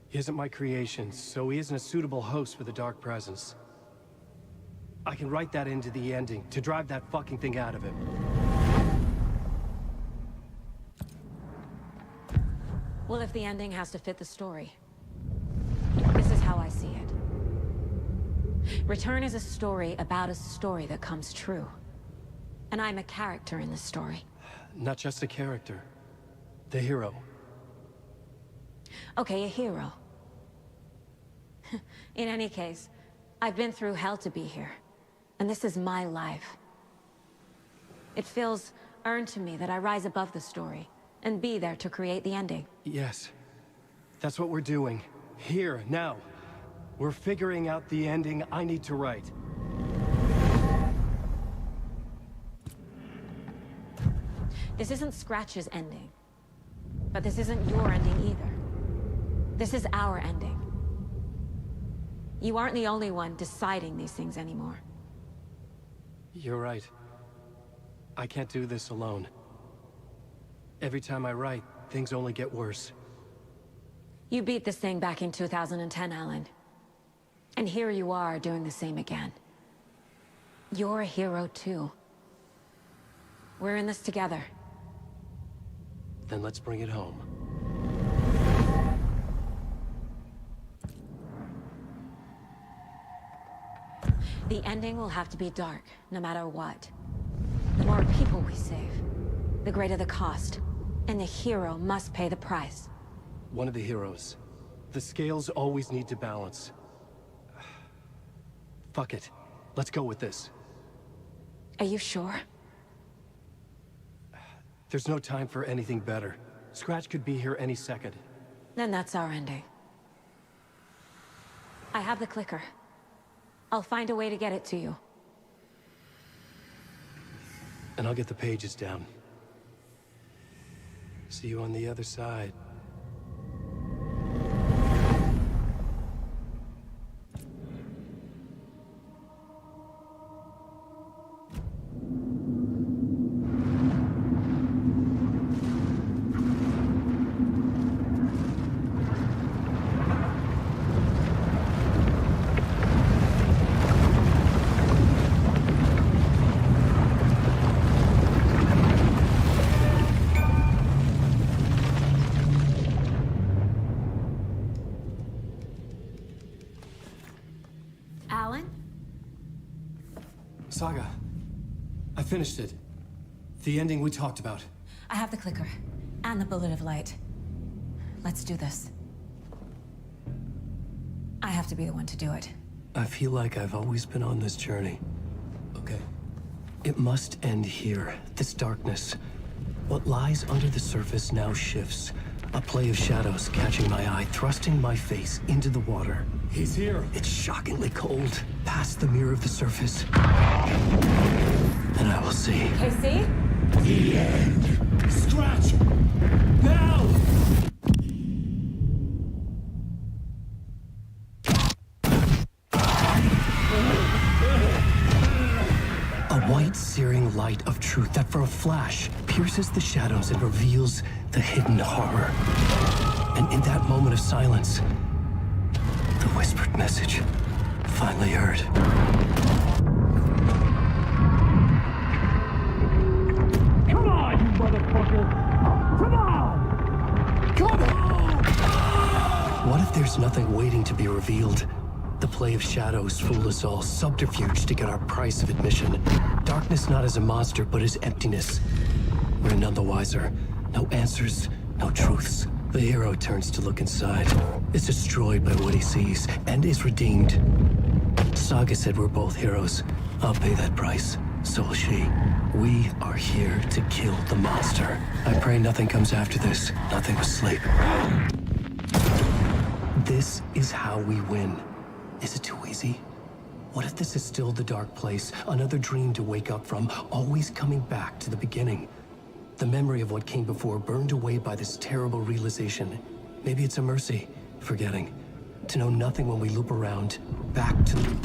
He isn't my creation, so he isn't a suitable host for the Dark Presence. I can write that into the ending to drive that fucking thing out of him. Well, if the ending has to fit the story, this is how I see it. Return is a story about a story that comes true. And I'm a character in this story. Not just a character. The hero. Okay, a hero. In any case, I've been through hell to be here. And this is my life. It feels earned to me that I rise above the story and be there to create the ending. Yes. That's what we're doing. Here, now. We're figuring out the ending I need to write. This isn't Scratch's ending. But this isn't your ending either. This is our ending. You aren't the only one deciding these things anymore. You're right. I can't do this alone. Every time I write, things only get worse. You beat this thing back in 2010, Alan. And here you are doing the same again. You're a hero too. We're in this together. Then let's bring it home. The ending will have to be dark, no matter what. The more people we save, the greater the cost. And the hero must pay the price. One of the heroes. The scales always need to balance. Fuck it. Let's go with this. Are you sure? There's no time for anything better. Scratch could be here any second. Then that's our ending. I have the clicker. I'll find a way to get it to you. And I'll get the pages down. See you on the other side. Alan? Saga, I finished it. The ending we talked about. I have the clicker. And the bullet of light. Let's do this. I have to be the one to do it. I feel like I've always been on this journey. Okay. It must end here. This darkness. What lies under the surface now shifts. A play of shadows catching my eye, thrusting my face into the water. He's here. It's shockingly cold, past the mirror of the surface. And I will see. Casey? The end. Scratch! Now! A white, searing light of truth that for a flash pierces the shadows and reveals the hidden horror. And in that moment of silence, the whispered message finally heard. Come on, you motherfucker! Come on! Come on! What if there's nothing waiting to be revealed? The play of shadows fool us all, subterfuge to get our price of admission. Darkness not as a monster, but as emptiness. We're none the wiser. No answers, no truths. The hero turns to look inside, is destroyed by what he sees, and is redeemed. Saga said we're both heroes. I'll pay that price. So will she. We are here to kill the monster. I pray nothing comes after this. Nothing but sleep. This is how we win. Is it too easy? What if this is still the dark place? Another dream to wake up from, always coming back to the beginning. The memory of what came before burned away by this terrible realization. Maybe it's a mercy, forgetting. To know nothing when we loop around, back to